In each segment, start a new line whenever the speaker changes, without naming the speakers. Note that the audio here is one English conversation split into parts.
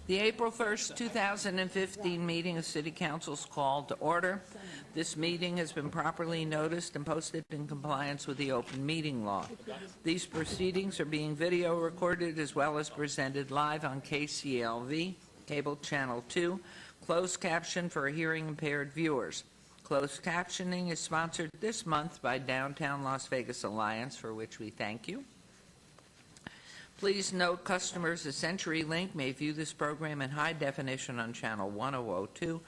The April 1st, 2015 meeting of City Council is called to order. This meeting has been properly noticed and posted in compliance with the open meeting law. These proceedings are being video recorded as well as presented live on KCLV, Cable Channel 2, closed caption for hearing impaired viewers. Closed captioning is sponsored this month by Downtown Las Vegas Alliance, for which we thank you. Please note customers of CenturyLink may view this program in high definition on channel 1002,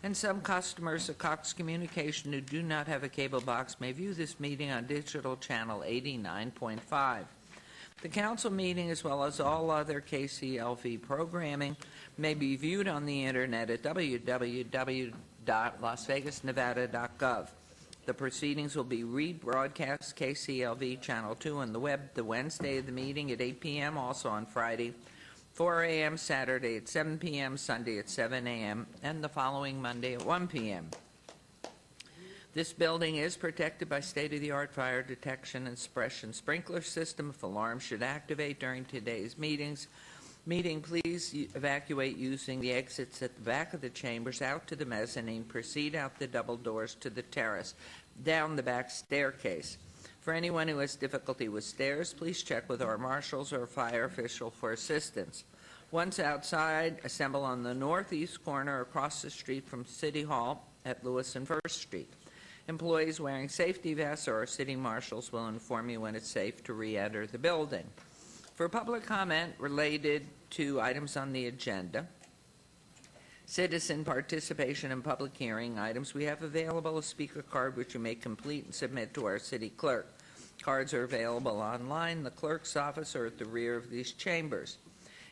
and some customers of Cox Communication who do not have a cable box may view this meeting on digital channel 89.5. The council meeting, as well as all other KCLV programming, may be viewed on the internet at www.lasvegasnevada.gov. The proceedings will be rebroadcast KCLV Channel 2 on the web the Wednesday of the meeting at 8 p.m., also on Friday, 4 a.m., Saturday at 7 p.m., Sunday at 7 a.m., and the following Monday at 1 p.m. This building is protected by state-of-the-art fire detection and suppression sprinkler system. If alarms should activate during today's meeting, please evacuate using the exits at the back of the chambers, out to the mezzanine, proceed out the double doors to the terrace, down the back staircase. For anyone who has difficulty with stairs, please check with our marshals or fire official for assistance. Once outside, assemble on the northeast corner across the street from City Hall at Lewis and First Street. Employees wearing safety vests or our city marshals will inform you when it's safe to re-enter the building. For public comment related to items on the agenda, citizen participation in public hearing items, we have available a speaker card which you may complete and submit to our city clerk. Cards are available online, the clerk's office, or at the rear of these chambers.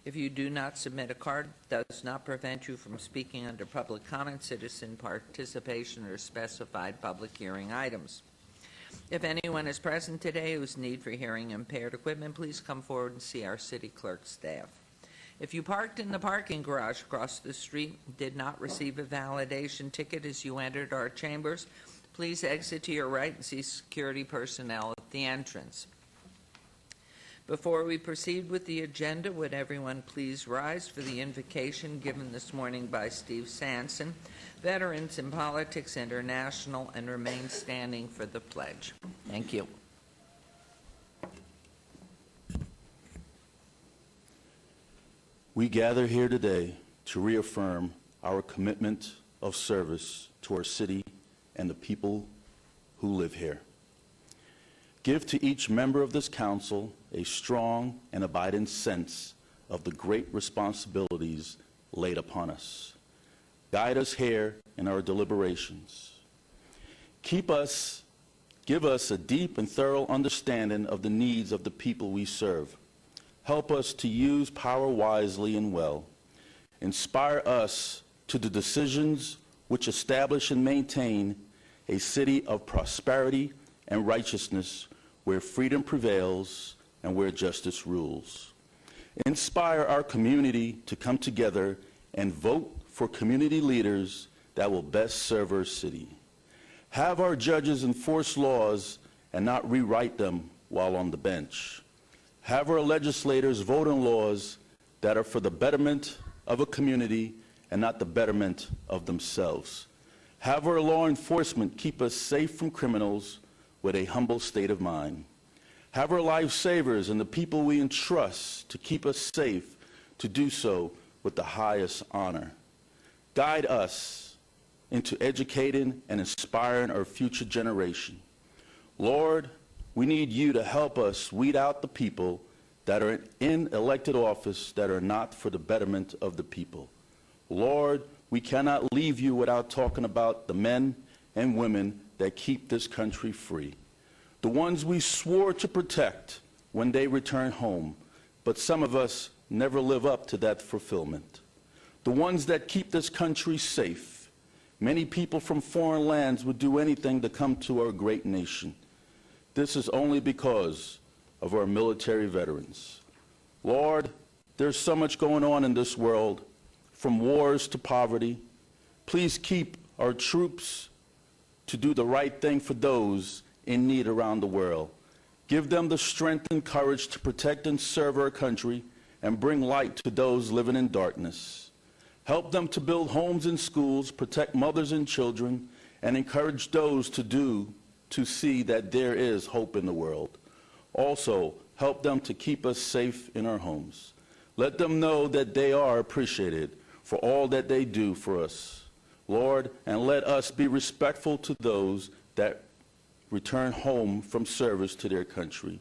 If you do not submit a card, it does not prevent you from speaking under public comment, citizen participation, or specified public hearing items. If anyone is present today who has need for hearing impaired equipment, please come forward and see our city clerk staff. If you parked in the parking garage across the street and did not receive a validation ticket as you entered our chambers, please exit to your right and see security personnel at the entrance. Before we proceed with the agenda, would everyone please rise for the invocation given this morning by Steve Sanson, Veterans in Politics International, and remain standing for the pledge. Thank you.
We gather here today to reaffirm our commitment of service to our city and the people who live here. Give to each member of this council a strong and abiding sense of the great responsibilities laid upon us. Guide us here in our deliberations. Give us a deep and thorough understanding of the needs of the people we serve. Help us to use power wisely and well. Inspire us to the decisions which establish and maintain a city of prosperity and righteousness where freedom prevails and where justice rules. Inspire our community to come together and vote for community leaders that will best serve our city. Have our judges enforce laws and not rewrite them while on the bench. Have our legislators vote on laws that are for the betterment of a community and not the betterment of themselves. Have our law enforcement keep us safe from criminals with a humble state of mind. Have our lifesavers and the people we entrust to keep us safe to do so with the highest honor. Guide us into educating and inspiring our future generation. Lord, we need you to help us weed out the people that are in elected office that are not for the betterment of the people. Lord, we cannot leave you without talking about the men and women that keep this country free. The ones we swore to protect when they return home, but some of us never live up to that fulfillment. The ones that keep this country safe. Many people from foreign lands would do anything to come to our great nation. This is only because of our military veterans. Lord, there's so much going on in this world, from wars to poverty. Please keep our troops to do the right thing for those in need around the world. Give them the strength and courage to protect and serve our country and bring light to those living in darkness. Help them to build homes and schools, protect mothers and children, and encourage those to see that there is hope in the world. Also, help them to keep us safe in our homes. Let them know that they are appreciated for all that they do for us, Lord, and let us be respectful to those that return home from service to their country.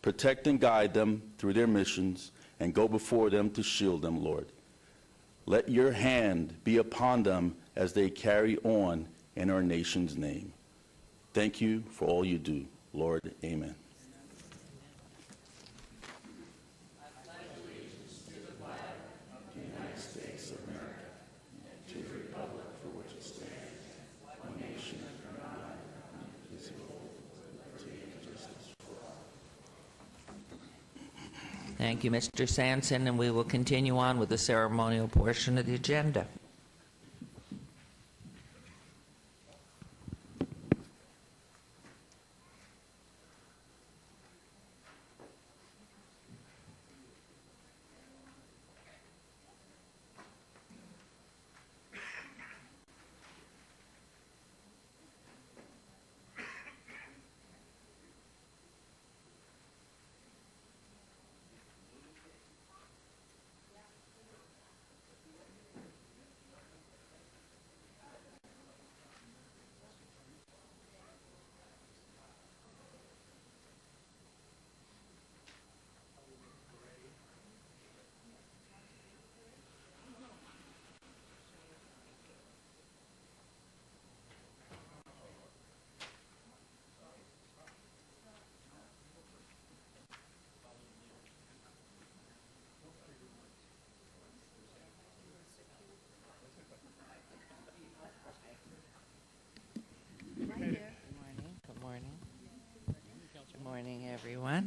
Protect and guide them through their missions and go before them to shield them, Lord. Let your hand be upon them as they carry on in our nation's name. Thank you for all you do, Lord. Amen.
Thank you, Mr. Sanson, and we will continue on with the ceremonial portion of the agenda.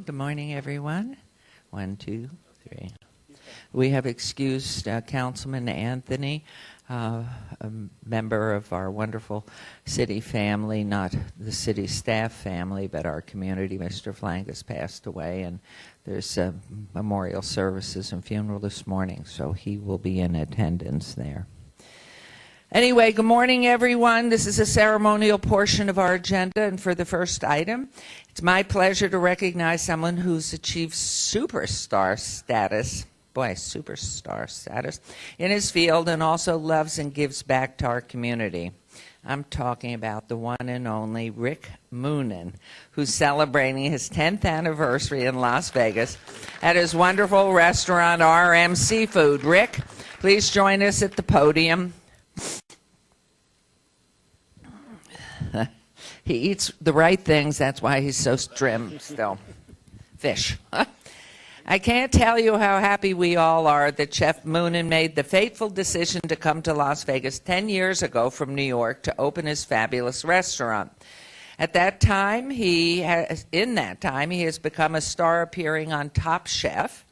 Good morning, everyone. 1, 2, 3. We have excused Councilman Anthony, a member of our wonderful city family, not the city staff family, but our community. Mr. Flank has passed away, and there's memorial services and funeral this morning, so he will be in attendance there. Anyway, good morning, everyone. This is a ceremonial portion of our agenda, and for the first item, it's my pleasure to recognize someone who's achieved superstar status in his field and also loves and gives back to our community. I'm talking about the one and only Rick Moonen, who's celebrating his 10th anniversary in Las Vegas at his wonderful restaurant, RM Seafood. Rick, please join us at the podium. He eats the right things. That's why he's so trim still. Fish. I can't tell you how happy we all are that Chef Moonen made the fateful decision to come to Las Vegas 10 years ago from New York to open his fabulous restaurant. At that time, he has become a star appearing on Top Chef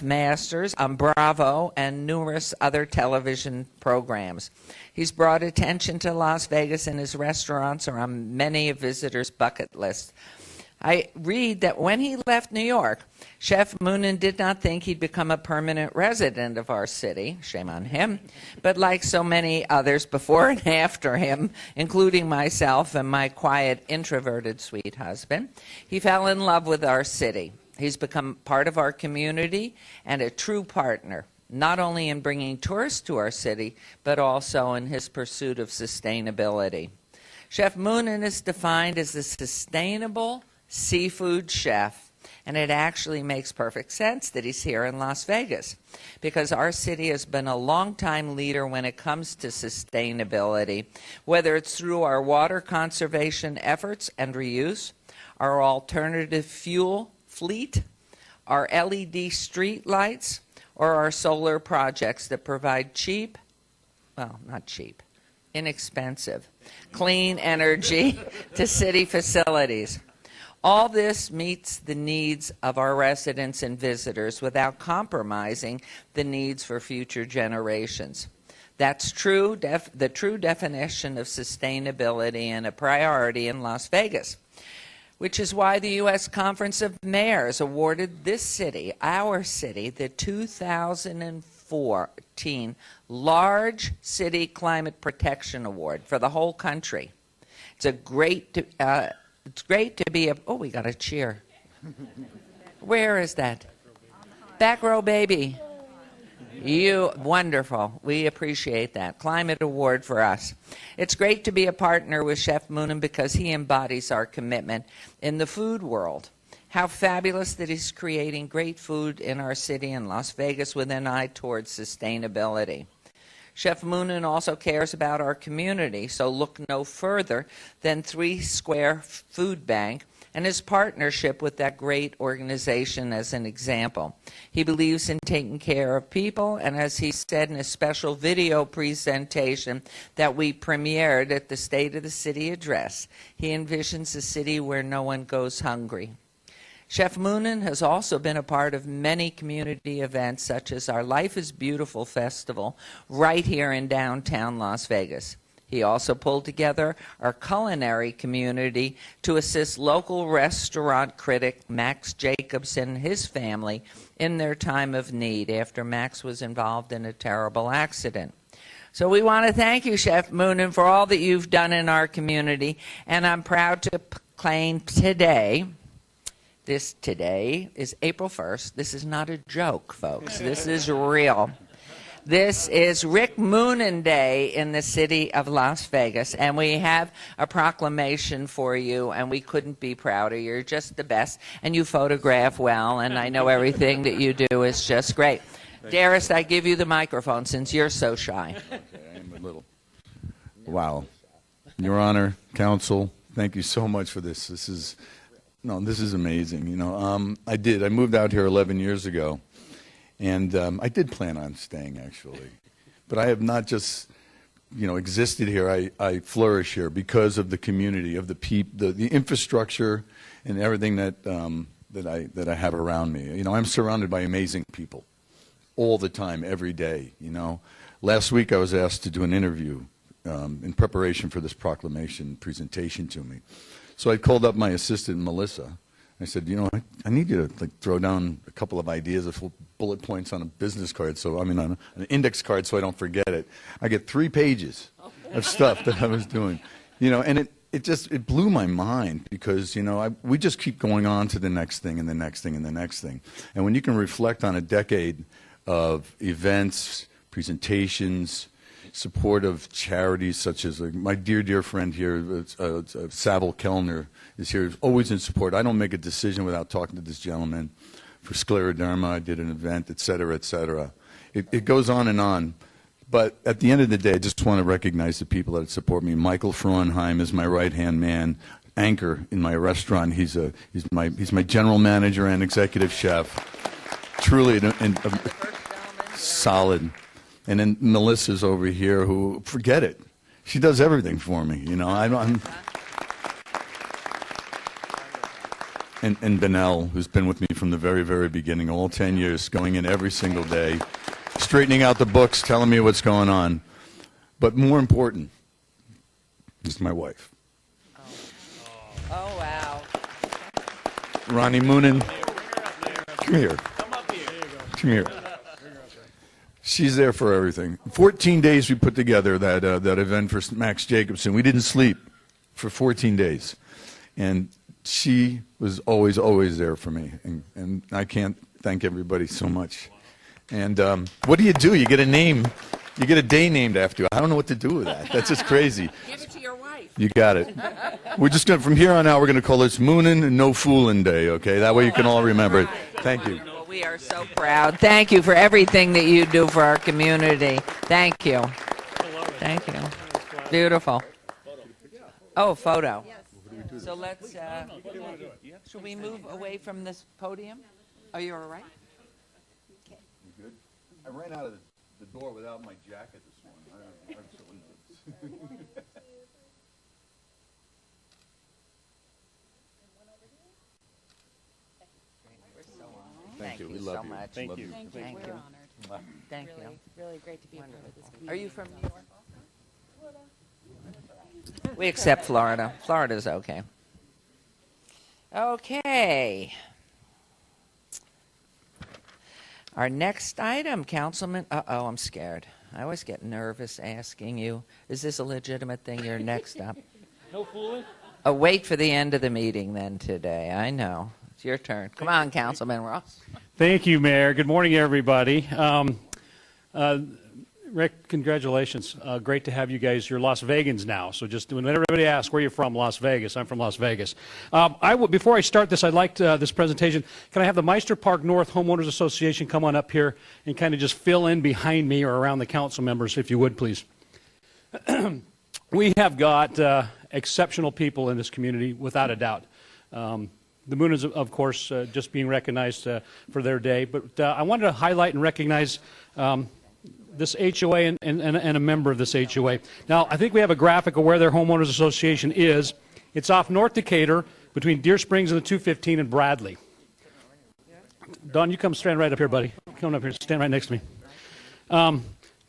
Masters, on Bravo, and numerous other television programs. He's brought attention to Las Vegas, and his restaurants are on many a visitor's bucket list. I read that when he left New York, Chef Moonen did not think he'd become a permanent resident of our city. Shame on him. But like so many others before and after him, including myself and my quiet, introverted sweet husband, he fell in love with our city. He's become part of our community and a true partner, not only in bringing tourists to our city, but also in his pursuit of sustainability. Chef Moonen is defined as a sustainable seafood chef, and it actually makes perfect sense that he's here in Las Vegas, because our city has been a long-time leader when it comes to sustainability, whether it's through our water conservation efforts and reuse, our alternative fuel fleet, our LED street lights, or our solar projects that provide inexpensive, clean energy to city facilities. All this meets the needs of our residents and visitors without compromising the needs for future generations. That's the true definition of sustainability and a priority in Las Vegas. which is why the U.S. Conference of Mayors awarded this city, our city, the 2014 Large City Climate Protection Award for the whole country. It's great to be a, oh, we got a cheer. Where is that? Back row baby. You, wonderful. We appreciate that. Climate Award for us. It's great to be a partner with Chef Moonen because he embodies our commitment in the food world. How fabulous that he's creating great food in our city in Las Vegas with an eye towards sustainability. Chef Moonen also cares about our community, so look no further than 3 Square Food Bank and his partnership with that great organization as an example. He believes in taking care of people, and as he said in a special video presentation that we premiered at the State of the City address, he envisions a city where no one goes hungry. Chef Moonen has also been a part of many community events, such as our Life is Beautiful festival right here in downtown Las Vegas. He also pulled together our culinary community to assist local restaurant critic Max Jacobson and his family in their time of need after Max was involved in a terrible accident. So we want to thank you, Chef Moonen, for all that you've done in our community, and I'm proud to proclaim today, this today is April 1st. This is not a joke, folks. This is real. This is Rick Moonen Day in the city of Las Vegas, and we have a proclamation for you, and we couldn't be prouder. You're just the best, and you photograph well, and I know everything that you do is just great. Darius, I give you the microphone since you're so shy.
Okay, I am a little. Wow. Your Honor, Counsel, thank you so much for this. This is amazing. You know, I moved out here 11 years ago. And I did plan on staying, actually. But I have not just, existed here. I flourish here because of the community, of the the infrastructure, and everything that I have around me. I'm surrounded by amazing people all the time, every day. Last week I was asked to do an interview in preparation for this proclamation presentation to me. So I called up my assistant, Melissa. I said, I need you to throw down a couple of ideas of bullet points on a business card, on an index card, so I don't forget it. I get 3 pages of stuff that I was doing, and it blew my mind because we just keep going on to the next thing and the next thing and the next thing, and when you can reflect on a decade of events, presentations, support of charities such as my dear friend here, Savile Kellner, is here, always in support. I don't make a decision without talking to this gentleman. For scleroderma, I did an event, et cetera, et cetera. It goes on and on. But at the end of the day, I just want to recognize the people that support me. Michael Frauenheim is my right-hand man, anchor in my restaurant. He's my general manager and executive chef. Truly solid. And then Melissa's over here, who, forget it. She does everything for me, And Benel, who's been with me from the very, very beginning, all 10 years, going in every single day, straightening out the books, telling me what's going on. But more important is my wife.
Oh, wow.
Ronnie Moonen, come here. Come here. She's there for everything. 14 days we put together that event for Max Jacobson. We didn't sleep for 14 days. And she was always, always there for me. And I can't thank everybody so much. And what do? You get a name. You get a day named after you. I don't know what to do with that. That's just crazy.
Give it to your wife.
You got it. We're just going to, from here on out, we're going to call this Moonen and No Foolin' Day, okay? That way you can all remember it. Thank you.
Well, we are so proud. Thank you for everything that you do for our community. Thank you. Thank you. Beautiful. Oh, photo. So let's, should we move away from this podium? Are you all right?
You good? I ran out of the door without my jacket this morning.
Thank you
We
so
love you.
much.
Thank you.
Thank you.
Thank
We're
you.
honored.
Thank you.
Really great to be a part of this community.
Are you from New York? We accept Florida. Florida's okay. Okay. Our next item, Councilman, uh-oh, I'm scared. I always get nervous asking you, is this a legitimate thing? You're next up.
No fooling.
Oh, wait for the end of the meeting then today. I know. It's your turn. Come on, Councilman Ross.
Thank you, Mayor. Good morning, everybody. Rick, congratulations. Great to have you guys. You're Las Vegans now. So just when everybody asks where you're from, Las Vegas. I'm from Las Vegas. Before I start this, I'd like this presentation. Can I have the Meister Park North Homeowners Association come on up here and kind of just fill in behind me or around the council members, if you would, please. We have got exceptional people in this community, without a doubt. The Moonans, of course, just being recognized for their day. But I wanted to highlight and recognize this HOA and a member of this HOA. Now, I think we have a graphic of where their homeowners association is. It's off North Decatur between Deer Springs and the 215 and Bradley. Don, you come stand right up here, buddy. Come up here, stand right next to me.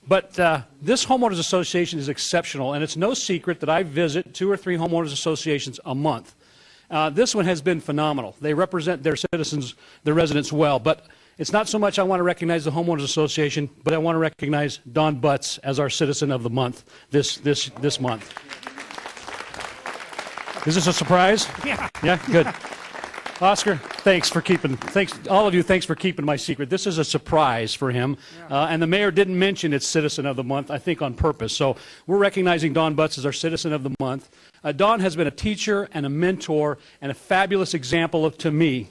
But this homeowners association is exceptional, and it's no secret that I visit 2 or 3 homeowners associations a month. This one has been phenomenal. They represent their citizens, their residents well, but it's not so much I want to recognize the Homeowners Association, but I want to recognize Don Butts as our Citizen of the Month this month. Is this a surprise? Yeah. Yeah, good. Oscar, thanks, all of you, thanks for keeping my secret. This is a surprise for him, and the mayor didn't mention it's Citizen of the Month, I think on purpose. So we're recognizing Don Butts as our Citizen of the Month. Don has been a teacher and a mentor and a fabulous example to me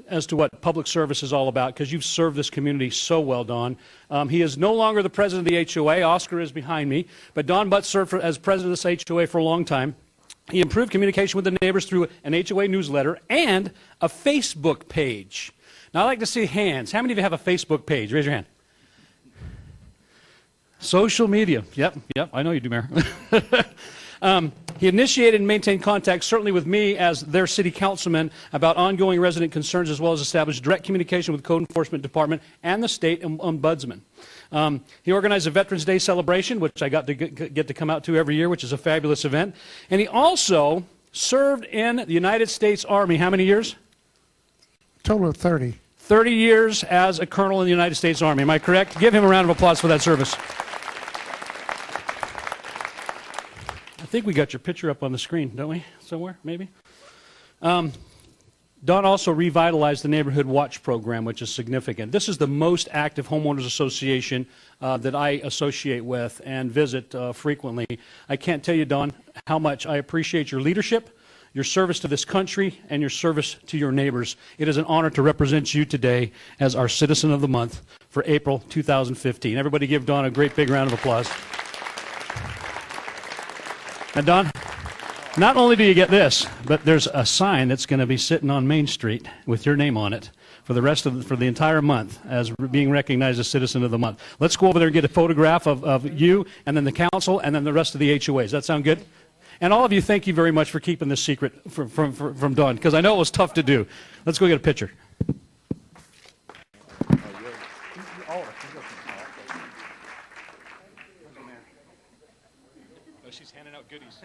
as to what public service is all about, because you've served this community so well, Don. He is no longer the president of the HOA. Oscar is behind me, but Don Butts served as president of this HOA for a long time. He improved communication with the neighbors through an HOA newsletter and a Facebook page. Now, I'd like to see hands. How many of you have a Facebook page? Raise your hand. Social media. Yep, I know you do, Mayor. He initiated and maintained contact, certainly with me as their city councilman, about ongoing resident concerns, as well as established direct communication with the Code Enforcement Department and the state ombudsman. He organized a Veterans Day celebration, which I got to get to come out to every year, which is a fabulous event. And he also served in the United States Army. How many years?
Total of 30.
30 years as a colonel in the United States Army. Am I correct? Give him a round of applause for that service. I think we got your picture up on the screen, don't we? Somewhere, maybe? Don also revitalized the Neighborhood Watch program, which is significant. This is the most active homeowners association that I associate with and visit frequently. I can't tell you, Don, how much I appreciate your leadership, your service to this country, and your service to your neighbors. It is an honor to represent you today as our Citizen of the Month for April 2015. Everybody give Don a great big round of applause. And Don, not only do you get this, but there's a sign that's going to be sitting on Main Street with your name on it for the entire month as being recognized as Citizen of the Month. Let's go over there and get a photograph of you and then the council and then the rest of the HOAs. Does that sound good? And all of you, thank you very much for keeping this secret from Don, because I know it was tough to do. Let's go get a picture. She's handing out goodies.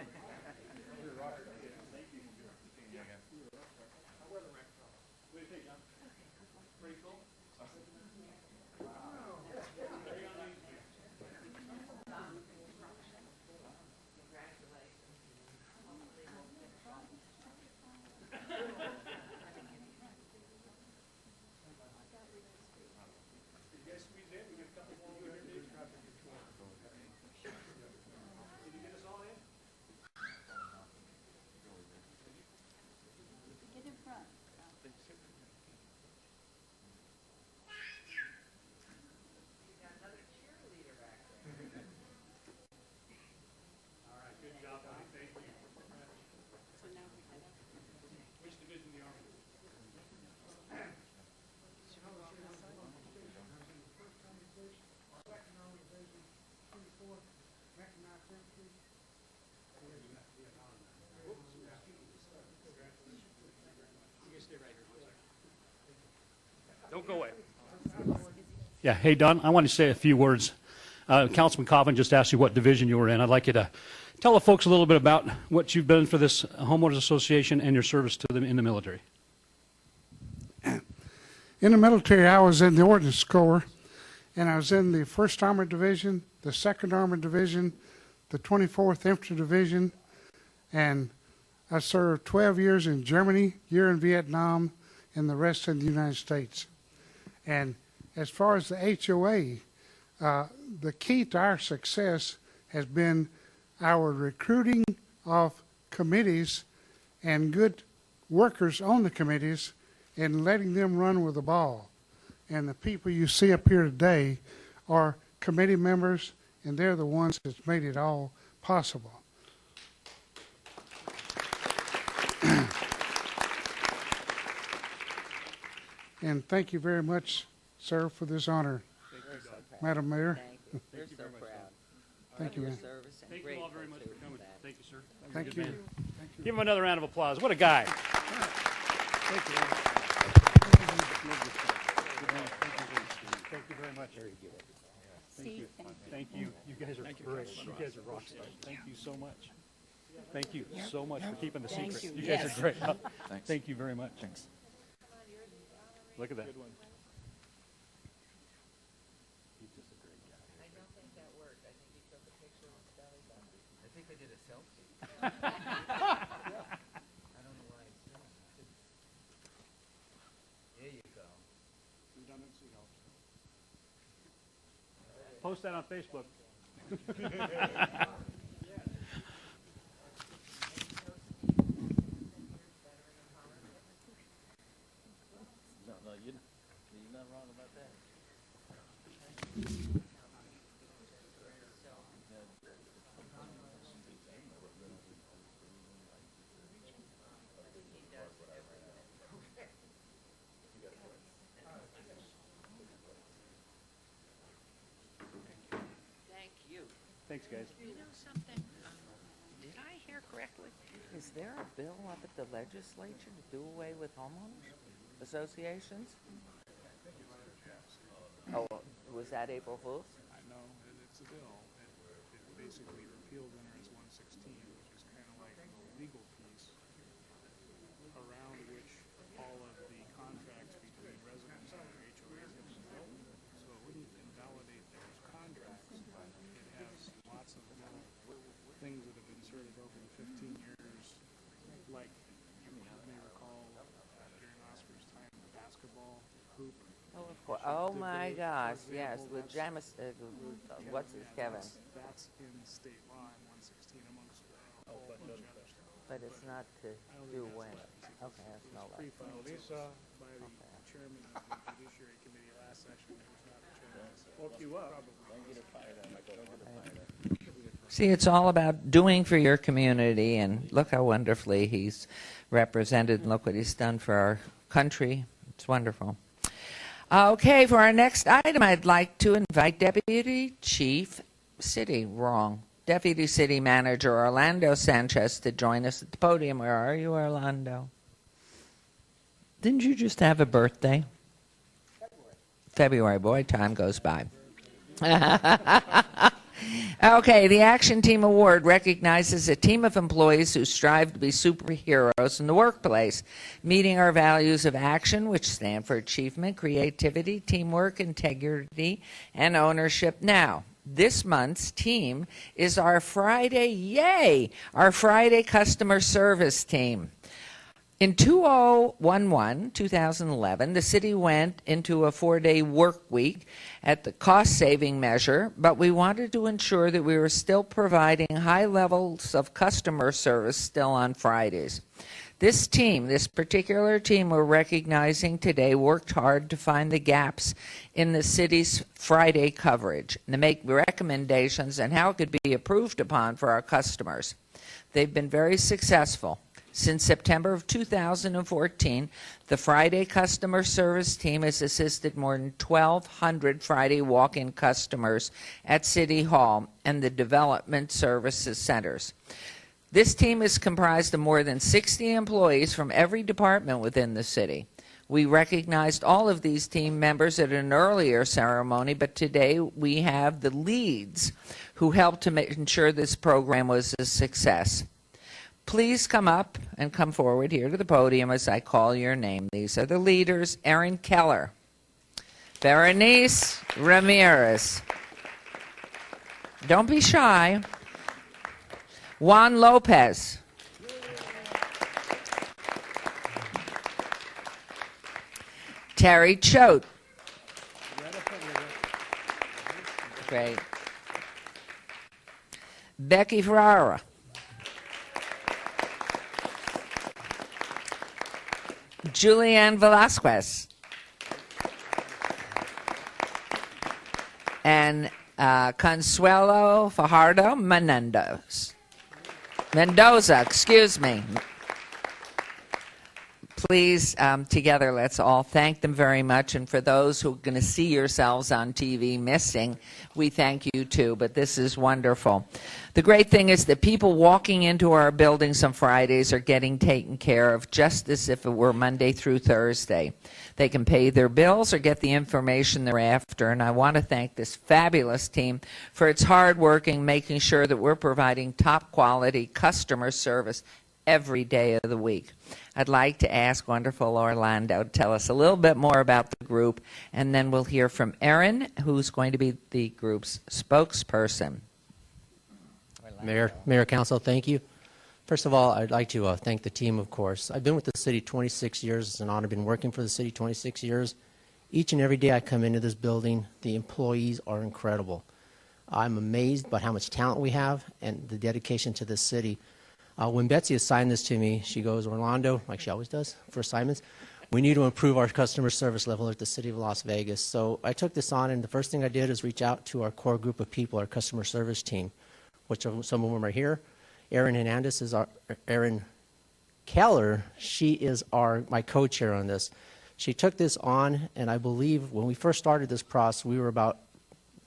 Don't go away. Yeah, hey, Don, I want to say a few words. Councilman Coffin just asked you what division you were in. I'd like you to tell the folks a little bit about what you've done for this homeowners association and your service to them in the military.
In the military, I was in the Ordnance Corps, and I was in the 1st Armored Division, the 2nd Armored Division, the 24th Infantry Division, and I served 12 years in Germany, a year in Vietnam, and the rest in the United States. And as far as the HOA, the key to our success has been our recruiting of committees and good workers on the committees and letting them run with the ball. And the people you see up here today are committee members, and they're the ones that's made it all possible. And thank you very much, sir, for this honor. Madam Mayor.
Thank you. We're so proud.
Thank you,
Of your
ma'am.
service and
Thank you all
grateful
very much
to
for coming.
that.
Thank you, sir.
Thank
Good
you.
man. Give him another round of applause. What a guy.
Thank you. Thank you very much.
See,
Thank you. You guys are great. You guys are rock stars. Thank you so much. Thank you so much for keeping the secret.
you.
You guys
Yes.
are great. Thank you very much. Thanks. Look at that. Post that on Facebook.
Thank you.
Thanks, guys.
You know something? Did I hear correctly? Is there a bill up at the legislature to do away with homeowners associations? Oh, was that April Fool's?
I know, it's a bill. It basically repealed Entrance 116, which is kind of like the legal piece around which all of the contracts between residents and their HOAs have been built. So it wouldn't invalidate those contracts, but it has lots of little things that have been inserted over the 15 years, like you may recall during Oscar's time, the basketball hoop.
Oh, of course. Oh, my gosh, yes, with Jamis, what's his, Kevin?
That's in state law in 116 amongst a whole bunch of other stuff.
But it's not to do when. Okay, that's no right.
Pre-filed by the chairman of the Judiciary Committee last session. It was not the chairman. Woke you up.
See, it's all about doing for your community, and look how wonderfully he's represented, and look what he's done for our country. It's wonderful. Okay, for our next item, I'd like to invite Deputy City Manager Orlando Sanchez to join us at the podium. Where are you, Orlando? Didn't you just have a birthday? February. Boy, time goes by. Okay, the Action Team Award recognizes a team of employees who strive to be superheroes in the workplace, meeting our values of action, which stand for achievement, creativity, teamwork, integrity, and ownership. Now, this month's team is our Friday customer service team. In 2011, the city went into a 4-day work week at the cost-saving measure, but we wanted to ensure that we were still providing high levels of customer service still on Fridays. This particular team we're recognizing today, worked hard to find the gaps in the city's Friday coverage and to make recommendations on how it could be improved upon for our customers. They've been very successful. Since September of 2014, the Friday customer service team has assisted more than 1,200 Friday walk-in customers at City Hall and the Development Services Centers. This team is comprised of more than 60 employees from every department within the city. We recognized all of these team members at an earlier ceremony, but today we have the leads who helped to ensure this program was a success. Please come up and come forward here to the podium as I call your name. These are the leaders: Erin Keller, Berenice Ramirez, don't be shy, Juan Lopez, Terry Choate, great, Becky Ferrara, Julianne Velasquez, and Consuelo Fajardo Mendoza, excuse me. Please, together, let's all thank them very much. And for those who are going to see yourselves on TV missing, we thank you too. But this is wonderful. The great thing is that people walking into our buildings on Fridays are getting taken care of just as if it were Monday through Thursday. They can pay their bills or get the information they're after. And I want to thank this fabulous team for its hard work in making sure that we're providing top quality customer service every day of the week. I'd like to ask wonderful Orlando to tell us a little bit more about the group, and then we'll hear from Erin, who's going to be the group's spokesperson.
Mayor, Council, thank you. First of all, I'd like to thank the team, of course. I've been with the city 26 years. It's an honor. I've been working for the city 26 years. Each and every day I come into this building, the employees are incredible. I'm amazed by how much talent we have and the dedication to this city. When Betsy assigned this to me, she goes, Orlando, like she always does for assignments, we need to improve our customer service level at the city of Las Vegas. So I took this on, and the first thing I did is reach out to our core group of people, our customer service team, which some of them are here. Erin Hernandez is Erin Keller, she is my co-chair on this. She took this on, and I believe when we first started this process, we were about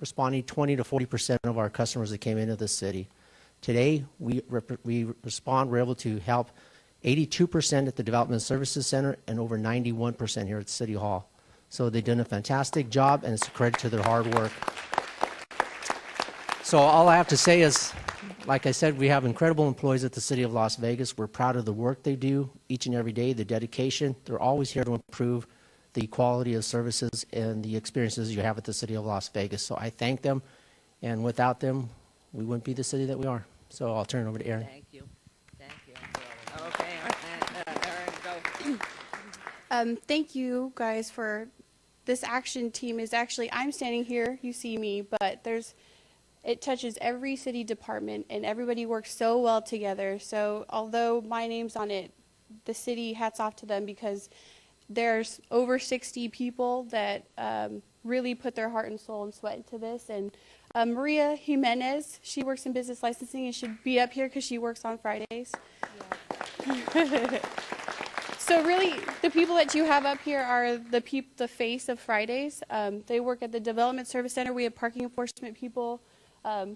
responding 20 to 40% of our customers that came into the city. Today, we're able to help 82% at the Development Services Center and over 91% here at City Hall. So they've done a fantastic job, and it's a credit to their hard work. So all I have to say is, like I said, we have incredible employees at the City of Las Vegas. We're proud of the work they do each and every day, the dedication. They're always here to improve the quality of services and the experiences you have at the City of Las Vegas. So I thank them, and without them, we wouldn't be the city that we are. So I'll turn it over to Erin.
Thank you. Thank you. Okay, Erin, go.
Thank you guys for this action team. Is actually, I'm standing here, you see me, but it touches every city department, and everybody works so well together. So although my name's on it, the city, hats off to them, because there's over 60 people that really put their heart and soul and sweat into this. And Maria Jimenez, she works in business licensing and should be up here because she works on Fridays. Yeah. So really, the people that you have up here are the face of Fridays. They work at the Development Service Center. We have parking enforcement people,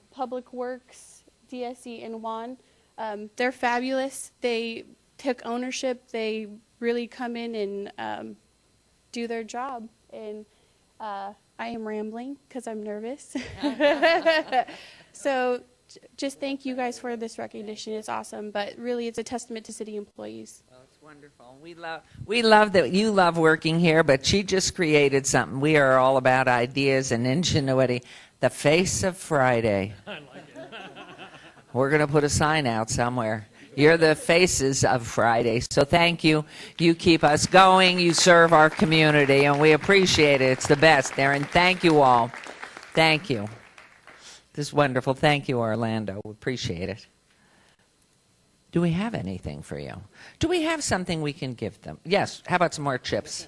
Public Works, DSE, and WAN. They're fabulous. They took ownership. They really come in and do their job. And I am rambling because I'm nervous. So just thank you guys for this recognition. It's awesome, but really it's a testament to city employees.
Well, it's wonderful. We love that you love working here, but she just created something. We are all about ideas and ingenuity. The face of Friday. I like it. We're going to put a sign out somewhere. You're the faces of Friday. So thank you. You keep us going. You serve our community, and we appreciate it. It's the best, Erin. Thank you all. Thank you. This is wonderful. Thank you, Orlando. We appreciate it. Do we have anything for you? Do we have something we can give them? Yes. How about some more chips?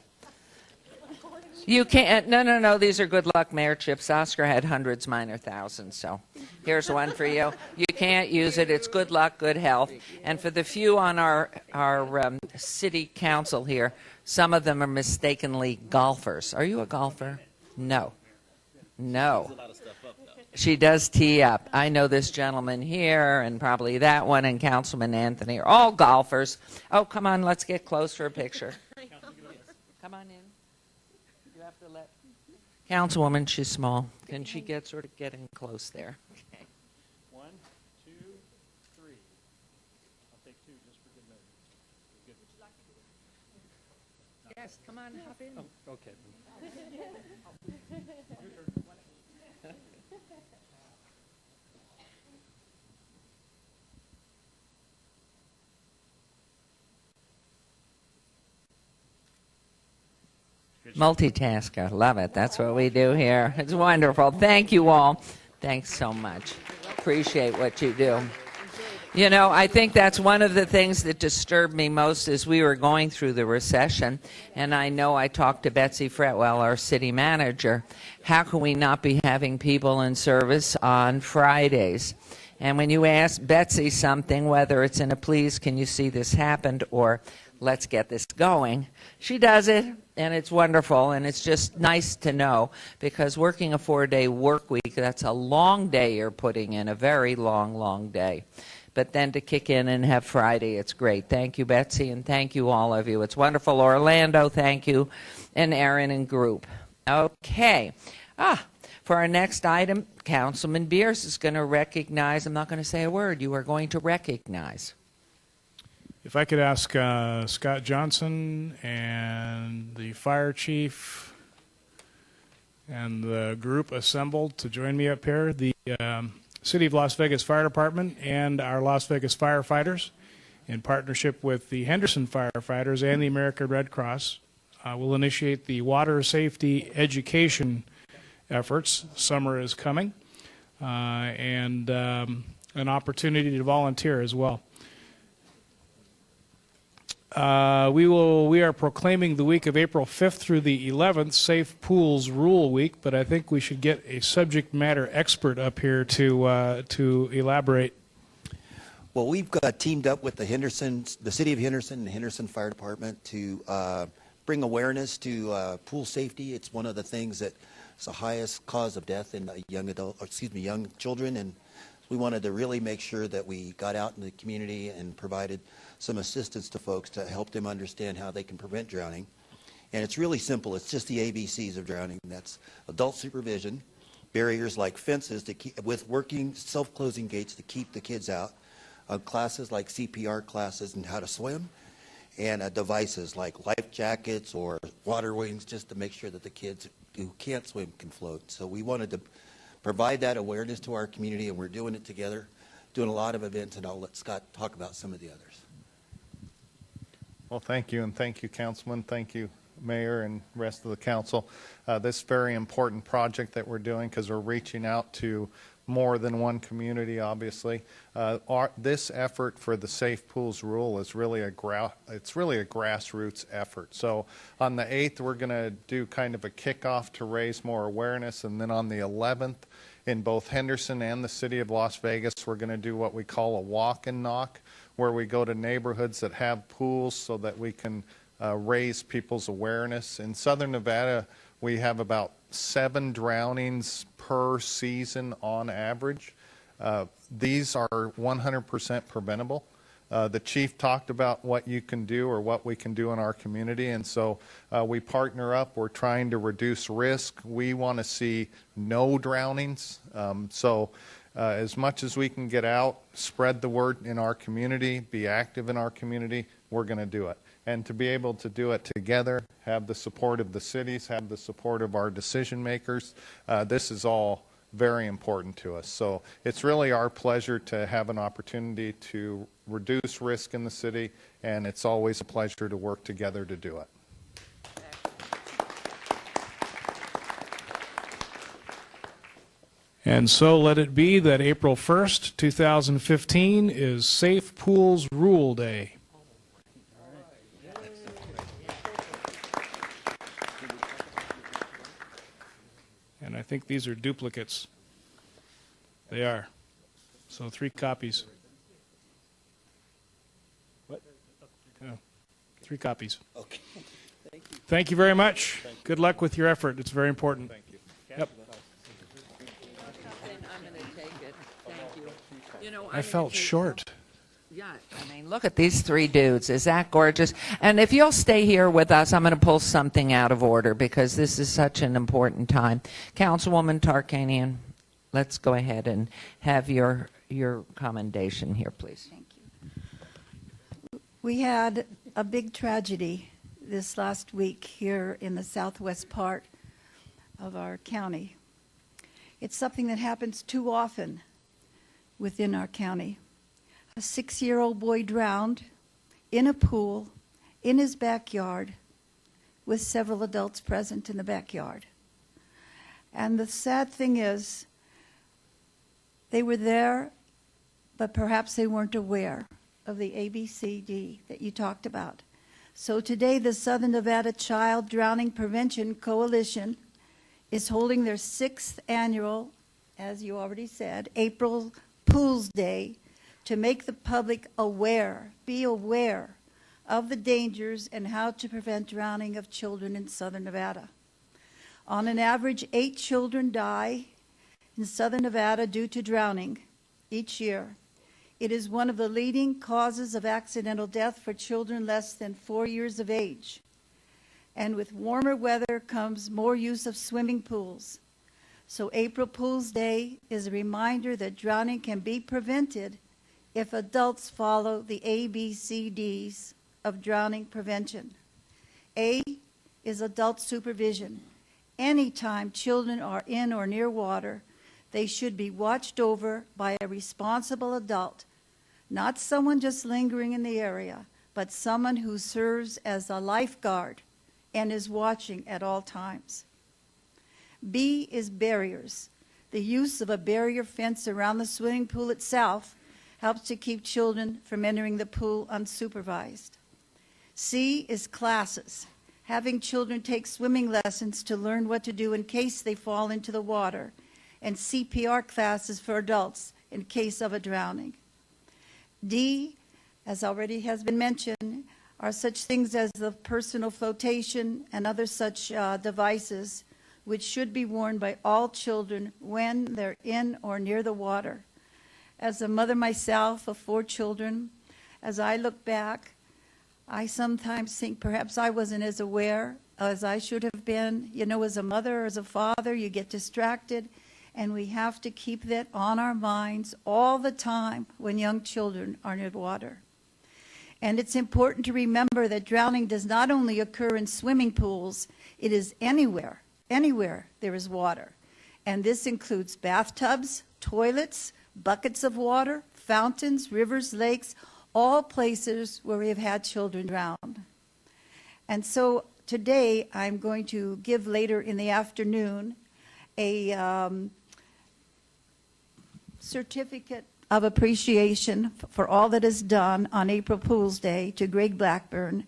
You can't. No. These are good luck mayor chips. Oscar had hundreds, mine are thousands. So here's one for you. You can't use it. It's good luck, good health. And for the few on our city council here, some of them are mistakenly golfers. Are you a golfer? No. She does tee up. I know this gentleman here and probably that one and Councilman Anthony are all golfers. Oh, come on, let's get close for a picture. Come on in. You have to let Councilwoman, she's small. Can she get sort of getting close there? Okay.
1, 2, 3. I'll take 2 just for good measure. Good.
Yes, come on, hop in.
Oh, okay.
Multitasker, love it. That's what we do here. It's wonderful. Thank you all. Thanks so much. Appreciate what you do. You know, I think that's one of the things that disturbed me most as we were going through the recession. And I know I talked to Betsy Fretwell, our city manager. How can we not be having people in service on Fridays? And when you ask Betsy something, whether it's in a please, can you see this happened, or let's get this going, she does it, and it's wonderful, and it's just nice to know, because working a 4-day work week, that's a long day you're putting in, a very long, long day. But then to kick in and have Friday, it's great. Thank you, Betsy, and thank you, all of you. It's wonderful. Orlando, thank you, and Aaron and group. Okay. For our next item, Councilman Beers is going to recognize, I'm not going to say a word, you are going to recognize.
If I could ask Scott Johnson and the fire chief and the group assembled to join me up here, the City of Las Vegas Fire Department and our Las Vegas firefighters, in partnership with the Henderson firefighters and the American Red Cross, will initiate the water safety education efforts. Summer is coming, and an opportunity to volunteer as well. We are proclaiming the week of April 5th through the 11th Safe Pools Rule Week, but I think we should get a subject matter expert up here to elaborate.
Well, we've teamed up with the City of Henderson and the Henderson Fire Department to bring awareness to pool safety. It's one of the things that is the highest cause of death in young children, and we wanted to really make sure that we got out in the community and provided some assistance to folks to help them understand how they can prevent drowning. And it's really simple. It's just the ABCs of drowning. That's adult supervision, barriers like fences with working self-closing gates to keep the kids out, classes like CPR classes and how to swim, and devices like life jackets or water wings just to make sure that the kids who can't swim can float. So we wanted to provide that awareness to our community, and we're doing it together, doing a lot of events, and I'll let Scott talk about some of the others.
Well, thank you, and thank you, Councilman. Thank you, Mayor, and rest of the council. This very important project that we're doing, because we're reaching out to more than one community, obviously. This effort for the Safe Pools Rule is really a grassroots effort. So on the 8th, we're going to do kind of a kickoff to raise more awareness, and then on the 11th, in both Henderson and the City of Las Vegas, we're going to do what we call a walk and knock, where we go to neighborhoods that have pools so that we can raise people's awareness. In Southern Nevada, we have about 7 drownings per season on average. These are 100% preventable. The chief talked about what you can do or what we can do in our community, and so we partner up. We're trying to reduce risk. We want to see no drownings. As much as we can get out, spread the word in our community, be active in our community, we're going to do it. And to be able to do it together, have the support of the cities, have the support of our decision makers, this is all very important to us. So it's really our pleasure to have an opportunity to reduce risk in the city, and it's always a pleasure to work together to do it.
And so let it be that April 1st, 2015 is Safe Pools Rule Day. And I think these are duplicates. They are. So 3 copies. What? No. 3 copies.
Okay.
Thank you very much. Good luck with your effort. It's very important.
Thank you.
Yep.
I'm going to take it. Thank you. You know,
I felt short.
Yeah, I mean, look at these three dudes. Is that gorgeous? And if you'll stay here with us, I'm going to pull something out of order because this is such an important time. Councilwoman Tarkanian, let's go ahead and have your commendation here, please.
Thank you. We had a big tragedy this last week here in the southwest part of our county. It's something that happens too often within our county. A 6-year-old boy drowned in a pool in his backyard with several adults present in the backyard. And the sad thing is, they were there, but perhaps they weren't aware of the ABCD that you talked about. So today, the Southern Nevada Child Drowning Prevention Coalition is holding their 6th annual, as you already said, April Pools Day, to make the public aware, be aware of the dangers and how to prevent drowning of children in Southern Nevada. On an average, 8 children die in Southern Nevada due to drowning each year. It is one of the leading causes of accidental death for children less than 4 years of age. And with warmer weather comes more use of swimming pools. So April Pools Day is a reminder that drowning can be prevented if adults follow the ABCDs of drowning prevention. A is adult supervision. Anytime children are in or near water, they should be watched over by a responsible adult, not someone just lingering in the area, but someone who serves as a lifeguard and is watching at all times. B is barriers. The use of a barrier fence around the swimming pool itself helps to keep children from entering the pool unsupervised. C is classes. Having children take swimming lessons to learn what to do in case they fall into the water, and CPR classes for adults in case of a drowning. D, as already has been mentioned, are such things as the personal flotation and other such devices which should be worn by all children when they're in or near the water. As a mother myself of 4 children, as I look back, I sometimes think perhaps I wasn't as aware as I should have been. You know, as a mother, as a father, you get distracted, and we have to keep that on our minds all the time when young children are near water. And it's important to remember that drowning does not only occur in swimming pools, it is anywhere there is water. And this includes bathtubs, toilets, buckets of water, fountains, rivers, lakes, all places where we have had children drown. And so today I'm going to give later in the afternoon a certificate of appreciation for all that is done on April Pools Day to Greg Blackburn.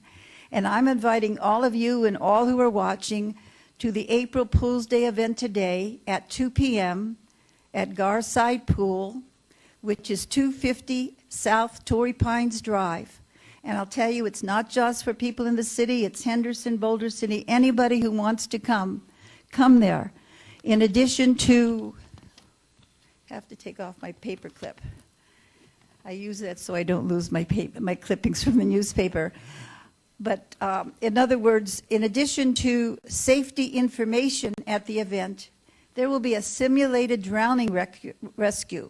And I'm inviting all of you and all who are watching to the April Pools Day event today at 2 p.m. at Garside Pool, which is 250 South Torrey Pines Drive. And I'll tell you, it's not just for people in the city, it's Henderson, Boulder City, anybody who wants to come there. In addition to, I have to take off my paper clip. I use that so I don't lose my clippings from the newspaper. But in other words, in addition to safety information at the event, there will be a simulated drowning rescue,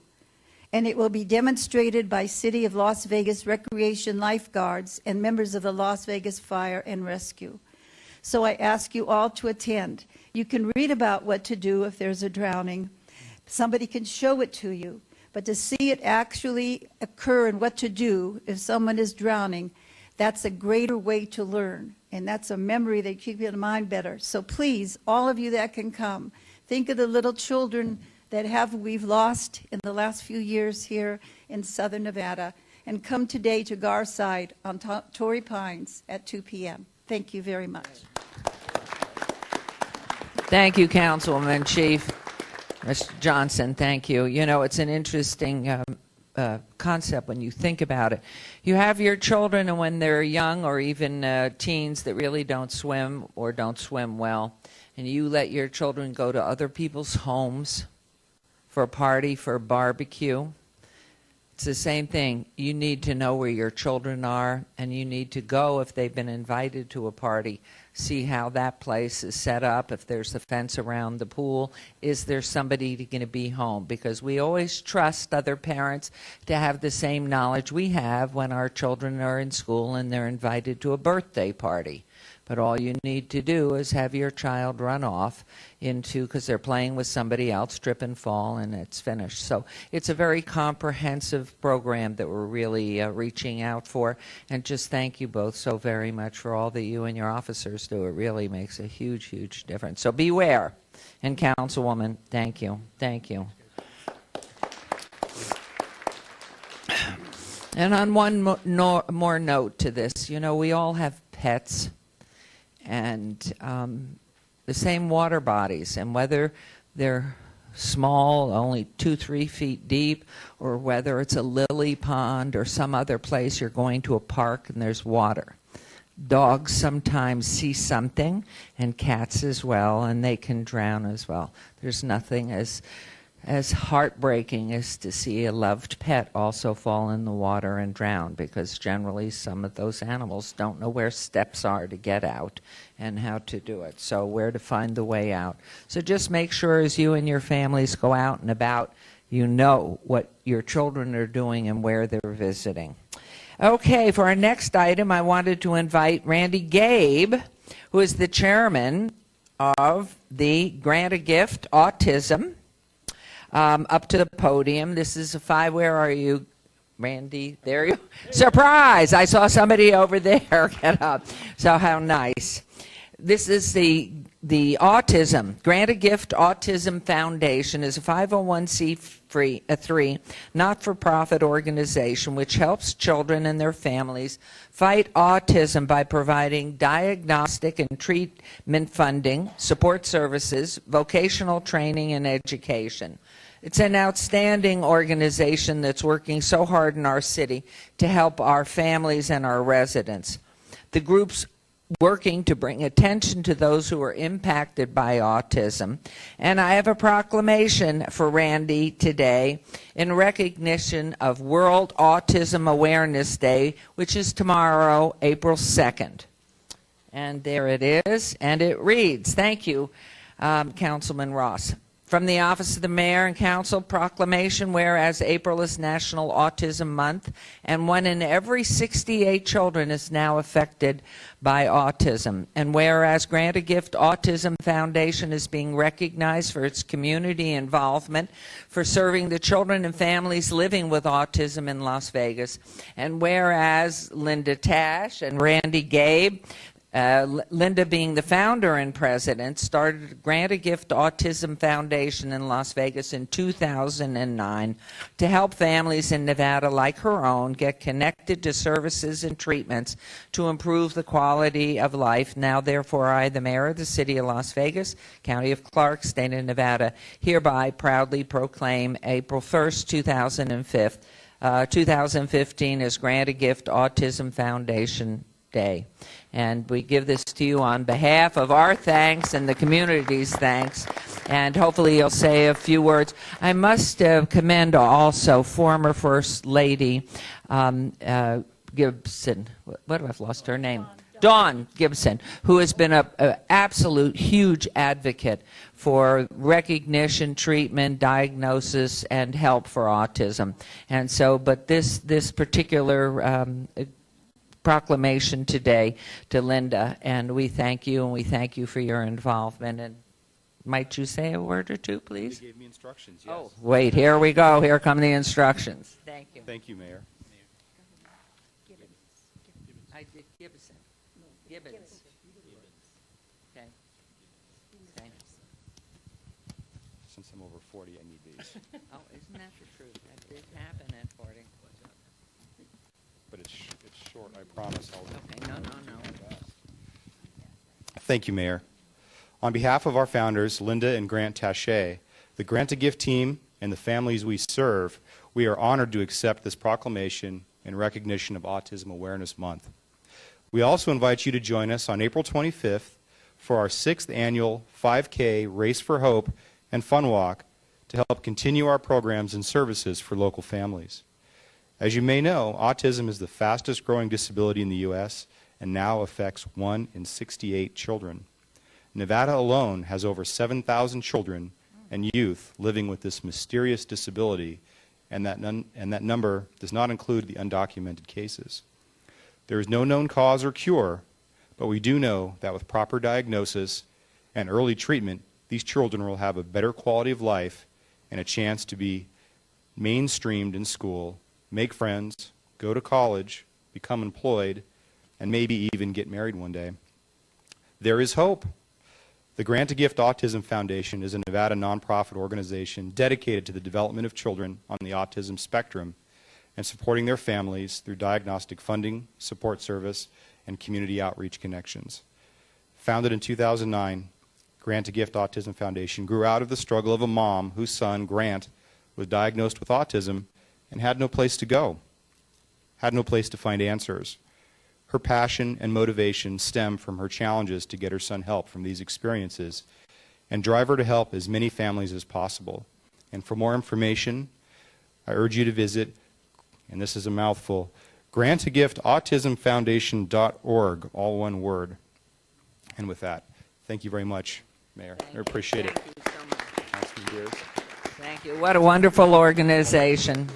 and it will be demonstrated by City of Las Vegas Recreation lifeguards and members of the Las Vegas Fire and Rescue. So I ask you all to attend. You can read about what to do if there's a drowning. Somebody can show it to you, but to see it actually occur and what to do if someone is drowning, that's a greater way to learn, and that's a memory that keeps you in mind better. So please, all of you that can come, think of the little children that we've lost in the last few years here in Southern Nevada, and come today to Garside on Torrey Pines at 2 p.m. Thank you very much.
Thank you, Councilwoman Chief. Mr. Johnson, thank you. You know, it's an interesting concept when you think about it. You have your children, and when they're young or even teens that really don't swim or don't swim well, and you let your children go to other people's homes for a party, for a barbecue, It's the same thing. You need to know where your children are, and you need to go if they've been invited to a party. See how that place is set up, if there's a fence around the pool. Is there somebody going to be home? Because we always trust other parents to have the same knowledge we have when our children are in school and they're invited to a birthday party. But all you need to do is have your child run off into, because they're playing with somebody else, trip and fall, and it's finished. So it's a very comprehensive program that we're really reaching out for. And just thank you both so very much for all that you and your officers do. It really makes a huge, huge difference. So beware. And Councilwoman, thank you. Thank you. And on one more note to this, you know, we all have pets. And the same water bodies, and whether they're small, only 2-3 feet deep, or whether it's a lily pond or some other place, you're going to a park and there's water. Dogs sometimes see something, and cats as well, and they can drown as well. There's nothing as heartbreaking as to see a loved pet also fall in the water and drown, because generally some of those animals don't know where steps are to get out and how to do it, so where to find the way out. So just make sure as you and your families go out and about, you know what your children are doing and where they're visiting. Okay, for our next item, I wanted to invite Randy Gabe, who is the chairman of the Grant a Gift Autism, up to the podium. This is where are you, Randy? There you surprise! I saw somebody over there get up. So how nice. This is the Autism. Grant a Gift Autism Foundation is a 501c3 not-for-profit organization which helps children and their families fight autism by providing diagnostic and treatment funding, support services, vocational training, and education. It's an outstanding organization that's working so hard in our city to help our families and our residents. The group's working to bring attention to those who are impacted by autism. And I have a proclamation for Randy today in recognition of World Autism Awareness Day, which is tomorrow, April 2nd. And there it is, and it reads, thank you, Councilman Ross. From the Office of the Mayor and Council, proclamation, whereas April is National Autism Month, and 1 in every 68 children is now affected by autism. And whereas Grant a Gift Autism Foundation is being recognized for its community involvement for serving the children and families living with autism in Las Vegas. And whereas Linda Tash and Randy Gabe, Linda being the founder and president, started Grant a Gift Autism Foundation in Las Vegas in 2009 to help families in Nevada like her own get connected to services and treatments to improve the quality of life. Now, therefore, I, the mayor of the city of Las Vegas, county of Clark, state of Nevada, hereby proudly proclaim April 1st, 2015 as Grant a Gift Autism Foundation Day. And we give this to you on behalf of our thanks and the community's thanks. And hopefully you'll say a few words. I must commend also former First Lady Gibson. What have I lost her name? Dawn Gibson, who has been an absolute huge advocate for recognition, treatment, diagnosis, and help for autism. And so, but this particular proclamation today to Linda, and we thank you, and we thank you for your involvement. And might you say a word or two, please?
You gave me instructions, yes.
Oh, wait, here we go. Here come the instructions. Thank you.
Thank you, Mayor.
I did Gibson. Gibbons. Okay. Thanks.
Since I'm over 40, I need these.
Oh, isn't that the truth? That did happen at 40.
But it's short, I promise.
Okay, no.
Thank you, Mayor. On behalf of our founders, Linda and Grant Taché, the Grant a Gift team, and the families we serve, we are honored to accept this proclamation in recognition of Autism Awareness Month. We also invite you to join us on April 25th for our 6th annual 5K Race for Hope and Fun Walk to help continue our programs and services for local families. As you may know, autism is the fastest growing disability in the U.S. and now affects 1 in 68 children. Nevada alone has over 7,000 children and youth living with this mysterious disability, and that number does not include the undocumented cases. There is no known cause or cure, but we do know that with proper diagnosis and early treatment, these children will have a better quality of life and a chance to be mainstreamed in school, make friends, go to college, become employed, and maybe even get married one day. There is hope. The Grant a Gift Autism Foundation is a Nevada nonprofit organization dedicated to the development of children on the autism spectrum and supporting their families through diagnostic funding, support service, and community outreach connections. Founded in 2009, Grant a Gift Autism Foundation grew out of the struggle of a mom whose son, Grant, was diagnosed with autism and had no place to go, had no place to find answers. Her passion and motivation stem from her challenges to get her son help from these experiences and drive her to help as many families as possible. And for more information, I urge you to visit, and this is a mouthful, grantagifautismfoundation.org, all one word. And with that, thank you very much, Mayor. I appreciate it.
Thank you so much.
Councilman Beers.
Thank you. What a wonderful organization.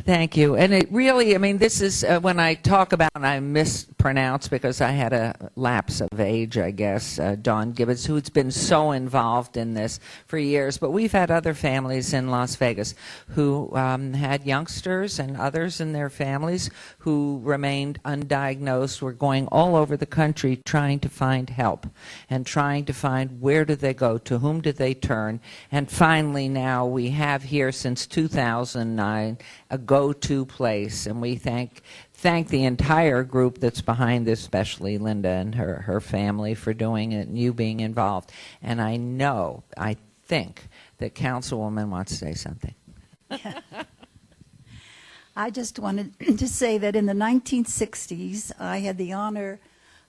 Thank you. And it really, I mean, this is, when I talk about, and I mispronounce because I had a lapse of age, I guess, Dawn Gibbons, who's been so involved in this for years. But we've had other families in Las Vegas who had youngsters and others in their families who remained undiagnosed. Were going all over the country trying to find help and trying to find where do they go, to whom do they turn. And finally now we have here since 2009 a go-to place, and we thank the entire group that's behind this, especially Linda and her family for doing it, and you being involved. And I think that Councilwoman wants to say something.
I just wanted to say that in the 1960s, I had the honor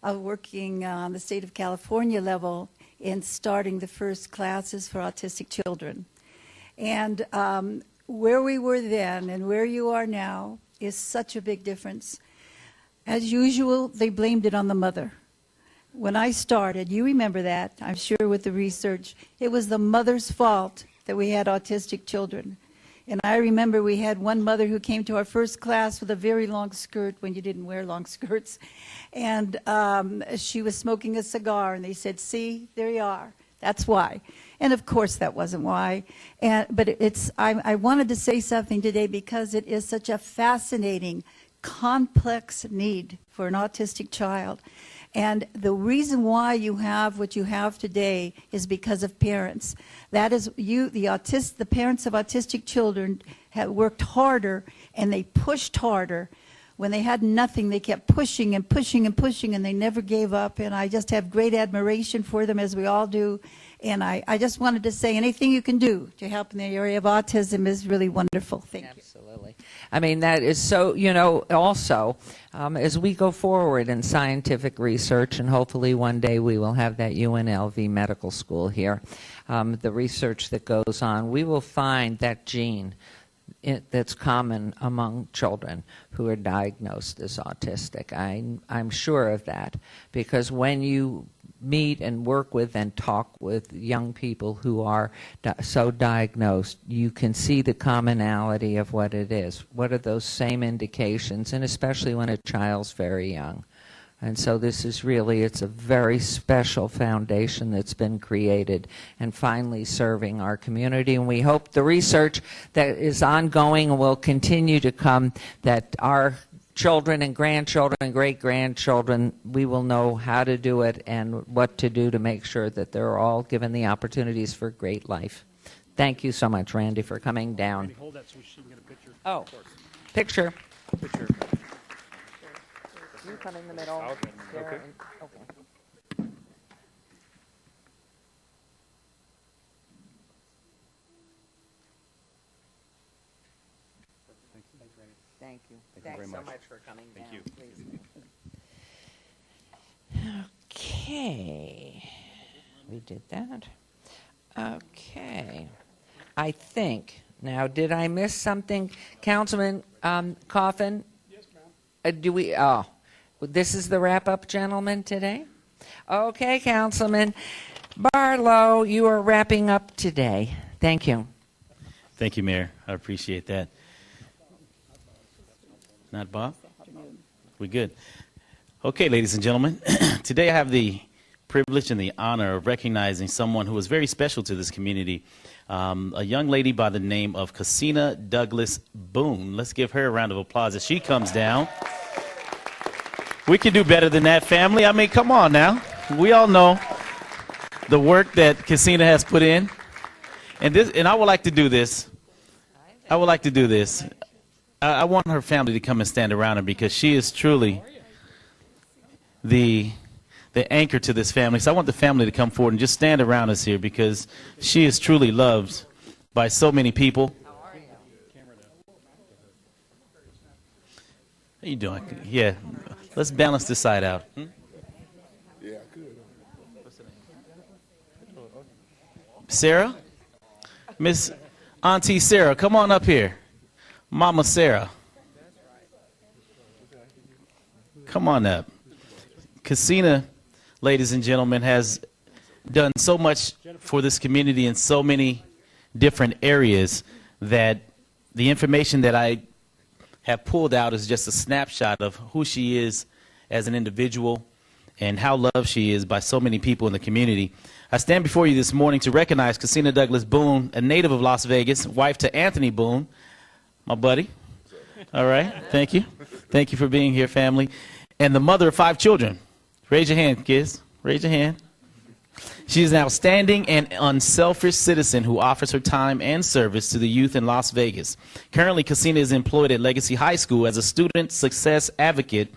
of working on the state of California level in starting the first classes for autistic children. And where we were then and where you are now is such a big difference. As usual, they blamed it on the mother. When I started, you remember that, I'm sure with the research, it was the mother's fault that we had autistic children. And I remember we had one mother who came to our first class with a very long skirt when you didn't wear long skirts. And she was smoking a cigar, and they said, see, there you are. That's why. And of course that wasn't why. But I wanted to say something today because it is such a fascinating, complex need for an autistic child. And the reason why you have what you have today is because of parents. That is, the parents of autistic children have worked harder, and they pushed harder. When they had nothing, they kept pushing and pushing and pushing, and they never gave up. And I just have great admiration for them, as we all do. And I just wanted to say anything you can do to help in the area of autism is really wonderful. Thank you.
Absolutely. I mean, that is so, also, as we go forward in scientific research, and hopefully one day we will have that UNLV medical school here, the research that goes on, we will find that gene that's common among children who are diagnosed as autistic. I'm sure of that, because when you meet and work with and talk with young people who are so diagnosed, you can see the commonality of what it is. What are those same indications, and especially when a child's very young. And so this is really, it's a very special foundation that's been created and finally serving our community. And we hope the research that is ongoing and will continue to come, that our children and grandchildren and great-grandchildren, we will know how to do it and what to do to make sure that they're all given the opportunities for great life. Thank you so much, Randy, for coming down.
Randy, hold that so she can get a picture.
Oh, picture.
Picture.
You come in the middle.
Okay.
Sarah,
Okay.
okay. Thank you. Thanks
very
so
much.
much for coming down.
Thank you.
Please. Okay. We did that. Okay. I think Now, did I miss something? Councilman Coffin?
Yes, ma'am.
This is the wrap-up, gentlemen, today? Okay, Councilman Barlow, you are wrapping up today. Thank you.
Thank you, Mayor. I appreciate that. Not Bob? We good? Okay, ladies and gentlemen, today I have the privilege and the honor of recognizing someone who is very special to this community, a young lady by the name of Cassina Douglas Boone. Let's give her a round of applause as she comes down. We can do better than that, family. I mean, come on now. We all know the work that Cassina has put in. And I would like to do this. I want her family to come and stand around her because she is truly the anchor to this family. So I want the family to come forward and just stand around us here because she is truly loved by so many people. How you doing? Yeah. Let's balance this side out. Sarah? Miss Auntie Sarah, come on up here. Mama Sarah. Come on up. Cassina, ladies and gentlemen, has done so much for this community in so many different areas that the information that I have pulled out is just a snapshot of who she is as an individual and how loved she is by so many people in the community. I stand before you this morning to recognize Cassina Douglas Boone, a native of Las Vegas, wife to Anthony Boone, my buddy. All right, thank you. Thank you for being here, family. And the mother of 5 children. Raise your hand, kids. Raise your hand. She is an outstanding and unselfish citizen who offers her time and service to the youth in Las Vegas. Currently, Cassina is employed at Legacy High School as a student success advocate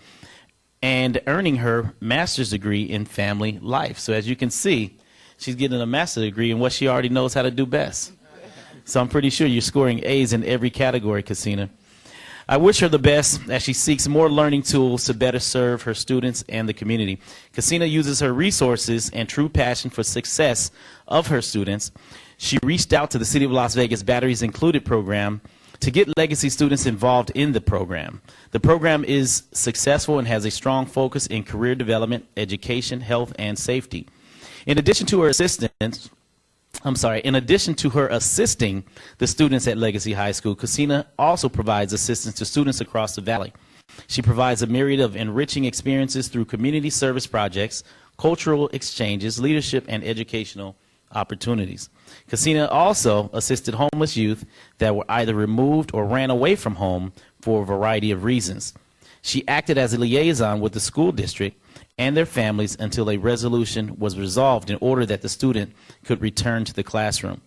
and earning her master's degree in family life. So as you can see, she's getting a master's degree in what she already knows how to do best. So I'm pretty sure you're scoring A's in every category, Cassina. I wish her the best as she seeks more learning tools to better serve her students and the community. Cassina uses her resources and true passion for success of her students. She reached out to the City of Las Vegas Batteries Included program to get Legacy students involved in the program. The program is successful and has a strong focus in career development, education, health, and safety. In addition to her assisting the students at Legacy High School, Cassina also provides assistance to students across the valley. She provides a myriad of enriching experiences through community service projects, cultural exchanges, leadership, and educational opportunities. Cassina also assisted homeless youth that were either removed or ran away from home for a variety of reasons. She acted as a liaison with the school district and their families until a resolution was resolved in order that the student could return to the classroom.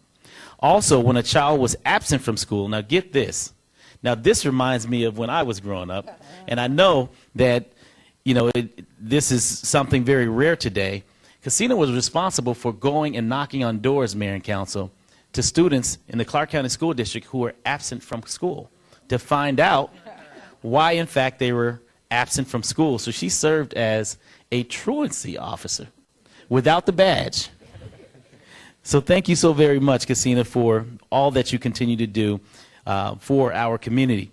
Also, when a child was absent from school, now get this. Now this reminds me of when I was growing up, and I know that, this is something very rare today. Cassina was responsible for going and knocking on doors, Mayor and Council, to students in the Clark County School District who were absent from school to find out why, in fact, they were absent from school. So she served as a truancy officer without the badge. So thank you so very much, Cassina, for all that you continue to do for our community.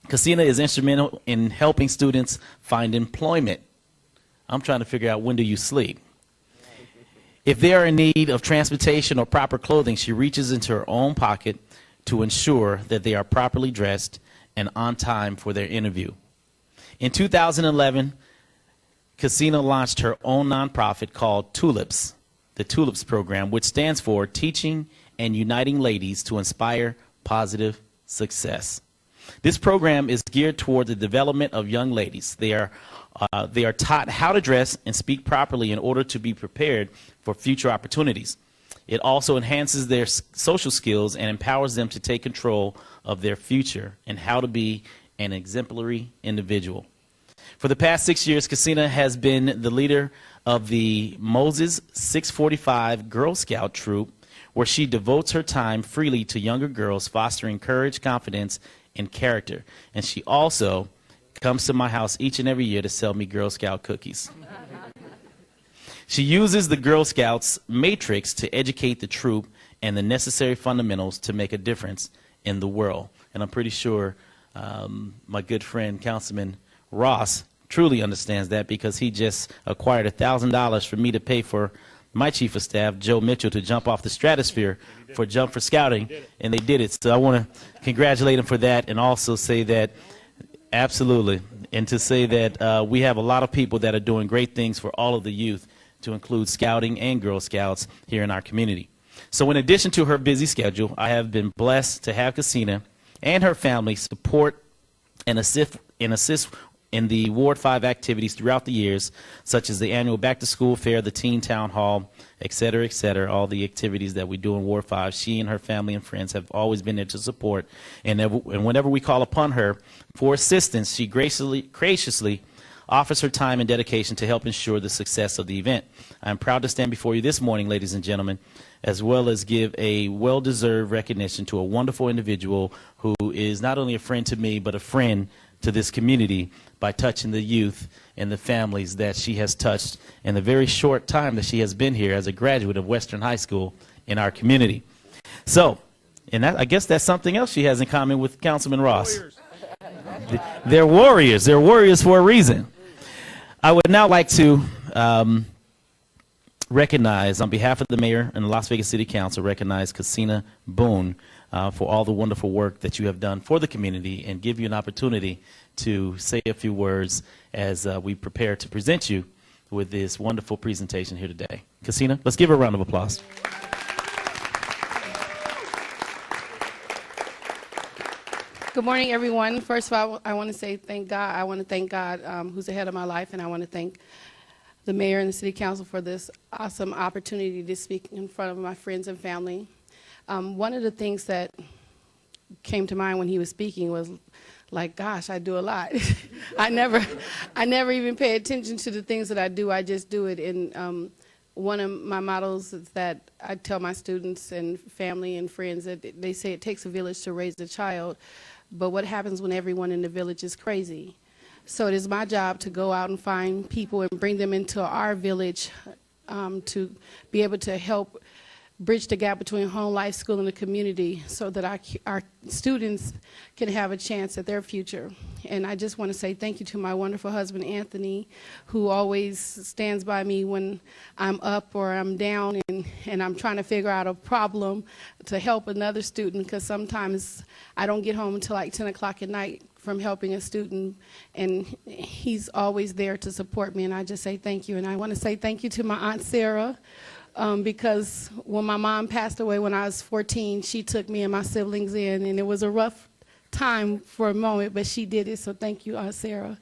Cassina is instrumental in helping students find employment. I'm trying to figure out, when do you sleep? If they are in need of transportation or proper clothing, she reaches into her own pocket to ensure that they are properly dressed and on time for their interview. In 2011, Cassina launched her own nonprofit called Tulips, the Tulips program, which stands for Teaching and Uniting Ladies to Inspire Positive Success. This program is geared toward the development of young ladies. They are taught how to dress and speak properly in order to be prepared for future opportunities. It also enhances their social skills and empowers them to take control of their future and how to be an exemplary individual. For the past 6 years, Cassina has been the leader of the Moses 645 Girl Scout troop, where she devotes her time freely to younger girls, fostering courage, confidence, and character. And she also comes to my house each and every year to sell me Girl Scout cookies. She uses the Girl Scouts matrix to educate the troop and the necessary fundamentals to make a difference in the world. And I'm pretty sure my good friend, Councilman Ross, truly understands that, because he just acquired $1,000 for me to pay for my chief of staff, Joe Mitchell, to jump off the stratosphere for Jump for Scouting, and they did it. So I want to congratulate him for that, and also say that, absolutely, and to say that we have a lot of people that are doing great things for all of the youth, to include Scouting and Girl Scouts here in our community. So in addition to her busy schedule, I have been blessed to have Casina and her family support and assist in the Ward 5 activities throughout the years, such as the annual back-to-school fair, the teen town hall, et cetera, all the activities that we do in Ward 5. She and her family and friends have always been there to support, and whenever we call upon her for assistance, she graciously offers her time and dedication to help ensure the success of the event. I'm proud to stand before you this morning, ladies and gentlemen, as well as give a well-deserved recognition to a wonderful individual who is not only a friend to me, but a friend to this community by touching the youth and the families that she has touched in the very short time that she has been here as a graduate of Western High School in our community. So, and I guess that's something else she has in common with Councilman Ross. They're warriors. They're warriors for a reason. I would now like to recognize, on behalf of the mayor and the Las Vegas City Council, recognize Casina Boone for all the wonderful work that you have done for the community, and give you an opportunity to say a few words as we prepare to present you with this wonderful presentation here today. Casina, let's give her a round of applause.
Good morning, everyone. First of all, I want to say thank God. I want to thank God, who's the head of my life, and I want to thank the mayor and the city council for this awesome opportunity to speak in front of my friends and family. One of the things that came to mind when he was speaking was, like, gosh, I do a lot. I never even pay attention to the things that I do. I just do it. And one of my mottos is that I tell my students and family and friends that they say it takes a village to raise a child, but what happens when everyone in the village is crazy? So it is my job to go out and find people and bring them into our village to be able to help bridge the gap between home life, school, and the community, so that our students can have a chance at their future. And I just want to say thank you to my wonderful husband, Anthony, who always stands by me when I'm up or I'm down and I'm trying to figure out a problem to help another student, because sometimes I don't get home until like 10 o'clock at night from helping a student, and he's always there to support me, and I just say thank you. And I want to say thank you to my Aunt Sarah, because when my mom passed away when I was 14, she took me and my siblings in, and it was a rough time for a moment, but she did it, so thank you, Aunt Sarah.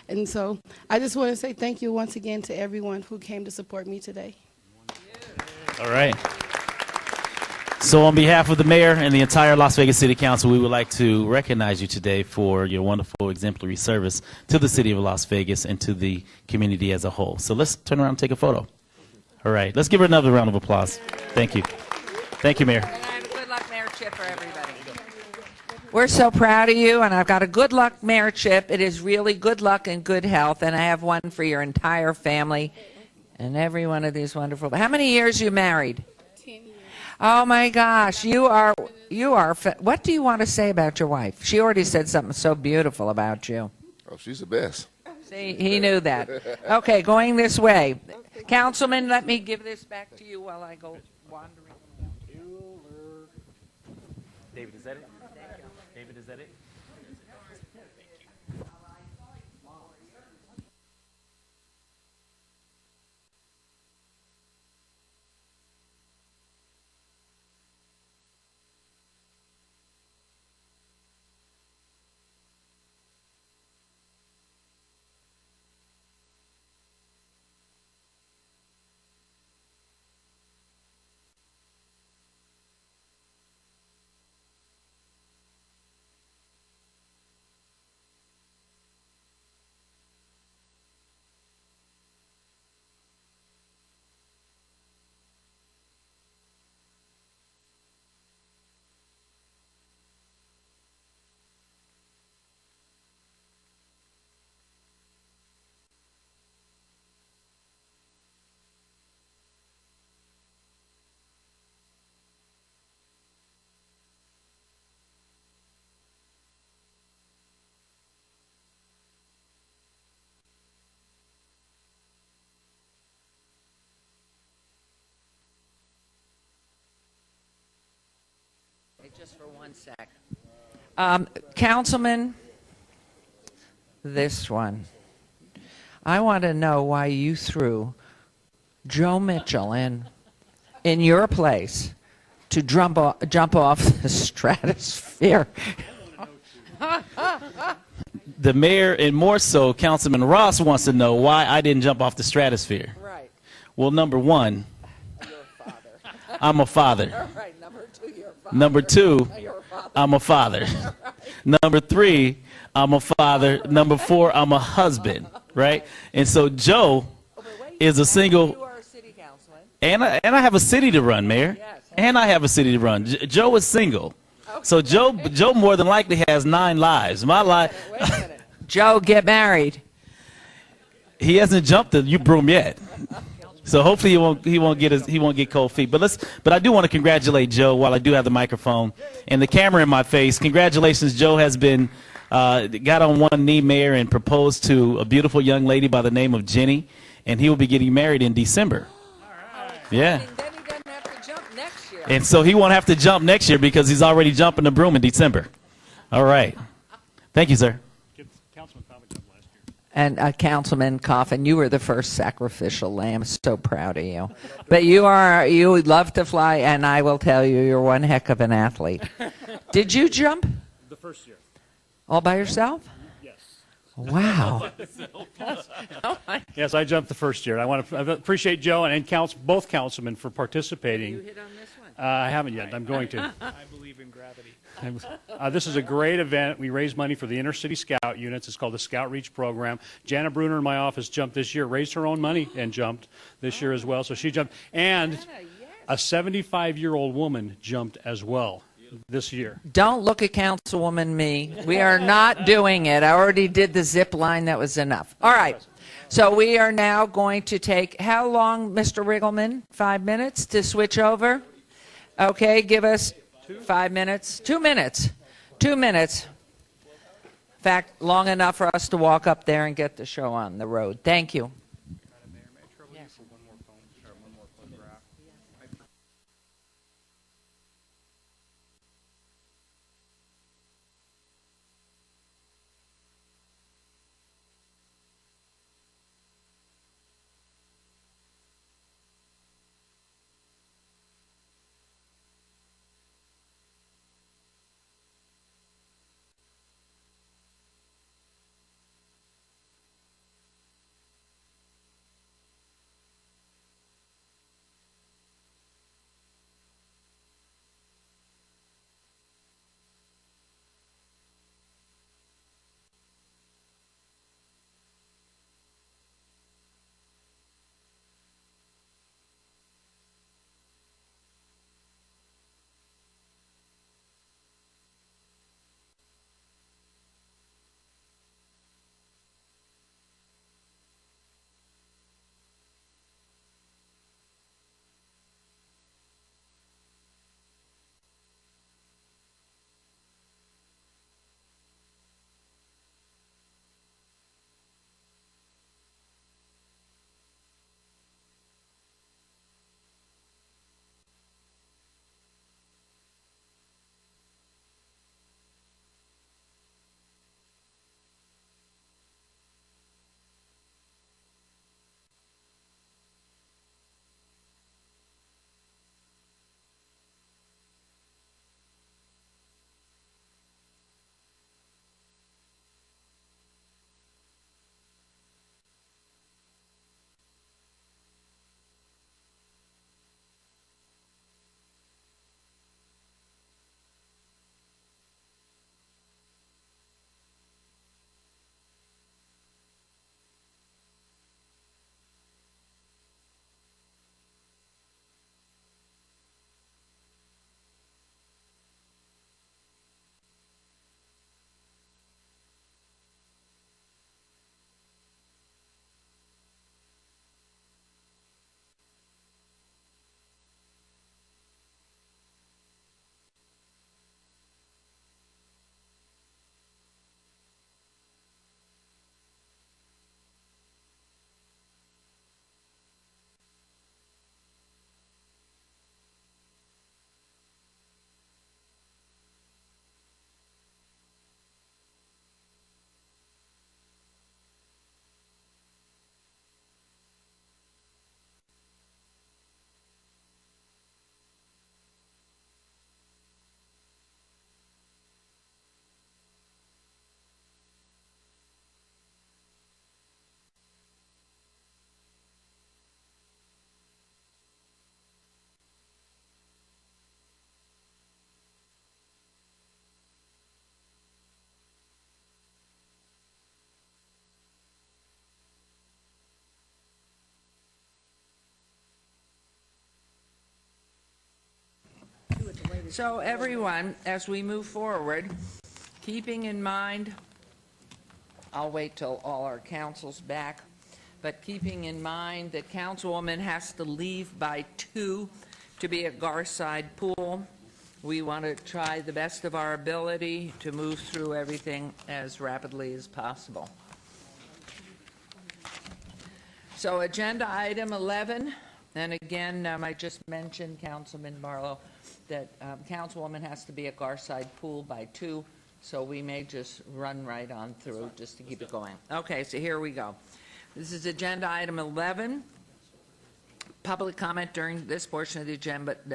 And so I just want to say thank you once again to everyone who came to support me today.
All right. So on behalf of the mayor and the entire Las Vegas City Council, we would like to recognize you today for your wonderful exemplary service to the city of Las Vegas and to the community as a whole. So let's turn around and take a photo. All right, let's give her another round of applause. Thank you. Thank you, Mayor.
And I have a good luck merit chip for everybody. We're so proud of you, and I've got a good luck merit chip. It is really good luck and good health, and I have one for your entire family and every one of these wonderful. How many years you married?
10 years.
Oh my gosh, you are. What do you want to say about your wife? She already said something so beautiful about you.
Oh, she's the best.
See, he knew that. Okay, going this way. Councilman, let me give this back to you while I go wandering.
David, is that it? David, is that it?
just for 1 sec. Councilman, this one. I want to know why you threw Joe Mitchell in your place to jump off the stratosphere.
The mayor, and more so, Councilman Ross wants to know why I didn't jump off the stratosphere.
Right.
Well, number one, I'm a father.
All right, number 2, you're a father.
Number 2,
You're a father.
I'm a father. Number 3, I'm a father. Number 4, I'm a husband, right? And so Joe is a single,
You are a city councilman.
and I have a city to run, Mayor.
Yes.
And I have a city to run. Joe is single. So Joe more than likely has 9 lives. My life,
Wait a minute. Joe, get married.
he hasn't jumped the broom yet. So hopefully he won't get cold feet. But I do want to congratulate Joe while I do have the microphone and the camera in my face. Congratulations, Joe has been got on one knee, Mayor, and proposed to a beautiful young lady by the name of Jenny, and he will be getting married in December. Yeah.
Then he doesn't have to jump next year.
And so he won't have to jump next year because he's already jumping the broom in December. All right. Thank you, sir.
Councilman Coffin jumped last year.
And Councilman Coffin, you were the first sacrificial lamb. So proud of you. But you love to fly, and I will tell you, you're one heck of an athlete. Did you jump
The first year.
all by yourself?
Yes.
Wow.
Yes, I jumped the first year. I want to appreciate Joe and both councilmen for participating.
You hit on this one?
I haven't yet. I'm going to.
I believe in gravity.
This is a great event. We raise money for the inner city scout units. It's called the Scout Reach program. Jana Bruner in my office jumped this year, raised her own money and jumped this year as well. So she jumped. And a 75-year-old woman jumped as well this year.
Don't look at Councilwoman me. We are not doing it. I already did the zip line. That was enough. All right. So we are now going to take, how long, Mr. Riggleman? 5 minutes to switch over? Okay, give us 5 minutes. 2 minutes. 2 minutes. In fact, long enough for us to walk up there and get the show on the road. Thank you. So everyone, as we move forward, keeping in mind, I'll wait till all our council's back, but keeping in mind that Councilwoman has to leave by 2 to be at Garside Pool, we want to try the best of our ability to move through everything as rapidly as possible. So agenda item 11, and again, I just mentioned, Councilman Barlow, that Councilwoman has to be at Garside Pool by 2, so we may just run right on through just to keep it going. Okay, so here we go. This is agenda item 11. Public comment during this portion of the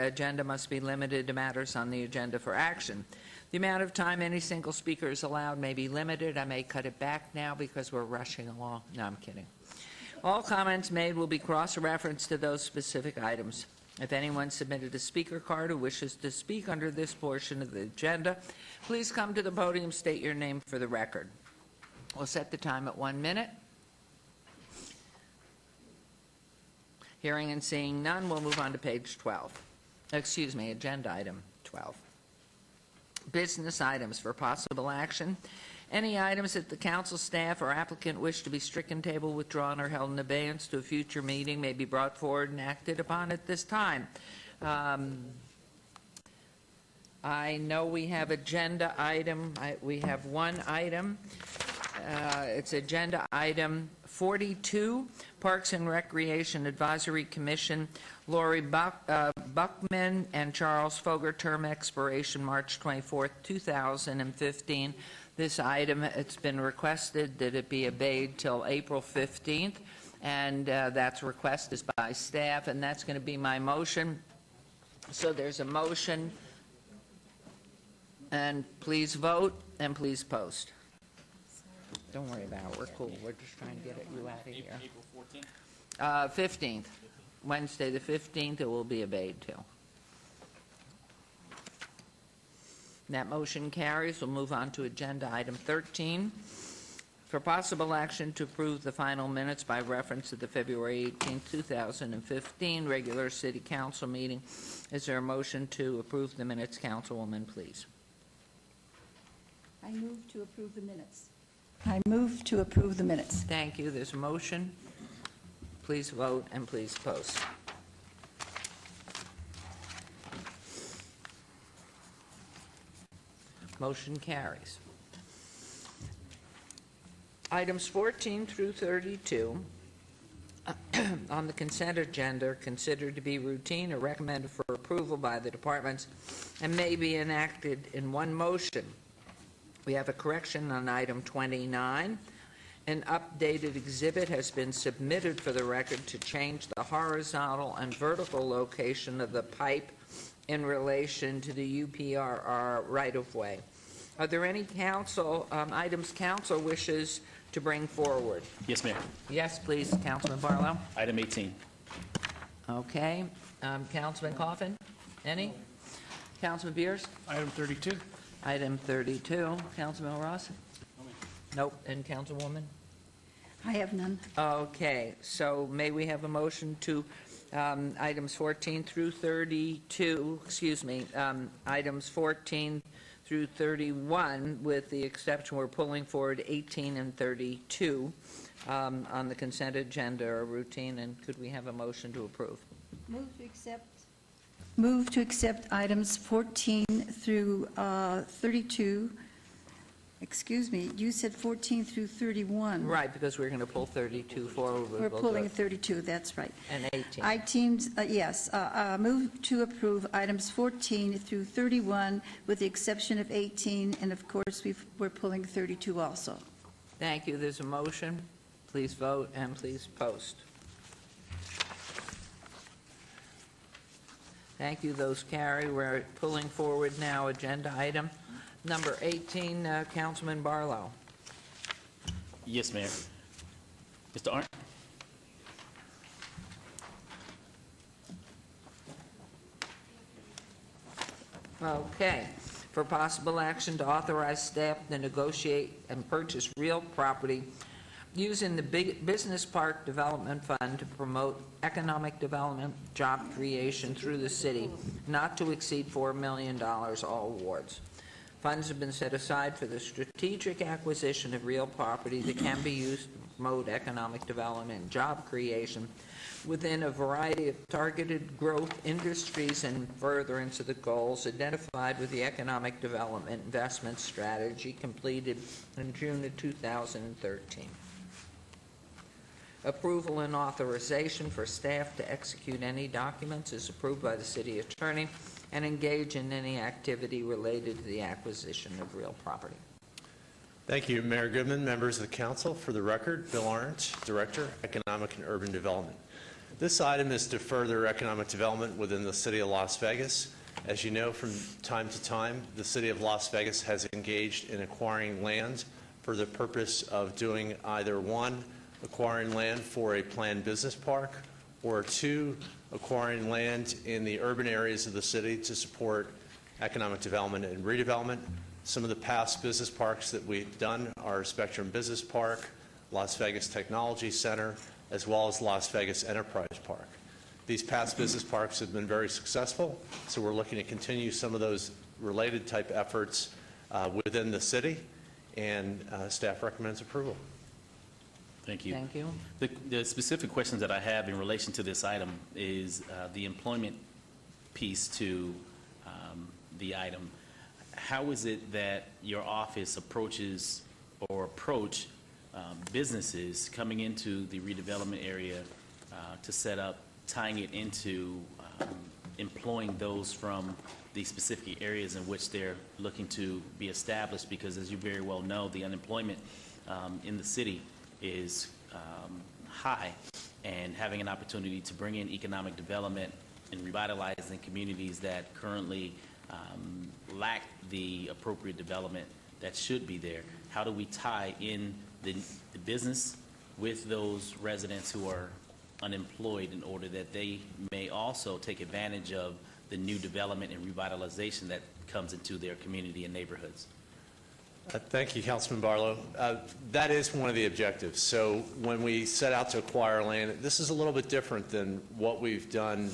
agenda must be limited to matters on the agenda for action. The amount of time any single speaker is allowed may be limited. I may cut it back now because we're rushing along. No, I'm kidding. All comments made will be cross-referenced to those specific items. If anyone submitted a speaker card who wishes to speak under this portion of the agenda, please come to the podium, state your name for the record. We'll set the time at 1 minute. Hearing and seeing none, we'll move on to page 12. Excuse me, agenda item 12. Business items for possible action. Any items that the council staff or applicant wish to be stricken, tabled, withdrawn, or held in abeyance to a future meeting may be brought forward and acted upon at this time. I know we have agenda item, we have one item. It's agenda item 42, Parks and Recreation Advisory Commission, Lori Buckman and Charles Foger, term expiration March 24th, 2015. This item, it's been requested that it be obeyed till April 15th, and that's requested by staff, and that's going to be my motion. So there's a motion, and please vote, and please post. Don't worry about it. We're cool. We're just trying to get you out of here. April 14th? 15th. Wednesday the 15th, it will be obeyed till. That motion carries. We'll move on to agenda item 13. For possible action to approve the final minutes by reference to the February 18, 2015 regular city council meeting. Is there a motion to approve the minutes, Councilwoman, please?
I move to approve the minutes. I move to approve the minutes.
Thank you. There's a motion. Please vote and please post. Motion carries. Items 14 through 32 on the consent agenda are considered to be routine or recommended for approval by the departments and may be enacted in one motion. We have a correction on item 29. An updated exhibit has been submitted for the record to change the horizontal and vertical location of the pipe in relation to the UPRR right-of-way. Are there any council items council wishes to bring forward?
Yes, Mayor.
Yes, please, Councilman Barlow.
Item 18.
Okay. Councilman Coffin? Any? Councilman Beers?
Item 32.
Item 32. Councilman Ross? Nope. And Councilwoman?
I have none.
Okay. So may we have a motion to items 14 through 32, items 14 through 31, with the exception we're pulling forward 18 and 32 on the consent agenda or routine, and could we have a motion to approve?
Move to accept items 14 through 32. Excuse me, you said 14 through 31.
Right, because we're going to pull 32 forward.
We're pulling 32, that's right.
And 18.
Items, yes. Move to approve items 14 through 31 with the exception of 18, and of course, we're pulling 32 also.
Thank you. There's a motion. Please vote and please post. Thank you. Those carry. We're pulling forward now agenda item number 18, Councilman Barlow.
Yes, Mayor. Mr. Arndt?
Okay. For possible action to authorize staff to negotiate and purchase real property using the Business Park Development Fund to promote economic development, job creation through the city, not to exceed $4 million, all awards. Funds have been set aside for the strategic acquisition of real property that can be used to promote economic development and job creation within a variety of targeted growth industries and furtherance of the goals identified with the Economic Development Investment Strategy completed in June of 2013. Approval and authorization for staff to execute any documents is approved by the city attorney and engage in any activity related to the acquisition of real property.
Thank you, Mayor Goodman, members of the council. For the record, Bill Arndt, Director, Economic and Urban Development. This item is to further economic development within the city of Las Vegas. As you know, from time to time, the city of Las Vegas has engaged in acquiring land for the purpose of doing either one, acquiring land for a planned business park, or two, acquiring land in the urban areas of the city to support economic development and redevelopment. Some of the past business parks that we've done are Spectrum Business Park, Las Vegas Technology Center, as well as Las Vegas Enterprise Park. These past business parks have been very successful, so we're looking to continue some of those related type efforts within the city, and staff recommends approval.
Thank you.
Thank you.
The specific questions that I have in relation to this item is the employment piece to the item. How is it that your office approaches or approach businesses coming into the redevelopment area to set up, tying it into employing those from the specific areas in which they're looking to be established? Because as you very well know, the unemployment in the city is high, and having an opportunity to bring in economic development and revitalizing communities that currently lack the appropriate development that should be there. How do we tie in the business with those residents who are unemployed in order that they may also take advantage of the new development and revitalization that comes into their community and neighborhoods?
Thank you, Councilman Barlow. That is one of the objectives. So when we set out to acquire land, this is a little bit different than what we've done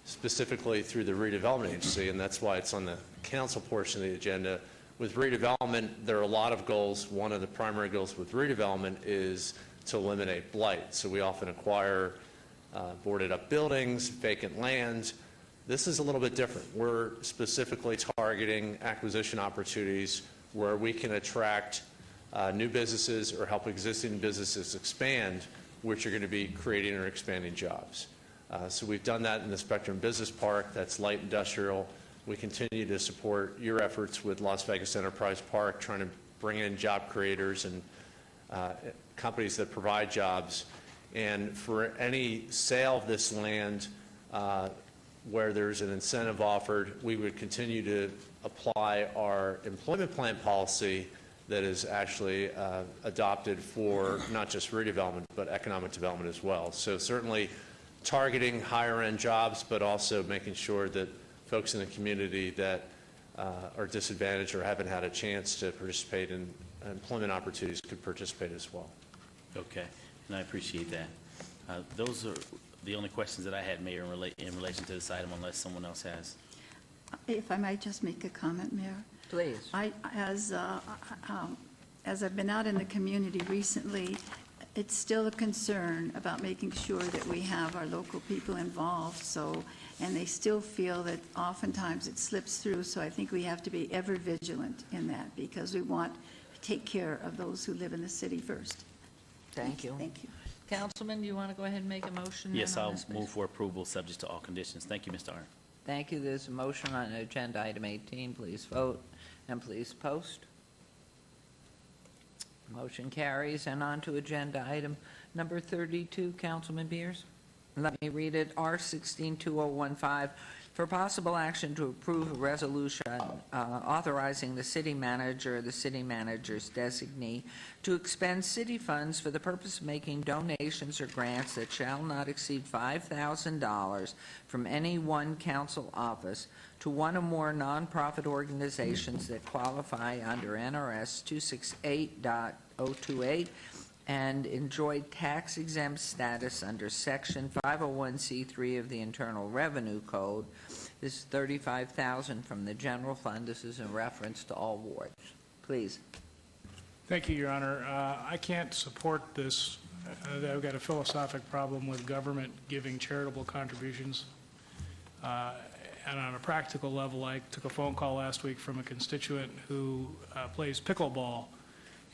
specifically through the redevelopment agency, and that's why it's on the council portion of the agenda. With redevelopment, there are a lot of goals. One of the primary goals with redevelopment is to eliminate blight. So we often acquire boarded up buildings, vacant land. This is a little bit different. We're specifically targeting acquisition opportunities where we can attract new businesses or help existing businesses expand, which are going to be creating or expanding jobs. So we've done that in the Spectrum Business Park. That's light industrial. We continue to support your efforts with Las Vegas Enterprise Park, trying to bring in job creators and companies that provide jobs. And for any sale of this land where there's an incentive offered, we would continue to apply our employment plan policy that is actually adopted for not just redevelopment, but economic development as well. So certainly targeting higher end jobs, but also making sure that folks in the community that are disadvantaged or haven't had a chance to participate in employment opportunities could participate as well.
Okay, and I appreciate that. Those are the only questions that I had, Mayor, in relation to this item, unless someone else has.
If I might just make a comment, Mayor.
Please.
As I've been out in the community recently, it's still a concern about making sure that we have our local people involved. So, and they still feel that oftentimes it slips through. So I think we have to be ever vigilant in that, because we want to take care of those who live in the city first.
Thank you.
Thank you.
Councilman, do you want to go ahead and make a motion?
Yes,
then on
I'll
this,
move
please?
for approval subject to all conditions. Thank you, Mr. Arndt.
Thank you. There's a motion on agenda item 18. Please vote and please post. Motion carries. And on to agenda item number 32, Councilman Beers. Let me read it. R162015, for possible action to approve a resolution authorizing the city manager or the city manager's designee to expend city funds for the purpose of making donations or grants that shall not exceed $5,000 from any one council office to one or more nonprofit organizations that qualify under NRS 268.028 and enjoyed tax-exempt status under Section 501c3 of the Internal Revenue Code. This is $35,000 from the general fund. This is in reference to all wards. Please.
Thank you, Your Honor. I can't support this. I've got a philosophic problem with government giving charitable contributions. And on a practical level, I took a phone call last week from a constituent who plays pickleball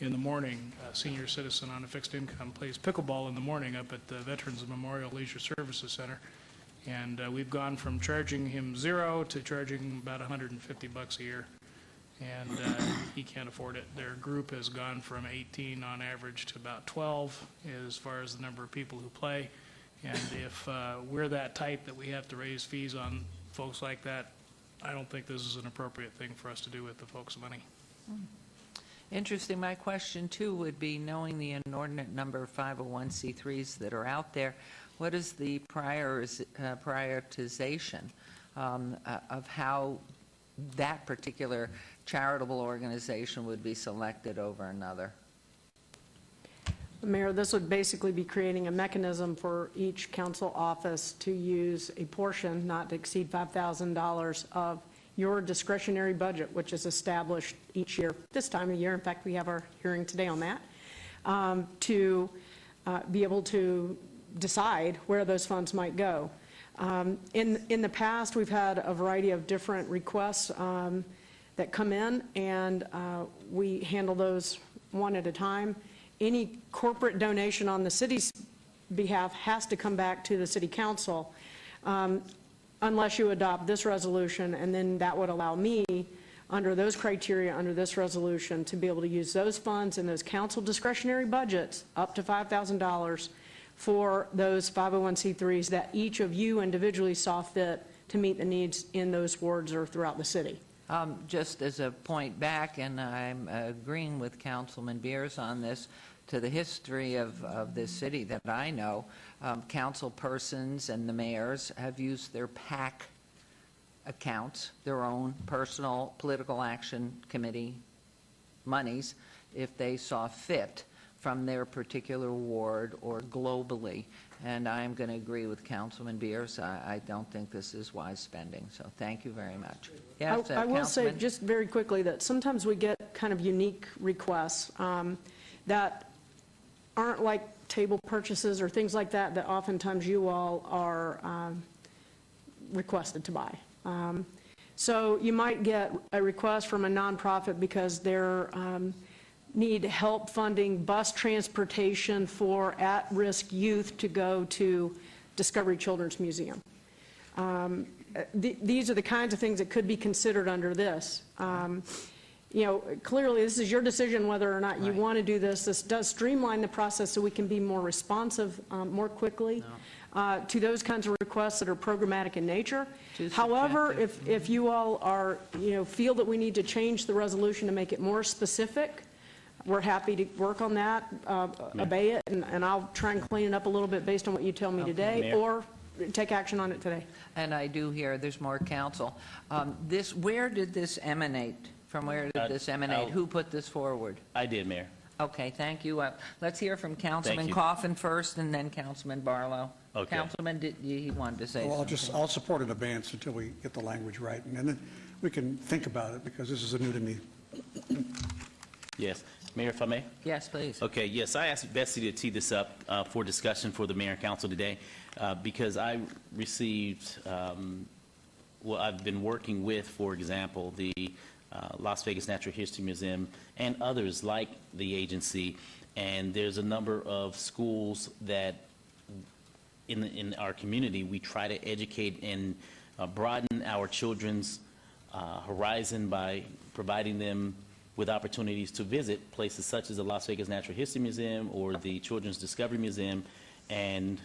in the morning, a senior citizen on a fixed income, plays pickleball in the morning up at the Veterans Memorial Leisure Services Center. And we've gone from charging him $0 to charging him about $150 a year. And he can't afford it. Their group has gone from 18 on average to about 12 as far as the number of people who play. And if we're that tight that we have to raise fees on folks like that, I don't think this is an appropriate thing for us to do with the folks' money.
Interesting. My question, too, would be, knowing the inordinate number of 501c3s that are out there, what is the prioritization of how that particular charitable organization would be selected over another?
Mayor, this would basically be creating a mechanism for each council office to use a portion, not to exceed $5,000, of your discretionary budget, which is established each year, this time of year. In fact, we have our hearing today on that, to be able to decide where those funds might go. In the past, we've had a variety of different requests that come in, and we handle those one at a time. Any corporate donation on the city's behalf has to come back to the city council unless you adopt this resolution, and then that would allow me, under those criteria, under this resolution, to be able to use those funds in those council discretionary budgets up to $5,000 for those 501c3s that each of you individually saw fit to meet the needs in those wards or throughout the city.
Just as a point back, and I'm agreeing with Councilman Beers on this, to the history of this city that I know, council persons and the mayors have used their PAC accounts, their own personal political action committee monies, if they saw fit, from their particular ward or globally. And I'm going to agree with Councilman Beers. I don't think this is wise spending. So thank you very much. Yes,
I will say
Councilman?
just very quickly that sometimes we get kind of unique requests that aren't like table purchases or things like that, that oftentimes you all are requested to buy. So you might get a request from a nonprofit because they're need help funding bus transportation for at-risk youth to go to Discovery Children's Museum. These are the kinds of things that could be considered under this. You know, clearly this is your decision whether or not you want to do this. This does streamline the process so we can be more responsive more quickly to those kinds of requests that are programmatic in nature. However, if you all are, feel that we need to change the resolution to make it more specific, we're happy to work on that, obey it, and I'll try and clean it up a little bit based on what you tell me today,
Mayor.
or take action on it today.
And I do hear there's more counsel. Where did this emanate? From where did this emanate? Who put this forward?
I did, Mayor.
Okay, thank you. Let's hear from Councilman
you.
Coffin first, and then Councilman Barlow.
Okay.
Councilman, he wanted to say
Well,
something.
I'll support an advance until we get the language right, and then we can think about it, because this is new to me.
Yes. Mayor, if I may?
Yes, please.
Okay, yes, I asked Betsy to tee this up for discussion for the mayor and council today because I received, I've been working with, for example, the Las Vegas Natural History Museum and others like the agency, and there's a number of schools that in our community we try to educate and broaden our children's horizon by providing them with opportunities to visit places such as the Las Vegas Natural History Museum or the Children's Discovery Museum. And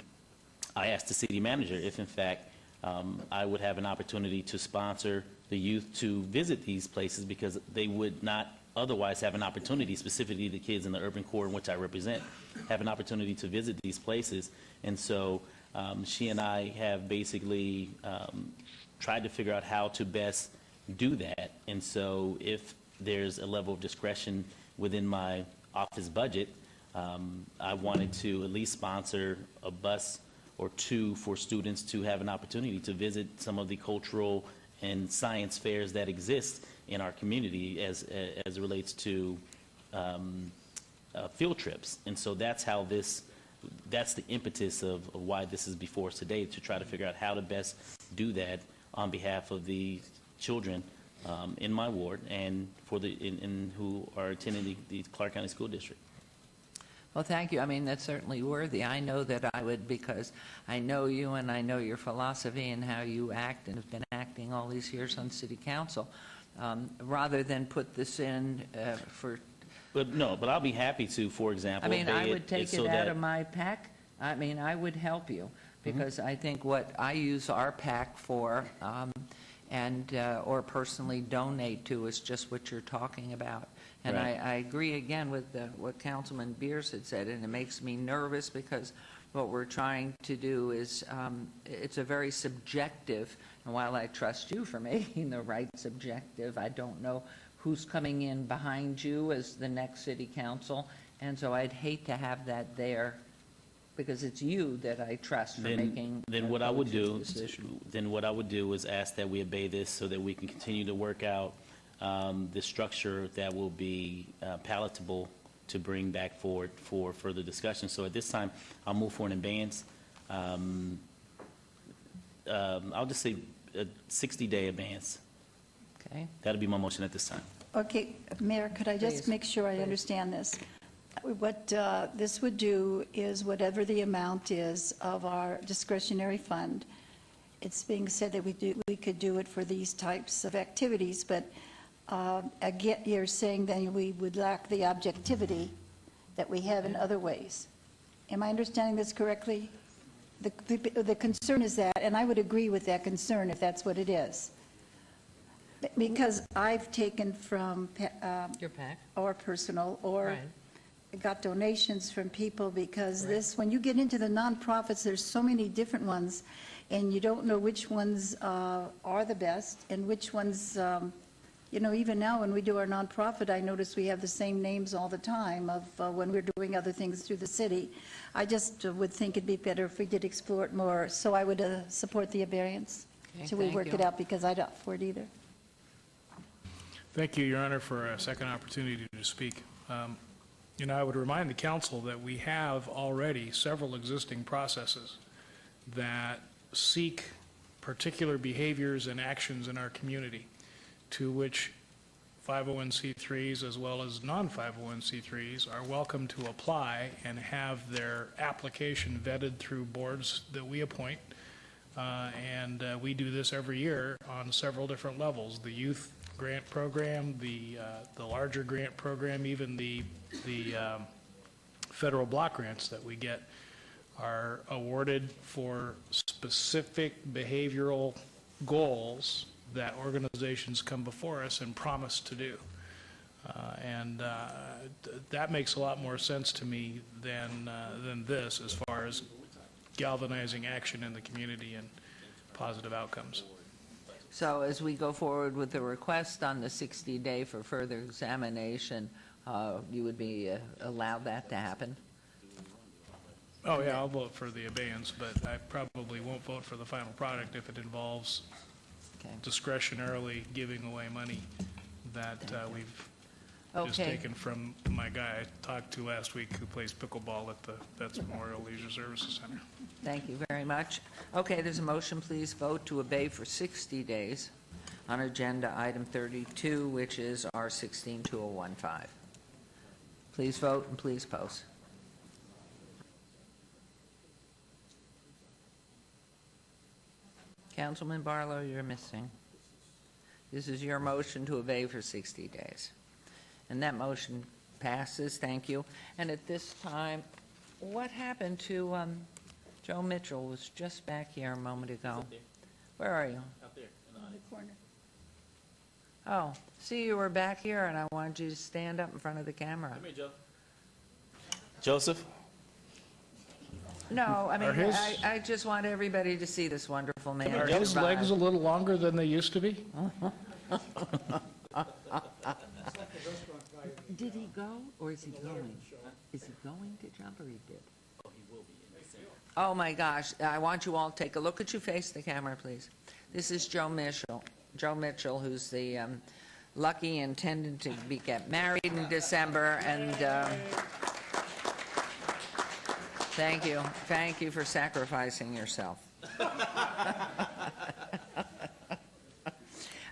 I asked the city manager if, in fact, I would have an opportunity to sponsor the youth to visit these places because they would not otherwise have an opportunity, specifically the kids in the urban core in which I represent, have an opportunity to visit these places. And so she and I have basically tried to figure out how to best do that. And so if there's a level of discretion within my office budget, I wanted to at least sponsor a bus or two for students to have an opportunity to visit some of the cultural and science fairs that exist in our community as it relates to field trips. And so that's how that's the impetus of why this is before us today, to try to figure out how to best do that on behalf of the children in my ward and for who are attending the Clark County School District.
Well, thank you. I mean, that's certainly worthy. I know that I would, because I know you and I know your philosophy and how you act and have been acting all these years on city council. Rather than put this in for...
But I'll be happy to, for example,
I mean, I would take
so
it out
that
of my PAC. I mean, I would help you, because I think what I use our PAC for or personally donate to is just what you're talking about. And
Right.
I agree again with what Councilman Beers had said, and it makes me nervous because what we're trying to do is, it's a very subjective, and while I trust you for making the right subjective, I don't know who's coming in behind you as the next city council, and so I'd hate to have that there, because it's you that I trust for making
then
a
what I would
collegiate
do
decision.
then what I would do is ask that we obey this so that we can continue to work out the structure that will be palatable to bring back forward for further discussion. So at this time, I'll move for an abeyance. I'll just say a 60-day abeyance.
Okay.
That'll be my motion at this time.
Okay, Mayor, could I just
Please.
make sure I understand this? What this would do is whatever the amount is of our discretionary fund, it's being said that we could do it for these types of activities, but again, you're saying then we would lack the objectivity that we have in other ways. Am I understanding this correctly? The concern is that, and I would agree with that concern if that's what it is. Because I've taken from
Your PAC.
or personal, or
Right.
got donations from people, because when you get into the nonprofits, there's so many different ones, and you don't know which ones are the best and which ones, even now when we do our nonprofit, I notice we have the same names all the time of when we're doing other things through the city. I just would think it'd be better if we did explore it more, so I would support the variance.
Okay,
Till we
thank
work
you.
it out, because I don't for it either.
Thank you, Your Honor, for a second opportunity to speak. I would remind the council that we have already several existing processes that seek particular behaviors and actions in our community, to which 501c3s as well as non-501c3s are welcome to apply and have their application vetted through boards that we appoint. And we do this every year on several different levels: the youth grant program, the larger grant program, even the federal block grants that we get are awarded for specific behavioral goals that organizations come before us and promise to do. That makes a lot more sense to me than this, as far as galvanizing action in the community and positive outcomes.
So as we go forward with the request on the 60-day for further examination, you would be allowed that to happen?
Oh, yeah, I'll vote for the abeyance, but I probably won't vote for the final product if it involves discretionarily giving away money that we've just
Okay.
taken from my guy I talked to last week who plays pickleball at the Vets Memorial Leisure Services Center.
Thank you very much. Okay, there's a motion. Please vote to obey for 60 days on agenda item 32, which is R16-2015. Please vote and please post. Councilman Barlow, you're missing. This is your motion to obey for 60 days. And that motion passes. Thank you. And at this time, what happened to Joe Mitchell? Was just back here a moment ago. Where are you?
Out there.
In the corner.
Oh, see, you were back here, and I wanted you to stand up in front of the camera.
Come here, Joe. Joseph?
No, I mean,
Are his-
I just want everybody to see this wonderful man.
Are his legs a little longer than they used to be?
Did he go, or is he going? Is he going to jump, or he did?
Oh, he will be in December.
Oh, my gosh. I want you all to take a look at you. Face the camera, please. This is Joe Mitchell. Joe Mitchell, who's the lucky intended to get married in December. And thank you. Thank you for sacrificing yourself.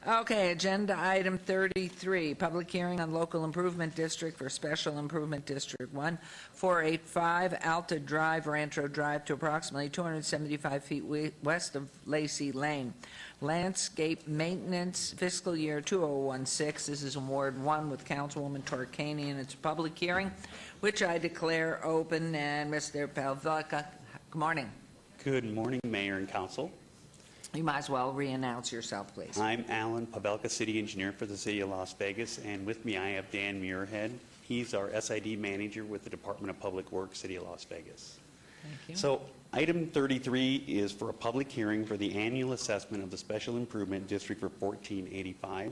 Okay, agenda item 33, public hearing on local improvement district for special improvement district 1, 485 Alta Drive, Rancho Drive to approximately 275 feet west of Lacey Lane. Landscape maintenance, fiscal year 2016. This is in Ward 1 with Councilwoman Tarkanian. It's a public hearing, which I declare open. And Mr. Pavelka, good morning.
Good morning, Mayor and Council.
You might as well re-announce yourself, please.
I'm Alan Pavelka, City Engineer for the City of Las Vegas, and with me I have Dan Muirhead. He's our SID Manager with the Department of Public Works, City of Las Vegas.
Thank you.
So item 33 is for a public hearing for the annual assessment of the Special Improvement District for 1485.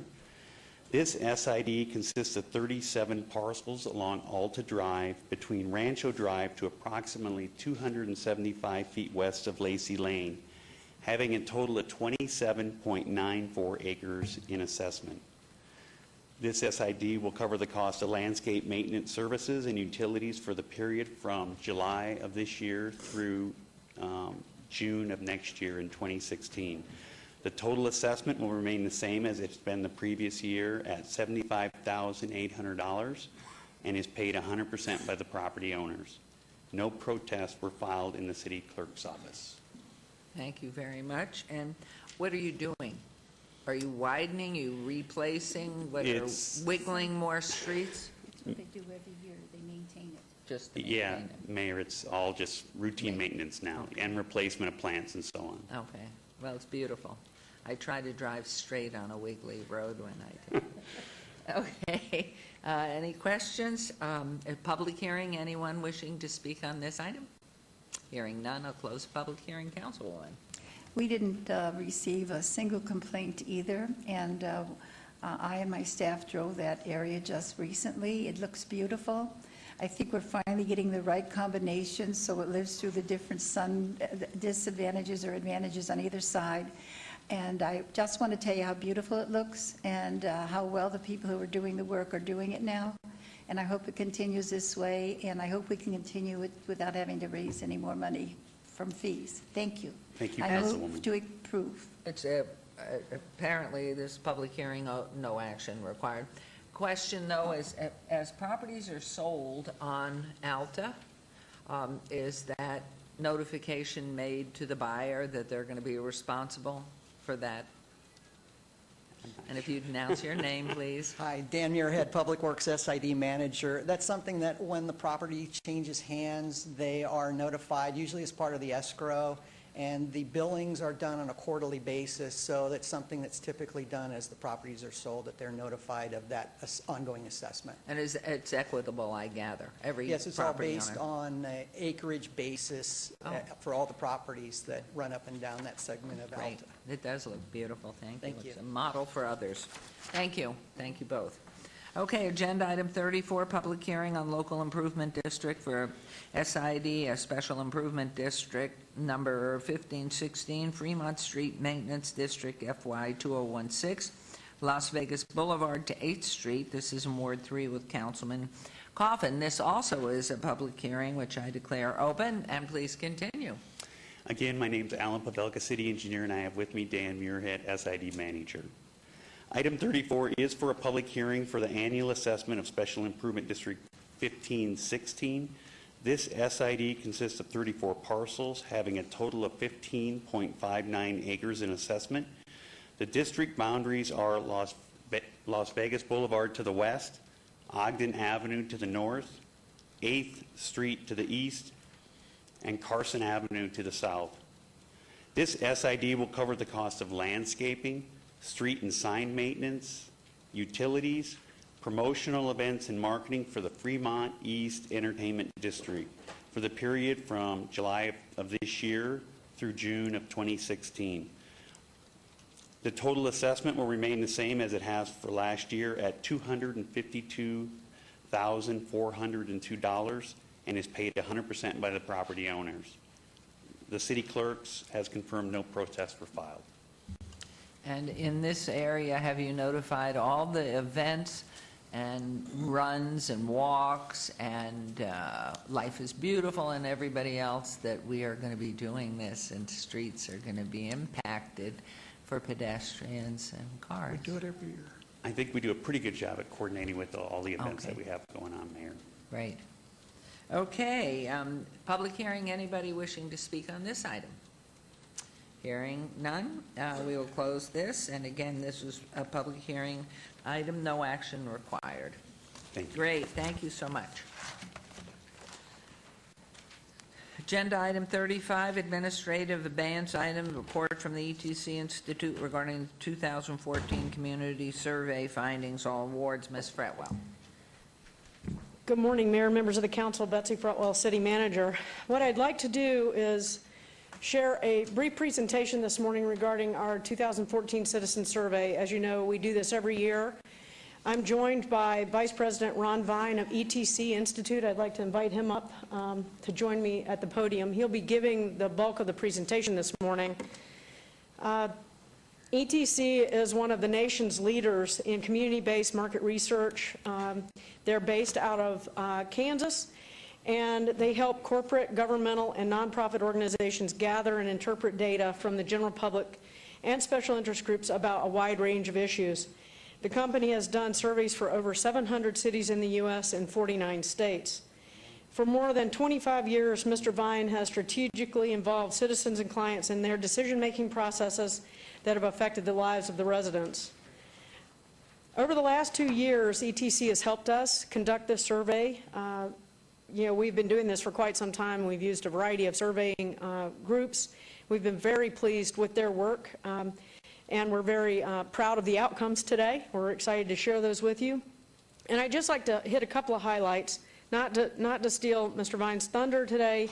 This SID consists of 37 parcels along Alta Drive between Rancho Drive to approximately 275 feet west of Lacey Lane, having a total of 27.94 acres in assessment. This SID will cover the cost of landscape maintenance services and utilities for the period from July of this year through June of next year in 2016. The total assessment will remain the same as it's been the previous year at $75,800 and is paid 100% by the property owners. No protests were filed in the city clerk's office.
Thank you very much. And what are you doing? Are you widening? Are you replacing? What, are wiggling more streets?
It's what they do every year. They maintain it.
Just to
Yeah,
maintain it.
Mayor, it's all just routine maintenance now and replacement of plants and so on.
Okay. Well, it's beautiful. I try to drive straight on a wiggly road when I do. Okay. Any questions? A public hearing? Anyone wishing to speak on this item? Hearing none, I'll close the public hearing. Councilwoman.
We didn't receive a single complaint either, and I and my staff drove that area just recently. It looks beautiful. I think we're finally getting the right combination so it lives through the different sun disadvantages or advantages on either side. And I just want to tell you how beautiful it looks and how well the people who are doing the work are doing it now. And I hope it continues this way, and I hope we can continue it without having to raise any more money from fees. Thank you.
Thank you,
I
Councilwoman.
move to approve.
It's apparently this public hearing, no action required. Question though is, as properties are sold on Alta, is that notification made to the buyer that they're going to be responsible for that? And if you'd announce your name, please.
Hi, Dan Muirhead, Public Works SID Manager. That's something that when the property changes hands, they are notified, usually as part of the escrow, and the billings are done on a quarterly basis, so that's something that's typically done as the properties are sold, that they're notified of that ongoing assessment.
And it's equitable, I gather, every
Yes, it's all
property
based
owner.
on an acreage basis for all the properties that run up and down that segment of
Great.
Alta.
It does look beautiful. Thank you.
Thank you.
It's a model for others. Thank you. Thank you both. Okay, agenda item 34, public hearing on local improvement district for SID, a special improvement district number 1516, Fremont Street Maintenance District FY 2016, Las Vegas Boulevard to 8th Street. This is in Ward 3 with Councilman Coffin. This also is a public hearing, which I declare open, and please continue.
Again, my name's Alan Pavelka, City Engineer, and I have with me Dan Muirhead, SID Manager. Item 34 is for a public hearing for the annual assessment of Special Improvement District 1516. This SID consists of 34 parcels having a total of 15.59 acres in assessment. The district boundaries are Las Vegas Boulevard to the west, Ogden Avenue to the north, 8th Street to the east, and Carson Avenue to the south. This SID will cover the cost of landscaping, street and sign maintenance, utilities, promotional events and marketing for the Fremont East Entertainment District for the period from July of this year through June of 2016. The total assessment will remain the same as it has for last year at $1,402 and is paid 100% by the property owners. The city clerks has confirmed no protests were filed.
And in this area, have you notified all the events and runs and walks and Life is Beautiful and everybody else that we are going to be doing this and streets are going to be impacted for pedestrians and cars?
We do it every year.
I think we do a pretty good job at coordinating with all the events
Okay.
that we have going on, Mayor.
Great. Okay, public hearing, anybody wishing to speak on this item? Hearing none, we will close this, and again, this is a public hearing item, no action required.
Thank you.
Great, thank you so much. Agenda item 35, administrative abeyance item, report from the ETC Institute regarding the 2014 community survey findings, all awards. Ms. Fretwell.
Good morning, Mayor, members of the council, Betsy Fretwell, City Manager. What I'd like to do is share a brief presentation this morning regarding our 2014 citizen survey. As you know, we do this every year. I'm joined by Vice President Ron Vine of ETC Institute. I'd like to invite him up to join me at the podium. He'll be giving the bulk of the presentation this morning. ETC is one of the nation's leaders in community-based market research. They're based out of Kansas, and they help corporate, governmental, and nonprofit organizations gather and interpret data from the general public and special interest groups about a wide range of issues. The company has done surveys for over 700 cities in the U.S. and 49 states. For more than 25 years, Mr. Vine has strategically involved citizens and clients in their decision-making processes that have affected the lives of the residents. Over the last 2 years, ETC has helped us conduct this survey. We've been doing this for quite some time. We've used a variety of surveying groups. We've been very pleased with their work, and we're very proud of the outcomes today. We're excited to share those with you. And I'd just like to hit a couple of highlights, not to steal Mr. Vine's thunder today,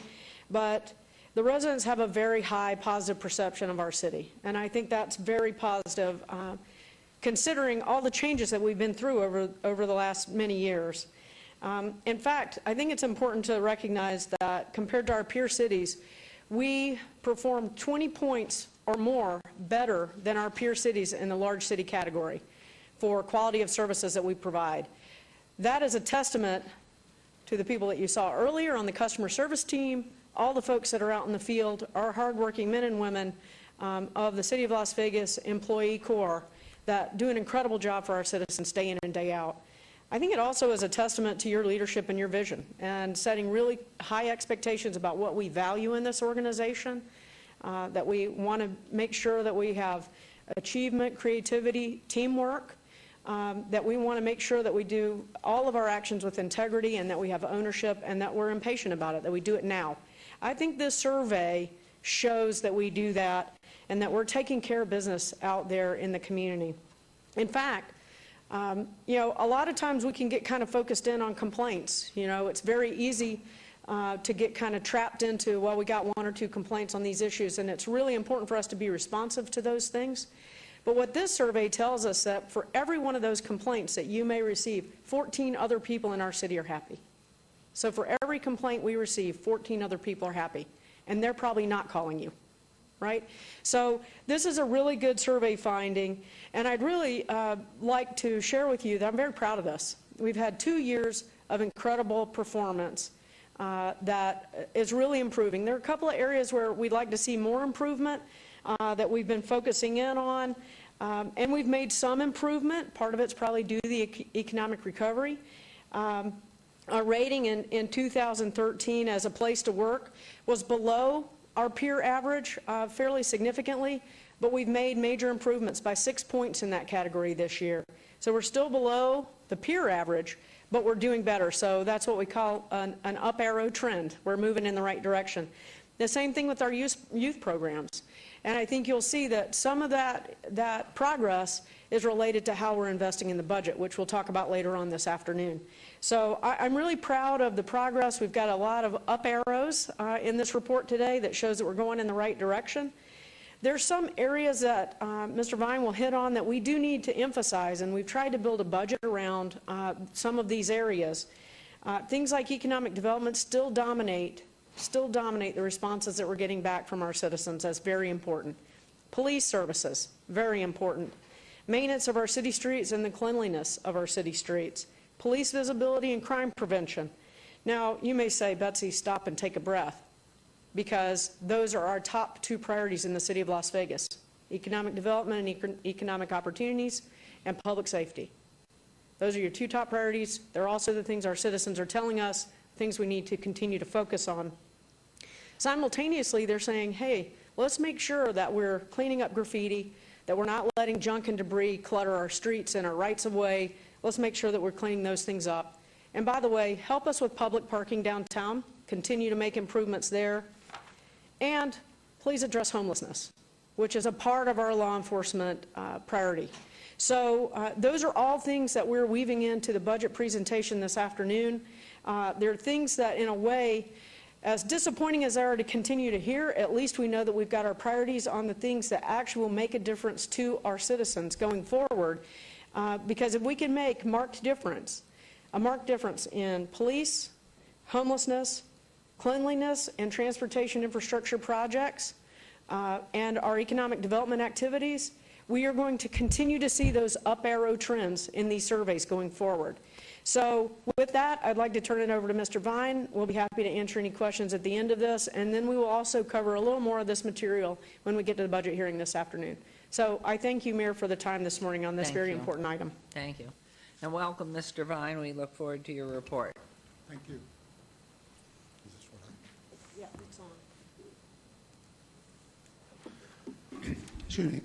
but the residents have a very high positive perception of our city, and I think that's very positive considering all the changes that we've been through over the last many years. In fact, I think it's important to recognize that compared to our peer cities, we perform 20 points or more better than our peer cities in the large city category for quality of services that we provide. That is a testament to the people that you saw earlier on the customer service team, all the folks that are out in the field, our hardworking men and women of the City of Las Vegas Employee Corps that do an incredible job for our citizens day in and day out. I think it also is a testament to your leadership and your vision and setting really high expectations about what we value in this organization, that we want to make sure that we have achievement, creativity, teamwork, that we want to make sure that we do all of our actions with integrity and that we have ownership and that we're impatient about it, that we do it now. I think this survey shows that we do that and that we're taking care of business out there in the community. In fact, a lot of times we can get kind of focused in on complaints. It's very easy to get kind of trapped into, well, we got 1 or 2 complaints on these issues, and it's really important for us to be responsive to those things. But what this survey tells us that for every one of those complaints that you may receive, 14 other people in our city are happy. So for every complaint we receive, 14 other people are happy, and they're probably not calling you, right? So this is a really good survey finding, and I'd really like to share with you that I'm very proud of this. We've had 2 years of incredible performance that is really improving. There are a couple of areas where we'd like to see more improvement that we've been focusing in on, and we've made some improvement. Part of it's probably due to the economic recovery. Our rating in 2013 as a place to work was below our peer average fairly significantly, but we've made major improvements by 6 points in that category this year. So we're still below the peer average, but we're doing better. So that's what we call an up arrow trend. We're moving in the right direction. The same thing with our youth programs. And I think you'll see that some of that progress is related to how we're investing in the budget, which we'll talk about later on this afternoon. So I'm really proud of the progress. We've got a lot of up arrows in this report today that shows that we're going in the right direction. There's some areas that Mr. Vine will hit on that we do need to emphasize, and we've tried to build a budget around some of these areas. Things like economic development still dominate the responses that we're getting back from our citizens. That's very important. Police services, very important. Maintenance of our city streets and the cleanliness of our city streets. Police visibility and crime prevention. Now, you may say, Betsy, stop and take a breath, because those are our top two priorities in the city of Las Vegas: economic development and economic opportunities, and public safety. Those are your two top priorities. They're also the things our citizens are telling us, things we need to continue to focus on. Simultaneously, they're saying, hey, let's make sure that we're cleaning up graffiti, that we're not letting junk and debris clutter our streets and our rights of way. Let's make sure that we're cleaning those things up. And by the way, help us with public parking downtown, continue to make improvements there, and please address homelessness, which is a part of our law enforcement priority. So those are all things that we're weaving into the budget presentation this afternoon. There are things that, in a way, as disappointing as they are to continue to hear, at least we know that we've got our priorities on the things that actually will make a difference to our citizens going forward. Because if we can make a marked difference in police, homelessness, cleanliness, and transportation infrastructure projects, and our economic development activities, we are going to continue to see those up arrow trends in these surveys going forward. So with that, I'd like to turn it over to Mr. Vine. We'll be happy to answer any questions at the end of this, and then we will also cover a little more of this material when we get to the budget hearing this afternoon. So I thank you, Mayor, for the time this morning on this very important item.
Thank you. And welcome, Mr. Vine. We look forward to your report.
Thank you.
Yeah, it's on.
Excuse me.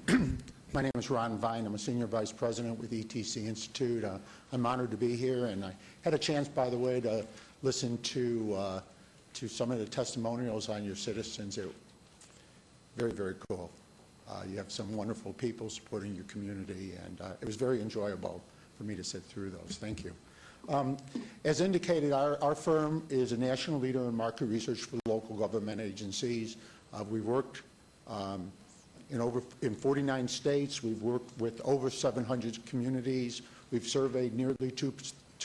My name is Ron Vine. I'm a senior vice president with ETC Institute. I'm honored to be here, and I had a chance, by the way, to listen to some of the testimonials on your citizens. They're very, very cool. You have some wonderful people supporting your community, and it was very enjoyable for me to sit through those. Thank you. As indicated, our firm is a national leader in market research for local government agencies. We worked in 49 states. We've worked with over 700 communities. We've surveyed nearly 2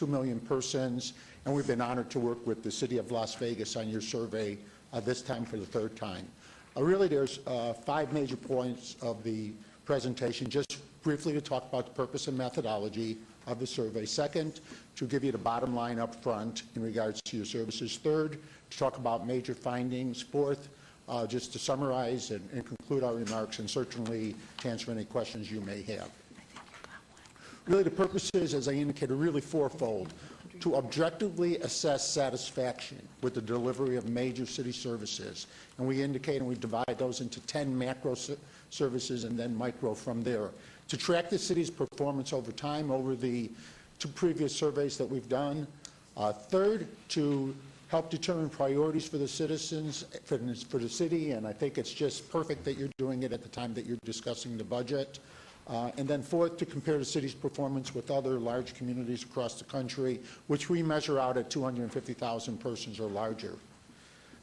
million persons, and we've been honored to work with the City of Las Vegas on your survey, this time for the third time. Really, there's 5 major points of the presentation. Just briefly to talk about the purpose and methodology of the survey. Second, to give you the bottom line up front in regards to your services. Third, to talk about major findings. Fourth, just to summarize and conclude our remarks, and certainly to answer any questions you may have. Really, the purpose is, as I indicated, really fourfold: to objectively assess satisfaction with the delivery of major city services. And we indicate and we divide those into 10 macro services and then micro from there. To track the city's performance over time, over the 2 previous surveys that we've done. Third, to help determine priorities for the citizens, for the city, and I think it's just perfect that you're doing it at the time that you're discussing the budget. And then fourth, to compare the city's performance with other large communities across the country, which we measure out at 250,000 persons or larger.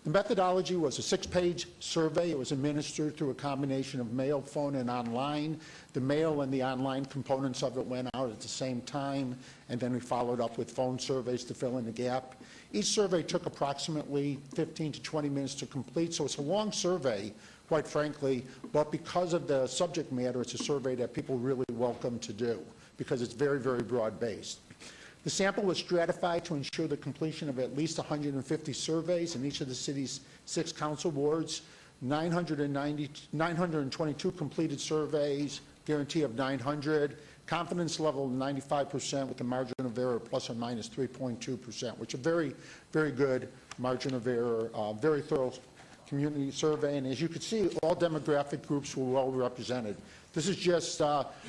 The methodology was a 6-page survey. It was administered through a combination of mail, phone, and online. The mail and the online components of it went out at the same time, and then we followed up with phone surveys to fill in the gap. Each survey took approximately 15 to 20 minutes to complete, so it's a long survey, quite frankly, but because of the subject matter, it's a survey that people really welcome to do because it's very, very broad-based. The sample was stratified to ensure the completion of at least 150 surveys in each of the city's 6 council wards, 922 completed surveys, guarantee of 900, confidence level of 95% with a margin of error plus or minus 3.2%, which is a very, very good margin of error, very thorough community survey. And as you can see, all demographic groups were well represented. This is just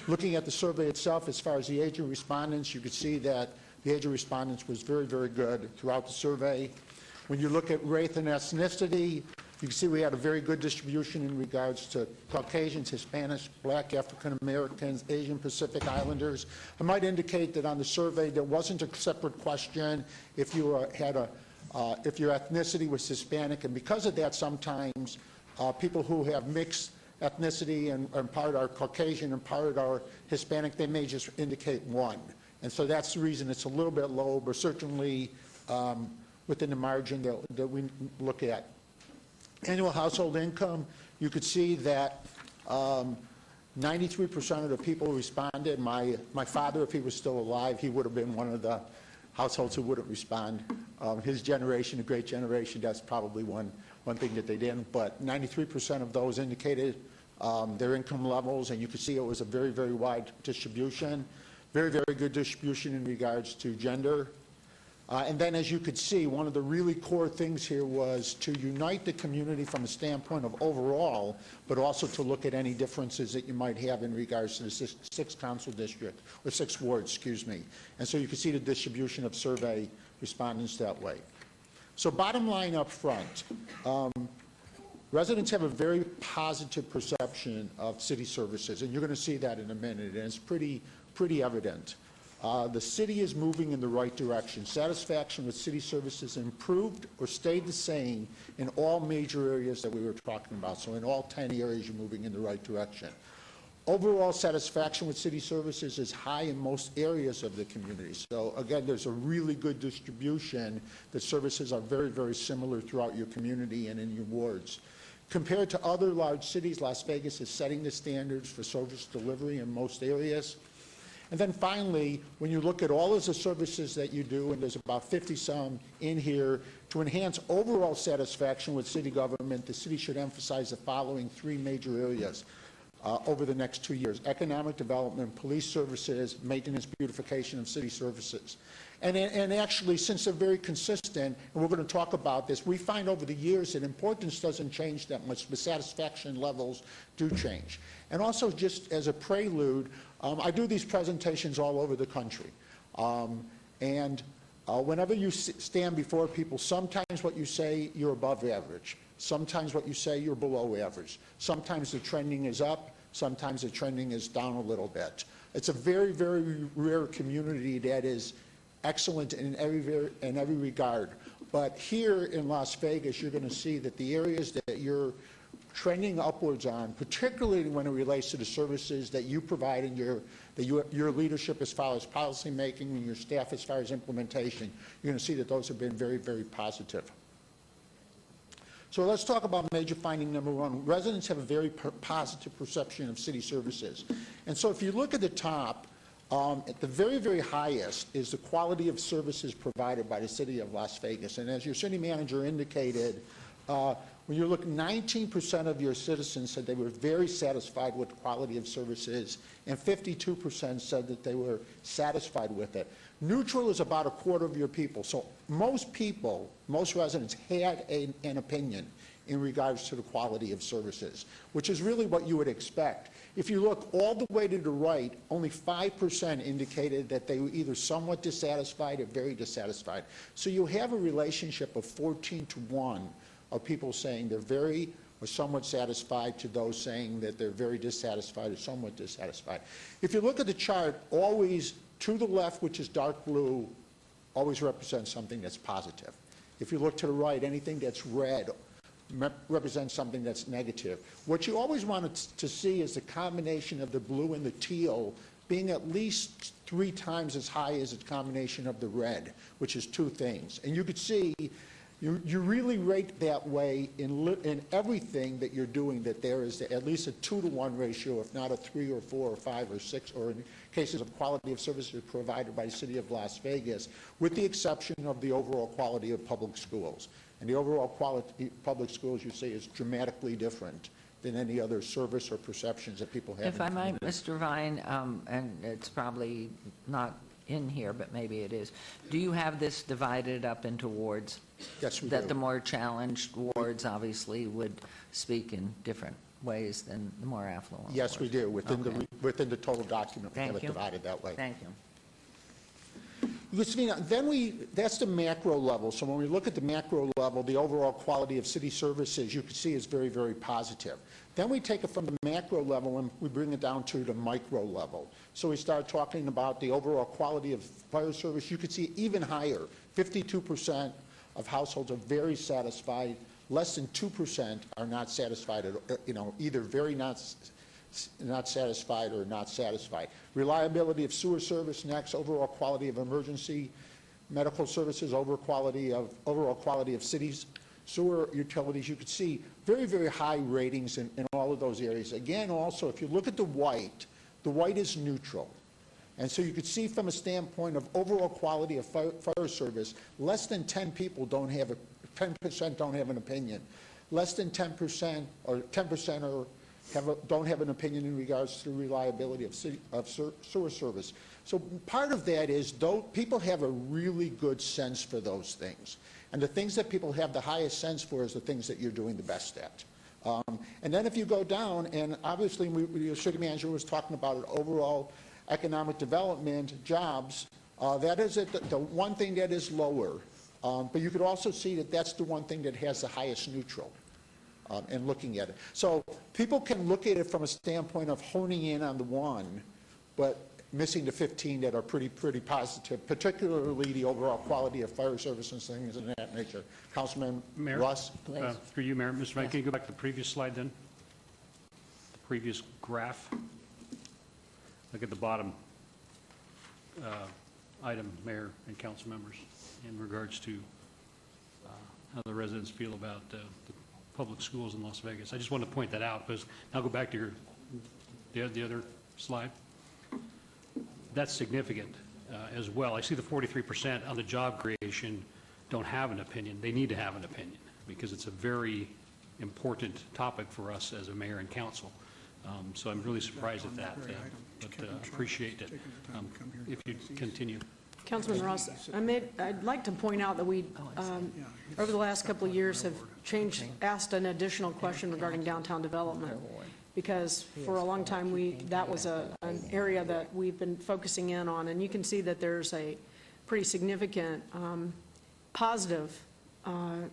looking at the survey itself. As far as the age of respondents, you could see that the age of respondents was very, very good throughout the survey. When you look at race and ethnicity, you can see we had a very good distribution in regards to Caucasians, Hispanics, Black, African Americans, Asian Pacific Islanders. I might indicate that on the survey there wasn't a separate question if you if your ethnicity was Hispanic, and because of that, sometimes people who have mixed ethnicity and part are Caucasian and part are Hispanic, they may just indicate one. And so that's the reason it's a little bit low, but certainly within the margin that we look at. Annual household income, you could see that 93% of the people responded. My father, if he was still alive, he would have been one of the households who wouldn't respond. His generation, the great generation, that's probably one thing that they didn't. But 93% of those indicated their income levels, and you could see it was a very, very wide distribution. Very, very good distribution in regards to gender. And then, as you could see, one of the really core things here was to unite the community from a standpoint of overall, but also to look at any differences that you might have in regards to the sixth council district, or 6 wards, excuse me. And so you can see the distribution of survey respondents that way. So bottom line up front, residents have a very positive perception of city services, and you're going to see that in a minute, and it's pretty evident. The city is moving in the right direction. Satisfaction with city services improved or stayed the same in all major areas that we were talking about. So in all 10 areas, you're moving in the right direction. Overall satisfaction with city services is high in most areas of the community. So again, there's a really good distribution that services are very, very similar throughout your community and in your wards. Compared to other large cities, Las Vegas is setting the standards for service delivery in most areas. And then finally, when you look at all of the services that you do, and there's about 50-some in here, to enhance overall satisfaction with city government, the city should emphasize the following 3 major areas over the next 2 years: economic development, police services, maintenance, beautification of city services. And actually, since they're very consistent, and we're going to talk about this, we find over the years that importance doesn't change that much, but satisfaction levels do change. And also, just as a prelude, I do these presentations all over the country. Whenever you stand before people, sometimes what you say, you're above average. Sometimes what you say, you're below average. Sometimes the trending is up. Sometimes the trending is down a little bit. It's a very, very rare community that is excellent in every regard. But here in Las Vegas, you're going to see that the areas that you're trending upwards on, particularly when it relates to the services that you provide and your leadership as far as policy making and your staff as far as implementation, you're going to see that those have been very, very positive. So let's talk about major finding number 1. Residents have a very positive perception of city services. And so if you look at the top, at the very, very highest is the quality of services provided by the city of Las Vegas. And as your city manager indicated, when you look, 19% of your citizens said they were very satisfied with the quality of services, and 52% said that they were satisfied with it. Neutral is about a quarter of your people. So most people, most residents had an opinion in regards to the quality of services, which is really what you would expect. If you look all the way to the right, only 5% indicated that they were either somewhat dissatisfied or very dissatisfied. So you have a relationship of 14-to-1 of people saying they're very or somewhat satisfied to those saying that they're very dissatisfied or somewhat dissatisfied. If you look at the chart, always to the left, which is dark blue, always represents something that's positive. If you look to the right, anything that's red represents something that's negative. What you always want to see is the combination of the blue and the teal being at least 3 times as high as the combination of the red, which is 2 things. And you could see you really rate that way in everything that you're doing, that there is at least a 2-to-1 ratio, if not a 3 or 4 or 5 or 6, or in cases of quality of services provided by the city of Las Vegas, with the exception of the overall quality of public schools. And the overall quality of public schools, you say, is dramatically different than any other service or perceptions that people have.
If I might, Mr. Vine, and it's probably not in here, but maybe it is. Do you have this divided up into wards?
Yes, we
do. That
do.
the more challenged wards obviously would speak in different ways than the more affluent wards?
Yes, we do. Within the total document, we have it
you.
divided that way.
Thank you.
That's the macro level. So when we look at the macro level, the overall quality of city services, you can see is very, very positive. Then we take it from the macro level and we bring it down to the micro level. So we start talking about the overall quality of fire service. You could see even higher. 52% of households are very satisfied less than 2% are not satisfied, either very not satisfied or not satisfied. Reliability of sewer service next, overall quality of emergency medical services, overall quality of cities, sewer utilities. You could see very, very high ratings in all of those areas. Again, also, if you look at the white is neutral. And so you could see from a standpoint of overall quality of fire service, less than 10 people don't have 10% don't have an opinion. Less than 10% or 10% don't have an opinion in regards to the reliability of sewer service. So part of that is people have a really good sense for those things. And the things that people have the highest sense for is the things that you're doing the best at. And then if you go down, and obviously the city manager was talking about it, overall economic development, jobs, that is the one thing that is lower. But you could also see that that's the one thing that has the highest neutral in looking at it. So people can look at it from a standpoint of honing in on the one, but missing the 15 that are pretty positive, particularly the overall quality of fire services and things of that nature. Councilman
Mayor,
Ross?
Through you, Mayor. Mr. Van, can you go back to the previous slide then? The previous graph. Look at the bottom item, Mayor and council members, in regards to how the residents feel about the public schools in Las Vegas. I just want to point that out, because now go back to the other slide. That's significant as well. I see the 43% on the job creation don't have an opinion. They need to have an opinion, because it's a very important topic for us as a mayor and council. So I'm really surprised at that, but appreciate it. If you continue.
Councilman Ross, I'd like to point out that we, over the last couple of years, have asked an additional question regarding downtown development, because for a long time that was an area that we've been focusing in on, and you can see that there's a pretty significant positive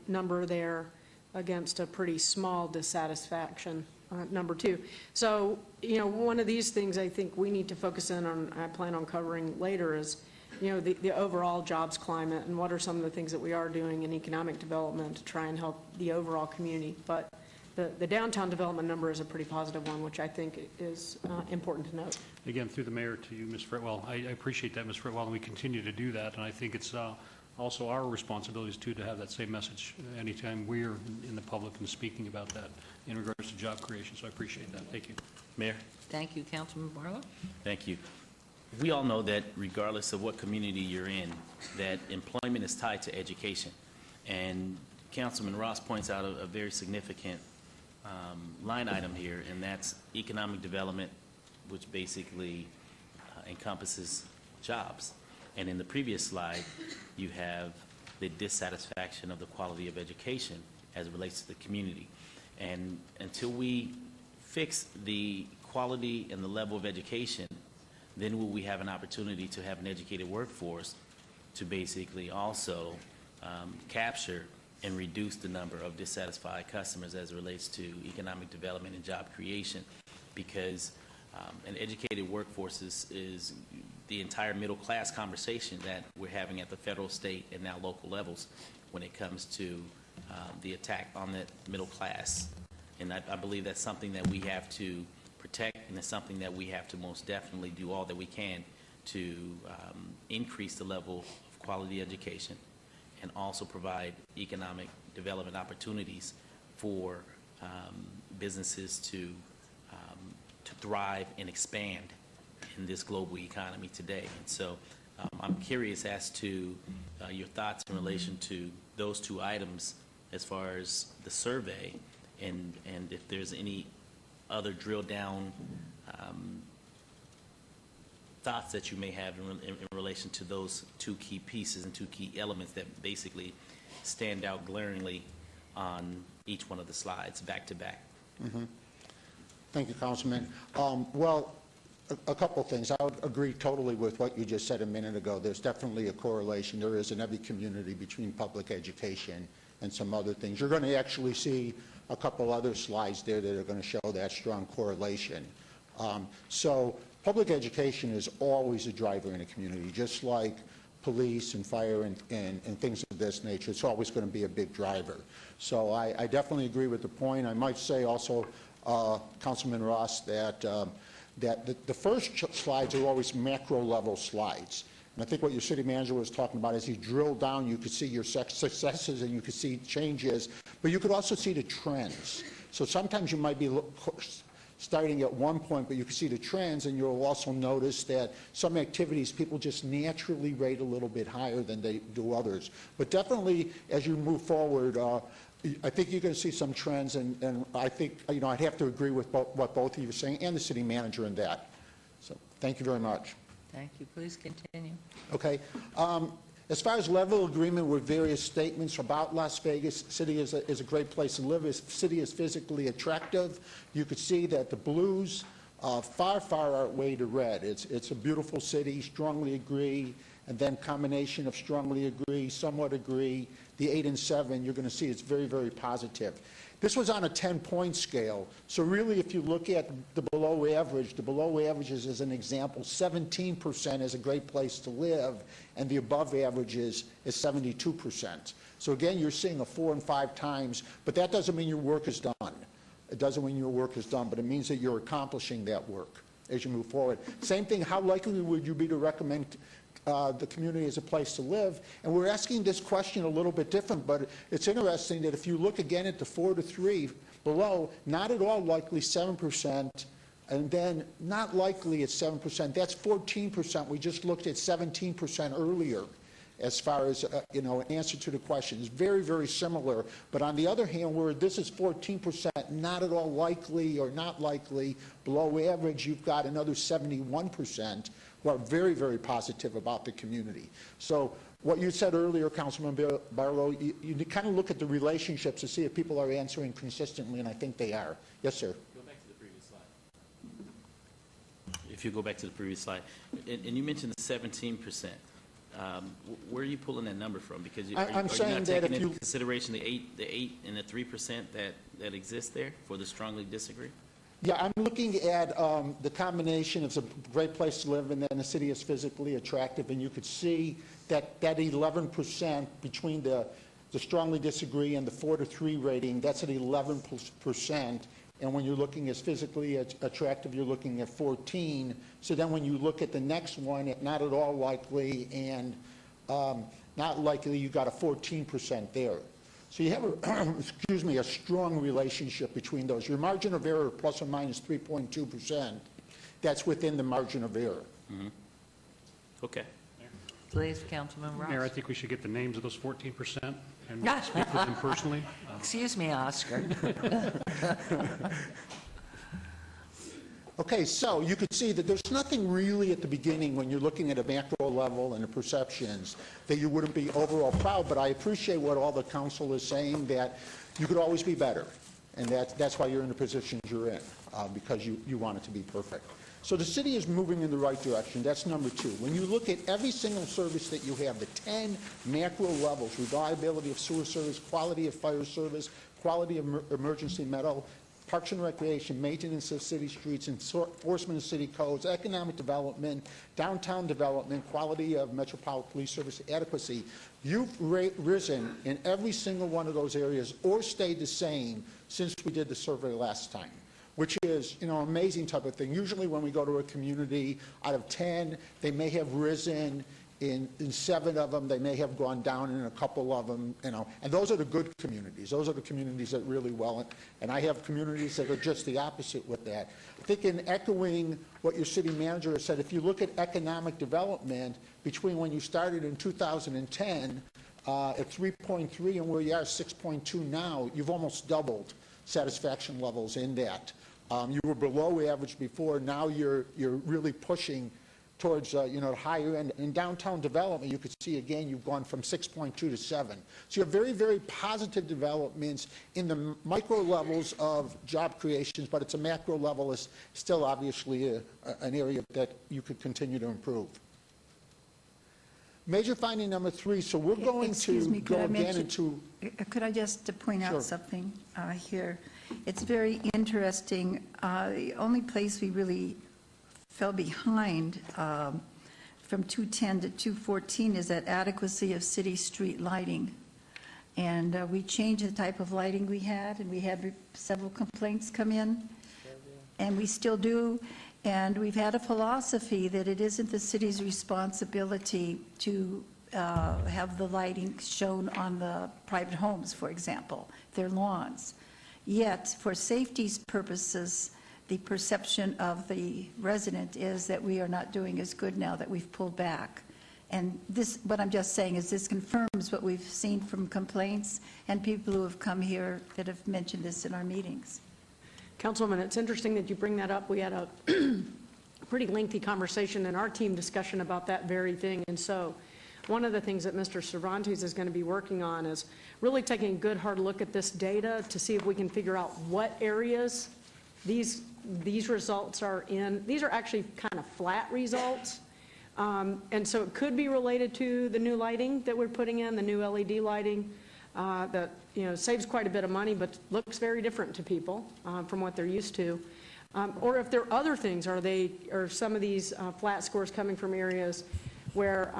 number there against a pretty small dissatisfaction number two. So, one of these things I think we need to focus in on, I plan on covering later, is the overall jobs climate and what are some of the things that we are doing in economic development to try and help the overall community. But the downtown development number is a pretty positive one, which I think is important to note.
Again, through the mayor to you, Ms. Fretwell. I appreciate that, Ms. Fretwell, and we continue to do that. And I think it's also our responsibilities, too, to have that same message anytime we're in the public and speaking about that in regards to job creation. So I appreciate that. Thank you.
Mayor?
Thank you, Councilman Barlow.
Thank you. We all know that regardless of what community you're in, that employment is tied to education. And Councilman Ross points out a very significant line item here, and that's economic development, which basically encompasses jobs. And in the previous slide, you have the dissatisfaction of the quality of education as it relates to the community. And until we fix the quality and the level of education, then will we have an opportunity to have an educated workforce to basically also capture and reduce the number of dissatisfied customers as it relates to economic development and job creation, because an educated workforce is the entire middle class conversation that we're having at the federal, state, and now local levels when it comes to the attack on that middle class. And I believe that's something that we have to protect, and it's something that we have to most definitely do all that we can to increase the level of quality education and also provide economic development opportunities for businesses to thrive and expand in this global economy today. And so I'm curious as to your thoughts in relation to those two items as far as the survey, and if there's any other drill down thoughts that you may have in relation to those two key pieces and two key elements that basically stand out glaringly on each one of the slides back to back.
Mm-hmm. Thank you, Councilman. Well, a couple things. I would agree totally with what you just said a minute ago. There's definitely a correlation. There is in every community between public education and some other things. You're going to actually see a couple other slides there that are going to show that strong correlation. So public education is always a driver in a community, just like police and fire and things of this nature. It's always going to be a big driver. So I definitely agree with the point. I might say also, Councilman Ross, that the first slides are always macro level slides. And I think what your city manager was talking about is you drill down, you could see your successes and you could see changes, but you could also see the trends. So sometimes you might be starting at one point, but you can see the trends, and you'll also notice that some activities people just naturally rate a little bit higher than they do others. But definitely, as you move forward, I think you're going to see some trends, and I think, I'd have to agree with what both of you are saying and the city manager in that. So thank you very much.
Thank you. Please continue.
Okay. As far as level agreement with various statements about Las Vegas, city is a great place to live. The city is physically attractive. You could see that the blues far outweigh the red. It's a beautiful city, strongly agree, and then combination of strongly agree, somewhat agree, the 8 and 7, you're going to see it's very positive. This was on a 10-point scale, so really if you look at the below averages as an example, 17% is a great place to live, and the above averages is 72%. So again, you're seeing a 4 and 5 times, but that doesn't mean your work is done. It doesn't mean your work is done, but it means that you're accomplishing that work as you move forward. Same thing, how likely would you be to recommend the community as a place to live? And we're asking this question a little bit different, but it's interesting that if you look again at the 4 to 3 below, not at all likely 7%, and then not likely at 7%. That's 14%. We just looked at 17% earlier as far as, an answer to the question. It's very similar. But on the other hand, where this is 14%, not at all likely or not likely, below average, you've got another 71% who are very positive about the community. So what you said earlier, Councilman Barlow, you kind of look at the relationships to see if people are answering consistently, and I think they are. Yes, sir.
Go back to the previous slide. If you go back to the previous slide, and you mentioned the 17%. Where are you pulling that number from? Because are you not taking into consideration the 8 and the 3% that exists there for the strongly disagree?
Yeah, I'm looking at the combination of a great place to live and then the city is physically attractive, and you could see that 11% between the strongly disagree and the 4 to 3 rating, that's at 11%. And when you're looking as physically attractive, you're looking at 14. So then when you look at the next one, at not at all likely and not likely, you got a 14% there. So you have a strong relationship between those. Your margin of error plus or minus 3.2%, that's within the margin of error.
Mm-hmm. Okay.
Please, Councilman Ross.
Mayor, I think we should get the names of those 14% and speak with them personally.
Excuse me, Oscar.
Okay, so you could see that there's nothing really at the beginning when you're looking at a macro level and the perceptions that you wouldn't be overall proud, but I appreciate what all the council is saying, that you could always be better, and that's why you're in the positions you're in, because you want it to be perfect. So the city is moving in the right direction. That's number 2. When you look at every single service that you have, the 10 macro levels, reliability of sewer service, quality of fire service, quality of emergency medical, Parks and Recreation, maintenance of city streets, enforcement of city codes, economic development, downtown development, quality of Metropolitan Police Service, adequacy. You've risen in every single one of those areas or stayed the same since we did the survey last time, which is, amazing type of thing. Usually when we go to a community, out of 10, they may have risen in 7 of them, they may have gone down in a couple of them, and those are the good communities. Those are the communities that really well, and I have communities that are just the opposite with that. I think in echoing what your city manager has said, if you look at economic development between when you started in 2010 at 3.3 and where you are 6.2 now, you've almost doubled satisfaction levels in that. You were below average before, now you're really pushing towards the higher end. In downtown development, you could see again you've gone from 6.2 to 7. So you have very positive developments in the micro levels of job creations, but it's a macro level is still obviously an area that you could continue to improve. Major finding number 3. So we're going to go again into.
Could I just point out something here? It's very interesting. The only place we really fell behind from 210 to 214 is that adequacy of city street lighting. And we changed the type of lighting we had, and we had several complaints come in, and we still do. And we've had a philosophy that it isn't the city's responsibility to have the lighting shown on the private homes, for example, their lawns. Yet, for safety's purposes, the perception of the resident is that we are not doing as good now that we've pulled back. And this, what I'm just saying is this confirms what we've seen from complaints and people who have come here that have mentioned this in our meetings.
Councilwoman, it's interesting that you bring that up. We had a pretty lengthy conversation in our team discussion about that very thing. And so one of the things that Mr. Cervantes is going to be working on is really taking a good hard look at this data to see if we can figure out what areas these results are in. These are actually kind of flat results. And so it could be related to the new lighting that we're putting in, the new LED lighting that saves quite a bit of money but looks very different to people from what they're used to. Or if there are other things, are some of these flat scores coming from areas where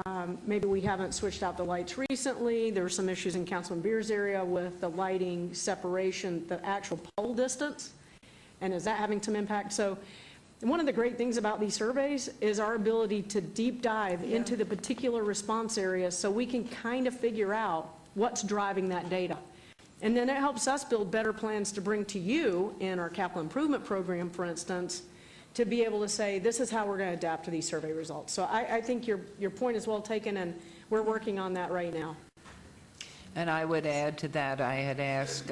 maybe we haven't switched out the lights recently. There were some issues in Councilman Beer's area with the lighting separation, the actual pole distance, and is that having some impact? So one of the great things about these surveys is our ability to deep dive into the particular response areas so we can kind of figure out what's driving that data. And then it helps us build better plans to bring to you in our capital improvement program, for instance, to be able to say, this is how we're going to adapt to these survey results. So I think your point is well taken, and we're working on that right now.
And I would add to that, I had asked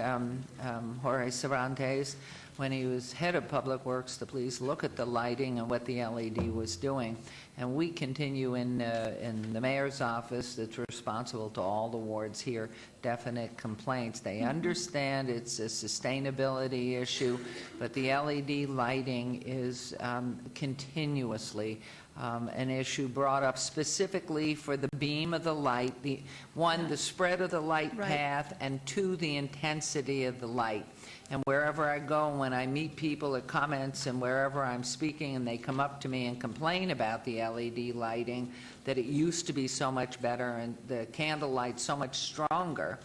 Jorge Cervantes, when he was head of Public Works, to please look at the lighting and what the LED was doing. And we continue in the mayor's office that's responsible to all the wards here, definite complaints. They understand it's a sustainability issue, but the LED lighting is continuously an issue brought up specifically for the beam of the light, the spread of the light path, and two, the intensity of the light. And wherever I go, when I meet people at comments and wherever I'm speaking and they come up to me and complain about the LED lighting, that it used to be so much better and the candlelight so much stronger,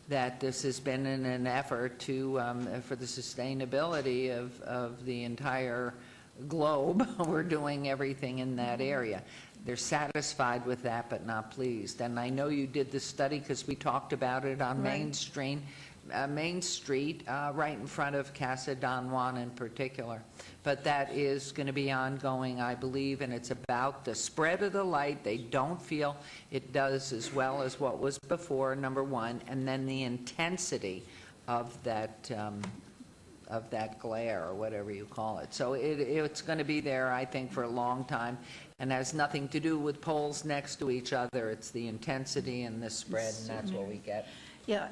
that this has been in an effort to for the sustainability of the entire globe. We're doing everything in that area. They're satisfied with that but not pleased. And I know you did the study because we talked about it on Main Street. Main Street, right in front of Casa Don Juan in particular. But that is going to be ongoing, I believe, and it's about the spread of the light. They don't feel it does as well as what was before, number one, and then the intensity of that glare, or whatever you call it. So it's going to be there, I think, for a long time, and has nothing to do with poles next to each other. It's the intensity and the spread, and that's what we get.
Yeah,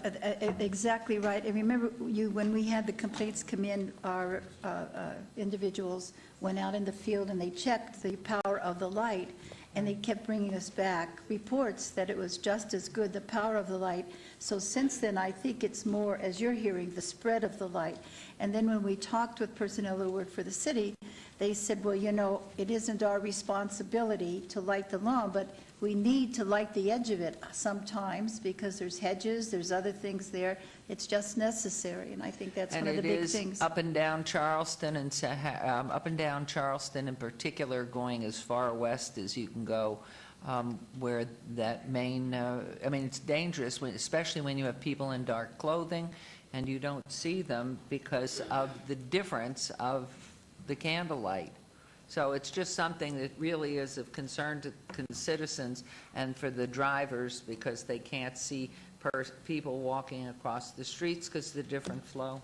exactly right. And remember, when we had the complaints come in, our individuals went out in the field and they checked the power of the light, and they kept bringing us back reports that it was just as good, the power of the light. So since then, I think it's more, as you're hearing, the spread of the light. And then when we talked with personnel who work for the city, they said, well, it isn't our responsibility to light the lawn, but we need to light the edge of it sometimes because there's hedges, there's other things there. It's just necessary, and I think that's one of the big things.
And it is up and down Charleston, and up and down Charleston in particular, going as far west as you can go, where that main, it's dangerous, especially when you have people in dark clothing and you don't see them because of the difference of the candlelight. So it's just something that really is of concern to citizens and for the drivers because they can't see people walking across the streets because of the different flow.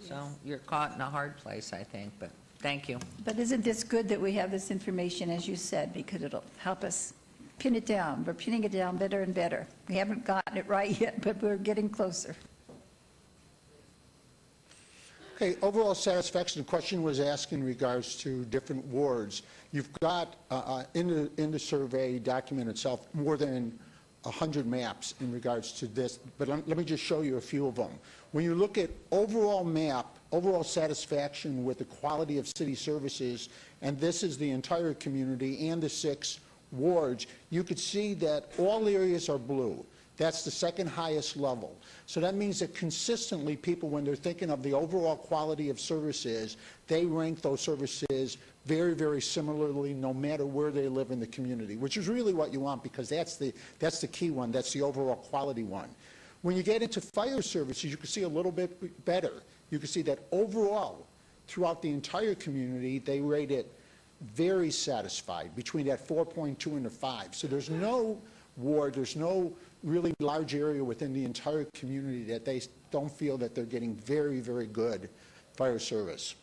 Yes. So you're caught in a hard place, I think, but thank you.
But isn't this good that we have this information, as you said, because it'll help us pin it down. We're pinning it down better and better. We haven't gotten it right yet, but we're getting closer.
Okay, overall satisfaction, the question was asked in regards to different wards. You've got in the survey document itself more than 100 maps in regards to this, but let me just show you a few of them. When you look at overall map, overall satisfaction with the quality of city services, and this is the entire community and the 6 wards, you could see that all areas are blue. That's the second highest level. So that means that consistently people, when they're thinking of the overall quality of services, they rank those services very, very similarly no matter where they live in the community, which is really what you want, because that's the key one. That's the overall quality one. When you get into fire services, you can see a little bit better. You can see that overall, throughout the entire community, they rate it very satisfied, between that 4.2 and a 5. So there's no ward, there's no really large area within the entire community that they don't feel that they're getting very, very good fire service.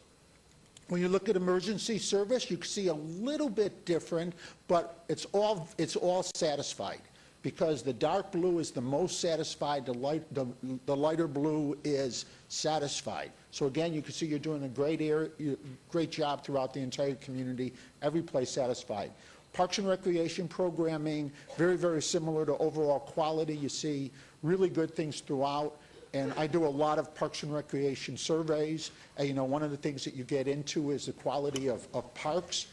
When you look at emergency service, you can see a little bit different, but it's all satisfied, because the dark blue is the most satisfied, the lighter blue is satisfied. So again, you can see you're doing a great job throughout the entire community, every place satisfied. Parks and recreation programming, very, very similar to overall quality. You see really good things throughout. And I do a lot of parks and recreation surveys. And, you know, one of the things that you get into is the quality of parks,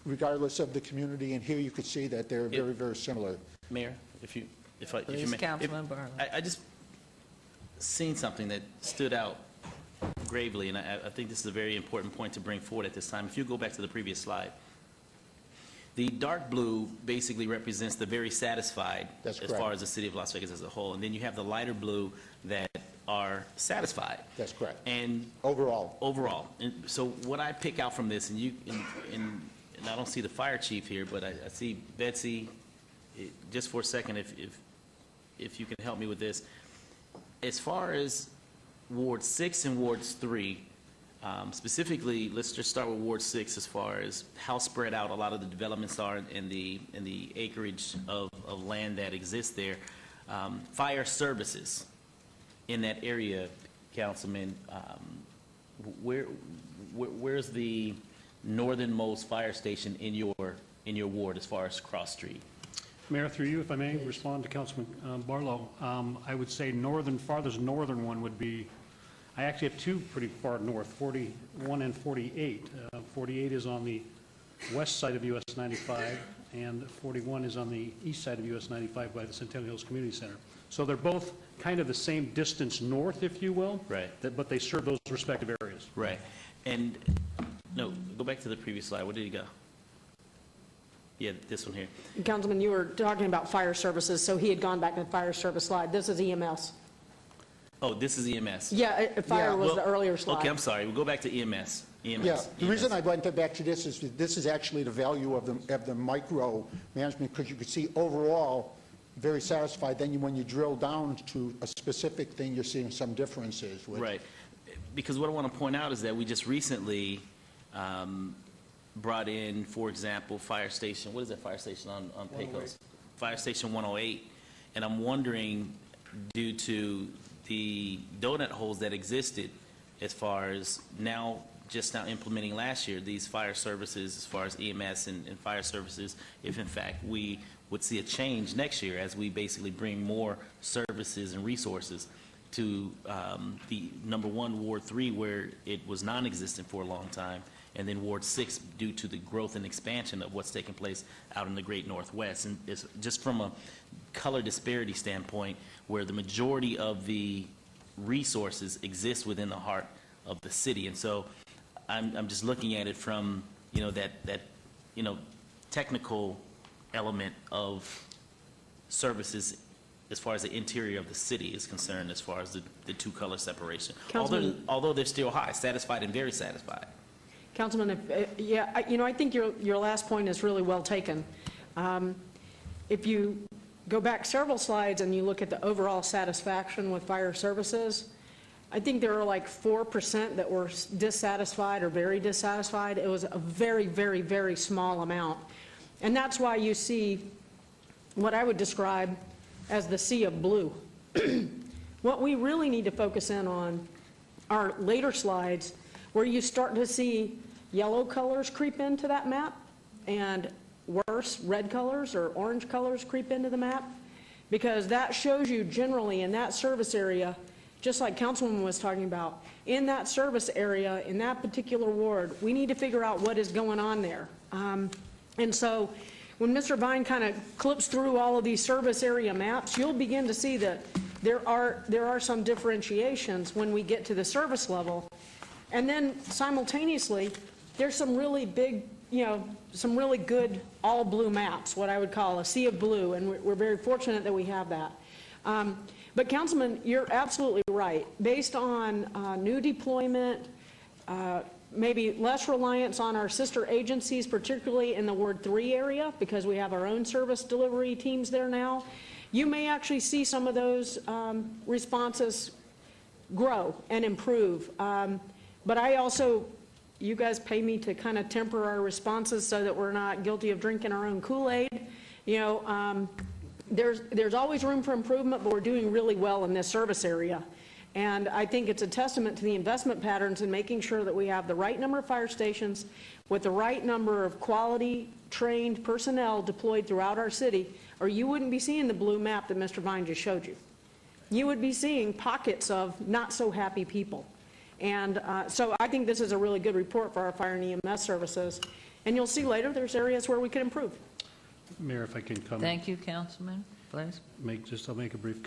regardless of the community. And here you can see that they're very, very similar.
Mayor, if you
Please,
may.
Councilman Barlow.
I just seen something that stood out gravely, and I think this is a very important point to bring forward at this time. If you go back to the previous slide, the dark blue basically represents the very satisfied as far as the city of Las Vegas as a whole, and then you have the lighter blue that are satisfied.
That's correct.
And
overall.
And so what I pick out from this, and I don't see the fire chief here, but I see Betsy. Just for a second, if you can help me with this, as far as Ward 6 and Wards 3. Specifically, let's just start with Ward 6 as far as how spread out a lot of the developments are in the acreage of land that exists there. Fire services in that area, Councilman, where's the northernmost fire station in your ward as far as Cross Street?
Mayor, through you, if I may respond to Councilman Barlow, I would say farthest northern one would be, I actually have two pretty far north, 41 and 48. 48 is on the west side of US 95, and 41 is on the east side of US 95 by the Centennial Hills Community Center. So they're both kind of the same distance north, if you will,
right?
But they serve those respective areas.
Right. And no, go back to the previous slide. Where did he go? Yeah, this one here.
Councilman, you were talking about fire services, so he had gone back to the fire service slide. This is EMS.
Oh, this is EMS.
Yeah, fire was the earlier slide.
Okay, I'm sorry. We'll go back to EMS.
Yeah, the reason I went back to this is that this is actually the value of the micro management, because you could see overall very satisfied. Then when you drill down to a specific thing, you're seeing some differences.
Right. Because what I want to point out is that we just recently brought in, for example, fire station, what is that fire station on Pecos? Fire station 108. And I'm wondering, due to the donut holes that existed as far as now implementing last year, these fire services as far as EMS and fire services, if in fact we would see a change next year as we basically bring more services and resources to the number 1, Ward 3, where it was non-existent for a long time, and then Ward 6 due to the growth and expansion of what's taking place out in the Great Northwest. And it's just from a color disparity standpoint, where the majority of the resources exist within the heart of the city. And so I'm just looking at it from, that technical element of services as far as the interior of the city is concerned, as far as the two color separation. Although they're still high, satisfied and very satisfied.
Councilman, I think your last point is really well taken. If you go back several slides and you look at the overall satisfaction with fire services, I think there were like 4% that were dissatisfied or very dissatisfied. It was a very, very, very small amount. And that's why you see what I would describe as the sea of blue. What we really need to focus in on are later slides where you start to see yellow colors creep into that map, and worse, red colors or orange colors creep into the map, because that shows you generally in that service area, just like Councilwoman was talking about, in that service area, in that particular ward, we need to figure out what is going on there. And so when Mr. Vine kind of clips through all of these service area maps, you'll begin to see that there are some differentiations when we get to the service level. And then simultaneously, there's some really big, some really good all blue maps, what I would call a sea of blue, and we're very fortunate that we have that. But Councilman, you're absolutely right. Based on new deployment, maybe less reliance on our sister agencies, particularly in the Ward 3 area, because we have our own service delivery teams there now, you may actually see some of those responses grow and improve. But I also, you guys pay me to kind of temper our responses so that we're not guilty of drinking our own Kool-Aid. There's always room for improvement, but we're doing really well in this service area. And I think it's a testament to the investment patterns in making sure that we have the right number of fire stations with the right number of quality trained personnel deployed throughout our city, or you wouldn't be seeing the blue map that Mr. Vine just showed you. You would be seeing pockets of not so happy people. And so I think this is a really good report for our fire and EMS services. And you'll see later there's areas where we can improve.
Mayor, if I can come.
Thank you, Councilman. Please.
I'll make a brief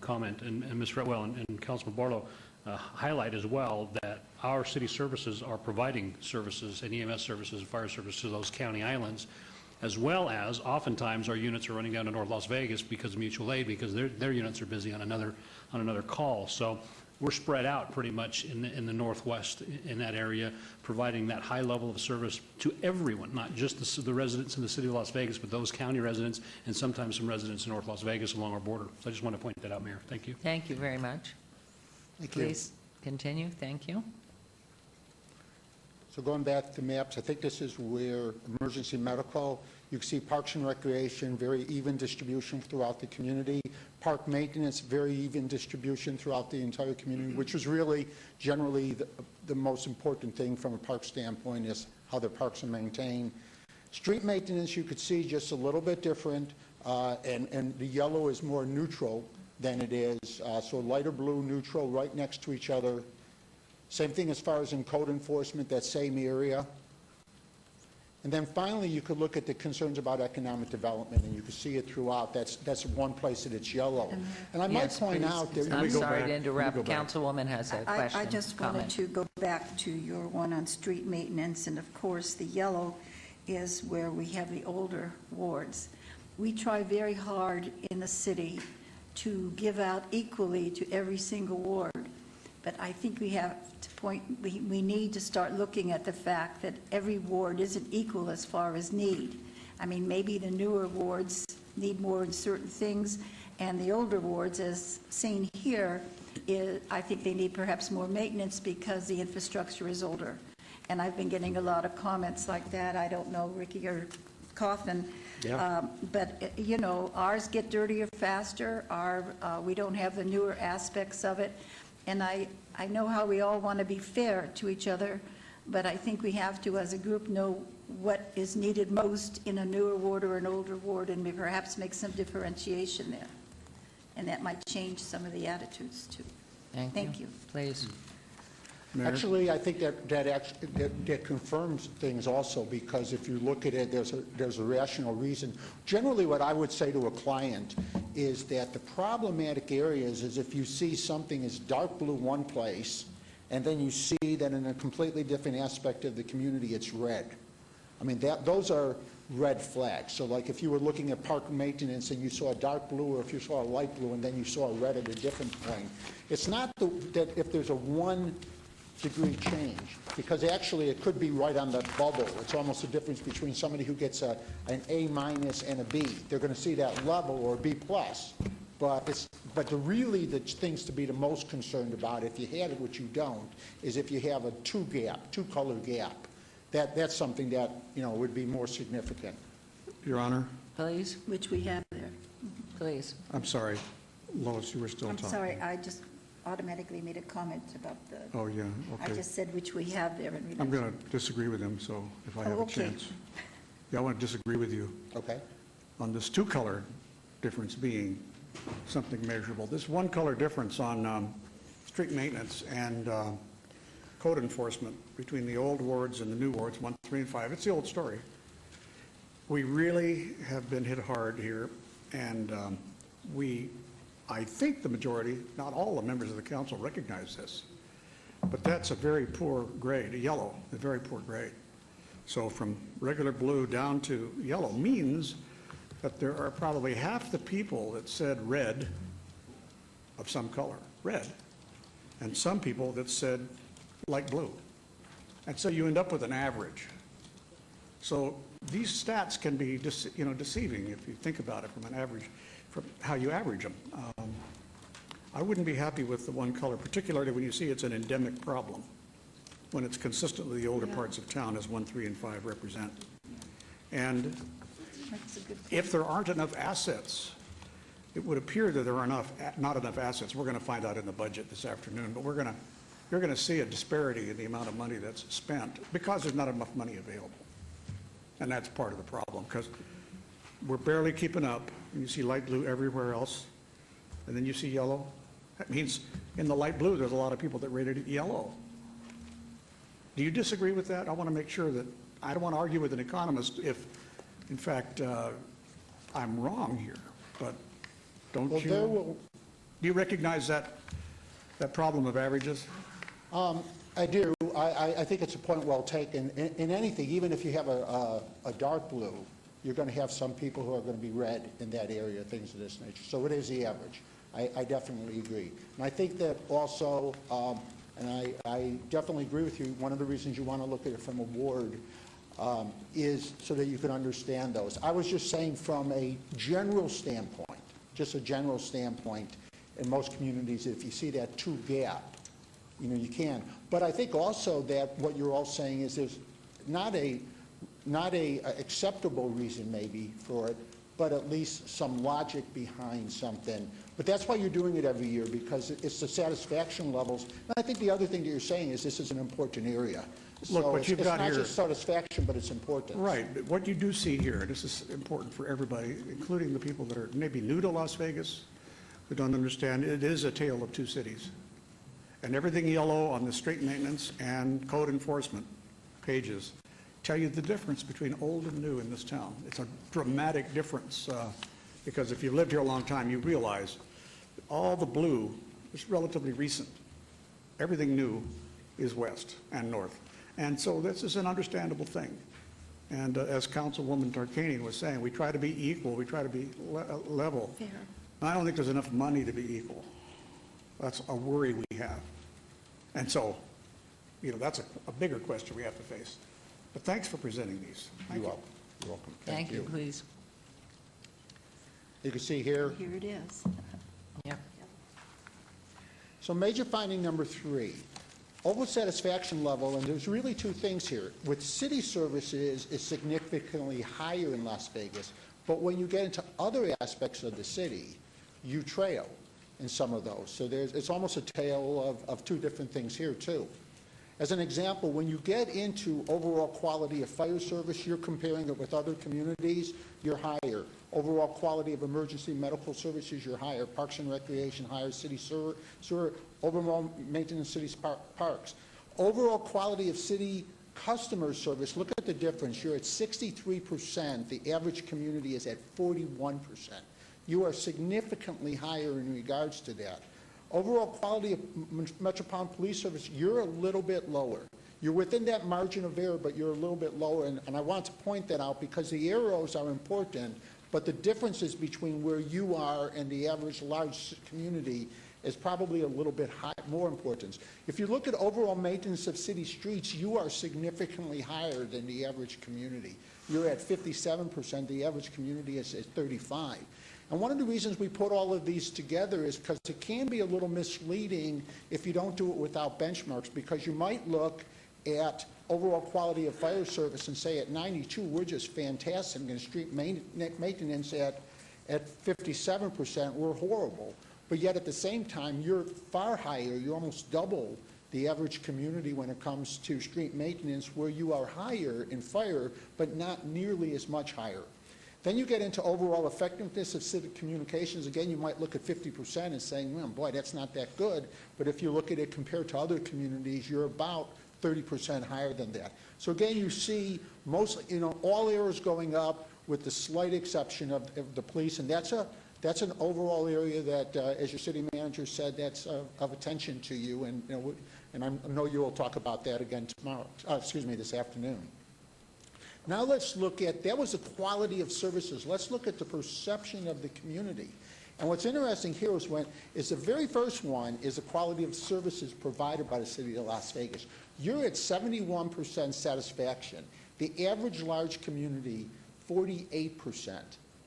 comment. And Ms. Retwell and Councilman Barlow highlight as well that our city services are providing services and EMS services and fire services to those county islands, as well as oftentimes our units are running down to North Las Vegas because of mutual aid, because their units are busy on another call. So we're spread out pretty much in the Northwest in that area, providing that high level of service to everyone, not just the residents in the city of Las Vegas, but those county residents and sometimes some residents in North Las Vegas along our border. So I just want to point that out, Mayor. Thank you.
Thank you very much.
Thank you.
Please continue. Thank you.
So going back to maps, I think this is where emergency medical, you can see Parks and Recreation, very even distribution throughout the community. Park maintenance, very even distribution throughout the entire community, which was really generally the most important thing from a park standpoint is how the parks are maintained. Street maintenance, you could see just a little bit different, and the yellow is more neutral than it is. So lighter blue, neutral, right next to each other. Same thing as far as in code enforcement, that same area. And then finally, you could look at the concerns about economic development, and you can see it throughout. That's one place that it's yellow. And I might point out that...
I'm sorry to interrupt. Councilwoman has a question.
I just wanted to go back to your one on street maintenance, and of course, the yellow is where we have the older wards. We try very hard in the city to give out equally to every single ward, but I think we have to we need to start looking at the fact that every ward isn't equal as far as need. I mean, maybe the newer wards need more in certain things, and the older wards, as seen here, I think they need perhaps more maintenance because the infrastructure is older. And I've been getting a lot of comments like that. I don't know, Ricky or Coffin,
Yeah.
but you know, ours get dirtier faster. We don't have the newer aspects of it. And I know how we all want to be fair to each other, but I think we have to, as a group, know what is needed most in a newer ward or an older ward, and perhaps make some differentiation there. And that might change some of the attitudes, too. Thank you.
Please.
Actually, I think that confirms things also, because if you look at it, there's a rational reason. Generally, what I would say to a client is that the problematic areas is if you see something is dark blue one place, and then you see that in a completely different aspect of the community, it's red. I mean, those are red flags. So like if you were looking at park maintenance and you saw a dark blue, or if you saw a light blue and then you saw a red at a different point, it's not that if there's a 1 degree change, because actually it could be right on the bubble. It's almost the difference between somebody who gets an A- and a B. They're going to see that level, or B+. But really the things to be the most concerned about, if you had it, which you don't, is if you have a two-color gap. That's something that, you know, would be more significant.
Your Honor?
Please.
Which we have there.
Please.
I'm sorry, Lois, you were still
I'm
talking.
sorry, I just automatically made a comment about the...
Oh, yeah, okay.
I just said which we have there. In
I'm going to disagree with him, so if I have a
okay.
chance. Yeah, I want to disagree with you.
Okay.
On this two-color difference being something measurable. This one-color difference on street maintenance and code enforcement between the old wards and the new wards, 1, 3, and 5, it's the old story. We really have been hit hard here, and I think the majority, not all the members of the council recognize this, but that's a very poor grade, a yellow, a very poor grade. So from regular blue down to yellow means that there are probably half the people that said red of some color, red, and some people that said light blue. And so you end up with an average. So these stats can be deceiving if you think about it from an average, from how you average them. I wouldn't be happy with the one color, particularly when you see it's an endemic problem, when it's consistently the older parts of town as 1, 3, and 5 represent. And if there aren't enough assets, it would appear that there are not enough assets. We're going to find out in the budget this afternoon, but you're going to see a disparity in the amount of money that's spent because there's not enough money available. And that's part of the problem, because we're barely keeping up. And you see light blue everywhere else, and then you see yellow. That means in the light blue, there's a lot of people that rated it yellow. Do you disagree with that? I want to make sure that, I don't want to argue with an economist if, in fact, I'm wrong here, but don't do you recognize that problem of averages?
I do. I think it's a point well taken. In anything, even if you have a dark blue, you're going to have some people who are going to be red in that area, things of this nature. So it is the average. I definitely agree. And I think that also, and I definitely agree with you, one of the reasons you want to look at it from a ward is so that you can understand those. I was just saying from a general standpoint, just a general standpoint, in most communities, if you see that 2 gap, you can. But I think also that what you're all saying is there's not a acceptable reason maybe for it, but at least some logic behind something. But that's why you're doing it every year, because it's the satisfaction levels. And I think the other thing that you're saying is this is an important area.
Look,
so
what you've got here.
It's not just satisfaction, but it's important.
Right. What you do see here, this is important for everybody, including the people that are maybe new to Las Vegas, who don't understand, it is a tale of 2 cities. And everything yellow on the street maintenance and code enforcement pages tell you the difference between old and new in this town. It's a dramatic difference because if you've lived here a long time, you realize all the blue is relatively recent. Everything new is west and north. And so this is an understandable thing. And as Councilwoman Tarkanian was saying, we try to be equal, we try to be level.
Fair.
I don't think there's enough money to be equal. That's a worry we have. And so, that's a bigger question we have to face. But thanks for presenting these. Thank you.
You're welcome.
Thank you, please.
You can see here.
Here it is.
Yep.
So major finding number 3, overall satisfaction level, and there's really 2 things here. With city services, it's significantly higher in Las Vegas, but when you get into other aspects of the city, you trail in some of those. So it's almost a tale of 2 different things here too. As an example, when you get into overall quality of fire service, you're comparing it with other communities, you're higher. Overall quality of emergency medical services, you're higher. Parks and recreation, higher. City sewer, overall maintenance city parks. Overall quality of city customer service, look at the difference. You're at 63%. The average community is at 41%. You are significantly higher in regards to that. Overall quality of Metropolitan Police Service, you're a little bit lower. You're within that margin of error, but you're a little bit lower. And I want to point that out because the arrows are important, but the differences between where you are and the average large community is probably a little bit more important. If you look at overall maintenance of city streets, you are significantly higher than the average community. You're at 57%. The average community is at 35%. And one of the reasons we put all of these together is because it can be a little misleading if you don't do it without benchmarks, because you might look at overall quality of fire service and say at 92, we're just fantastic, and street maintenance at 57%, we're horrible. But yet at the same time, you're far higher, you're almost double the average community when it comes to street maintenance, where you are higher in fire, but not nearly as much higher. Then you get into overall effectiveness of civic communications. Again, you might look at 50% and saying, well, boy, that's not that good. But if you look at it compared to other communities, you're about 30% higher than that. So again, you see mostly, all areas going up with the slight exception of the police, and that's an overall area that, as your city manager said, that's of attention to you, and I know you will talk about that again tomorrow. This afternoon. Now let's look at, that was the quality of services. Let's look at the perception of the community. And what's interesting here is the very first one is the quality of services provided by the city of Las Vegas. You're at 71% satisfaction. The average large community, 48%.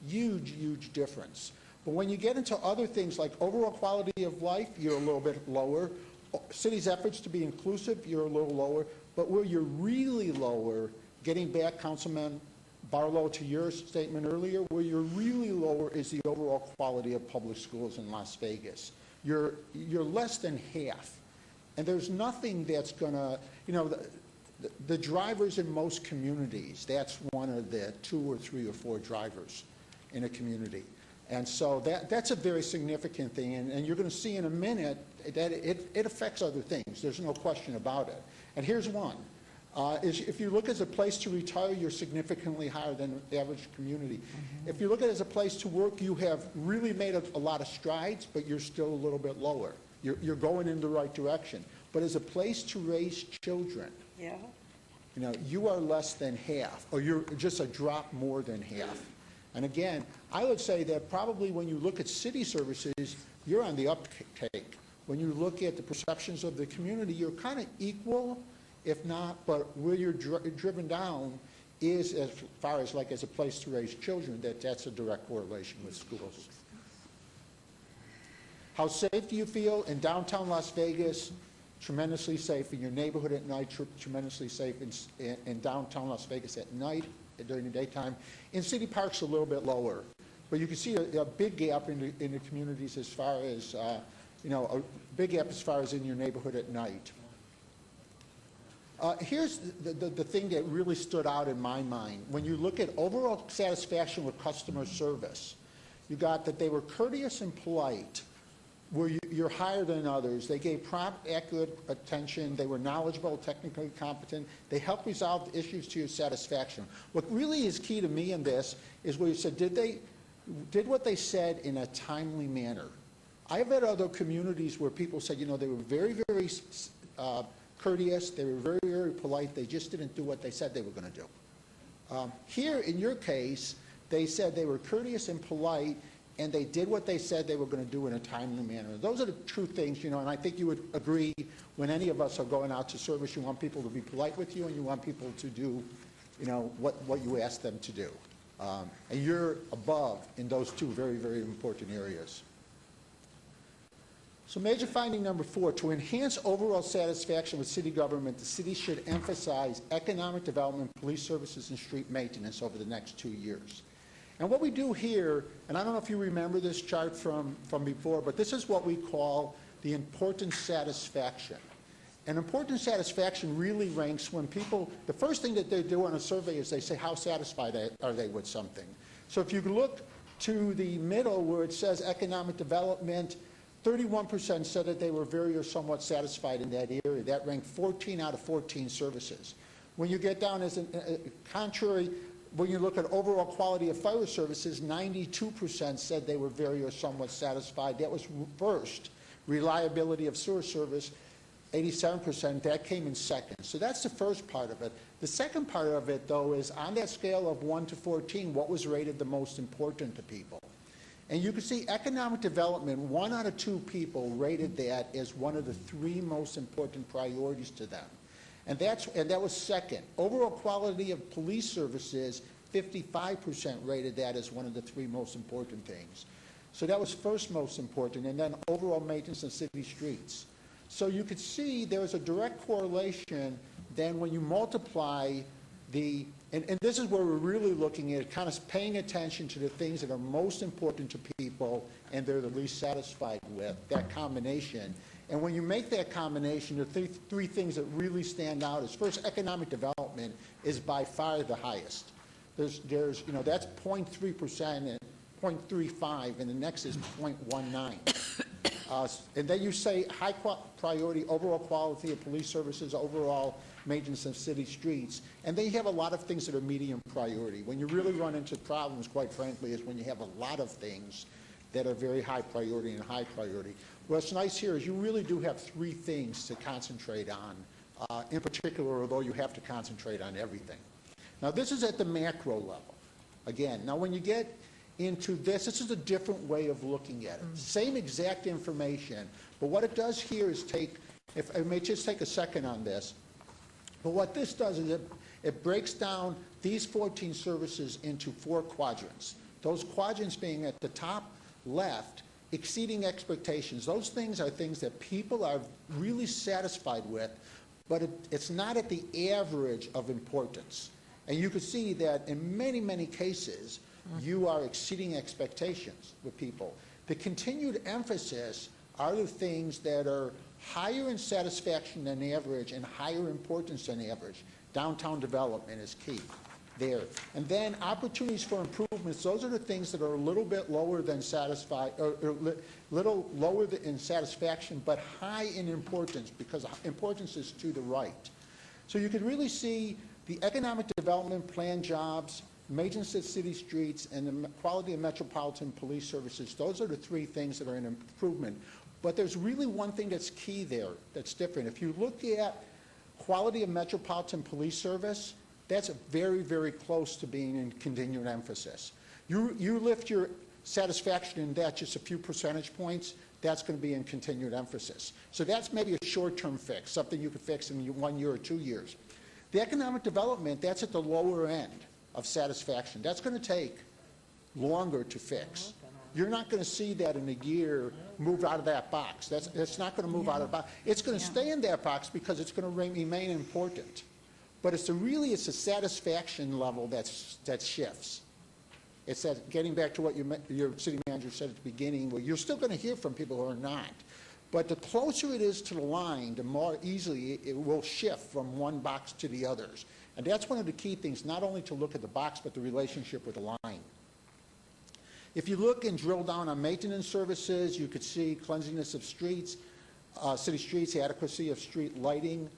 Huge, huge difference. But when you get into other things like overall quality of life, you're a little bit lower. City's efforts to be inclusive, you're a little lower. But where you're really lower, getting back, Councilman Barlow, to your statement earlier, where you're really lower is the overall quality of public schools in Las Vegas. You're less than half. And there's nothing that's going to, the drivers in most communities, that's one of the 2 or 3 or 4 drivers in a community. And so that's a very significant thing. And you're going to see in a minute that it affects other things. There's no question about it. And here's one. If you look as a place to retire, you're significantly higher than the average community. If you look at it as a place to work, you have really made a lot of strides, but you're still a little bit lower. You're going in the right direction. But as a place to raise children, you are less than half, or you're just a drop more than half. And again, I would say that probably when you look at city services, you're on the uptake. When you look at the perceptions of the community, you're kind of equal, if not, but where you're driven down is as far as like as a place to raise children, that's a direct correlation with schools. How safe do you feel in downtown Las Vegas? Tremendously safe. In your neighborhood at night, tremendously safe. In downtown Las Vegas at night, during the daytime. In city parks, a little bit lower. But you can see a big gap in the communities as far as, a big gap as far as in your neighborhood at night. Here's the thing that really stood out in my mind. When you look at overall satisfaction with customer service, you got that they were courteous and polite, where you're higher than others. They gave prompt, accurate attention. They were knowledgeable, technically competent. They helped resolve issues to your satisfaction. What really is key to me in this is where you said, did what they said in a timely manner. I've had other communities where people said, they were very, very courteous. They were very, very polite. They just didn't do what they said they were going to do. Here, in your case, they said they were courteous and polite, and they did what they said they were going to do in a timely manner. Those are the true things, and I think you would agree when any of us are going out to service, you want people to be polite with you, and you want people to do, what you ask them to do. And you're above in those 2 very, very important areas. So major finding number 4, to enhance overall satisfaction with city government, the city should emphasize economic development, police services, and street maintenance over the next 2 years. And what we do here, and I don't know if you remember this chart from before, but this is what we call the important satisfaction. And important satisfaction really ranks when people, the first thing that they do on a survey is they say how satisfied are they with something. So if you look to the middle where it says economic development, 31% said that they were very or somewhat satisfied in that area. That ranked 14 out of 14 services. When you get down as a contrary, when you look at overall quality of fire services, 92% said they were very or somewhat satisfied. That was reversed. Reliability of sewer service, 87%, that came in second. So that's the first part of it. The second part of it, though, is on that scale of 1 to 14, what was rated the most important to people? And you can see economic development, 1 out of 2 people rated that as one of the 3 most important priorities to them. And that was second. Overall quality of police services, 55% rated that as one of the 3 most important things. So that was first most important. And then overall maintenance of city streets. So you could see there's a direct correlation then when you multiply the, and this is where we're really looking at kind of paying attention to the things that are most important to people and they're the least satisfied with, that combination. And when you make that combination, the 3 things that really stand out is first, economic development is by far the highest. There's that's 0.3% and 0.35, and the next is 0.19. And then you say priority, overall quality of police services, overall maintenance of city streets. And then you have a lot of things that are medium priority. When you really run into problems, quite frankly, is when you have a lot of things that are very high priority and high priority. What's nice here is you really do have three things to concentrate on, in particular, although you have to concentrate on everything. Now, this is at the macro level. Again, now when you get into this is a different way of looking at it. Same exact information, but what it does here is take, if I may just take a second on this, but what this does is it breaks down these 14 services into 4 quadrants. Those quadrants being at the top left, exceeding expectations. Those things are things that people are really satisfied with, but it's not at the average of importance. And you can see that in many, many cases, you are exceeding expectations with people. The continued emphasis are the things that are higher in satisfaction than average and higher importance than average. Downtown development is key there. And then opportunities for improvements, those are the things that are a little bit lower than little lower in satisfaction, but high in importance, because importance is to the right. So you can really see the economic development plan jobs, maintenance of city streets, and the quality of metropolitan police services. Those are the 3 things that are an improvement. But there's really one thing that's key there that's different. If you look at quality of metropolitan police service, that's very, very close to being in continued emphasis. You lift your satisfaction in that just a few percentage points, that's going to be in continued emphasis. So that's maybe a short-term fix, something you could fix in 1 year or 2 years. The economic development, that's at the lower end of satisfaction. That's going to take longer to fix. You're not going to see that in a year move out of that box. That's not going to move out of the box. It's going to stay in that box because it's going to remain important. But it's a satisfaction level that shifts. It's that getting back to what your city manager said at the beginning, where you're still going to hear from people who are not. But the closer it is to the line, the more easily it will shift from one box to the others. And that's one of the key things, not only to look at the box, but the relationship with the line. If you look and drill down on maintenance services, you could see cleanliness of streets, city streets, adequacy of street lighting,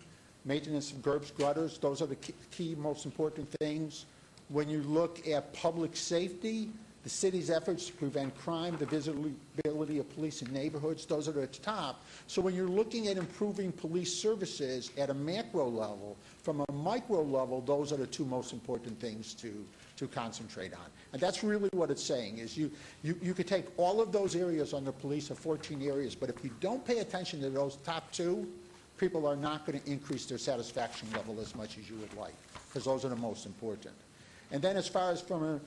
maintenance of curbs, gutters. Those are the key most important things. When you look at public safety, the city's efforts to prevent crime, the visibility of police in neighborhoods, those are at the top. So when you're looking at improving police services at a macro level, from a micro level, those are the 2 most important things to concentrate on. And that's really what it's saying, is you could take all of those areas under police, of 14 areas, but if you don't pay attention to those top 2, people are not going to increase their satisfaction level as much as you would like, because those are the most important. And then as far as from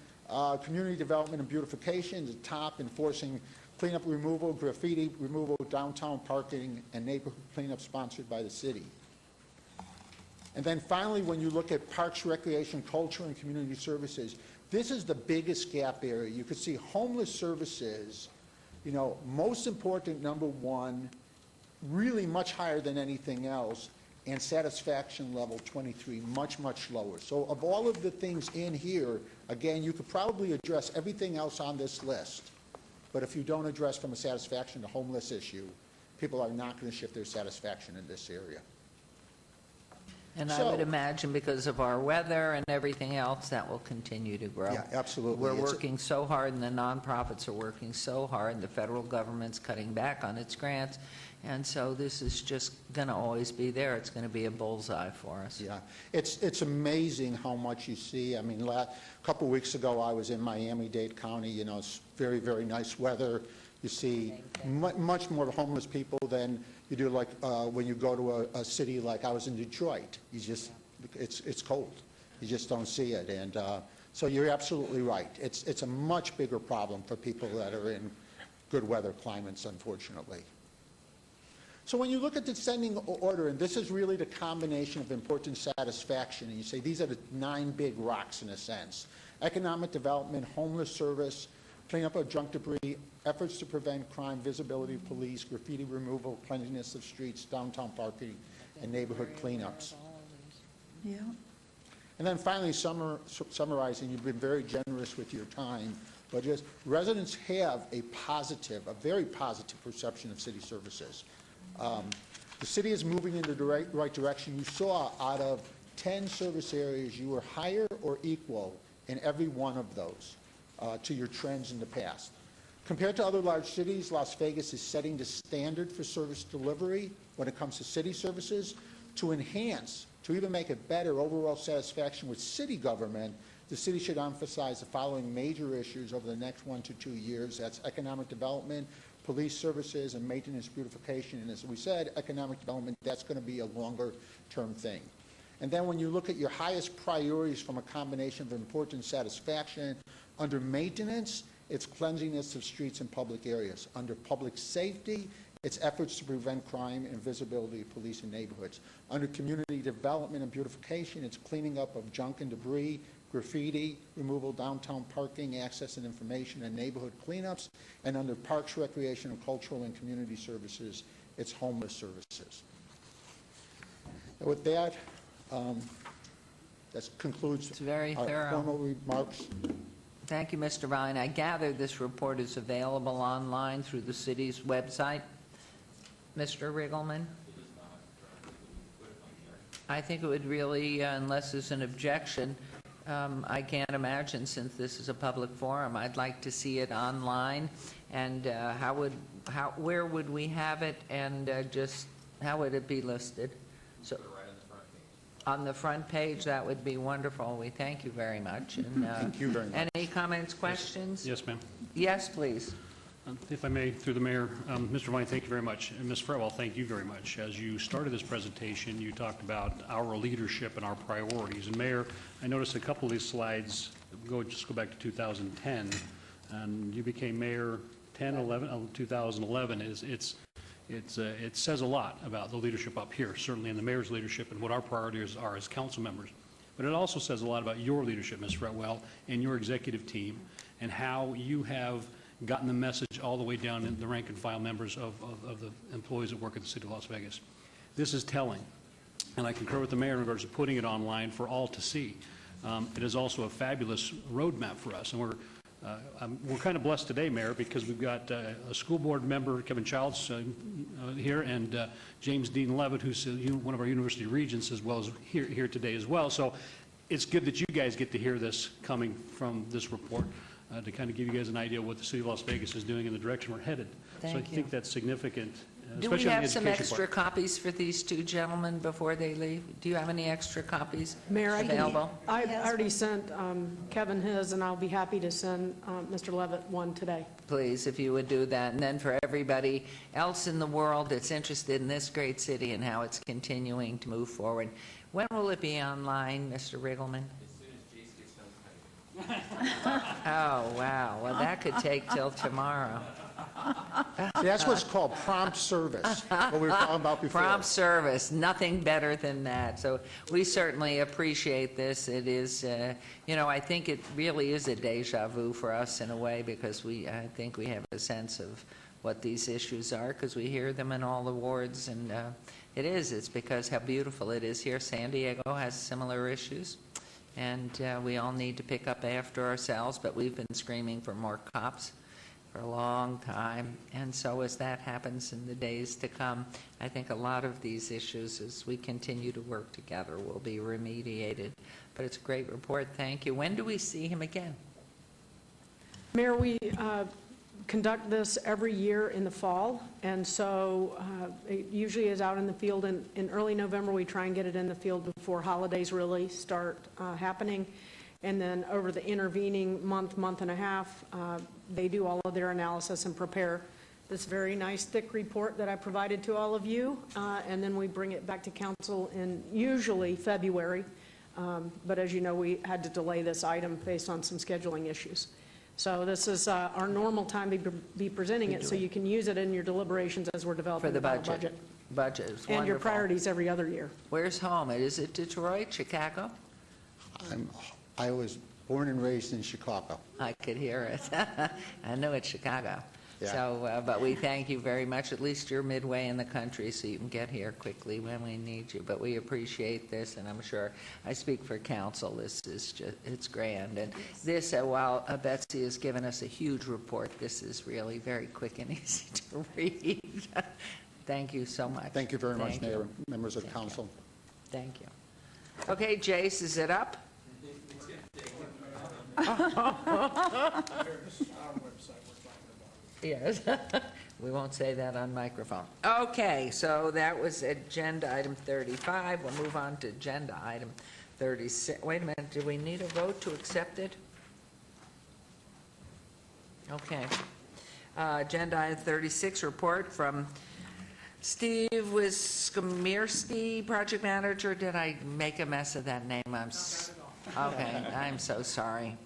community development and beautification, the top, enforcing cleanup removal, graffiti removal, downtown parking, and neighborhood cleanup sponsored by the city. And then finally, when you look at parks, recreation, culture, and community services, this is the biggest gap area. You could see homeless services, most important, number 1, really much higher than anything else, and satisfaction level 23, much, much lower. So of all of the things in here, again, you could probably address everything else on this list, but if you don't address from a satisfaction the homeless issue, people are not going to shift their satisfaction in this area.
And I would imagine because of our weather and everything else, that will continue to grow.
Yeah, absolutely.
We're working so hard, and the nonprofits are working so hard, and the federal government's cutting back on its grants, and so this is just going to always be there. It's going to be a bullseye for us.
Yeah, it's amazing how much you see. I mean, a couple of weeks ago, I was in Miami-Dade County. It's very, very nice weather. You see much more homeless people than you do like when you go to a city like I was in Detroit. It's cold. You just don't see it. And so you're absolutely right. It's a much bigger problem for people that are in good weather climates, unfortunately. So when you look at the descending order, and this is really the combination of importance, satisfaction, and you say these are the 9 big rocks in a sense: economic development, homeless service, cleanup of junk debris, efforts to prevent crime, visibility of police, graffiti removal, cleanliness of streets, downtown parking, and neighborhood cleanups.
Yeah.
And then finally, summarizing, you've been very generous with your time. but just residents have a very positive perception of city services. The city is moving in the right direction. You saw out of 10 service areas, you were higher or equal in every one of those to your trends in the past. Compared to other large cities, Las Vegas is setting the standard for service delivery when it comes to city services. To enhance, to even make it better overall satisfaction with city government, the city should emphasize the following major issues over the next 1 to 2 years. That's economic development, police services, and maintenance beautification. And as we said, economic development, that's going to be a longer-term thing. And then when you look at your highest priorities from a combination of importance and satisfaction, under maintenance, it's cleanliness of streets and public areas. Under public safety, it's efforts to prevent crime and visibility of police in neighborhoods. Under community development and beautification, it's cleaning up of junk and debris, graffiti, removal, downtown parking, access and information, and neighborhood cleanups. And under parks, recreation, and cultural and community services, it's homeless services. And with that, that concludes
very
our
thorough.
formal remarks.
Thank you, Mr. Ryan. I gather this report is available online through the city's website. Mr. Riggleman? I think it would really, unless there's an objection, I can't imagine, since this is a public forum, I'd like to see it online. And where would we have it, and just how would it be listed? So, on the front page, that would be wonderful. We thank you very much. And,
thank you very much.
Any comments, questions?
Yes, ma'am.
Yes, please.
If I may, through the mayor, Mr. Vine, thank you very much. And Ms. Fretwell, thank you very much. As you started this presentation, you talked about our leadership and our priorities. And Mayor, I noticed a couple of these slides, just go back to 2010, and you became mayor 2011. It says a lot about the leadership up here, certainly in the mayor's leadership and what our priorities are as council members. But it also says a lot about your leadership, Ms. Fretwell, and your executive team, and how you have gotten the message all the way down in the rank and file members of the employees that work at the City of Las Vegas. This is telling, and I concur with the mayor in regards to putting it online for all to see. It is also a fabulous roadmap for us, and we're kind of blessed today, Mayor, because we've got a school board member, Kevin Childs, here, and James Dean Levitt, who's one of our university regents, as well as here today as well. So it's good that you guys get to hear this coming from this report, to kind of give you guys an idea of what the City of Las Vegas is doing and the direction we're headed. So I think that's significant.
Do we have some
education
extra
part.
copies for these two gentlemen before they leave? Do you have any extra copies
Mayor,
available?
I already sent Kevin his, and I'll be happy to send Mr. Levitt one today.
Please, if you would do that. And then for everybody else in the world that's interested in this great city and how it's continuing to move forward, when will it be online, Mr. Riggleman? Oh, wow. Well, that could take till tomorrow.
That's what's called prompt service, what we were talking about before.
Prompt service, nothing better than that. So we certainly appreciate this. It is, I think it really is a deja vu for us in a way, because I think we have a sense of what these issues are, because we hear them in all the wards, and it's because how beautiful it is here. San Diego has similar issues, and we all need to pick up after ourselves, but we've been screaming for more cops for a long time, and so as that happens in the days to come, I think a lot of these issues, as we continue to work together, will be remediated. But it's a great report. Thank you. When do we see him again?
Mayor, we conduct this every year in the fall, and so it usually is out in the field in early November. We try and get it in the field before holidays really start happening. And then over the intervening month and a half, they do all of their analysis and prepare this very nice thick report that I provided to all of you. And then we bring it back to council in usually February. But as you know, we had to delay this item based on some scheduling issues. So this is our normal time to be presenting it, so you can use it in your deliberations as we're developing
For the
final
budget. Budget is
and your
wonderful.
priorities every other year.
Where's home? Is it Detroit, Chicago?
I was born and raised in Chicago.
I could hear it. I know it's Chicago.
Yeah.
So, but we thank you very much. At least you're midway in the country, so you can get here quickly when we need you. But we appreciate this, and I'm sure I speak for council. This is just, it's grand. And this, while Betsy has given us a huge report, this is really very quick and easy to read. Thank you so much.
Thank you very much,
Thank
Mayor,
you.
members of council.
Thank you. Okay, Jace, is it up? Yes. We won't say that on microphone. Okay, so that was agenda item 35. We'll move on to agenda item 36. Wait a minute, do we need a vote to accept it? Okay. Agenda item 36, report from Steve Wiskomierski, project manager. Did I make a mess of that name? Okay, I'm so sorry.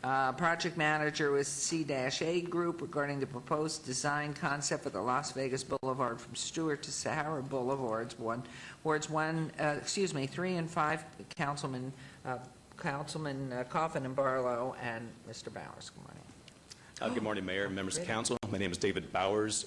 Project manager was C-A Group regarding the proposed design concept for the Las Vegas Boulevard from Stewart to Sahara Boulevards. Wards 3 and 5, Councilman Coffin and Barlow, and Mr. Bowers. Good morning.
Good morning, Mayor and members of council. My name is David Bowers,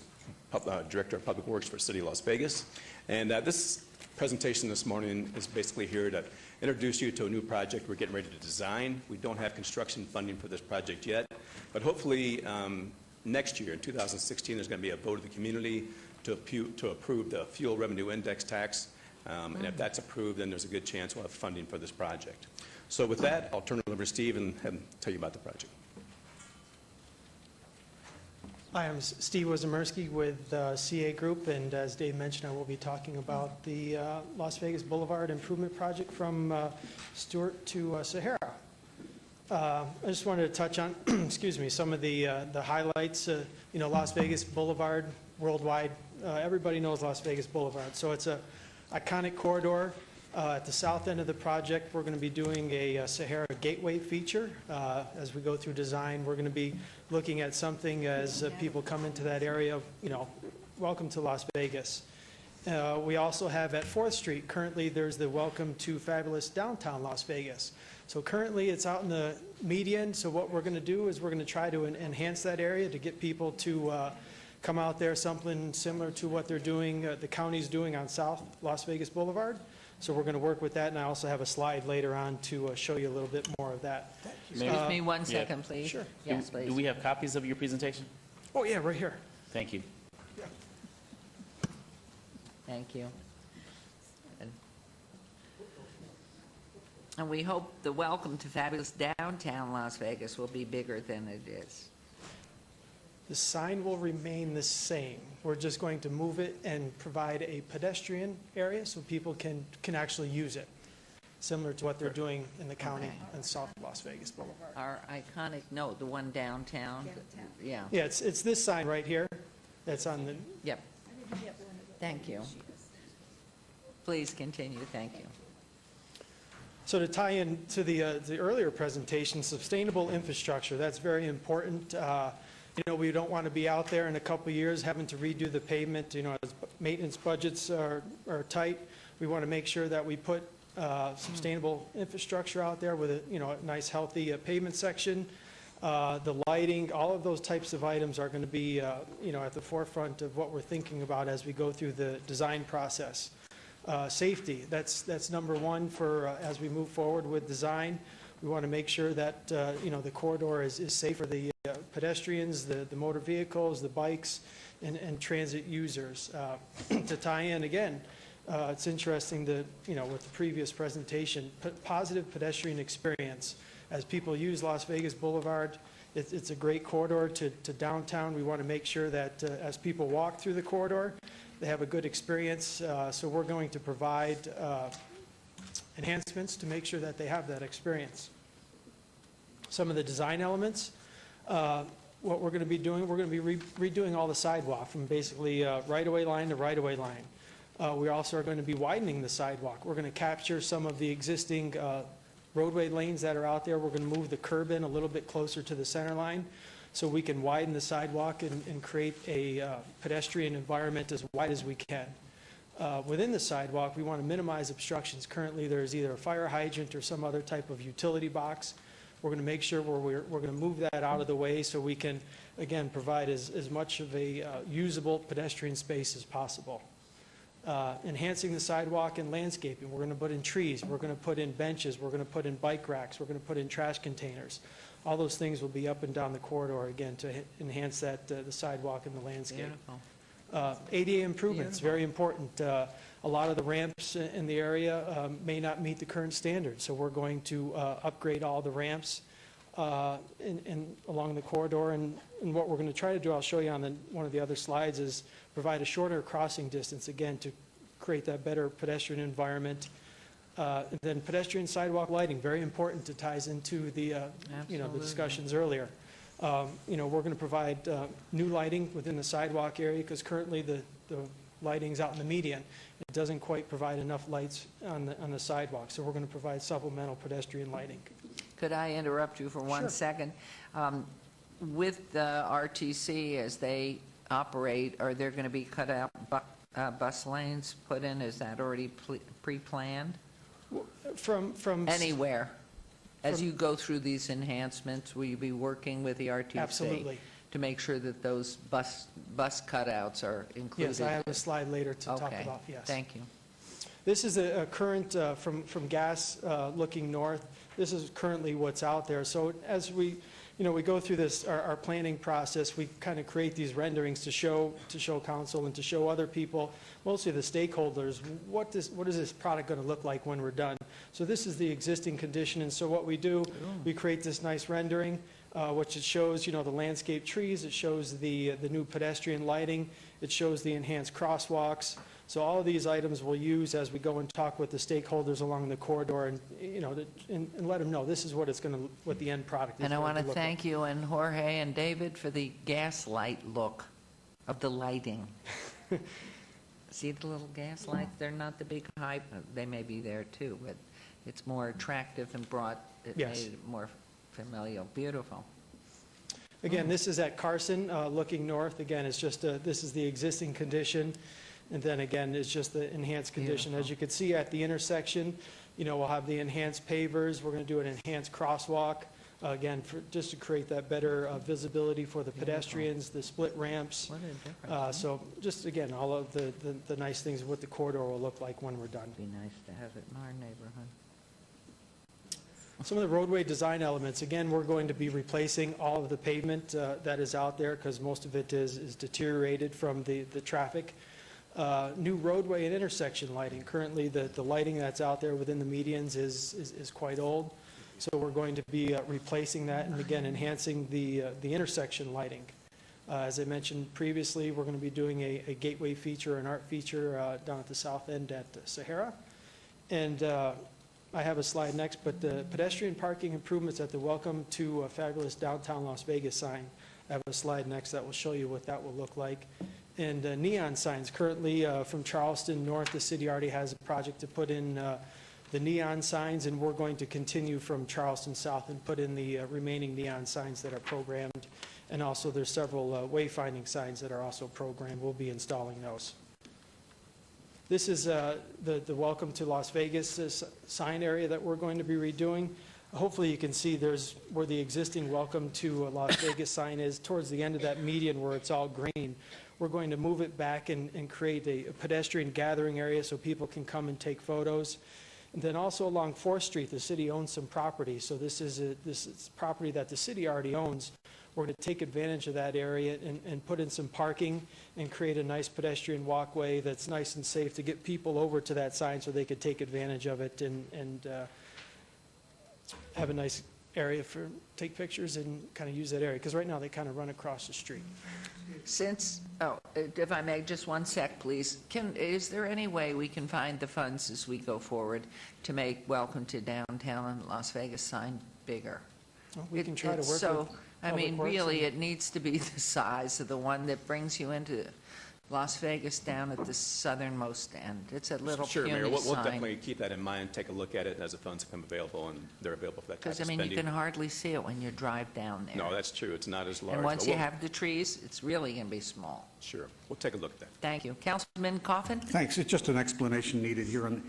Director of Public Works for City of Las Vegas. And this presentation this morning is basically here to introduce you to a new project we're getting ready to design. We don't have construction funding for this project yet, but hopefully next year, in 2016, there's going to be a vote of the community to approve the fuel revenue index tax. And if that's approved, then there's a good chance we'll have funding for this project. So with that, I'll turn it over to Steve and have him tell you about the project.
Hi, I'm Steve Wiskomierski with CA Group, and as Dave mentioned, I will be talking about the Las Vegas Boulevard Improvement Project from Stewart to Sahara. I just wanted to touch on, excuse me, some of the highlights. Las Vegas Boulevard worldwide. Everybody knows Las Vegas Boulevard, so it's a iconic corridor. At the south end of the project, we're going to be doing a Sahara Gateway feature. As we go through design, we're going to be looking at something as people come into that area, welcome to Las Vegas. We also have at 4th Street, currently there's the Welcome to Fabulous Downtown Las Vegas. So currently it's out in the median, so what we're going to do is we're going to try to enhance that area to get people to come out there, something similar to what they're doing, the county's doing on South Las Vegas Boulevard. So we're going to work with that, and I also have a slide later on to show you a little bit more of that.
Excuse me 1 second, please.
Sure.
Yes, please.
Do we have copies of your presentation?
Oh, yeah, right here.
Thank you.
Thank you. And we hope the welcome to fabulous downtown Las Vegas will be bigger than it is.
The sign will remain the same. We're just going to move it and provide a pedestrian area so people can actually use it, similar to what they're doing in the county and South Las Vegas Boulevard.
Our iconic, no, the one downtown. Yeah.
Yeah, it's this sign right here that's on the...
Yep. Thank you. Please continue. Thank you.
So to tie in to the earlier presentation, sustainable infrastructure, that's very important. We don't want to be out there in a couple of years having to redo the pavement. As maintenance budgets are tight, we want to make sure that we put sustainable infrastructure out there with a nice, healthy pavement section. The lighting, all of those types of items are going to be, at the forefront of what we're thinking about as we go through the design process. Safety, that's number one for as we move forward with design. We want to make sure that, the corridor is safe for the pedestrians, the motor vehicles, the bikes, and transit users. To tie in again, it's interesting that, with the previous presentation, positive pedestrian experience. As people use Las Vegas Boulevard, it's a great corridor to downtown. We want to make sure that as people walk through the corridor, they have a good experience. So we're going to provide enhancements to make sure that they have that experience. Some of the design elements, what we're going to be doing, we're going to be redoing all the sidewalk from basically right-of-way line to right-of-way line. We also are going to be widening the sidewalk. We're going to capture some of the existing roadway lanes that are out there. We're going to move the curb in a little bit closer to the center line so we can widen the sidewalk and create a pedestrian environment as wide as we can. Within the sidewalk, we want to minimize obstructions. Currently, there's either a fire hydrant or some other type of utility box. We're going to make sure we're going to move that out of the way so we can again, provide as much of a usable pedestrian space as possible. Enhancing the sidewalk and landscaping. We're going to put in trees. We're going to put in benches. We're going to put in bike racks. We're going to put in trash containers. All those things will be up and down the corridor, again, to enhance that, the sidewalk and the landscape. ADA improvements, very important. A lot of the ramps in the area may not meet the current standards, so we're going to upgrade all the ramps along the corridor. And what we're going to try to do, I'll show you on one of the other slides, is provide a shorter crossing distance, again, to create that better pedestrian environment. And then pedestrian sidewalk lighting, very important. It ties into the, the discussions earlier. We're going to provide new lighting within the sidewalk area, because currently the lighting's out in the median. It doesn't quite provide enough lights on the sidewalk, so we're going to provide supplemental pedestrian lighting.
Could I interrupt you for 1 second? With the RTC, as they operate, are there going to be cut out bus lanes put in? Is that already pre-planned?
From
anywhere? As you go through these enhancements, will you be working with the RTC?
Absolutely.
To make sure that those bus cutouts are included?
Yes, I have a slide later to talk about, yes.
Thank you.
This is a current, from gas looking north, this is currently what's out there. So as we go through this, our planning process, we kind of create these renderings to show council and to show other people, mostly the stakeholders, what is this product going to look like when we're done. So this is the existing condition, and so what we do, we create this nice rendering, which it shows, the landscape trees, it shows the new pedestrian lighting, it shows the enhanced crosswalks. So all of these items we'll use as we go and talk with the stakeholders along the corridor, and and let them know this is what what the end product is.
And I want to thank you and Jorge and David for the gaslight look of the lighting. See the little gas lights? They're not the big hype. They may be there too, but it's more attractive and it made it more familial. Beautiful.
Again, this is at Carson, looking north. Again, it's just this is the existing condition. And then again, it's just the enhanced condition. Beautiful. As you can see at the intersection, we'll have the enhanced pavers. We're going to do an enhanced crosswalk, again, just to create that better visibility for the pedestrians, the split ramps.
What a difference.
So just, again, all of the nice things of what the corridor will look like when we're done.
It'd be nice to have it in our neighborhood.
Some of the roadway design elements, again, we're going to be replacing all of the pavement that is out there, because most of it is deteriorated from the traffic. New roadway and intersection lighting. Currently, the lighting that's out there within the medians is quite old. So we're going to be replacing that, and again, enhancing the intersection lighting. As I mentioned previously, we're going to be doing a gateway feature, an art feature down at the south end at Sahara. And I have a slide next, but the pedestrian parking improvements at the Welcome to a Fabulous Downtown Las Vegas sign. I have a slide next that will show you what that will look like. And neon signs. Currently, from Charleston north, the city already has a project to put in the neon signs, and we're going to continue from Charleston south and put in the remaining neon signs that are programmed. And also, there's several wayfinding signs that are also programmed. We'll be installing those. This is the Welcome to Las Vegas sign area that we're going to be redoing. Hopefully you can see there's where the existing Welcome to Las Vegas sign is, towards the end of that median where it's all green. We're going to move it back and create a pedestrian gathering area so people can come and take photos. And then also along 4th Street, the city owns some property. So this is property that the city already owns. We're going to take advantage of that area and put in some parking and create a nice pedestrian walkway that's nice and safe to get people over to that sign so they could take advantage of it and have a nice area for take pictures and kind of use that area, because right now they kind of run across the street.
If I may, just 1 sec, please. Is there any way we can find the funds as we go forward to make Welcome to Downtown and Las Vegas sign bigger?
Well, we can try to work with
Public Works. Really, it needs to be the size of the one that brings you into Las Vegas down at the southernmost end. It's a little
Sure,
puny
Mayor. We'll
sign.
definitely keep that in mind, take a look at it as the funds become available, and they're available for that type of
Because,
spending.
you can hardly see it when you drive down there.
No, that's true. It's not as large.
And once
but
you have the trees, it's really going to be small.
Sure. We'll take a look at that.
Thank you. Councilman Coffin?
Thanks. It's just an explanation needed here. And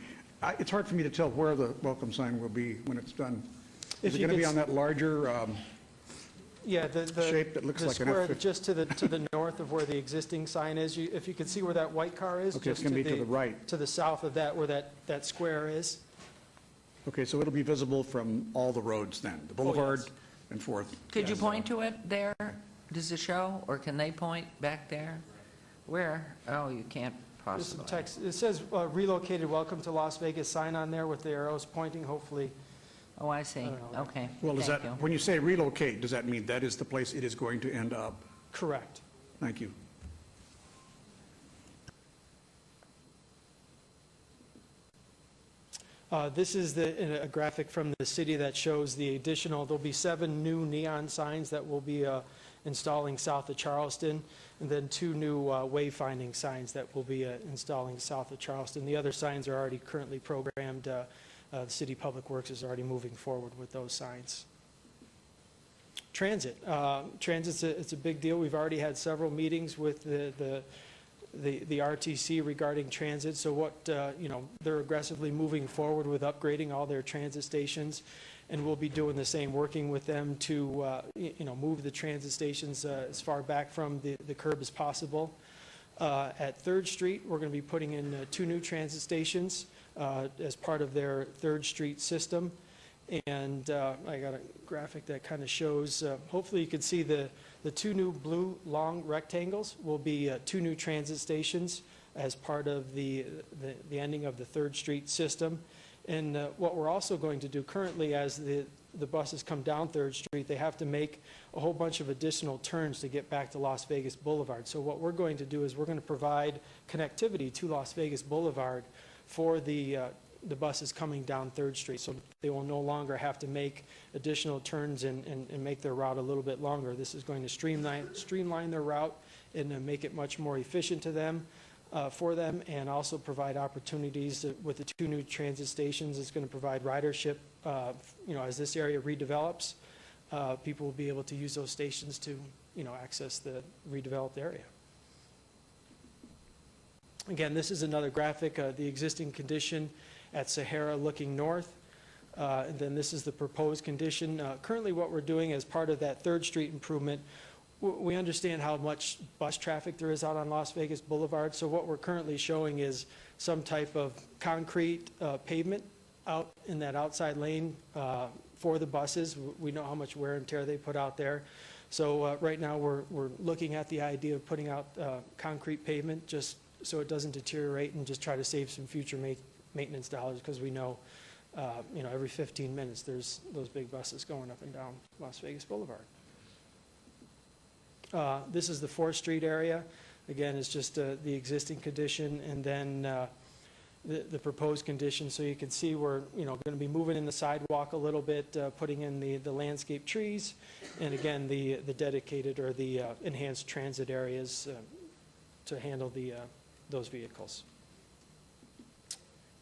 it's hard for me to tell where the welcome sign will be when it's done. Is it going to be on that larger
Yeah, the
shape that looks
the
like an
square
F-50.
just to the north of where the existing sign is. If you can see where that white car is.
Okay, it's
just
gonna be to the right.
To the south of that, where that square is.
Okay, so it'll be visible from all the roads then, the boulevard
yes.
and forth.
Could you point to it there? Does it show, or can they point back there? Where? Oh, you can't
There's some
possibly.
text. It says relocated, welcome to Las Vegas sign on there with the arrows pointing, hopefully.
Oh, I see. Okay.
Well, is
Thank
that,
you.
when you say relocate, does that mean that is the place it is going to end up?
Correct.
Thank you.
This is a graphic from the city that shows the additional, there'll be 7 new neon signs that we'll be installing south of Charleston, and then 2 new wayfinding signs that we'll be installing south of Charleston. The other signs are already currently programmed. The City Public Works is already moving forward with those signs. Transit. Transit's it's a big deal. We've already had several meetings with the RTC regarding transit. So what, they're aggressively moving forward with upgrading all their transit stations, and we'll be doing the same, working with them to, move the transit stations as far back from the curb as possible. At 3rd Street, we're going to be putting in 2 new transit stations as part of their 3rd Street system. And I got a graphic that kind of shows, hopefully you can see the 2 new blue long rectangles will be 2 new transit stations as part of the ending of the 3rd Street system. And what we're also going to do currently, as the buses come down 3rd Street, they have to make a whole bunch of additional turns to get back to Las Vegas Boulevard. So what we're going to do is we're going to provide connectivity to Las Vegas Boulevard for the buses coming down 3rd Street, so they will no longer have to make additional turns and make their route a little bit longer. This is going to streamline their route and make it much more efficient to them, for them, and also provide opportunities with the 2 new transit stations. It's going to provide ridership, as this area redevelops. People will be able to use those stations to, access the redeveloped area. Again, this is another graphic, the existing condition at Sahara looking north. And then this is the proposed condition. Currently what we're doing as part of that 3rd Street improvement, we understand how much bus traffic there is out on Las Vegas Boulevard. So what we're currently showing is some type of concrete pavement out in that outside lane for the buses. We know how much wear and tear they put out there. So right now we're looking at the idea of putting out concrete pavement just so it doesn't deteriorate, and just try to save some future maintenance dollars, because we know, every 15 minutes there's those big buses going up and down Las Vegas Boulevard. This is the 4th Street area. Again, it's just the existing condition, and then the proposed condition. So you can see we're going to be moving in the sidewalk a little bit, putting in the landscape trees, and again the dedicated or the enhanced transit areas to handle those vehicles.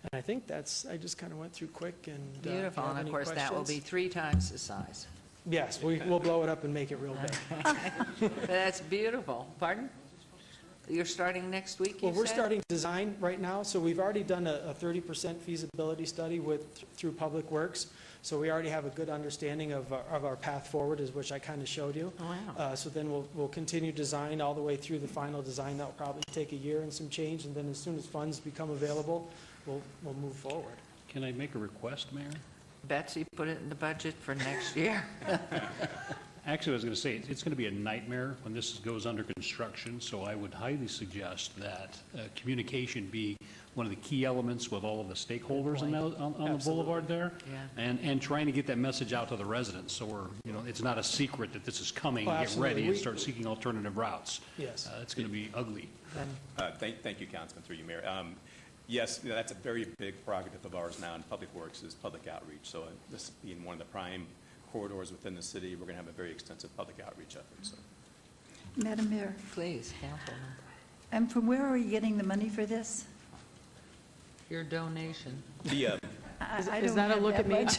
And I think I just kind of went through quick. And
Beautiful, and of course that will be 3 times the size.
Yes, we'll blow it up and make it real big.
That's beautiful. Pardon? You're starting next week, you
Well, we're
said?
starting design right now, so we've already done a 30% feasibility study through Public Works. So we already have a good understanding of our path forward, which I kind of showed you.
Oh, wow.
So then we'll continue design all the way through the final design. That'll probably take a year and some change, and then as soon as funds become available, we'll move forward.
Can I make a request, Mayor?
Betsy, put it in the budget for next year.
Actually, I was going to say, it's going to be a nightmare when this goes under construction, so I would highly suggest that communication be one of the key elements with all of the stakeholders on the boulevard there.
Yeah.
And trying to get that message out to the residents, so it's not a secret that this is coming.
Oh,
Get
absolutely.
ready and start seeking alternative routes.
Yes.
It's going to be ugly.
Thank you, Councilman, through you, Mayor. Yes, that's a very big prerogative of ours now in Public Works is public outreach. So this being one of the prime corridors within the city, we're going to have a very extensive public outreach effort. So.
Madam Mayor,
Please, Councilman.
and from where are you getting the money for this?
Your donation.
The,
I
Is
don't
that a
have
look
that
at me?
much.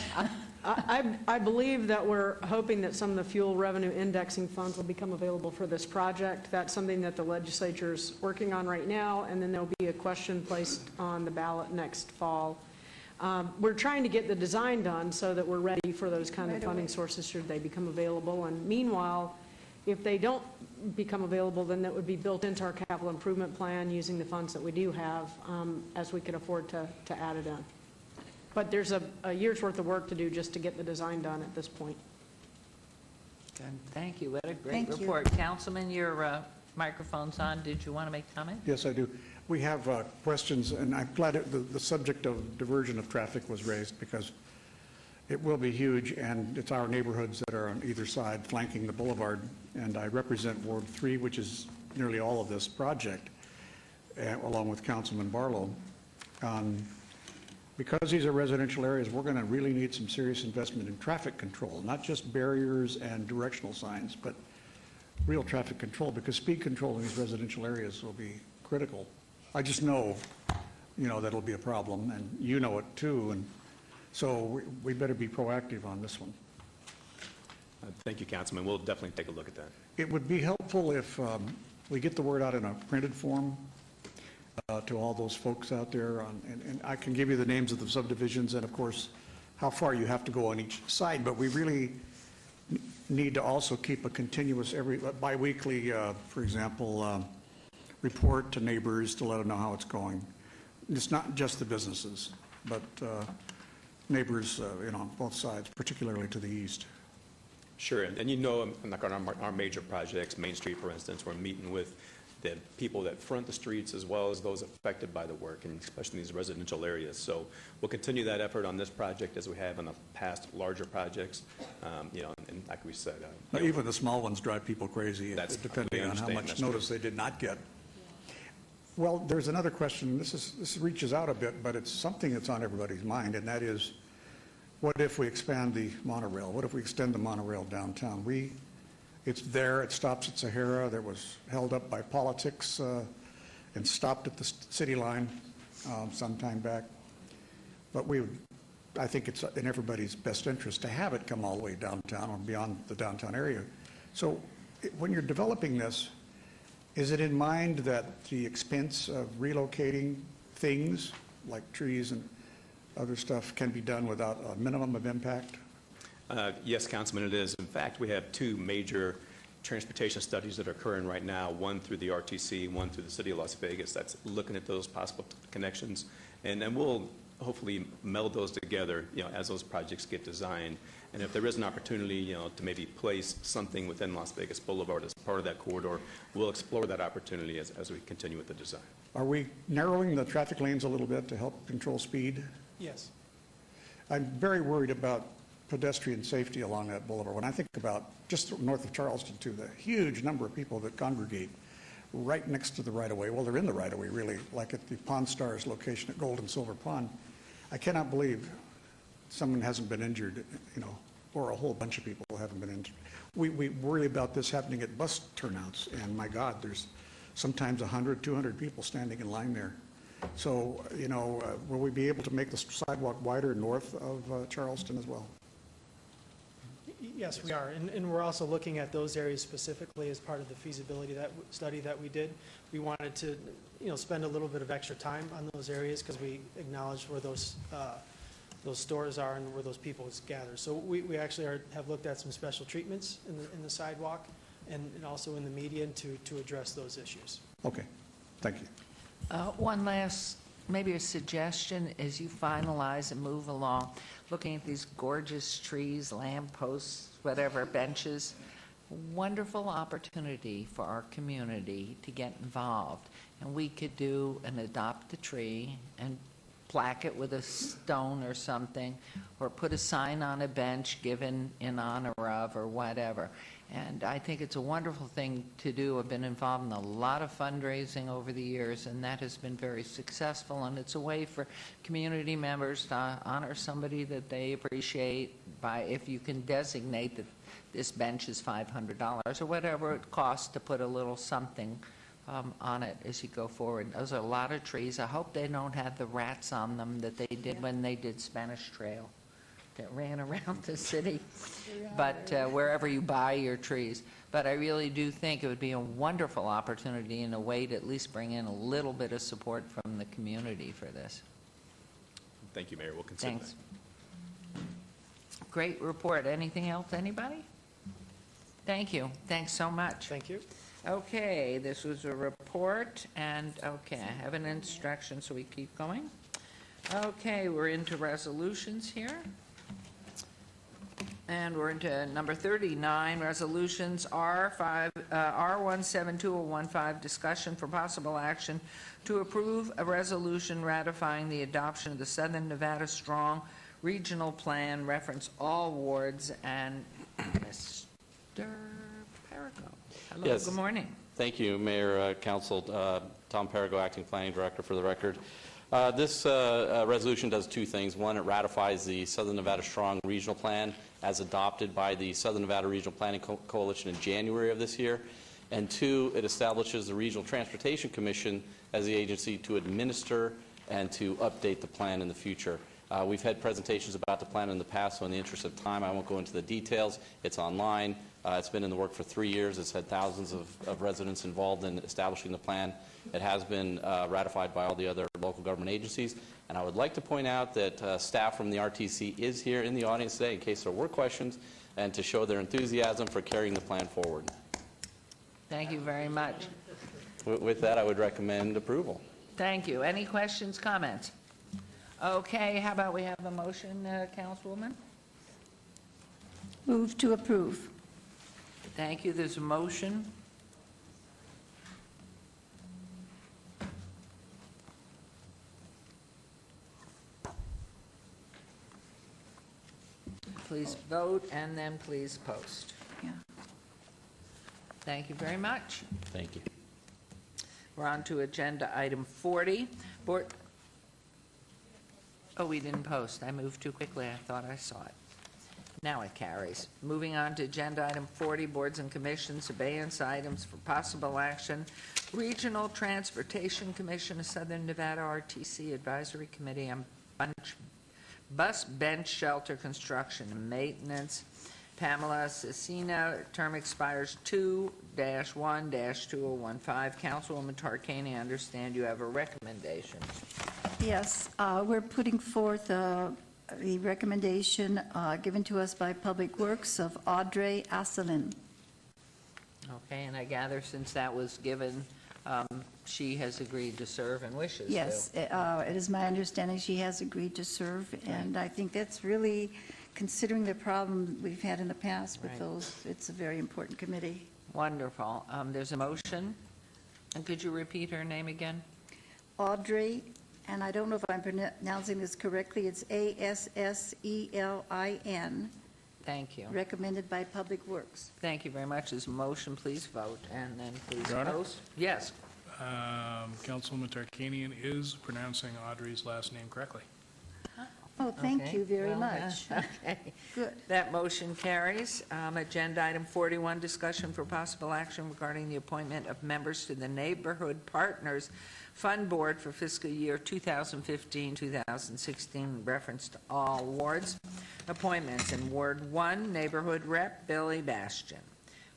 I believe that we're hoping that some of the fuel revenue indexing funds will become available for this project. That's something that the legislature's working on right now, and then there'll be a question placed on the ballot next fall. We're trying to get the design done so that we're ready for those kind of funding sources should they become available. And meanwhile, if they don't become available, then that would be built into our capital improvement plan using the funds that we do have as we can afford to add it in. But there's a year's worth of work to do just to get the design done at this point.
Good. Thank you. What a great
Thank you.
report. Councilman, your microphone's on. Did you want to make a comment?
Yes, I do. We have questions, and I'm glad the subject of diversion of traffic was raised because it will be huge, and it's our neighborhoods that are on either side flanking the boulevard. And I represent Ward 3, which is nearly all of this project, along with Councilman Barlow. Because these are residential areas, we're going to really need some serious investment in traffic control, not just barriers and directional signs, but real traffic control, because speed control in these residential areas will be critical. I just know, that'll be a problem, and you know it too, and so we better be proactive on this one.
Thank you, Councilman. We'll definitely take a look at that.
It would be helpful if we get the word out in a printed form to all those folks out there, and I can give you the names of the subdivisions and, of course, how far you have to go on each side, but we really need to also keep a continuous, biweekly, for example, report to neighbors to let them know how it's going. It's not just the businesses, but neighbors, on both sides, particularly to the east.
Sure, and like on our major projects, Main Street, for instance, we're meeting with the people that front the streets as well as those affected by the work, and especially in these residential areas. So we'll continue that effort on this project as we have on the past larger projects. And like we said,
even the small ones drive people crazy, depending on how much notice they did not get. Well, there's another question. This reaches out a bit, but it's something that's on everybody's mind, and that is, what if we expand the monorail? What if we extend the monorail downtown? It's there. It stops at Sahara. That was held up by politics and stopped at the city line some time back. But I think it's in everybody's best interest to have it come all the way downtown or beyond the downtown area. So when you're developing this, is it in mind that the expense of relocating things like trees and other stuff can be done without a minimum of impact?
Yes, Councilman, it is. In fact, we have two major transportation studies that are occurring right now, one through the RTC, one through the City of Las Vegas, that's looking at those possible connections. And then we'll hopefully meld those together, as those projects get designed. And if there is an opportunity, to maybe place something within Las Vegas Boulevard as part of that corridor, we'll explore that opportunity as we continue with the design.
Are we narrowing the traffic lanes a little bit to help control speed?
Yes.
I'm very worried about pedestrian safety along that boulevard. When I think about just north of Charleston, too, the huge number of people that congregate right next to the right-of-way. Well, they're in the right-of-way, really, like at the Pawn Stars location at Gold and Silver Pond. I cannot believe someone hasn't been injured, or a whole bunch of people haven't been injured. We worry about this happening at bus turnouts, and my God, there's sometimes 100, 200 people standing in line there. So, will we be able to make the sidewalk wider north of Charleston as well?
Yes, we are, and we're also looking at those areas specifically as part of the feasibility study that we did. We wanted to, spend a little bit of extra time on those areas because we acknowledged where those stores are and where those people gather. So we actually have looked at some special treatments in the sidewalk and also in the median to address those issues.
Okay, thank you.
One last, maybe a suggestion as you finalize and move along, looking at these gorgeous trees, lampposts, whatever, benches, wonderful opportunity for our community to get involved. And we could do an adopt a tree and plaque it with a stone or something, or put a sign on a bench given in honor of or whatever. And I think it's a wonderful thing to do. I've been involved in a lot of fundraising over the years, and that has been very successful. And it's a way for community members to honor somebody that they appreciate by, if you can designate that this bench is $500 or whatever it costs to put a little something on it as you go forward. Those are a lot of trees. I hope they don't have the rats on them that they did when they did Spanish Trail that ran around the city, but wherever you buy your trees. But I really do think it would be a wonderful opportunity in a way to at least bring in a little bit of support from the community for this.
Thank you, Mayor. We'll consider
Thanks. Great report. Anything else, anybody? Thank you. Thanks so much.
Thank you.
Okay, this was a report, and, okay, I have an instruction, so we keep going. Okay, we're into resolutions here. And we're into number 39, resolutions R172015, discussion for possible action to approve a resolution ratifying the adoption of the Southern Nevada Strong Regional Plan, reference all wards, and Mr. Perigo. Hello,
Yes.
good morning.
Thank you, Mayor, Council. Tom Perigo, Acting Planning Director, for the record. This resolution does two things. One, it ratifies the Southern Nevada Strong Regional Plan as adopted by the Southern Nevada Regional Planning Coalition in January of this year. And two, it establishes the Regional Transportation Commission as the agency to administer and to update the plan in the future. We've had presentations about the plan in the past, so in the interest of time, I won't go into the details. It's online. It's been in the work for 3 years. It's had thousands of residents involved in establishing the plan. It has been ratified by all the other local government agencies. And I would like to point out that staff from the RTC is here in the audience today in case there were questions and to show their enthusiasm for carrying the plan forward.
Thank you very much.
With that, I would recommend approval.
Thank you. Any questions, comments? Okay, how about we have a motion, Councilwoman?
Move to approve.
Thank you. There's a motion. Please vote and then please post.
Yeah.
Thank you very much.
Thank you.
We're on to agenda item 40. Board. Oh, we didn't post. I moved too quickly. I thought I saw it. Now it carries. Moving on to agenda item 40, boards and commissions, abeyance items for possible action. Regional Transportation Commission of Southern Nevada RTC Advisory Committee on Bus Bench Shelter Construction and Maintenance. Pamela Cecina, term expires 2-1-2015. Councilwoman Tarkani, I understand you have a recommendation.
Yes, we're putting forth the recommendation given to us by Public Works of Audrey Asselin.
Okay, and I gather since that was given, she has agreed to serve and wishes to.
Yes, it is my understanding she has agreed to serve, and I think that's really, considering the problem we've had in the past with those, it's a very important committee.
Wonderful. There's a motion. And could you repeat her name again?
Audrey, and I don't know if I'm pronouncing this correctly, it's Asselin.
Thank you.
Recommended by Public Works.
Thank you very much. There's a motion. Please vote and then please
Your Honor?
post. Yes.
Councilwoman Tarkanian is pronouncing Audrey's last name correctly.
Oh, thank
Okay.
you very
Well,
much.
Okay.
Good.
That motion carries. Agenda item 41, discussion for possible action regarding the appointment of members to the Neighborhood Partners Fund Board for fiscal year 2015-2016, reference to all wards. Appointments in Ward 1, Neighborhood Rep Billy Bastian.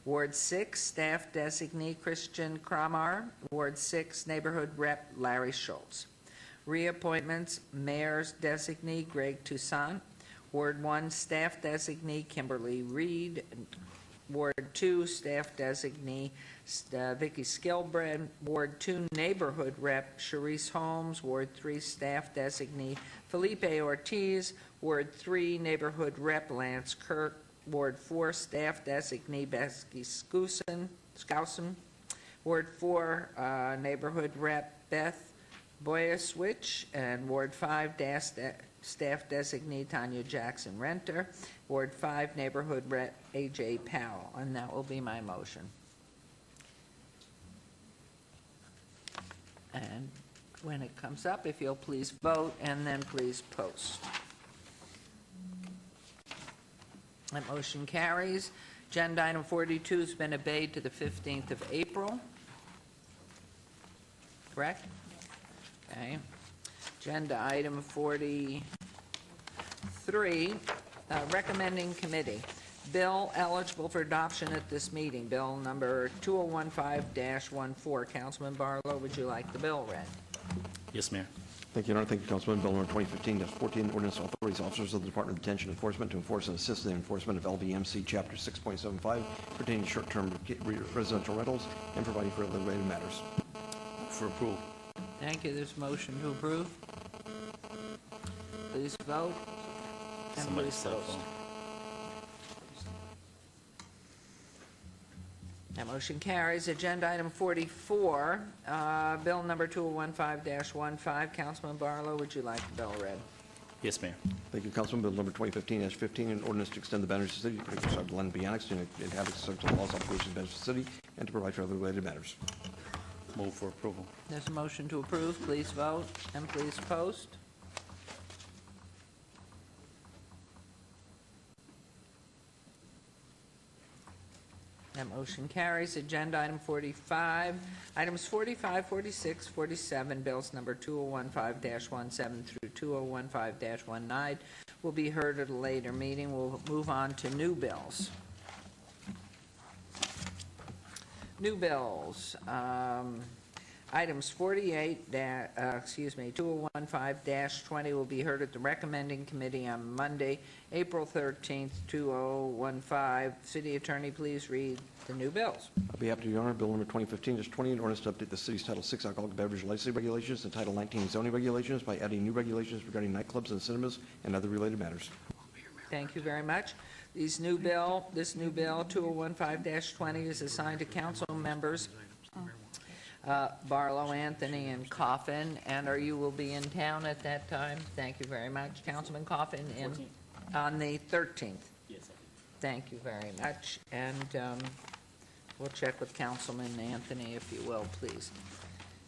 Ward 6, Staff Designee Christian Kramar. Ward 6, Neighborhood Rep Larry Schultz. Reappointments, Mayor's Designee Greg Toussaint. Ward 1, Staff Designee Kimberly Reed. Ward 2, Staff Designee Vicky Skilbrand. Ward 2, Neighborhood Rep Sharice Holmes. Ward 3, Staff Designee Felipe Ortiz. Ward 3, Neighborhood Rep Lance Kirk. Ward 4, Staff Designee Becky Skousen. Ward 4, Neighborhood Rep Beth Boyaswich. And Ward 5, Staff Designee Tanya Jackson Renter. Ward 5, Neighborhood Rep A.J. Powell. And that will be my motion. And when it comes up, if you'll please vote and then please post. That motion carries. Agenda item 42 has been obeyed to the 15th of April. Correct? Okay. Agenda item 43, recommending committee. Bill eligible for adoption at this meeting, bill number 2015-14. Councilman Barlow, would you like the bill read?
Yes, Mayor.
Thank you, Your Honor. Thank you, Councilman. Bill number 2015-14, ordinance authorizes officers of the Department of Detention Enforcement to enforce and assist in the enforcement of LVMC Chapter 6.75 pertaining to short-term residential rentals and providing for other related matters. For approval.
Thank you. There's a motion to approve. Please vote. And
Somebody's
please
cell
post.
phone.
That motion carries. Agenda item 44, bill number 2015-15. Councilman Barlow, would you like the bill read?
Yes, Mayor.
Thank you, Councilman. Bill number 2015-15, an ordinance to extend the boundaries of the city, to protect the land be annexed and inhabit subject to laws, obligations, benefits of the city, and to provide for other related matters.
Move for approval.
There's a motion to approve. Please vote and please post. That motion carries. Agenda item 45. Items 45, 46, 47, bills number 2015-17 through 2015-19 will be heard at a later meeting. We'll move on to new bills. New bills. Items 2015-20 will be heard at the recommending committee on Monday, April 13th, 2015. City Attorney, please read the new bills.
I'll be happy to, Your Honor. Bill number 2015-20, an ordinance to update the city's Title VI alcoholic beverage licensing regulations and Title 19 zoning regulations by adding new regulations regarding nightclubs and cinemas and other related matters.
Thank you very much. This new bill, 2015-20, is assigned to council members Barlow, Anthony, and Coffin. And you will be in town at that time? Thank you very much. Councilman Coffin on the 13th?
Yes.
Thank you very much. And we'll check with Councilman Anthony, if you will, please.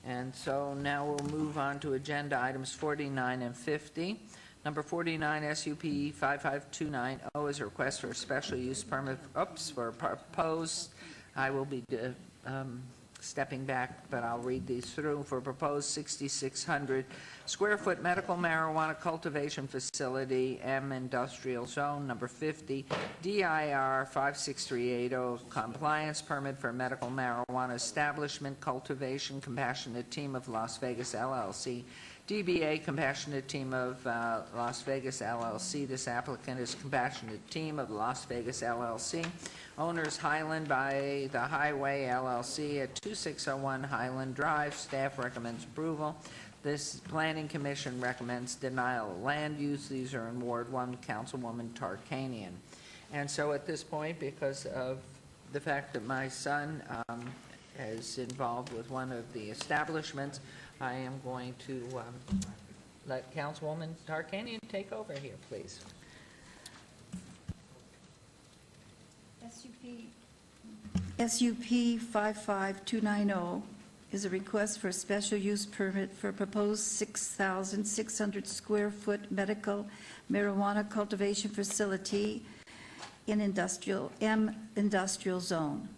And so now we'll move on to agenda items 49 and 50. Number 49, SUP 55290 is a request for a special use permit, for proposed, I will be stepping back, but I'll read these through, for proposed 6,600 square foot medical marijuana cultivation facility, M Industrial Zone, number 50, DIR 56380, compliance permit for medical marijuana establishment, cultivation, Compassionate Team of Las Vegas, LLC, DBA Compassionate Team of Las Vegas, LLC. This applicant is Compassionate Team of Las Vegas, LLC. Owners Highland by the Highway, LLC at 2601 Highland Drive. Staff recommends approval. This Planning Commission recommends denial of land use. These are in Ward 1, Councilwoman Tarkanian. And so at this point, because of the fact that my son is involved with one of the establishments, I am going to let Councilwoman Tarkanian take over here, please.
SUP 55290 is a request for a special use permit for a proposed 6,600 square foot medical marijuana cultivation facility in M Industrial Zone.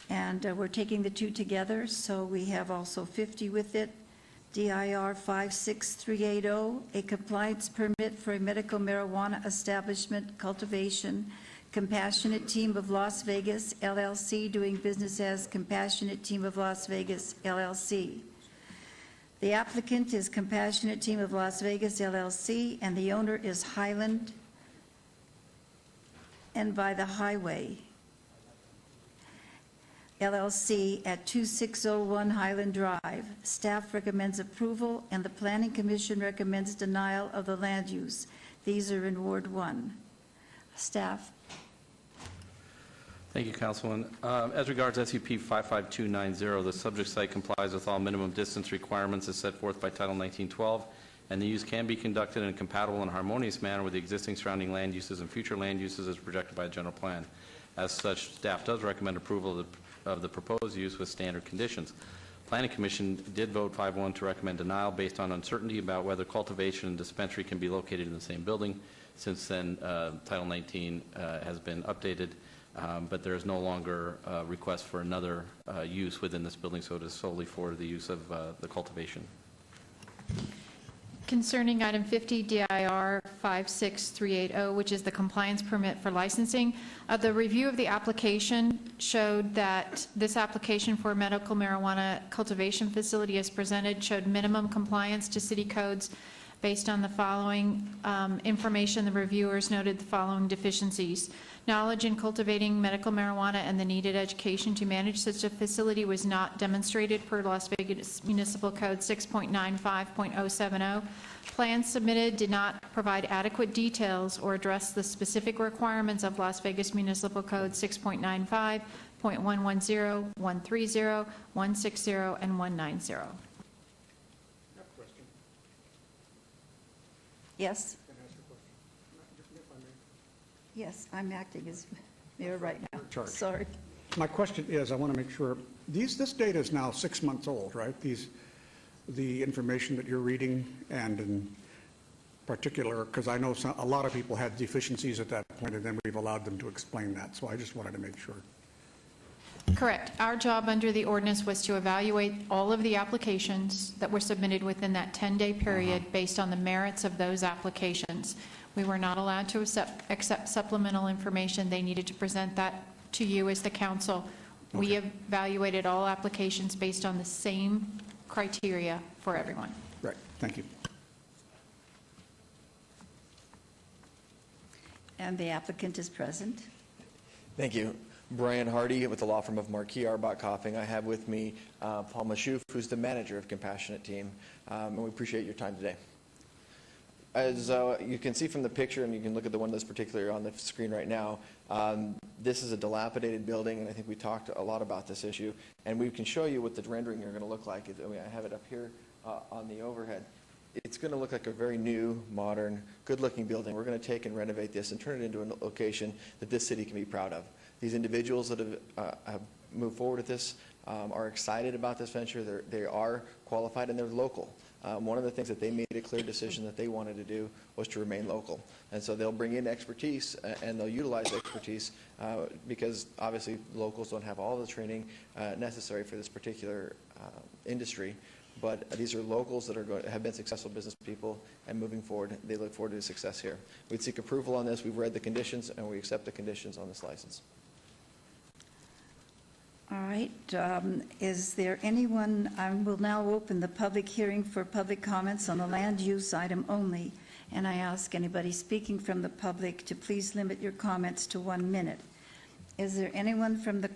And we're taking the two together, so we have also 50 with it. DIR 56380, a compliance permit for a medical marijuana establishment cultivation, Compassionate Team of Las Vegas, LLC, doing business as Compassionate Team of Las Vegas, LLC. The applicant is Compassionate Team of Las Vegas, LLC, and the owner is Highland and by the Highway, LLC at 2601 Highland Drive. Staff recommends approval, and the Planning Commission recommends denial of the land use. These are in Ward 1. Staff.
Thank you, Councilwoman. As regards SUP 55290, the subject site complies with all minimum distance requirements as set forth by Title 1912, and the use can be conducted in a compatible and harmonious manner with the existing surrounding land uses and future land uses as projected by the general plan. As such, staff does recommend approval of the proposed use with standard conditions. Planning Commission did vote 5-1 to recommend denial based on uncertainty about whether cultivation and dispensary can be located in the same building. Since then, Title 19 has been updated, but there is no longer a request for another use within this building, so it is solely for the use of the cultivation.
Concerning item 50, DIR 56380, which is the compliance permit for licensing, the review of the application showed that this application for a medical marijuana cultivation facility as presented showed minimum compliance to city codes. Based on the following information, the reviewers noted the following deficiencies. Knowledge in cultivating medical marijuana and the needed education to manage such a facility was not demonstrated per Las Vegas Municipal Code 6.95.070. Plans submitted did not provide adequate details or address the specific requirements of Las Vegas Municipal Code 6.95, .110, 130, 160, and 190.
Yes? Yes, I'm acting as mayor right now.
Charge.
Sorry.
My question is, I want to make sure, this data is now 6 months old, right? The information that you're reading, and in particular, because I know a lot of people had deficiencies at that point, and then we've allowed them to explain that. So I just wanted to make sure.
Correct. Our job under the ordinance was to evaluate all of the applications that were submitted within that 10-day period based on the merits of those applications. We were not allowed to accept supplemental information. They needed to present that to you as the council. We evaluated all applications based on the same criteria for everyone.
Right. Thank you.
And the applicant is present.
Thank you. Brian Hardy with the law firm of Marquis Arbach Coffing. I have with me Paul Mashouf, who's the manager of Compassionate Team, and we appreciate your time today. As you can see from the picture, and you can look at the one that's particularly on the screen right now, this is a dilapidated building, and I think we talked a lot about this issue, and we can show you what the rendering are going to look like. I have it up here on the overhead. It's going to look like a very new, modern, good-looking building. We're going to take and renovate this and turn it into a location that this city can be proud of. These individuals that have moved forward with this are excited about this venture. They are qualified, and they're local. One of the things that they made a clear decision that they wanted to do was to remain local. And so they'll bring in expertise, and they'll utilize expertise because obviously locals don't have all the training necessary for this particular industry. But these are locals that have been successful business people, and moving forward, they look forward to success here. We'd seek approval on this. We've read the conditions, and we accept the conditions on this license.
All right. Is there anyone, I will now open the public hearing for public comments on the land use item only, and I ask anybody speaking from the public to please limit your comments to 1 minute. Is there anyone from the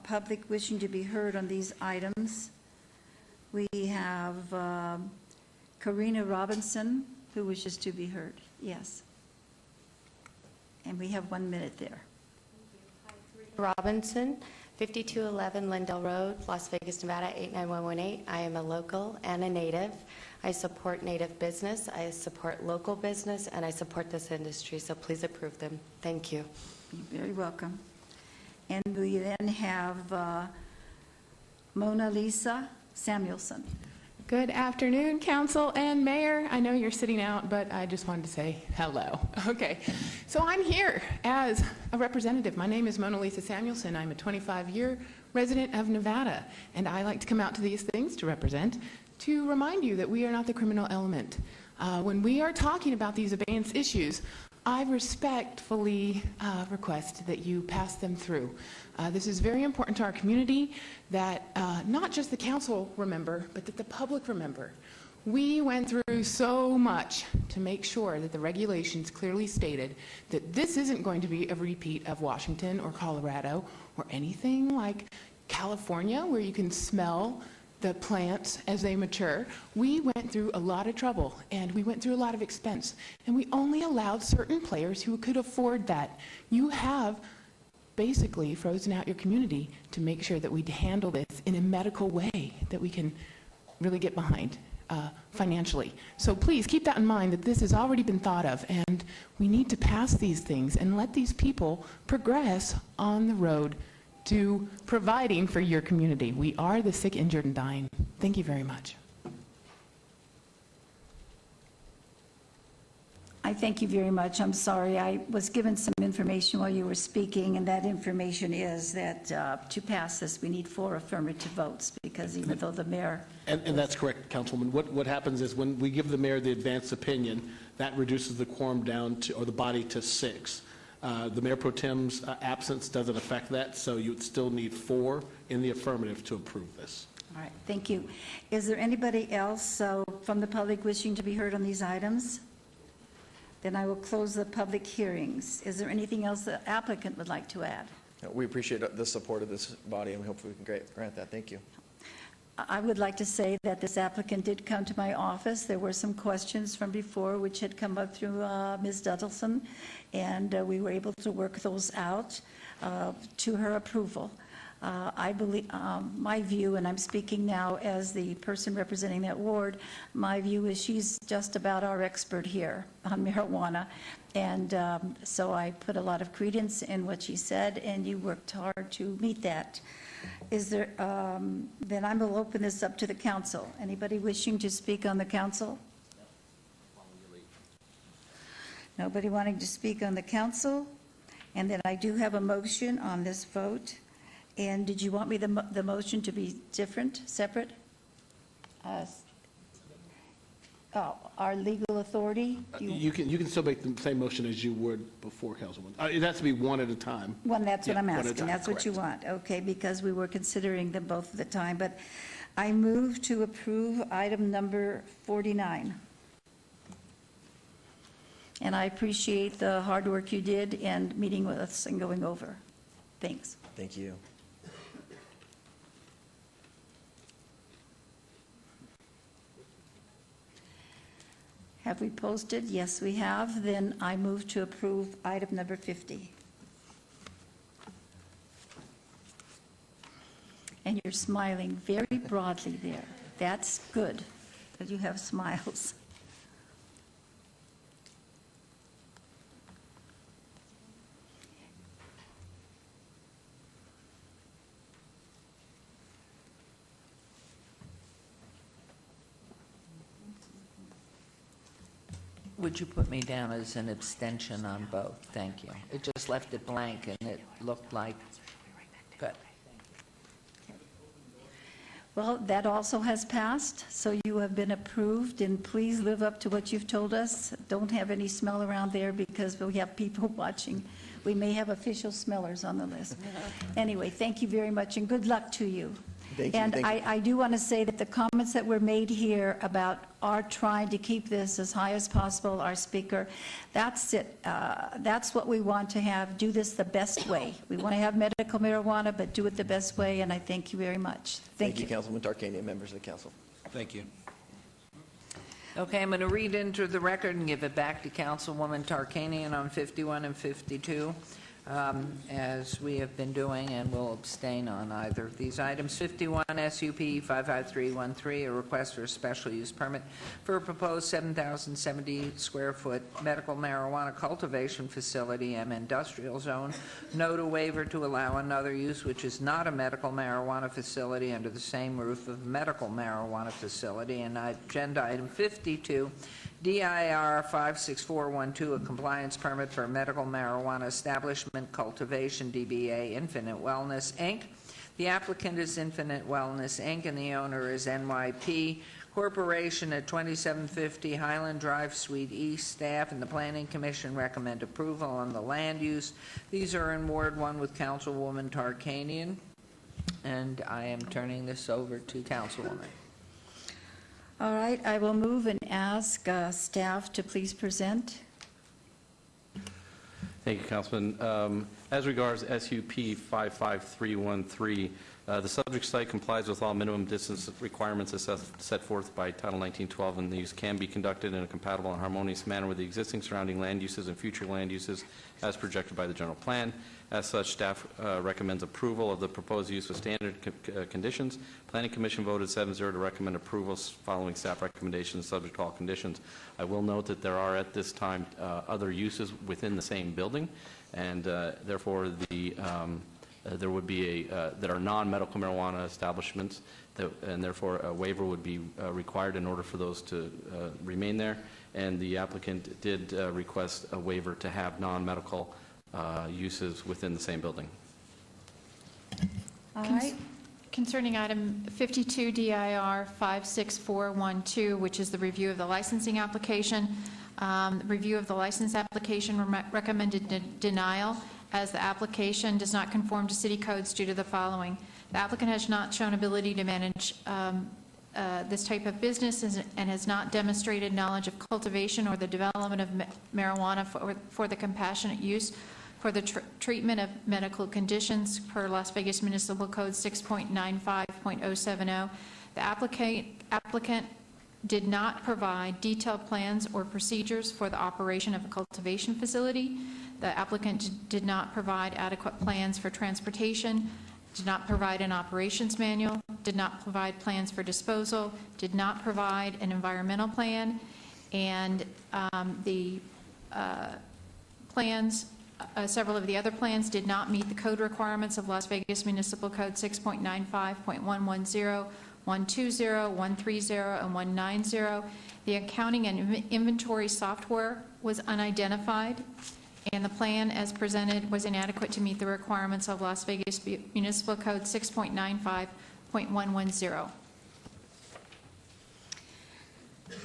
public wishing to be heard on these items? We have Karina Robinson, who wishes to be heard. Yes. And we have 1 minute there.
Robinson, 5211 Lindell Road, Las Vegas, Nevada, 89118. I am a local and a native. I support native business, I support local business, and I support this industry, so please approve them. Thank you.
You're very welcome. And we then have Mona Lisa Samuelson.
Good afternoon, Council and Mayor. I know you're sitting out, but I just wanted to say hello. Okay, so I'm here as a representative. My name is Mona Lisa Samuelson. I'm a 25-year resident of Nevada, and I like to come out to these things to represent, to remind you that we are not the criminal element. When we are talking about these abeyance issues, I respectfully request that you pass them through. This is very important to our community, that not just the council remember, but that the public remember. We went through so much to make sure that the regulations clearly stated that this isn't going to be a repeat of Washington or Colorado or anything like California, where you can smell the plants as they mature. We went through a lot of trouble, and we went through a lot of expense, and we only allowed certain players who could afford that. You have basically frozen out your community to make sure that we handle this in a medical way that we can really get behind financially. So please keep that in mind, that this has already been thought of, and we need to pass these things and let these people progress on the road to providing for your community. We are the sick, injured, and dying. Thank you very much.
I thank you very much. I'm sorry. I was given some information while you were speaking, and that information is that to pass this, we need 4 affirmative votes, because even though the mayor...
And that's correct, Councilwoman. What happens is when we give the mayor the advance opinion, that reduces the quorum down to, or the body to 6. The Mayor Pro Tem's absence doesn't affect that, so you would still need 4 in the affirmative to approve this.
All right, thank you. Is there anybody else from the public wishing to be heard on these items? Then I will close the public hearings. Is there anything else the applicant would like to add?
We appreciate the support of this body, and we hope we can grant that. Thank you.
I would like to say that this applicant did come to my office. There were some questions from before which had come up through Ms. Duddleson, and we were able to work those out to her approval. I believe, my view, and I'm speaking now as the person representing that ward, my view is she's just about our expert here on marijuana. And so I put a lot of credence in what she said, and you worked hard to meet that. Is there, then I will open this up to the council. Anybody wishing to speak on the council? Nobody wanting to speak on the council? And then I do have a motion on this vote. And did you want me the motion to be different, separate? Our legal authority?
You can still make the same motion as you would before, Councilwoman. It has to be one at a time.
One, that's what
Yeah,
I'm
one at a
asking.
time,
That's what you
correct.
want. Okay, because we were considering them both at the time. But I move to approve item number 49. And I appreciate the hard work you did and meeting with us and going over. Thanks.
Thank you.
Have we posted? Yes, we have. Then I move to approve item number 50. And you're smiling very broadly there. That's good, that you have smiles.
Would you put me down as an abstention on both? Thank you. It just left it blank, and it looked like, good.
Well, that also has passed, so you have been approved, and please live up to what you've told us. Don't have any smell around there because we have people watching. We may have official smellers on the list. Anyway, thank you very much, and good luck to you.
Thank you.
And
Thank you.
I do want to say that the comments that were made here about our trying to keep this as high as possible, our speaker, that's it. That's what we want to have, do this the best way. We want to have medical marijuana, but do it the best way, and I thank you very much. Thank you.
Councilman Tarkanian, members of the council.
Thank you.
Okay, I'm going to read into the record and give it back to Councilwoman Tarkanian on 51 and 52, as we have been doing, and will abstain on either of these items. 51, SUP 55313, a request for a special use permit for a proposed 7,070 square foot medical marijuana cultivation facility and industrial zone. Note a waiver to allow another use which is not a medical marijuana facility under the same roof of a medical marijuana facility. And agenda item 52, DIR 56412, a compliance permit for a medical marijuana establishment cultivation, DBA Infinite Wellness, Inc. The applicant is Infinite Wellness, Inc., and the owner is NYP Corporation at 2750 Highland Drive, Suite East. Staff and the Planning Commission recommend approval on the land use. These are in Ward 1 with Councilwoman Tarkanian, and I am turning this over to Councilwoman.
All right, I will move and ask staff to please present.
Thank you, Councilman. As regards SUP 55313, the subject site complies with all minimum distance requirements as set forth by Title 1912, and the use can be conducted in a compatible and harmonious manner with the existing surrounding land uses and future land uses as projected by the general plan. As such, staff recommends approval of the proposed use with standard conditions. Planning Commission voted 7-0 to recommend approval following staff recommendations subject to all conditions. I will note that there are at this time other uses within the same building, and therefore there would be that are non-medical marijuana establishments, and therefore a waiver would be required in order for those to remain there. And the applicant did request a waiver to have non-medical uses within the same building.
All right.
Concerning item 52 DIR 56412, which is the review of the licensing application, Review of the license application recommended denial as the application does not conform to city codes due to the following. The applicant has not shown ability to manage this type of business and has not demonstrated knowledge of cultivation or the development of marijuana for the compassionate use for the treatment of medical conditions per Las Vegas Municipal Code 6.95.070. The applicant did not provide detailed plans or procedures for the operation of a cultivation facility. The applicant did not provide adequate plans for transportation, did not provide an operations manual, did not provide plans for disposal, did not provide an environmental plan, and the plans, several of the other plans did not meet the code requirements of Las Vegas Municipal Code 6.95.110, 120, 130, and 190. The accounting and inventory software was unidentified, and the plan as presented was inadequate to meet the requirements of Las Vegas Municipal Code 6.95.110.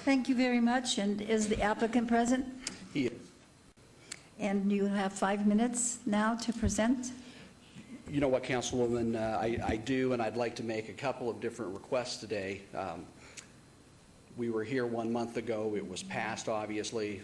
Thank you very much. And is the applicant present?
He is.
And you have 5 minutes now to present.
You know what, Councilwoman, I do, and I'd like to make a couple of different requests today. We were here 1 month ago. It was passed, obviously,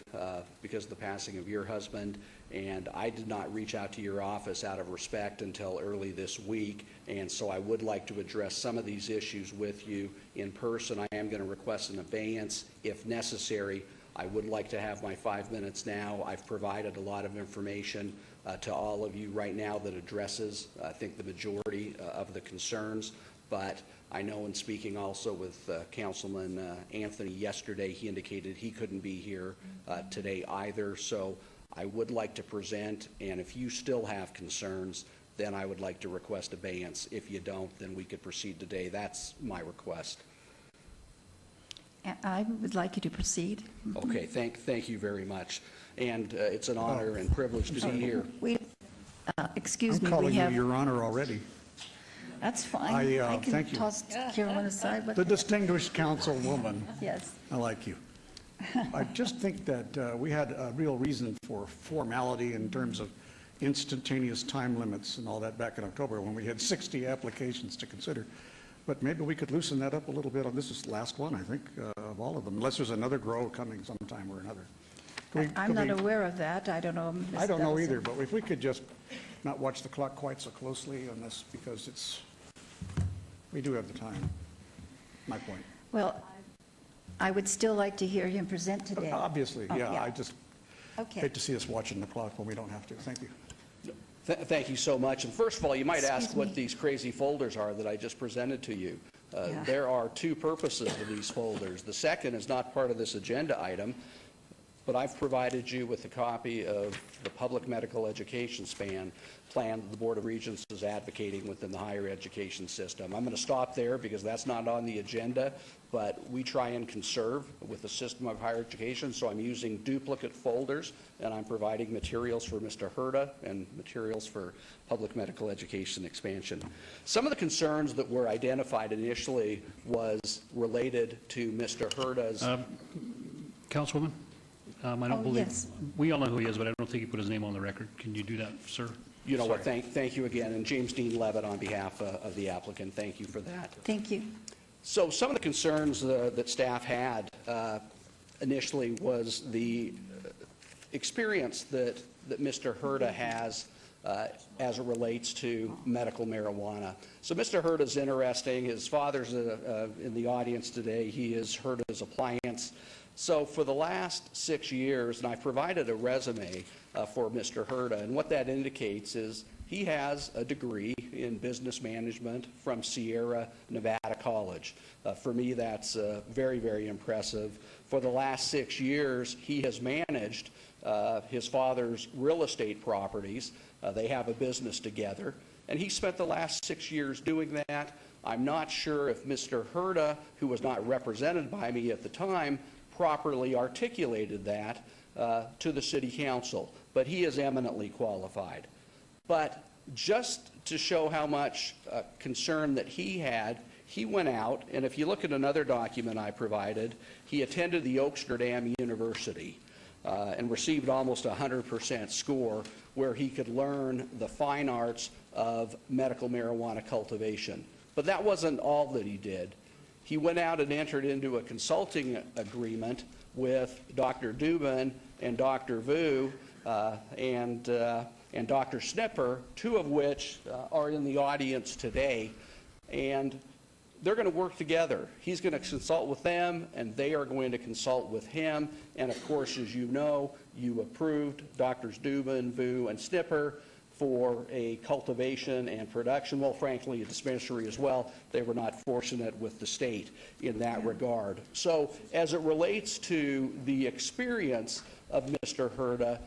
because of the passing of your husband, and I did not reach out to your office out of respect until early this week, and so I would like to address some of these issues with you in person. I am going to request an abeyance if necessary. I would like to have my 5 minutes now. I've provided a lot of information to all of you right now that addresses, I think, the majority of the concerns. But I know in speaking also with Councilman Anthony yesterday, he indicated he couldn't be here today either. So I would like to present, and if you still have concerns, then I would like to request abeyance. If you don't, then we could proceed today. That's my request.
I would like you to proceed.
Okay, thank you very much. And it's an honor and privilege to be here.
Excuse me,
I'm calling
we have...
you Your Honor already.
That's fine. I can
thank you.
toss Carolyn aside. But
The distinguished councilwoman.
yes.
I like you. I just think that we had a real reason for formality in terms of instantaneous time limits and all that back in October when we had 60 applications to consider. But maybe we could loosen that up a little bit. This is the last one, I think, of all of them, unless there's another grow coming sometime or another.
I'm not aware of that. I don't know. Ms.
I don't know
Dawson.
either, but if we could just not watch the clock quite so closely on this, because we do have the time, my point.
Well, I would still like to hear him present today.
Obviously, yeah.
yeah.
I just hate to see us watching the clock when we don't have to. Thank you.
Thank you so much. And first of all, you might
Excuse
ask what
me.
these crazy folders are that I just presented to you. There are two purposes to these folders. The second is not part of this agenda item, but I've provided you with a copy of the public medical education plan that the Board of Regents is advocating within the higher education system. I'm going to stop there because that's not on the agenda, but we try and conserve with the system of higher education, so I'm using duplicate folders, and I'm providing materials for Mr. Herda and materials for public medical education expansion. Some of the concerns that were identified initially was related to Mr. Herda's...
Councilwoman? I don't believe,
yes.
we all know who he is, but I don't think he put his name on the record. Can you do that, sir?
You know what, thank you again, and James Dean Levitt on behalf of the applicant, thank you for that.
Thank you.
So some of the concerns that staff had initially was the experience that Mr. Herda has as it relates to medical marijuana. So Mr. Herda's interesting. His father's in the audience today. He is Herda's appliance. So for the last 6 years, and I provided a resume for Mr. Herda, and what that indicates is he has a degree in business management from Sierra Nevada College. For me, that's very, very impressive. For the last 6 years, he has managed his father's real estate properties. They have a business together, and he spent the last 6 years doing that. I'm not sure if Mr. Herda, who was not represented by me at the time, properly articulated that to the City Council, but he is eminently qualified. But just to show how much concern that he had, he went out, and if you look at another document I provided, he attended the Oaksterdam University. and received almost a 100% score, where he could learn the fine arts of medical marijuana cultivation. But that wasn't all that he did. He went out and entered into a consulting agreement with Dr. Dubin and Dr. Vu and Dr. Snipper, two of which are in the audience today. And they're going to work together. He's going to consult with them, and they are going to consult with him. And of course, as you know, you approved Drs. Dubin, Vu, and Snipper for a cultivation and production, well, frankly, a dispensary as well. They were not fortunate with the state in that regard. So as it relates to the experience of Mr. Herda,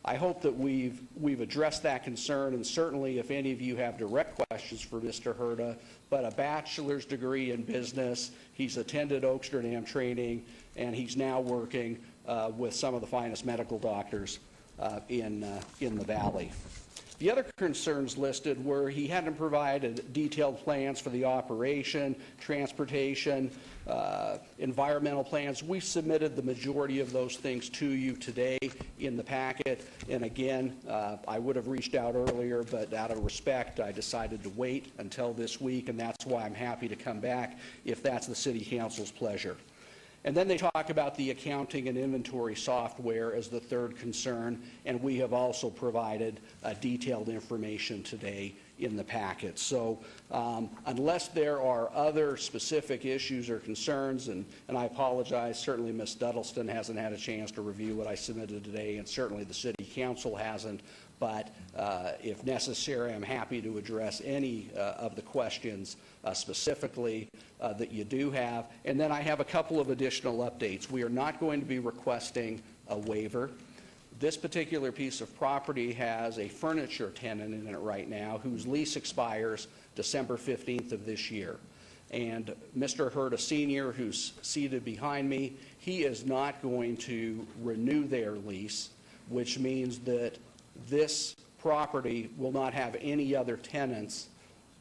I hope that we've addressed that concern, and certainly if any of you have direct questions for Mr. Herda, but a bachelor's degree in business, he's attended Oaksterdam training, and he's now working with some of the finest medical doctors in the Valley. The other concerns listed were he hadn't provided detailed plans for the operation, transportation, environmental plans. We've submitted the majority of those things to you today in the packet. And again, I would have reached out earlier, but out of respect, I decided to wait until this week, and that's why I'm happy to come back if that's the City Council's pleasure. And then they talk about the accounting and inventory software as the third concern, and we have also provided detailed information today in the packet. So unless there are other specific issues or concerns, and I apologize, certainly Ms. Duddleston hasn't had a chance to review what I submitted today, and certainly the City Council hasn't, but if necessary, I'm happy to address any of the questions specifically that you do have. And then I have a couple of additional updates. We are not going to be requesting a waiver. This particular piece of property has a furniture tenant in it right now whose lease expires December 15th of this year. And Mr. Herda Sr., who's seated behind me, he is not going to renew their lease, which means that this property will not have any other tenants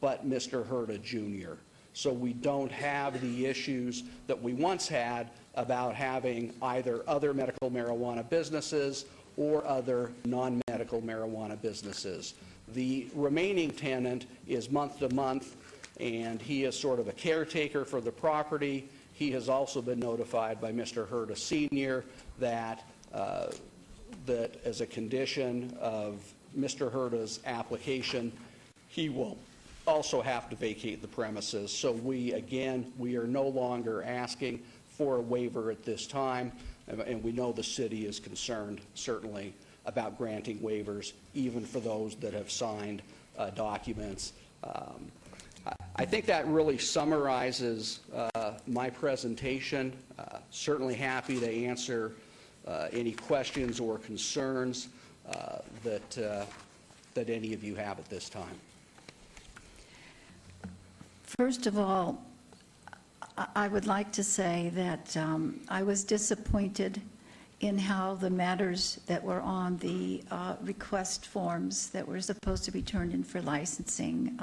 but Mr. Herda Jr. So we don't have the issues that we once had about having either other medical marijuana businesses or other non-medical marijuana businesses. The remaining tenant is month to month, and he is sort of a caretaker for the property. He has also been notified by Mr. Herda Sr. that that as a condition of Mr. Herda's application, he will also have to vacate the premises. So we are no longer asking for a waiver at this time, and we know the city is concerned certainly about granting waivers, even for those that have signed documents. I think that really summarizes my presentation. Certainly happy to answer any questions or concerns that any of you have at this time.
First of all, I would like to say that I was disappointed in how the matters that were on the request forms that were supposed to be turned in for licensing,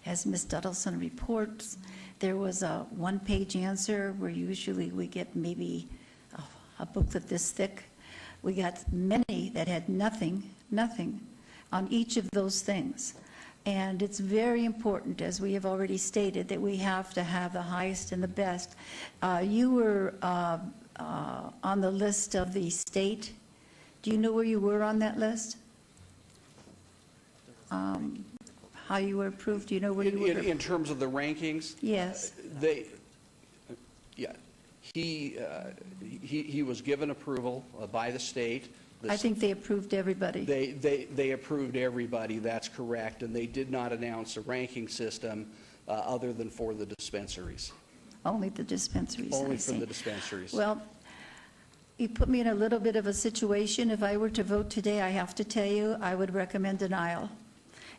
as Ms. Duddleson reports, there was a one-page answer where usually we get maybe a booklet this thick. We got many that had nothing on each of those things. And it's very important, as we have already stated, that we have to have the highest and the best. You were on the list of the state. Do you know where you were on that list? How you were approved? Do you know where you were?
In terms of the rankings?
Yes.
He was given approval by the state.
I think they approved everybody.
They approved everybody, that's correct, and they did not announce a ranking system other than for the dispensaries.
Only the dispensaries.
Only for the dispensaries.
Well, you put me in a little bit of a situation. If I were to vote today, I have to tell you, I would recommend denial.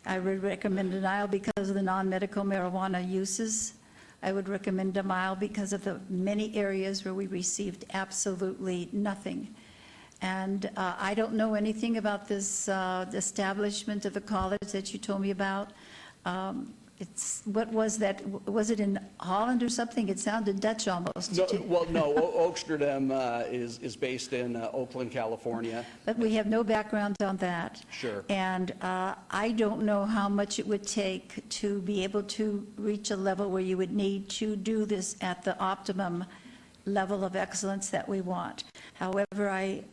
I would recommend denial because of the non-medical marijuana uses. I would recommend denial because of the many areas where we received absolutely nothing. And I don't know anything about this establishment of the college that you told me about. It's, what was that? Was it in Holland or something? It sounded Dutch almost.
No, Oaksterdam is based in Oakland, California.
But we have no background on that.
Sure.
And I don't know how much it would take to be able to reach a level where you would need to do this at the optimum level of excellence that we want. However, I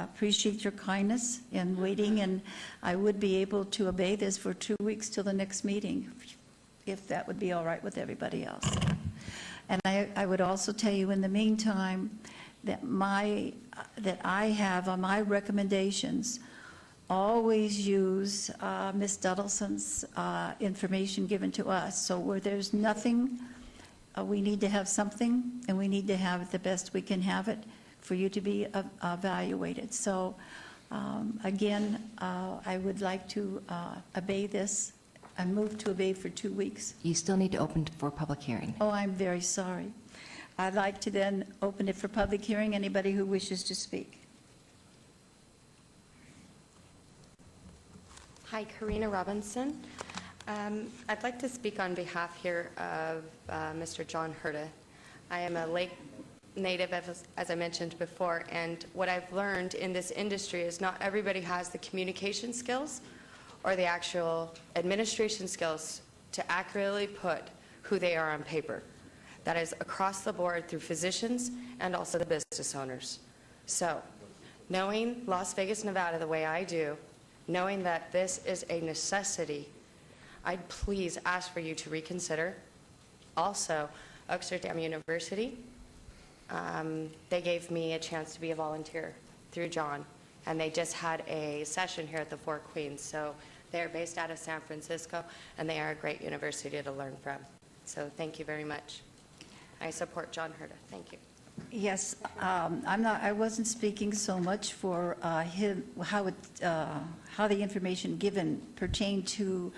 appreciate your kindness in waiting, and I would be able to obey this for 2 weeks till the next meeting, if that would be all right with everybody else. And I would also tell you in the meantime that I have on my recommendations always use Ms. Dudleson's information given to us. So where there's nothing, we need to have something, and we need to have it the best we can have it for you to be evaluated. So again, I would like to obey this. I move to obey for 2 weeks.
You still need to open for public hearing.
Oh, I'm very sorry. I'd like to then open it for public hearing. Anybody who wishes to speak.
Hi, Karina Robinson. I'd like to speak on behalf here of Mr. John Herta. I am a Lake native, as I mentioned before, and what I've learned in this industry is not everybody has the communication skills or the actual administration skills to accurately put who they are on paper. That is across the board through physicians and also the business owners. So, knowing Las Vegas, Nevada the way I do, knowing that this is a necessity, I'd please ask for you to reconsider. Also, Oaksterdam University, they gave me a chance to be a volunteer through John, and they just had a session here at the Four Queens. So they're based out of San Francisco, and they are a great university to learn from. So thank you very much. I support John Herta. Thank you.
Yes, I wasn't speaking so much for him, how the information given pertained to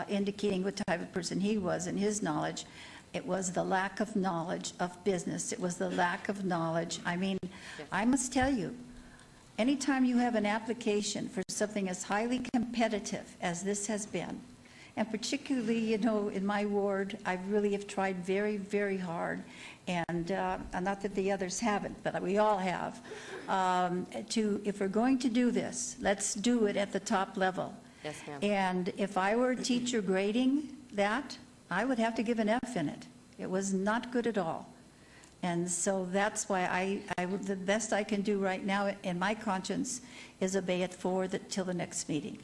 indicating what type of person he was and his knowledge. It was the lack of knowledge of business. It was the lack of knowledge. I mean, I must tell you, anytime you have an application for something as highly competitive as this has been, and particularly, you know, in my ward, I really have tried very, very hard, and not that the others haven't, but we all have, if we're going to do this, let's do it at the top level.
Yes, ma'am.
And if I were a teacher grading that, I would have to give an F in it. It was not good at all. And so that's why the best I can do right now in my conscience is obey it till the next meeting.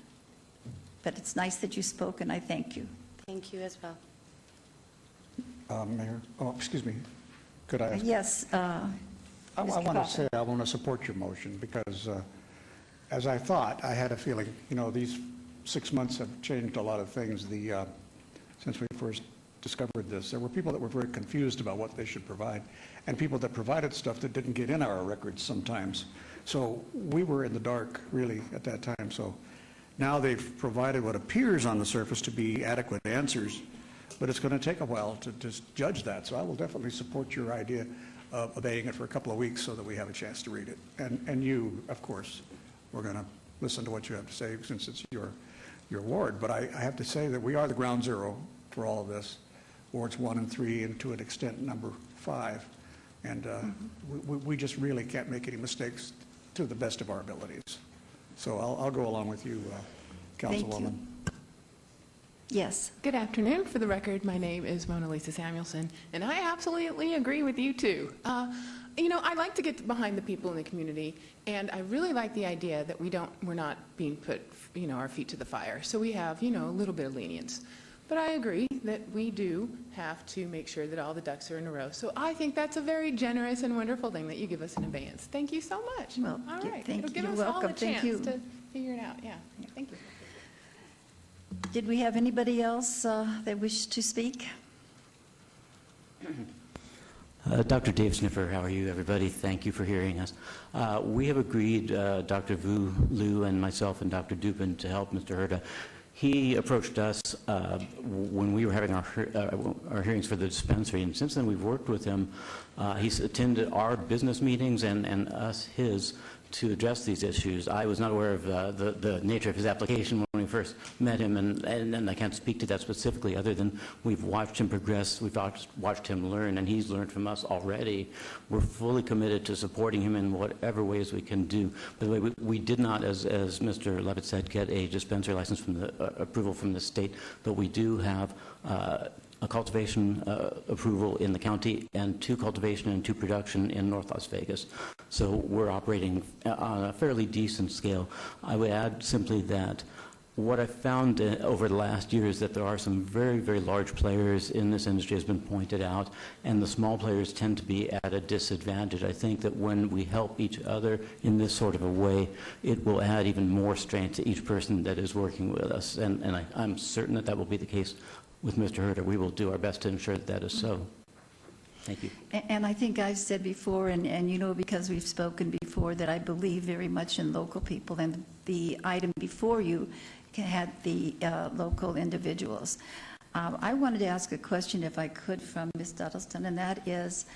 But it's nice that you spoke, and I thank you.
Thank you as well.
Mayor, excuse me, could I ask?
Yes.
I want to say I want to support your motion because, as I thought, I had a feeling, you know, these 6 months have changed a lot of things. Since we first discovered this, there were people that were very confused about what they should provide, and people that provided stuff that didn't get in our records sometimes. So we were in the dark, really, at that time. So now they've provided what appears on the surface to be adequate answers, but it's going to take a while to just judge that. So I will definitely support your idea of obeying it for a couple of weeks so that we have a chance to read it. And you, of course, we're going to listen to what you have to say since it's your ward. But I have to say that we are the ground zero for all of this, wards 1 and 3, and to an extent number 5. And we just really can't make any mistakes to the best of our abilities. So I'll go along with you, Councilwoman.
Yes.
Good afternoon. For the record, my name is Mona Lisa Samuelson, and I absolutely agree with you too. You know, I like to get behind the people in the community, and I really like the idea that we're not being put, you know, our feet to the fire. So we have, you know, a little bit of lenience. But I agree that we do have to make sure that all the ducks are in a row. So I think that's a very generous and wonderful thing that you give us in advance. Thank you so much.
Well,
all right.
thank
It'll give
you.
us
Welcome.
all a
Thank
chance
you.
to figure it out. Yeah. Thank you.
Did we have anybody else that wished to speak?
Dr. Dave Sniffer, how are you, everybody? Thank you for hearing us. We have agreed, Dr. Vu Liu and myself and Dr. Dupin, to help Mr. Herta. He approached us when we were having our hearings for the dispensary, and since then we've worked with him. He's attended our business meetings and us his to address these issues. I was not aware of the nature of his application when we first met him, and I can't speak to that specifically other than we've watched him progress, we've watched him learn, and he's learned from us already. We're fully committed to supporting him in whatever ways we can do. By the way, we did not, as Mr. Levitt said, get a dispenser license from the approval from the state, but we do have a cultivation approval in the county and 2 cultivation and 2 production in North Las Vegas. So we're operating on a fairly decent scale. I would add simply that what I've found over the last year is that there are some very, very large players in this industry, has been pointed out, and the small players tend to be at a disadvantage. I think that when we help each other in this sort of a way, it will add even more strength to each person that is working with us, and I'm certain that that will be the case with Mr. Herter. We will do our best to ensure that that is so. Thank you.
And I think I've said before, and you know, because we've spoken before, that I believe very much in local people, and the item before you had the local individuals. I wanted to ask a question, if I could, from Ms. Duddleston, and that is,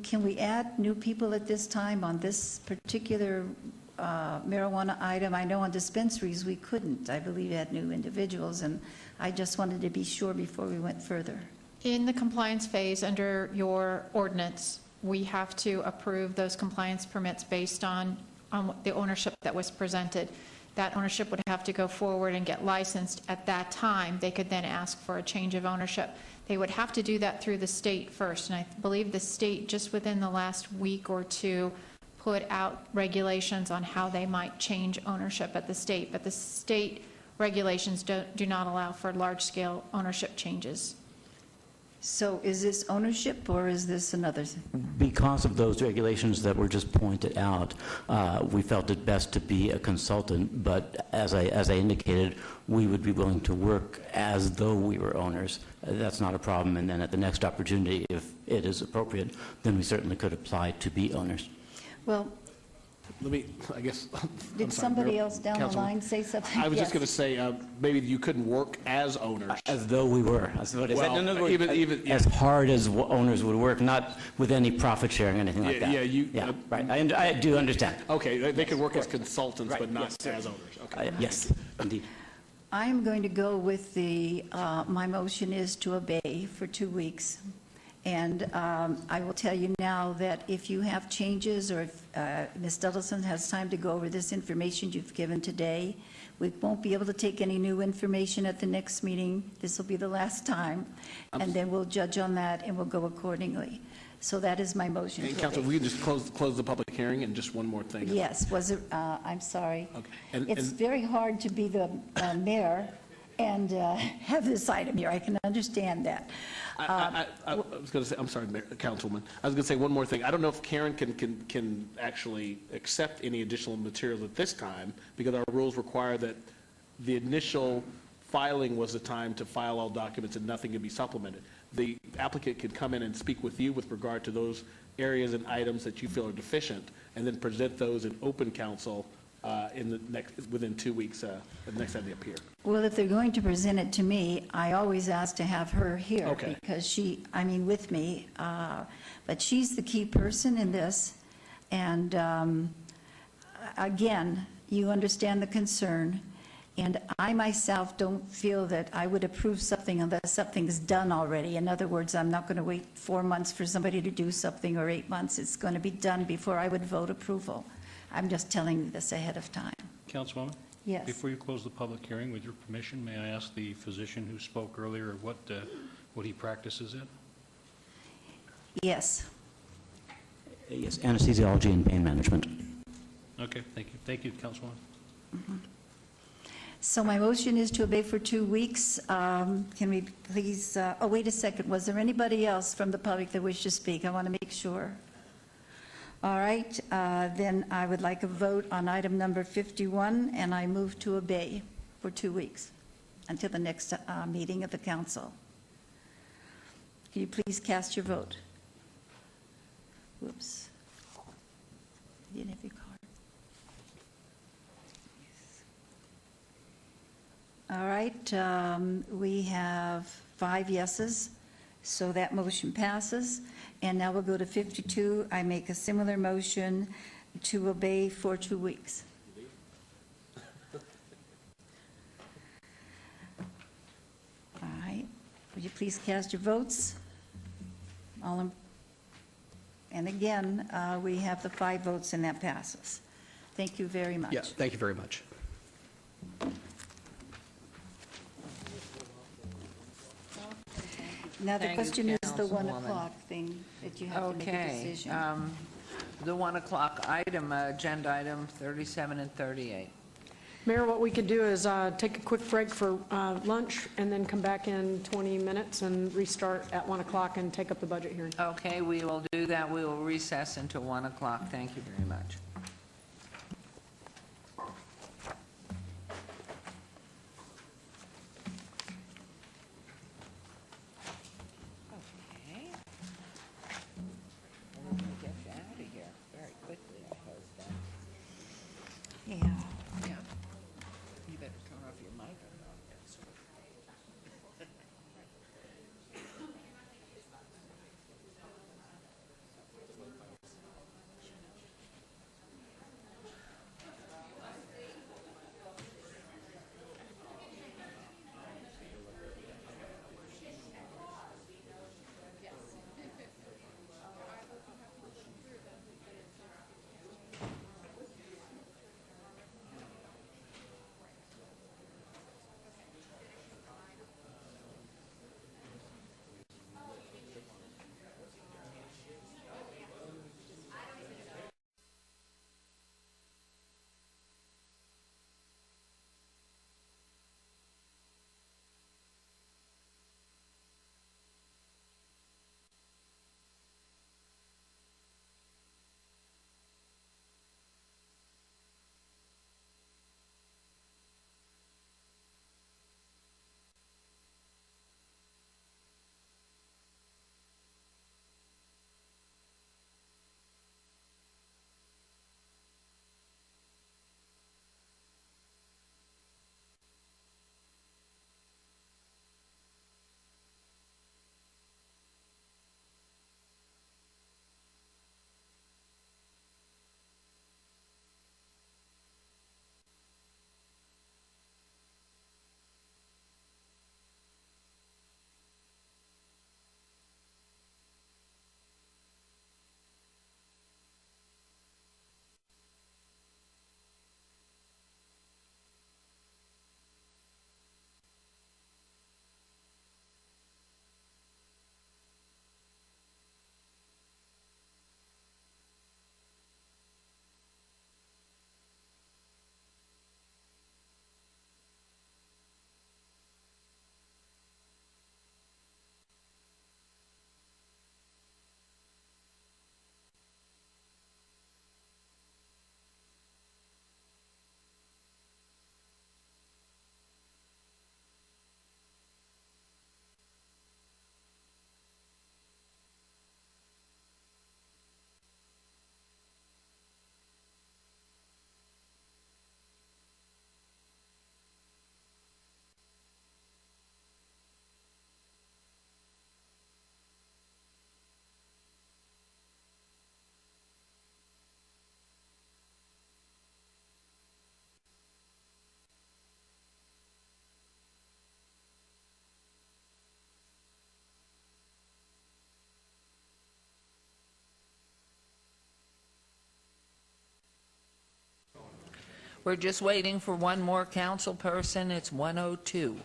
can we add new people at this time on this particular marijuana item? I know on dispensaries we couldn't. I believe add new individuals, and I just wanted to be sure before we went further.
In the compliance phase, under your ordinance, we have to approve those compliance permits based on the ownership that was presented. That ownership would have to go forward and get licensed. At that time, they could then ask for a change of ownership. They would have to do that through the state first, and I believe the state, just within the last week or two, put out regulations on how they might change ownership at the state, but the state regulations do not allow for large-scale ownership changes.
So is this ownership, or is this another thing?
Because of those regulations that were just pointed out, we felt it best to be a consultant, but as I indicated, we would be willing to work as though we were owners. That's not a problem, and then at the next opportunity, if it is appropriate, then we certainly could apply to be owners.
Well,
Let me, I guess.
did somebody else down the line say something?
I was just
Yes.
going to say, maybe you couldn't work as owners.
As though we were. That's what I said.
Well,
In other words,
even
as hard as owners would work, not with any profit sharing or anything like that.
Yeah,
right. I do understand.
Okay, they could work as consultants, but not as owners. Okay.
Yes, indeed.
I am going to go with my motion is to obey for 2 weeks. And I will tell you now that if you have changes, or if Ms. Duddleston has time to go over this information you've given today, we won't be able to take any new information at the next meeting. This will be the last time. And then we'll judge on that, and we'll go accordingly. So that is my motion.
And
to
Council,
obey.
we can just close the public hearing, and just one more thing.
Yes, was it, I'm sorry.
Okay.
It's very hard to be the mayor and have this item here. I can understand that.
I was going to say, I'm sorry, Councilwoman. I was going to say one more thing. I don't know if Karen can actually accept any additional materials at this time, because our rules require that the initial filing was the time to file all documents and nothing can be supplemented. The applicant can come in and speak with you with regard to those areas and items that you feel are deficient, and then present those in open council within 2 weeks, the next time they appear.
Well, if they're going to present it to me, I always ask to have her here.
Okay.
Because with me, but she's the key person in this. And again, you understand the concern. And I myself don't feel that I would approve something unless something's done already. In other words, I'm not going to wait 4 months for somebody to do something, or 8 months. It's going to be done before I would vote approval. I'm just telling you this ahead of time.
Councilwoman?
Yes.
Before you close the public hearing, with your permission, may I ask the physician who spoke earlier what he practices in?
Yes.
Yes, anesthesiology and pain management.
Okay, thank you. Thank you, Councilwoman.
Mm-hmm. So my motion is to obey for 2 weeks. Can we please, wait a second. Was there anybody else from the public that wished to speak? I want to make sure. All right, then I would like a vote on item number 51, and I move to obey for 2 weeks until the next meeting of the council. Can you please cast your vote? Whoops. You didn't have your card. All right, we have 5 yeses, so that motion passes. And now we'll go to 52. I make a similar motion to obey for 2 weeks. All right. Would you please cast your votes? And again, we have the 5 votes, and that passes. Thank you very much.
Yeah, thank you very much.
Now, the
Thank you,
question is the 1
Councilwoman.
o'clock thing that you have to make a
Okay,
decision.
the 1 o'clock item, agenda item 37 and 38.
Mayor, what we could do is take a quick break for lunch and then come back in 20 minutes and restart at 1 o'clock and take up the budget hearing.
Okay, we will do that. We will recess until 1 o'clock. Thank you very much. Okay. We're going to get you out of here very quickly, I hope.
Yeah.
Yeah. You better turn off your mic. We're just waiting for one more council person. It's 1:02.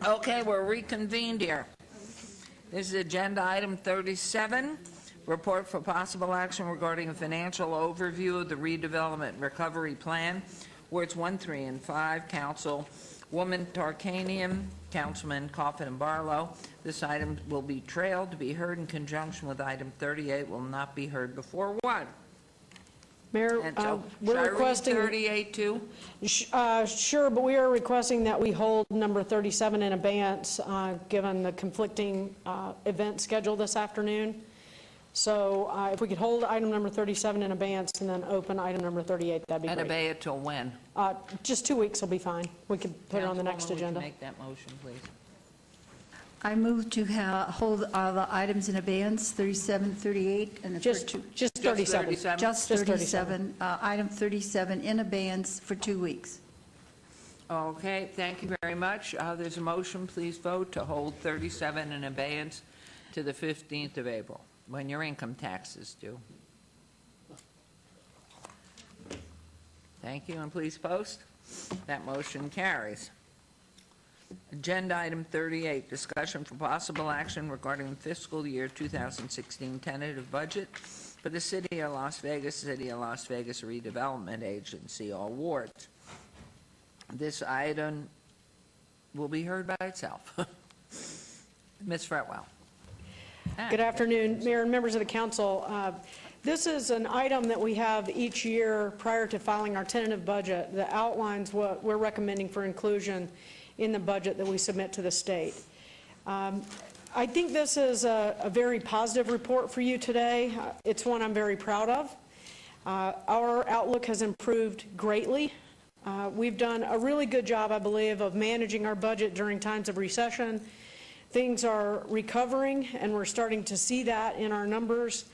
Okay, we're reconvened here. This is agenda item 37, report for possible action regarding a financial overview of the redevelopment recovery plan, wards 1, 3, and 5. Councilwoman Tarkanian, Councilman Coffin and Barlow. This item will be trailed to be heard in conjunction with item 38, will not be heard before 1.
Mayor,
And so,
we're
should I read
requesting...
38 too?
Sure, but we are requesting that we hold number 37 in abeyance, given the conflicting event schedule this afternoon. So if we could hold item number 37 in abeyance and then open item number 38, that'd be
And
great.
obey it till when?
Just 2 weeks will be fine. We could put it on the next
Councilwoman, would you
agenda.
make that motion, please?
I move to hold all the items in abeyance, 37, 38, and
Just 37.
Just
Just
37. Item 37 in abeyance for 2 weeks.
Okay, thank you very much. There's a motion, please vote to hold 37 in abeyance to the 15th of April, when your income tax is due. Thank you, and please post. That motion carries. Agenda item 38, discussion for possible action regarding fiscal year 2016 tentative budget for the City of Las Vegas Redevelopment Agency, all wards. This item will be heard by itself. Ms. Fretwell.
Good afternoon, Mayor and members of the council. This is an item that we have each year prior to filing our tentative budget that outlines what we're recommending for inclusion in the budget that we submit to the state. I think this is a very positive report for you today. It's one I'm very proud of. Our outlook has improved greatly. We've done a really good job, I believe, of managing our budget during times of recession. Things are recovering, and we're starting to see that in our numbers.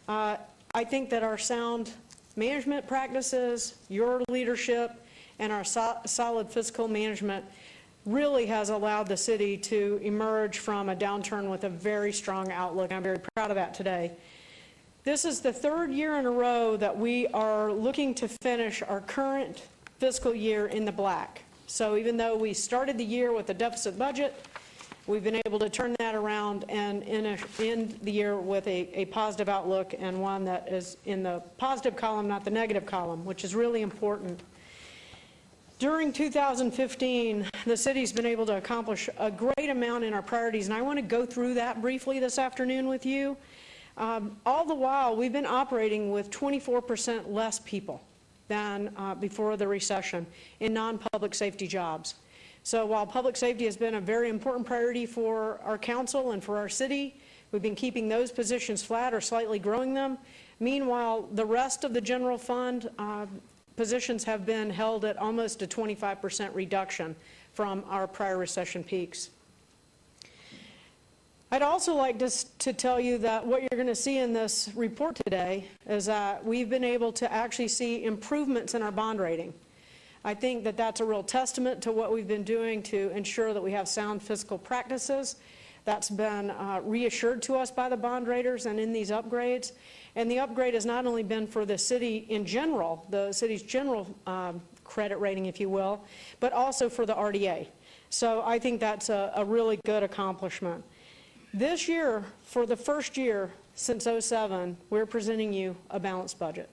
I think that our sound management practices, your leadership, and our solid fiscal management really has allowed the city to emerge from a downturn with a very strong outlook. I'm very proud of that today. This is the third year in a row that we are looking to finish our current fiscal year in the black. So even though we started the year with a deficit budget, we've been able to turn that around and end the year with a positive outlook, and one that is in the positive column, not the negative column, which is really important. During 2015, the city's been able to accomplish a great amount in our priorities, and I want to go through that briefly this afternoon with you. All the while, we've been operating with 24% less people than before the recession in non-public safety jobs. So while public safety has been a very important priority for our council and for our city, we've been keeping those positions flat or slightly growing them. Meanwhile, the rest of the general fund positions have been held at almost a 25% reduction from our prior recession peaks. I'd also like to tell you that what you're going to see in this report today is that we've been able to actually see improvements in our bond rating. I think that that's a real testament to what we've been doing to ensure that we have sound fiscal practices. That's been reassured to us by the bond raters and in these upgrades. And the upgrade has not only been for the city in general, the city's general credit rating, if you will, but also for the RDA. So I think that's a really good accomplishment. This year, for the first year since '07, we're presenting you a balanced budget.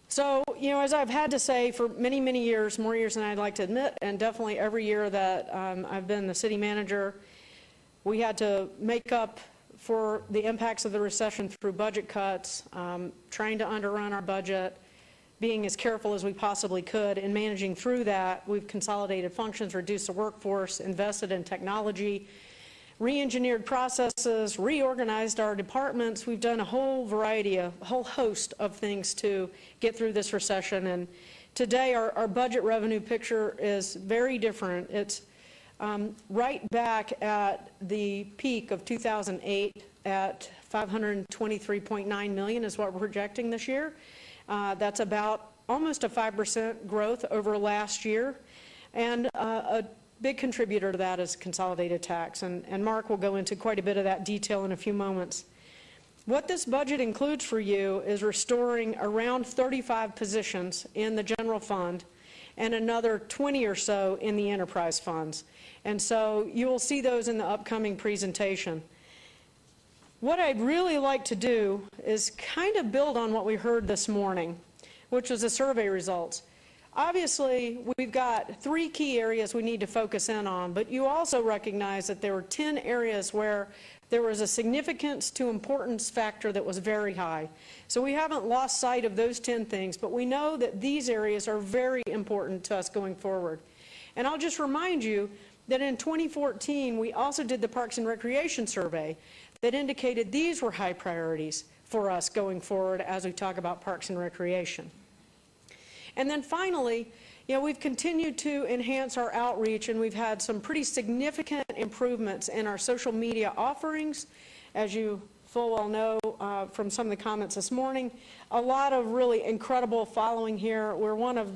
So, as I've had to say for many, many years, more years than I'd like to admit, and definitely every year that I've been the city manager, we had to make up for the impacts of the recession through budget cuts, trying to underrun our budget, being as careful as we possibly could in managing through that. We've consolidated functions, reduced the workforce, invested in technology, re-engineered processes, reorganized our departments. We've done a whole variety, a whole host of things to get through this recession. And today our budget revenue picture is very different. It's right back at the peak of 2008 at $523.9 million is what we're projecting this year. That's about almost a 5% growth over last year. And a big contributor to that is consolidated tax, and Mark will go into quite a bit of that detail in a few moments. What this budget includes for you is restoring around 35 positions in the general fund and another 20 or so in the enterprise funds. And so you will see those in the upcoming presentation. What I'd really like to do is kind of build on what we heard this morning, which was the survey results. Obviously, we've got 3 key areas we need to focus in on, but you also recognize that there were 10 areas where there was a significance to importance factor that was very high. So we haven't lost sight of those 10 things, but we know that these areas are very important to us going forward. And I'll just remind you that in 2014, we also did the Parks and Recreation survey that indicated these were high priorities for us going forward as we talk about Parks and Recreation. And then finally, you know, we've continued to enhance our outreach, and we've had some pretty significant improvements in our social media offerings. As you full well know from some of the comments this morning, a lot of really incredible following here. We're one of,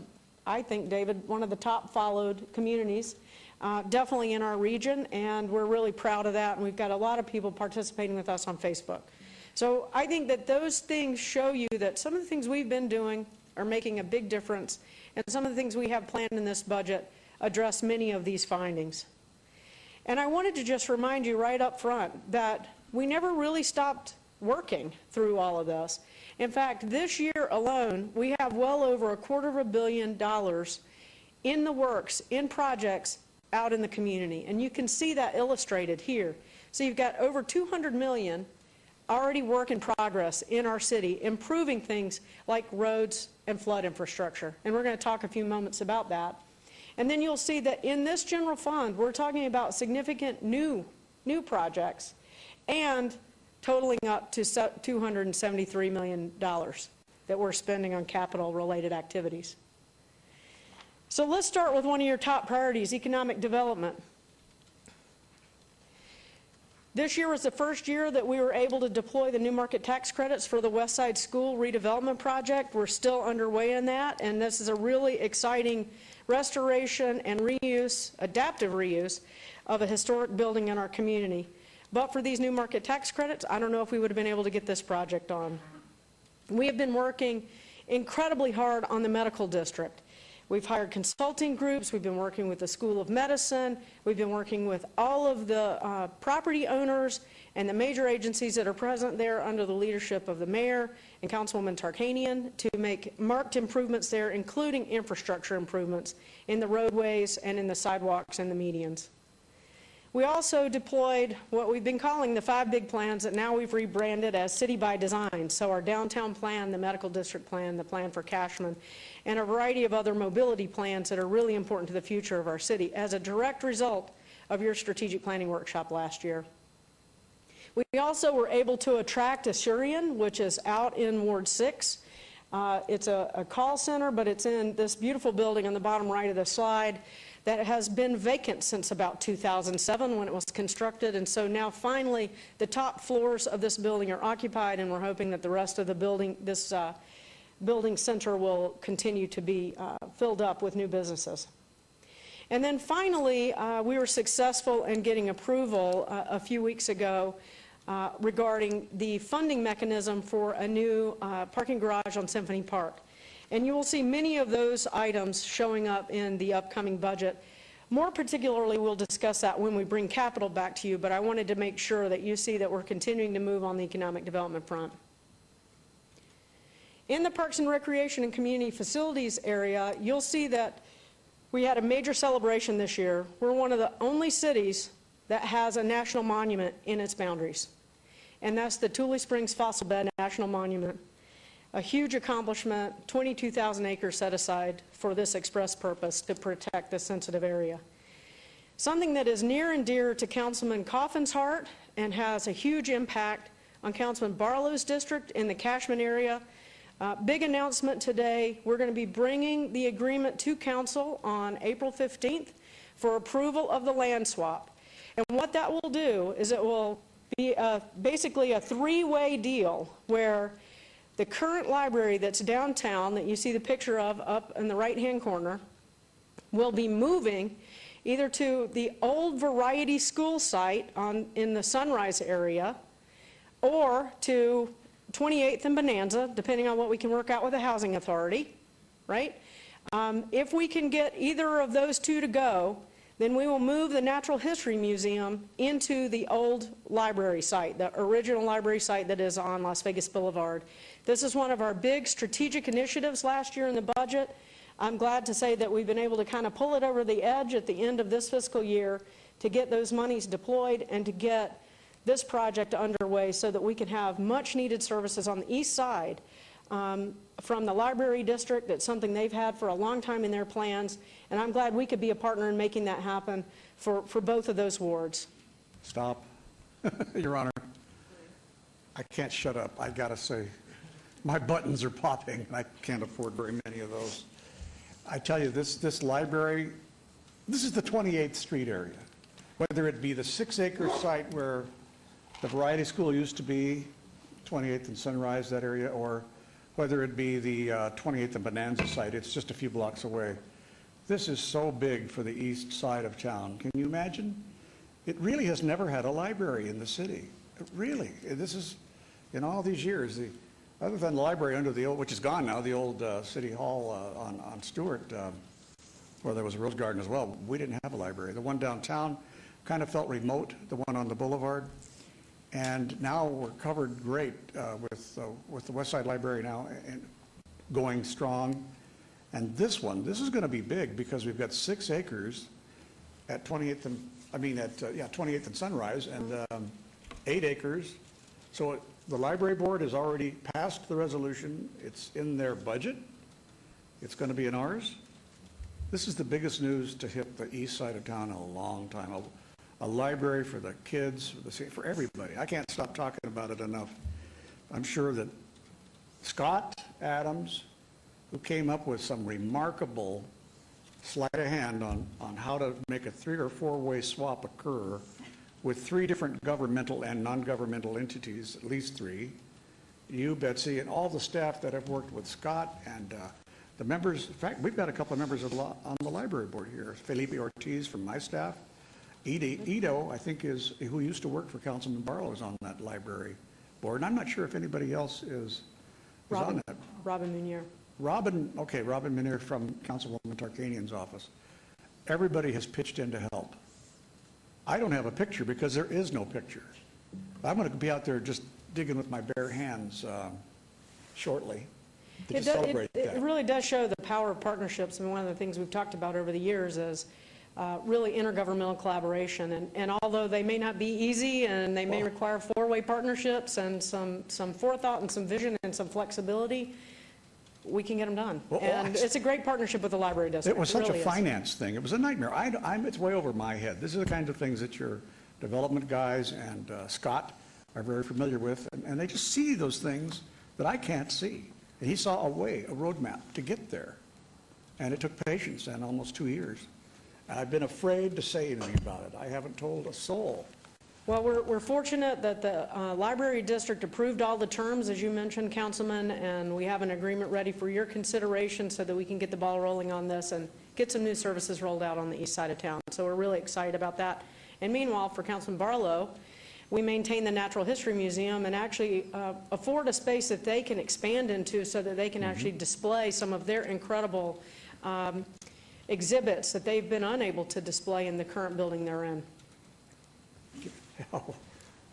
I think, David, one of the top followed communities, definitely in our region, and we're really proud of that, and we've got a lot of people participating with us on Facebook. So I think that those things show you that some of the things we've been doing are making a big difference, and some of the things we have planned in this budget address many of these findings. And I wanted to just remind you right up front that we never really stopped working through all of this. In fact, this year alone, we have well over $250 million in the works, in projects out in the community. And you can see that illustrated here. So you've got over $200 million already work in progress in our city, improving things like roads and flood infrastructure. And we're going to talk a few moments about that. And then you'll see that in this general fund, we're talking about significant new projects and totaling up to $273 million that we're spending on capital-related activities. So let's start with one of your top priorities, economic development. This year was the first year that we were able to deploy the new market tax credits for the West Side School redevelopment project. We're still underway in that, and this is a really exciting restoration and reuse, adaptive reuse, of a historic building in our community. But for these new market tax credits, I don't know if we would have been able to get this project on. We have been working incredibly hard on the medical district. We've hired consulting groups. We've been working with the School of Medicine. We've been working with all of the property owners and the major agencies that are present there under the leadership of the mayor and Councilwoman Tarkanian to make marked improvements there, including infrastructure improvements in the roadways and in the sidewalks and the medians. We also deployed what we've been calling the 5 big plans that now we've rebranded as City by Design. So our downtown plan, the medical district plan, the plan for Cashman, and a variety of other mobility plans that are really important to the future of our city as a direct result of your strategic planning workshop last year. We also were able to attract Assyrian, which is out in Ward 6. It's a call center, but it's in this beautiful building on the bottom right of the slide that has been vacant since about 2007 when it was constructed, and so now finally the top floors of this building are occupied, and we're hoping that the rest of the building, this building center, will continue to be filled up with new businesses. And then finally, we were successful in getting approval a few weeks ago regarding the funding mechanism for a new parking garage on Symphony Park. And you will see many of those items showing up in the upcoming budget. More particularly, we'll discuss that when we bring capital back to you, but I wanted to make sure that you see that we're continuing to move on the economic development front. In the Parks and Recreation and Community Facilities area, you'll see that we had a major celebration this year. We're one of the only cities that has a national monument in its boundaries, and that's the Tule Springs Fossil Bed National Monument. A huge accomplishment, 22,000 acres set aside for this express purpose to protect this sensitive area. Something that is near and dear to Councilman Coffin's heart and has a huge impact on Councilman Barlow's district in the Cashman area. Big announcement today. We're going to be bringing the agreement to Council on April 15th for approval of the land swap. And what that will do is it will be basically a 3-way deal where the current library that's downtown that you see the picture of up in the right-hand corner will be moving either to the old Variety School site in the Sunrise area, or to 28th and Bonanza, depending on what we can work out with the Housing Authority, right? If we can get either of those two to go, then we will move the Natural History Museum into the old library site, the original library site that is on Las Vegas Boulevard. This is one of our big strategic initiatives last year in the budget. I'm glad to say that we've been able to kind of pull it over the edge at the end of this fiscal year to get those monies deployed and to get this project underway so that we can have much needed services on the east side from the library district. That's something they've had for a long time in their plans, and I'm glad we could be a partner in making that happen for both of those wards.
Stop. Your Honor, I can't shut up. I got to say, my buttons are popping, and I can't afford very many of those. I tell you, this library, this is the 28th Street area. Whether it be the 6-acre site where the Variety School used to be, 28th and Sunrise, that area, or whether it be the 28th and Bonanza site, it's just a few blocks away. This is so big for the east side of town. Can you imagine? It really has never had a library in the city. Really. This is, in all these years, other than the library under the old, which is gone now, the old City Hall on Stewart, where there was a Rose Garden as well, we didn't have a library. The one downtown kind of felt remote, the one on the boulevard. And now we're covered great with the West Side Library now and going strong. And this is going to be big because we've got 6 acres at 28th and, 28th and Sunrise, and 8 acres. So the library board has already passed the resolution. It's in their budget. It's going to be in ours. This is the biggest news to hit the east side of town in a long time. A library for the kids, for everybody. I can't stop talking about it enough. I'm sure that Scott Adams, who came up with some remarkable sleight of hand on how to make a 3- or 4-way swap occur with 3 different governmental and non-governmental entities, at least 3, you, Betsy, and all the staff that have worked with Scott and the members. In fact, we've got a couple of members on the library board here. Felipe Ortiz from my staff. Ito, I think, who used to work for Councilman Barlow, is on that library board. And I'm not sure if anybody else is on that.
Robin Munier.
Robin Munier from Councilwoman Tarkanian's office. Everybody has pitched in to help. I don't have a picture because there is no picture. I'm going to be out there just digging with my bare hands shortly to celebrate that.
It really does show the power of partnerships. I mean, one of the things we've talked about over the years is really intergovernmental collaboration. And although they may not be easy and they may require 4-way partnerships and some forethought and some vision and some flexibility, we can get them done. And it's a great partnership with the library district.
It was such a finance thing. It was a nightmare. It's way over my head. These are the kinds of things that your development guys and Scott are very familiar with, and they just see those things that I can't see. And he saw a roadmap to get there. And it took patience and almost 2 years. And I've been afraid to say anything about it. I haven't told a soul.
Well, we're fortunate that the library district approved all the terms, as you mentioned, Councilman, and we have an agreement ready for your consideration so that we can get the ball rolling on this and get some new services rolled out on the east side of town. So we're really excited about that. And meanwhile, for Councilman Barlow, we maintain the Natural History Museum and actually afford a space that they can expand into so that they can actually display some of their incredible exhibits that they've been unable to display in the current building they're in.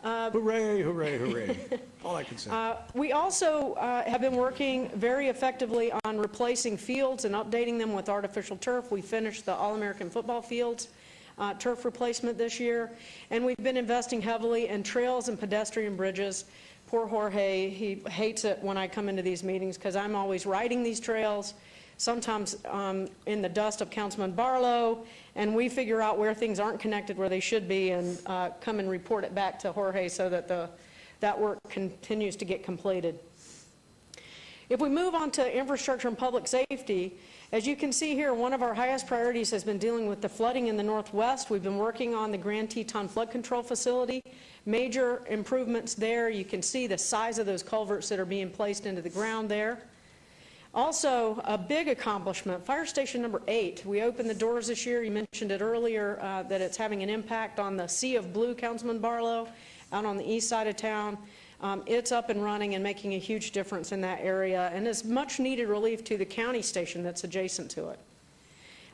Hooray, hooray, hooray. All I can say.
We also have been working very effectively on replacing fields and updating them with artificial turf. We finished the All-American football fields turf replacement this year, and we've been investing heavily in trails and pedestrian bridges. Poor Jorge, he hates it when I come into these meetings because I'm always riding these trails, sometimes in the dust of Councilman Barlow, and we figure out where things aren't connected where they should be and come and report it back to Jorge so that that work continues to get completed. If we move on to infrastructure and public safety, as you can see here, one of our highest priorities has been dealing with the flooding in the Northwest. We've been working on the Grand Teton Flood Control Facility. Major improvements there. You can see the size of those culverts that are being placed into the ground there. Also, a big accomplishment, Fire Station number 8. We opened the doors this year. You mentioned it earlier that it's having an impact on the Sea of Blue, Councilman Barlow, out on the east side of town. It's up and running and making a huge difference in that area and is much needed relief to the county station that's adjacent to it.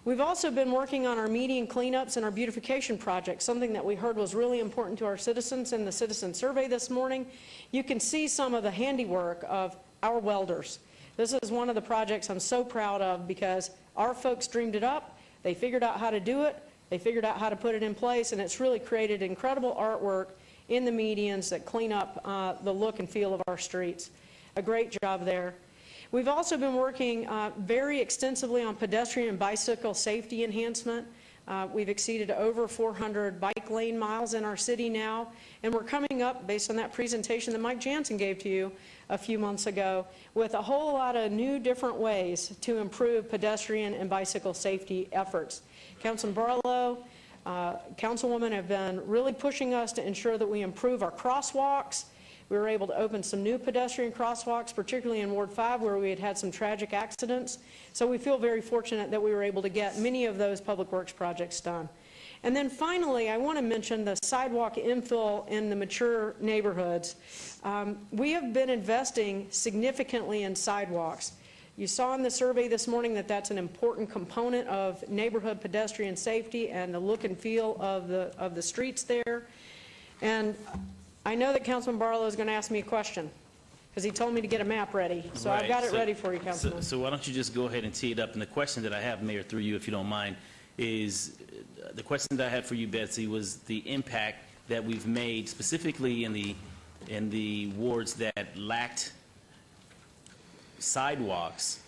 We've also been working on our median cleanups and our beautification project, something that we heard was really important to our citizens in the citizen survey this morning. You can see some of the handiwork of our welders. This is one of the projects I'm so proud of because our folks dreamed it up, they figured out how to do it, they figured out how to put it in place, and it's really created incredible artwork in the medians that clean up the look and feel of our streets. A great job there. We've also been working very extensively on pedestrian and bicycle safety enhancement. We've exceeded over 400 bike lane miles in our city now, and we're coming up, based on that presentation that Mike Jansen gave to you a few months ago, with a whole lot of new different ways to improve pedestrian and bicycle safety efforts. Councilman Barlow, Councilwoman have been really pushing us to ensure that we improve our crosswalks. We were able to open some new pedestrian crosswalks, particularly in Ward 5 where we had had some tragic accidents. So we feel very fortunate that we were able to get many of those public works projects done. And then finally, I want to mention the sidewalk infill in the mature neighborhoods. We have been investing significantly in sidewalks. You saw in the survey this morning that that's an important component of neighborhood pedestrian safety and the look and feel of the streets there. And I know that Councilman Barlow is going to ask me a question because he told me to get a map ready. So I've got it ready for you, Councilman.
So why don't you just go ahead and tee it up? And the question that I have, Mayor, through you, if you don't mind, is the question that I had for you, Betsy, was the impact that we've made specifically in the wards that lacked sidewalks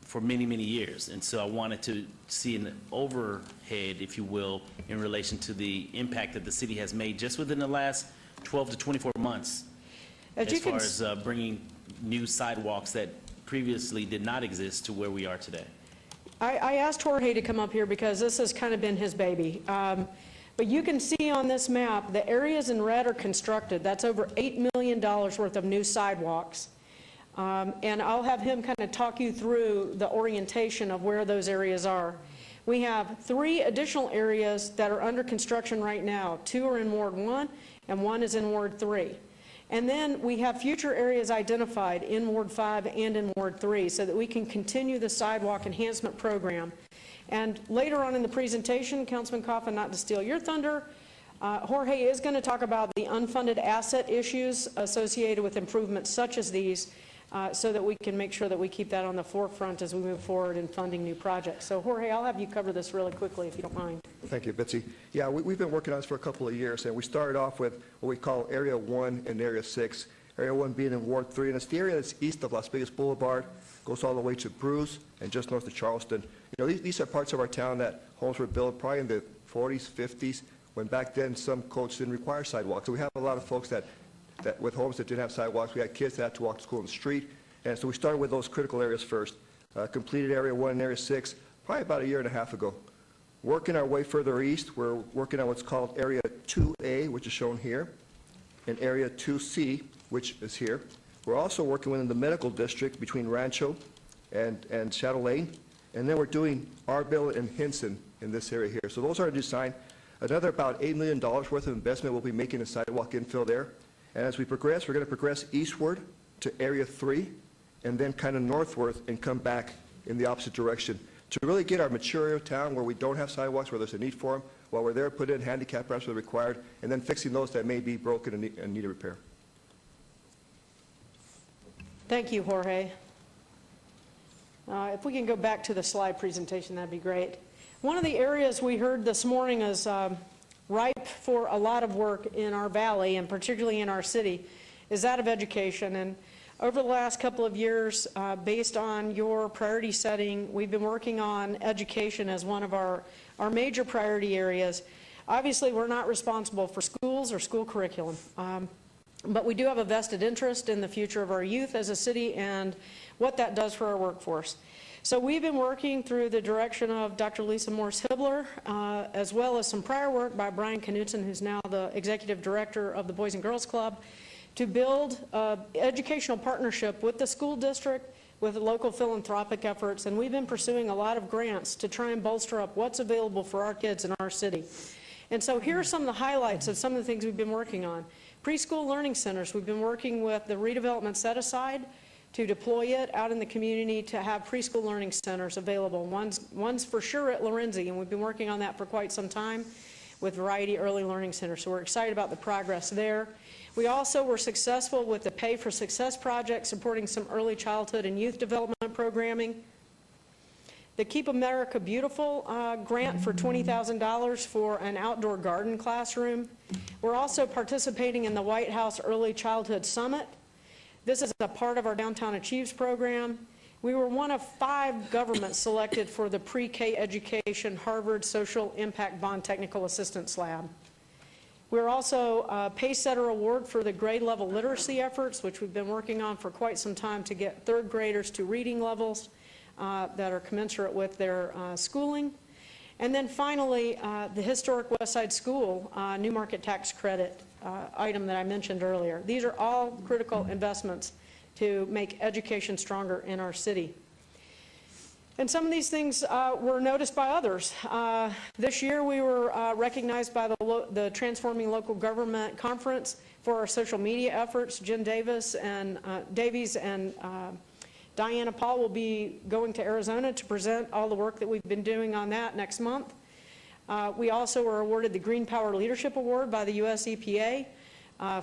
for many, many years. And so I wanted to see an overhead, if you will, in relation to the impact that the city has made just within the last 12 to 24 months as far as bringing new sidewalks that previously did not exist to where we are today.
I asked Jorge to come up here because this has kind of been his baby. But you can see on this map, the areas in red are constructed. That's over $8 million worth of new sidewalks. And I'll have him kind of talk you through the orientation of where those areas are. We have 3 additional areas that are under construction right now. 2 are in Ward 1 and 1 is in Ward 3. And then we have future areas identified in Ward 5 and in Ward 3 so that we can continue the sidewalk enhancement program. And later on in the presentation, Councilman Coffin, not to steal your thunder, Jorge is going to talk about the unfunded asset issues associated with improvements such as these so that we can make sure that we keep that on the forefront as we move forward in funding new projects. So Jorge, I'll have you cover this really quickly if you don't mind.
Thank you, Betsy. Yeah, we've been working on this for a couple of years, and we started off with what we call Area 1 and Area 6. Area 1 being in Ward 3, and it's the area that's east of Las Vegas Boulevard, goes all the way to Bruce, and just north of Charleston. You know, these are parts of our town that homes were built probably in the 40s, 50s, when back then some codes didn't require sidewalks. So we have a lot of folks that with homes that didn't have sidewalks. We had kids that had to walk to school in the street. And so we started with those critical areas first. Completed Area 1 and Area 6 probably about a year and a half ago. Working our way further east, we're working on what's called Area 2A, which is shown here, and Area 2C, which is here. We're also working within the medical district between Rancho and Shadow Lane. And then we're doing Arville and Hinson in this area here. So those are designed. Another about $8 million worth of investment we'll be making in sidewalk infill there. And as we progress, we're going to progress eastward to Area 3, and then kind of northward and come back in the opposite direction to really get our mature area of town where we don't have sidewalks, where there's a need for them, while we're there, put in handicap ramps where required, and then fixing those that may be broken and need a repair.
Thank you, Jorge. If we can go back to the slide presentation, that'd be great. One of the areas we heard this morning is ripe for a lot of work in our valley, and particularly in our city, is that of education. And over the last couple of years, based on your priority setting, we've been working on education as one of our major priority areas. Obviously, we're not responsible for schools or school curriculum, but we do have a vested interest in the future of our youth as a city and what that does for our workforce. So we've been working through the direction of Dr. Lisa Morse-Hibler, as well as some prior work by Brian Knutson, who's now the executive director of the Boys and Girls Club, to build an educational partnership with the school district, with local philanthropic efforts, and we've been pursuing a lot of grants to try and bolster up what's available for our kids in our city. And so here are some of the highlights of some of the things we've been working on. Preschool learning centers, we've been working with the redevelopment set-aside to deploy it out in the community to have preschool learning centers available. One's for sure at Lorenzi, and we've been working on that for quite some time with Variety Early Learning Center, so we're excited about the progress there. We also were successful with the Pay for Success project, supporting some early childhood and youth development programming. The Keep America Beautiful grant for $20,000 for an outdoor garden classroom. We're also participating in the White House Early Childhood Summit. This is a part of our Downtown Achieves program. We were one of 5 governments selected for the Pre-K Education Harvard Social Impact Bond Technical Assistance Lab. We're also a Pacesetter Award for the grade level literacy efforts, which we've been working on for quite some time to get third graders to reading levels that are commensurate with their schooling. And then finally, the Historic West Side School New Market Tax Credit item that I mentioned earlier. These are all critical investments to make education stronger in our city. And some of these things were noticed by others. This year we were recognized by the Transforming Local Government Conference for our social media efforts. Jen Davies and Diana Paul will be going to Arizona to present all the work that we've been doing on that next month. We also were awarded the Green Power Leadership Award by the US EPA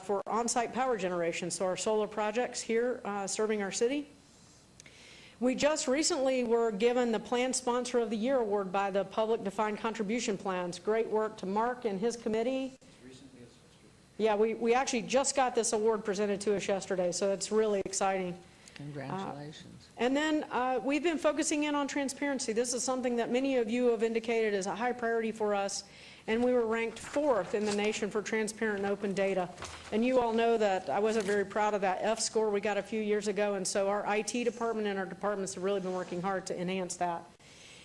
for on-site power generation, so our solar projects here serving our city. We just recently were given the Plan Sponsor of the Year award by the Public Defined Contribution Plans. Great work to Mark and his committee. Yeah, we actually just got this award presented to us yesterday, so it's really exciting.
Congratulations.
And then we've been focusing in on transparency. This is something that many of you have indicated is a high priority for us, and we were ranked 4th in the nation for transparent and open data. And you all know that I wasn't very proud of that F score we got a few years ago, and so our IT department and our departments have really been working hard to enhance that.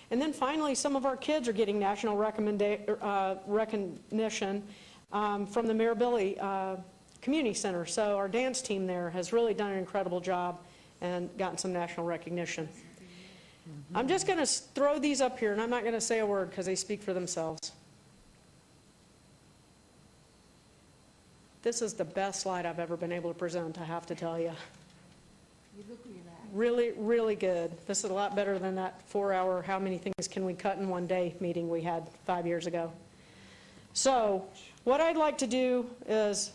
And then finally, some of our kids are getting national recognition from the Mirabelli Community Center. So our dance team there has really done an incredible job and gotten some national recognition. I'm just going to throw these up here, and I'm not going to say a word because they speak for themselves. This is the best slide I've ever been able to present, I have to tell you.
You look relaxed.
Really, really good. This is a lot better than that 4-hour, how many things can we cut in one day meeting we had 5 years ago. So what I'd like to do is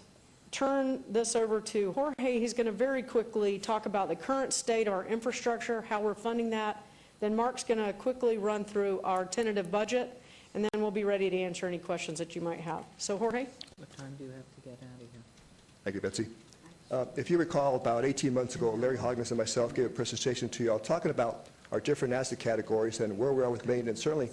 turn this over to Jorge. He's going to very quickly talk about the current state of our infrastructure, how we're funding that. Then Mark's going to quickly run through our tentative budget, and then we'll be ready to answer any questions that you might have. So Jorge?
What time do you have to get out of here?
Thank you, Betsy. If you recall, about 18 months ago, Larry Hognes and myself gave a presentation to you all talking about our different asset categories and where we are with maintenance. Certainly,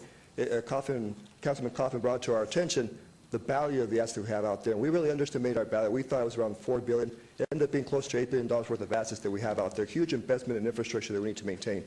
Councilman Coffin brought to our attention the value of the assets we have out there. And we really underestimated our value. We thought it was around $4 billion. It ended up being close to $8 billion worth of assets that we have out there. Huge investment in infrastructure that we need to maintain.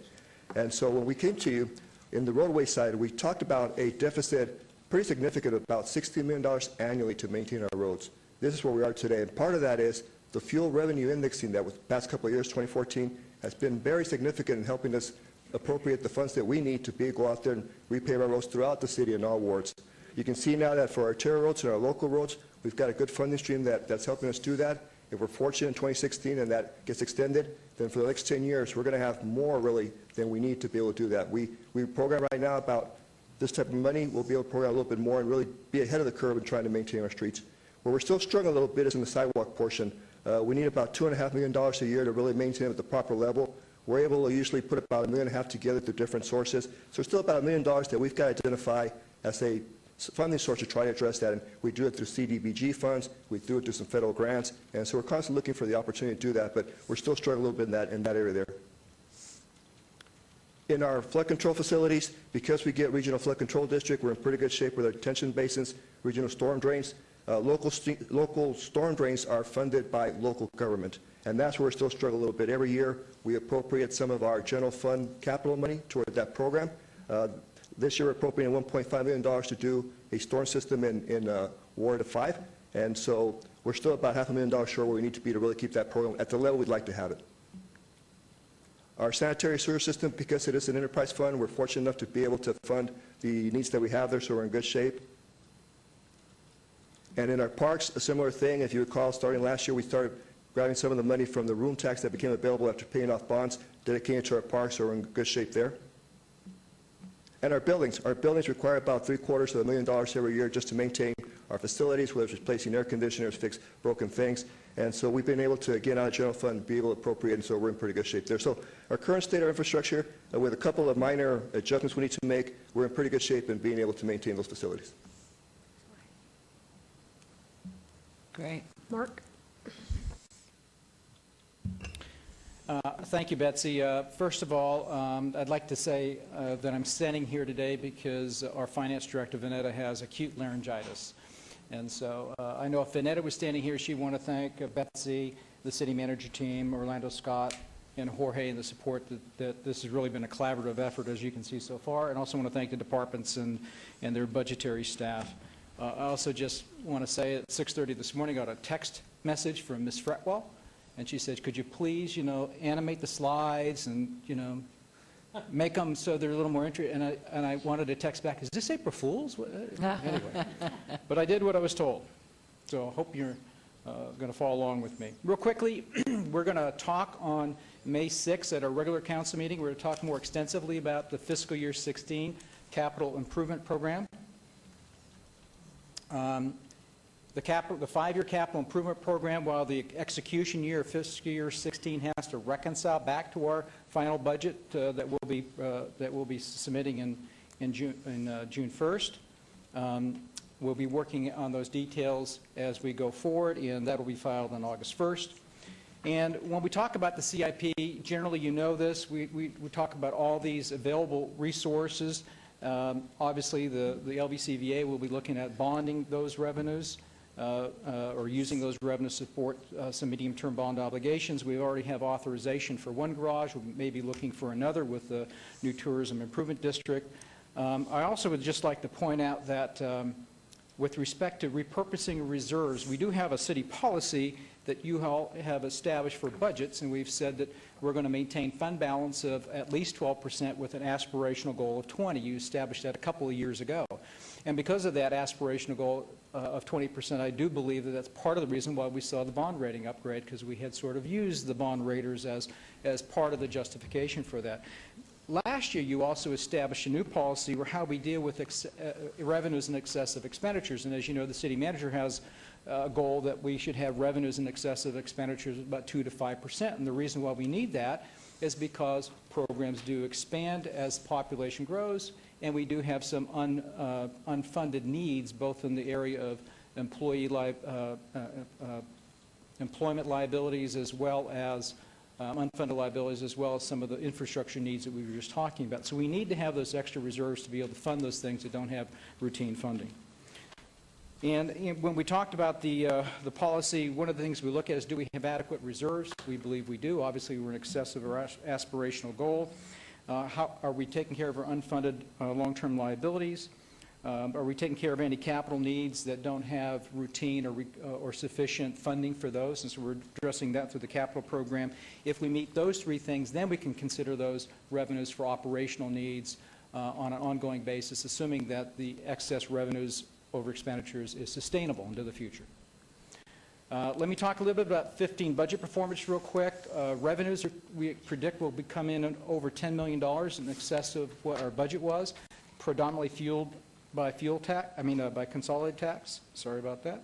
And so when we came to you in the roadway side, we talked about a deficit pretty significant of about $60 million annually to maintain our roads. This is where we are today. And part of that is the fuel revenue indexing that was the past couple of years, 2014, has been very significant in helping us appropriate the funds that we need to be able to go out there and repave our roads throughout the city in all wards. You can see now that for our arterial roads and our local roads, we've got a good funding stream that's helping us do that. If we're fortunate in 2016 and that gets extended, then for the next 10 years, we're going to have more really than we need to be able to do that. We program right now about this type of money. We'll be able to program a little bit more and really be ahead of the curve in trying to maintain our streets. Where we're still struggling a little bit is in the sidewalk portion. We need about $2.5 million a year to really maintain it at the proper level. We're able to usually put about $1.5 million together through different sources. So it's still about $1 million that we've got to identify as a funding source to try to address that, and we do it through CDBG funds, we do it through some federal grants, and so we're constantly looking for the opportunity to do that, but we're still struggling a little bit in that area there. In our flood control facilities, because we get regional flood control district, we're in pretty good shape with our detention basins, regional storm drains. Local storm drains are funded by local government, and that's where we're still struggling a little bit. Every year, we appropriate some of our general fund capital money toward that program. This year, we're appropriating $1.5 million to do a storm system in Ward 5, and so we're still about $500,000 short where we need to be to really keep that program at the level we'd like to have it. Our sanitary sewer system, because it is an enterprise fund, we're fortunate enough to be able to fund the needs that we have there, so we're in good shape. And in our parks, a similar thing. If you recall, starting last year, we started grabbing some of the money from the room tax that became available after paying off bonds, dedicating it to our parks, so we're in good shape there. And our buildings require about $750,000 every year just to maintain our facilities, whether it's replacing air conditioners, fix broken things. And so we've been able to, again, out of general fund, be able to appropriate, and so we're in pretty good shape there. So our current state of infrastructure, with a couple of minor adjustments we need to make, we're in pretty good shape in being able to maintain those facilities.
Great.
Mark?
Thank you, Betsy. First of all, I'd like to say that I'm standing here today because our finance director, Vanetta, has acute laryngitis. And so I know if Vanetta was standing here, she'd want to thank Betsy, the city manager team, Orlando Scott, and Jorge, and the support that this has really been a collaborative effort, as you can see so far. And also want to thank the departments and their budgetary staff. I also just want to say at 6:30 this morning, I got a text message from Ms. Fretwell. And she said, could you please, animate the slides and, make them so they're a little more interesting. And I wanted to text back, is this April Fool's? Anyway, but I did what I was told. So I hope you're going to follow along with me. Real quickly, we're going to talk on May 6th at our regular council meeting. We're going to talk more extensively about the fiscal year 16 capital improvement program. The 5-year capital improvement program, while the execution year of fiscal year 16 has to reconcile back to our final budget that we'll be submitting in June 1st. We'll be working on those details as we go forward, and that will be filed on August 1st. And when we talk about the CIP, generally you know this, we talk about all these available resources. Obviously, the LVCVA will be looking at bonding those revenues. Or using those revenues to support some medium-term bond obligations. We already have authorization for one garage. We may be looking for another with the new tourism improvement district. I also would just like to point out that with respect to repurposing reserves, we do have a city policy that you all have established for budgets, and we've said that we're going to maintain fund balance of at least 12% with an aspirational goal of 20%. You established that a couple of years ago. And because of that aspirational goal of 20%, I do believe that that's part of the reason why we saw the bond rating upgrade, because we had sort of used the bond raters as part of the justification for that. Last year, you also established a new policy where how we deal with revenues in excess of expenditures. And as you know, the city manager has a goal that we should have revenues in excess of expenditures of about 2 to 5%. And the reason why we need that is because programs do expand as the population grows, and we do have some unfunded needs, both in the area of employment liabilities as well as unfunded liabilities, as well as some of the infrastructure needs that we were just talking about. So we need to have those extra reserves to be able to fund those things that don't have routine funding. And when we talked about the policy, one of the things we look at is, do we have adequate reserves? We believe we do. Obviously, we're in excess of our aspirational goal. How are we taking care of our unfunded long-term liabilities? Are we taking care of any capital needs that don't have routine or sufficient funding for those? And so we're addressing that through the capital program. If we meet those three things, then we can consider those revenues for operational needs on an ongoing basis, assuming that the excess revenues over expenditures is sustainable into the future. Let me talk a little bit about 15 budget performance real quick. Revenues we predict will come in over $10 million in excess of what our budget was, predominantly fueled by by consolidated tax. Sorry about that.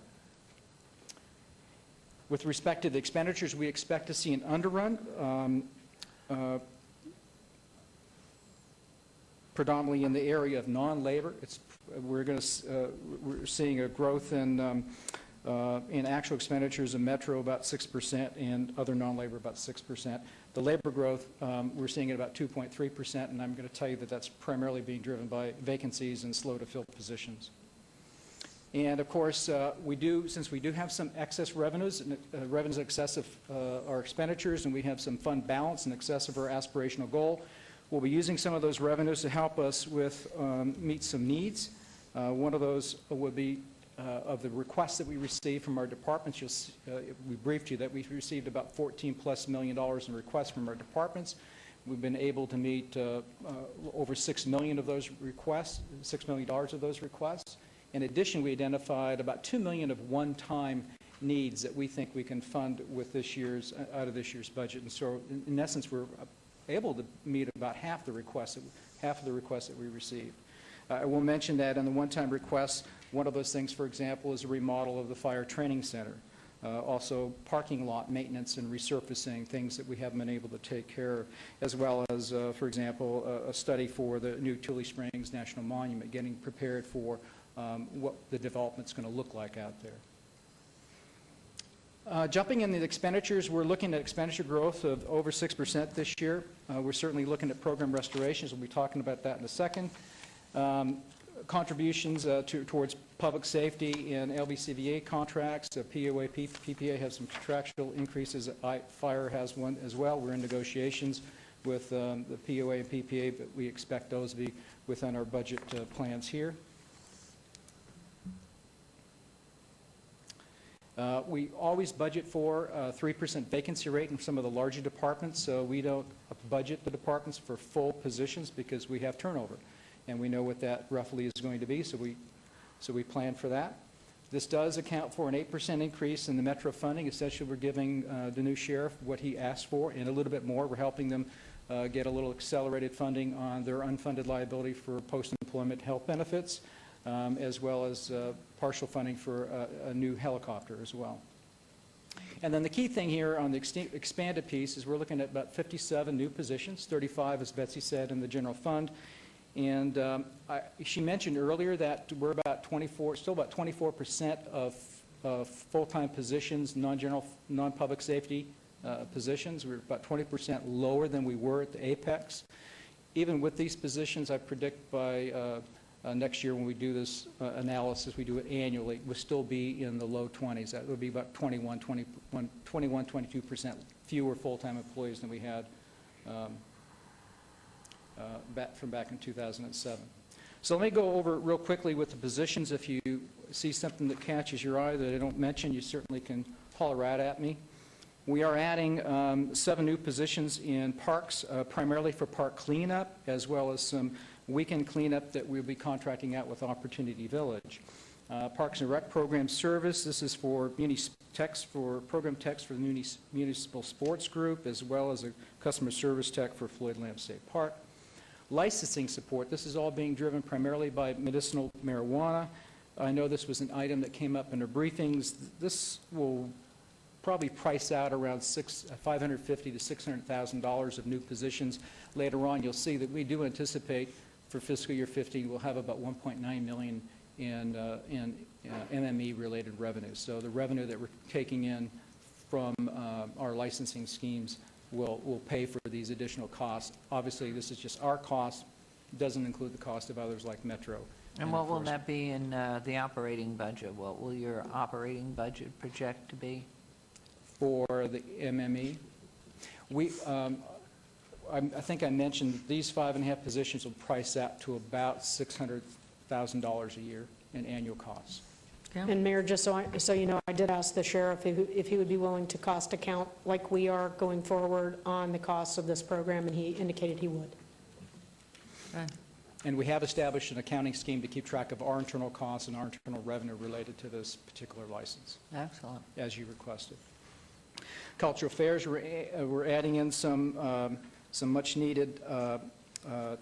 With respect to the expenditures, we expect to see an underrun, predominantly in the area of non-labor. We're seeing a growth in actual expenditures in Metro about 6% and other non-labor about 6%. The labor growth, we're seeing at about 2.3%, and I'm going to tell you that that's primarily being driven by vacancies and slow to fill positions. And of course, since we do have some excess revenues, revenues in excess of our expenditures, and we have some fund balance in excess of our aspirational goal, we'll be using some of those revenues to help us with meet some needs. One of those would be of the requests that we received from our departments. We briefed you that we've received about $14+ million in requests from our departments. We've been able to meet over $6 million of those requests, $6 million of those requests. In addition, we identified about $2 million of one-time needs that we think we can fund with out of this year's budget. And so, in essence, we're able to meet about half of the requests that we received. I will mention that in the one-time requests, one of those things, for example, is a remodel of the fire training center. Also parking lot maintenance and resurfacing, things that we haven't been able to take care of, as well as, for example, a study for the new Tule Springs National Monument, getting prepared for what the development's going to look like out there. Jumping in the expenditures, we're looking at expenditure growth of over 6% this year. We're certainly looking at program restorations. We'll be talking about that in a second. Contributions towards public safety and LVCVA contracts. POA, PPA have some contractual increases. Fire has one as well. We're in negotiations with the POA and PPA, but we expect those to be within our budget plans here. We always budget for a 3% vacancy rate in some of the larger departments, so we don't budget the departments for full positions because we have turnover. And we know what that roughly is going to be, so we plan for that. This does account for an 8% increase in the Metro funding. Essentially, we're giving the new sheriff what he asked for and a little bit more. We're helping them get a little accelerated funding on their unfunded liability for post-employment health benefits, as well as partial funding for a new helicopter as well. And then the key thing here on the expanded piece is we're looking at about 57 new positions, 35, as Betsy said, in the general fund. And she mentioned earlier that we're about still about 24% of full-time positions, non-general, non-public safety positions. We're about 20% lower than we were at the apex. Even with these positions, I predict by next year when we do this analysis, we do it annually, we'll still be in the low 20s. That would be about 22% fewer full-time employees than we had back in 2007. So let me go over real quickly with the positions. If you see something that catches your eye that I don't mention, you certainly can holler out at me. We are adding 7 new positions in parks, primarily for park cleanup, as well as some weekend cleanup that we'll be contracting out with Opportunity Village. Parks and Rec Program Service, this is for program techs for the Municipal Sports Group, as well as a customer service tech for Floyd Lamb State Park. Licensing support, this is all being driven primarily by medicinal marijuana. I know this was an item that came up in our briefings. This will probably price out around $550,000 to $600,000 of new positions. Later on, you'll see that we do anticipate for fiscal year 15, we'll have about $1.9 million in MME-related revenue. So the revenue that we're taking in from our licensing schemes will pay for these additional costs. Obviously, this is just our cost. It doesn't include the cost of others like Metro.
And what will that be in the operating budget? What will your operating budget project to be?
For the MME, I think I mentioned that these 5.5 positions will price out to about $600,000 a year in annual costs.
And Mayor, just so you know, I did ask the sheriff if he would be willing to cost account like we are going forward on the costs of this program, and he indicated he would.
And we have established an accounting scheme to keep track of our internal costs and our internal revenue related to this particular license.
Excellent.
As you requested. Cultural Affairs, we're adding in some much-needed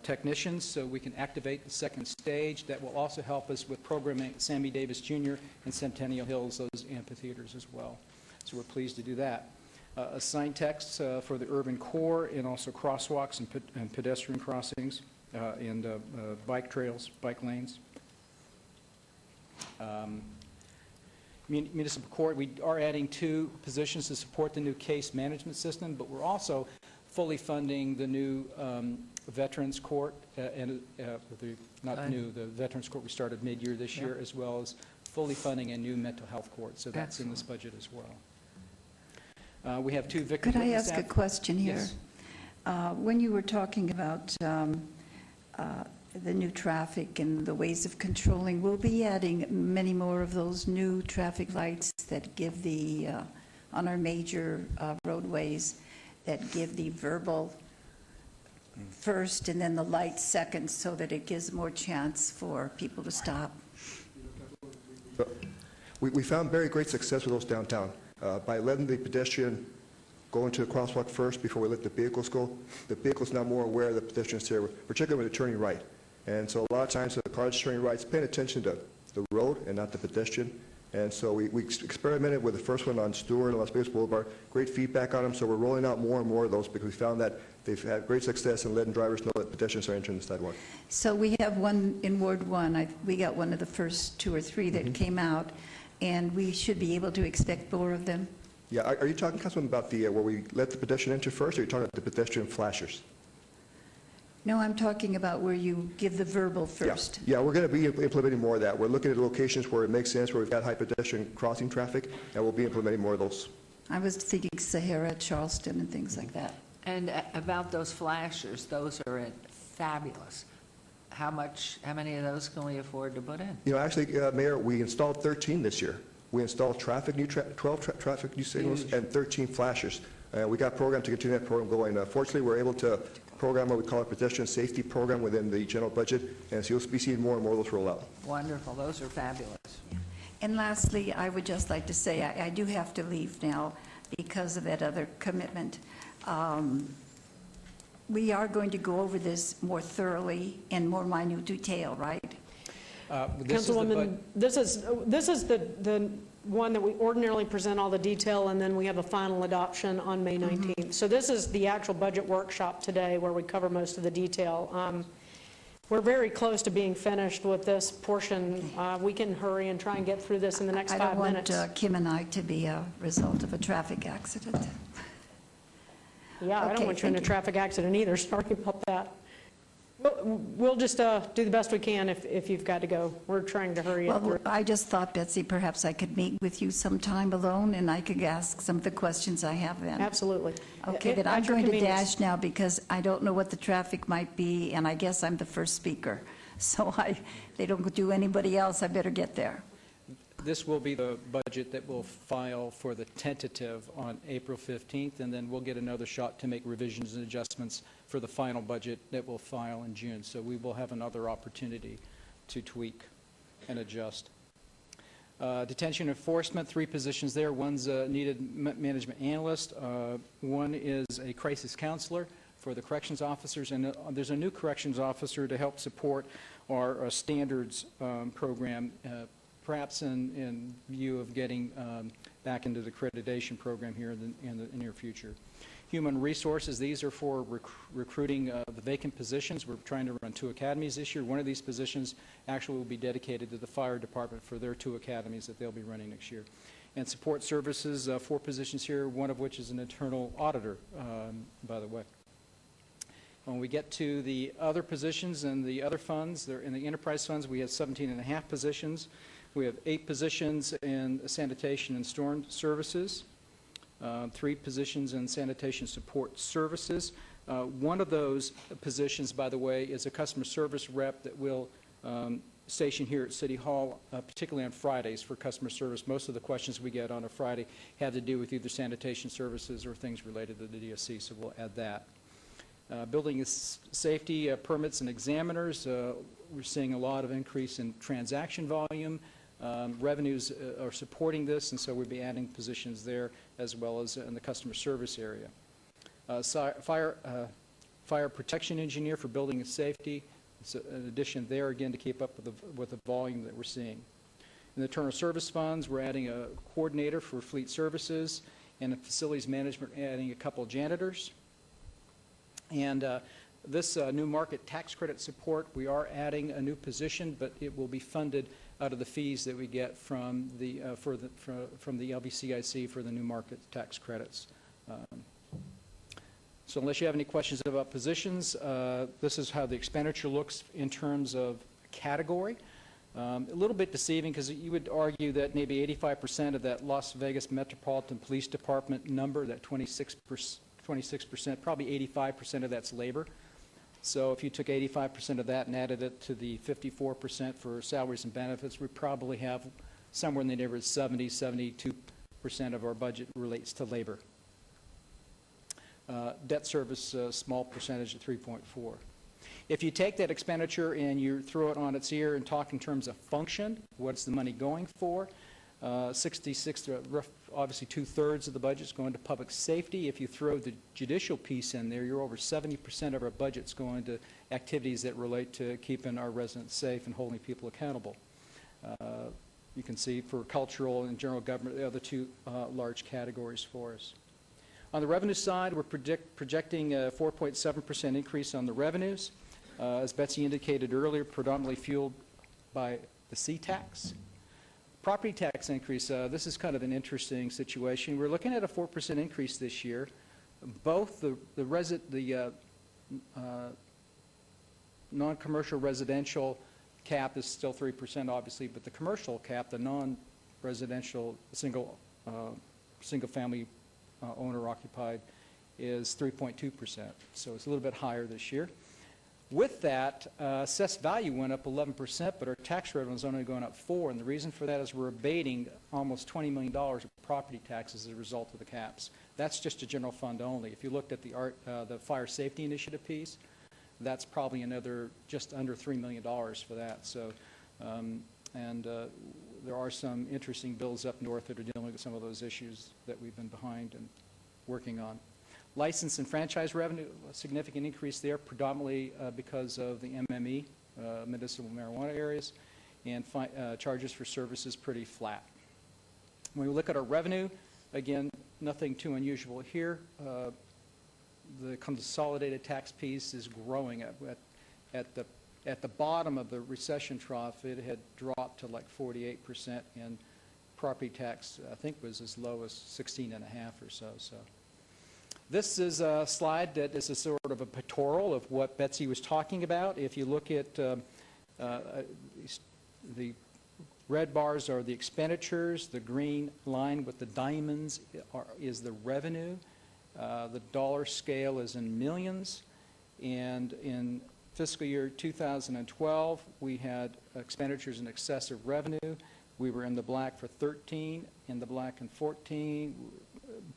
technicians so we can activate the second stage. That will also help us with programming at Sammy Davis Jr. and Centennial Hills, those amphitheaters as well. So we're pleased to do that. Assigned techs for the urban core and also crosswalks and pedestrian crossings and bike trails, bike lanes. Municipal court, we are adding 2 positions to support the new case management system, but we're also fully funding the new Veterans Court, the Veterans Court we started mid-year this year, as well as fully funding a new mental health court. So that's in this budget as well. We have 2 victim
Could I ask a question here?
Yes.
When you were talking about the new traffic and the ways of controlling, we'll be adding many more of those new traffic lights that give the, on our major roadways, that give the verbal first and then the light second, so that it gives more chance for people to stop.
We found very great success with those downtown. By letting the pedestrian go into the crosswalk first before we let the vehicles go, the vehicle's now more aware of the pedestrians there, particularly when they're turning right. And so a lot of times the cars turning right is paying attention to the road and not the pedestrian. And so we experimented with the first one on Stewart and Las Vegas Boulevard. Great feedback on them, so we're rolling out more and more of those because we found that they've had great success in letting drivers know that pedestrians are entering the sidewalk.
So we have one in Ward 1. We got one of the first 2 or 3 that came out, and we should be able to expect more of them.
Yeah, are you talking, Councilman, about the where we let the pedestrian enter first, or are you talking about the pedestrian flashers?
No, I'm talking about where you give the verbal first.
Yeah, we're going to be implementing more of that. We're looking at locations where it makes sense, where we've got high pedestrian crossing traffic, and we'll be implementing more of those.
I was thinking Sahara, Charleston, and things like that.
And about those flashers, those are fabulous. How many of those can we afford to put in?
You know, actually, Mayor, we installed 13 this year. We installed 12 traffic new signals and 13 flashers. We got programmed to continue that program going. Fortunately, we're able to program what we call a pedestrian safety program within the general budget, and so you'll be seeing more and more of those roll out.
Wonderful. Those are fabulous.
And lastly, I would just like to say I do have to leave now because of that other commitment. We are going to go over this more thoroughly in more minute detail, right?
Councilwoman, this is the one that we ordinarily present all the detail, and then we have a final adoption on May 19th. So this is the actual budget workshop today where we cover most of the detail. We're very close to being finished with this portion. We can hurry and try and get through this in the next 5 minutes.
I don't want Kim and I to be a result of a traffic accident.
Yeah, I don't want you in a traffic accident either. Sorry about that. We'll just do the best we can if you've got to go. We're trying to hurry up.
Well, I just thought, Betsy, perhaps I could meet with you sometime alone, and I could ask some of the questions I have then.
Absolutely.
Okay, then I'm going to dash now because I don't know what the traffic might be, and I guess I'm the first speaker. So they don't do anybody else, I better get there.
This will be the budget that we'll file for the tentative on April 15th, and then we'll get another shot to make revisions and adjustments for the final budget that we'll file in June. So we will have another opportunity to tweak and adjust. Detention enforcement, 3 positions there. One's a needed management analyst. One is a crisis counselor for the corrections officers, and there's a new corrections officer to help support our standards program, perhaps in view of getting back into the accreditation program here in the near future. Human resources, these are for recruiting the vacant positions. We're trying to run 2 academies this year. One of these positions actually will be dedicated to the fire department for their 2 academies that they'll be running next year. And support services, 4 positions here, one of which is an internal auditor, by the way. When we get to the other positions and the other funds, in the enterprise funds, we have 17.5 positions. We have 8 positions in sanitation and storm services, 3 positions in sanitation support services. One of those positions, by the way, is a customer service rep that will station here at City Hall, particularly on Fridays for customer service. Most of the questions we get on a Friday have to do with either sanitation services or things related to the DSC, so we'll add that. Building safety permits and examiners, we're seeing a lot of increase in transaction volume. Revenues are supporting this, and so we'll be adding positions there as well as in the customer service area. Fire protection engineer for building and safety. It's an addition there again to keep up with the volume that we're seeing. In the internal service funds, we're adding a coordinator for fleet services, and in facilities management, adding a couple of janitors. And this new market tax credit support, we are adding a new position, but it will be funded out of the fees that we get from the LVCIC for the new market tax credits. So unless you have any questions about positions, this is how the expenditure looks in terms of category. A little bit deceiving because you would argue that maybe 85% of that Las Vegas Metropolitan Police Department number, that 26%, probably 85% of that's labor. So if you took 85% of that and added it to the 54% for salaries and benefits, we probably have somewhere in the neighborhood of 72% of our budget relates to labor. Debt service, small percentage at 3.4. If you take that expenditure and you throw it on its ear and talk in terms of function, what's the money going for? 66, obviously two-thirds of the budget's going to public safety. If you throw the judicial piece in there, you're over 70% of our budget's going to activities that relate to keeping our residents safe and holding people accountable. You can see for cultural and general government, the other two large categories for us. On the revenue side, we're projecting a 4.7% increase on the revenues. As Betsy indicated earlier, predominantly fueled by the C-tax. Property tax increase, this is kind of an interesting situation. We're looking at a 4% increase this year. Both the non-commercial residential cap is still 3%, obviously, but the commercial cap, the non-residential single-family owner-occupied, is 3.2%. So it's a little bit higher this year. With that, assessed value went up 11%, but our tax revenue is only going up 4%, and the reason for that is we're abating almost $20 million of property taxes as a result of the caps. That's just a general fund only. If you looked at the fire safety initiative piece, that's probably another just under $3 million for that. So, there are some interesting bills up north that are dealing with some of those issues that we've been behind and working on. License and franchise revenue, a significant increase there, predominantly because of the MME, medicinal marijuana areas, and charges for services pretty flat. When we look at our revenue, again, nothing too unusual here. The consolidated tax piece is growing. At the bottom of the recession trough, it had dropped to like 48%, and property tax, I think, was as low as 16.5% or so. This is a slide that is a sort of a pictorial of what Betsy was talking about. If you look at the red bars are the expenditures, the green line with the diamonds is the revenue, the dollar scale is in millions, and in fiscal year 2012, we had expenditures in excess of revenue. We were in the black for 13, in the black in 14,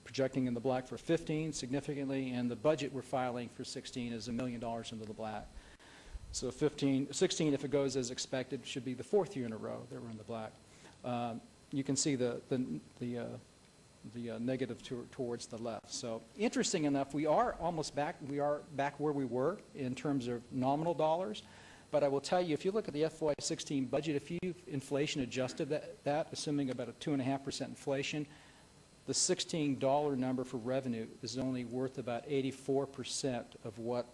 projecting in the black for 15 significantly, and the budget we're filing for 16 is $1 million into the black. So 16, if it goes as expected, should be the fourth year in a row that we're in the black. You can see the negative towards the left. So interesting enough, we are almost back. We are back where we were in terms of nominal dollars. But I will tell you, if you look at the FY16 budget, if you inflation adjusted that, assuming about a 2.5% inflation, the $16 number for revenue is only worth about 84% of what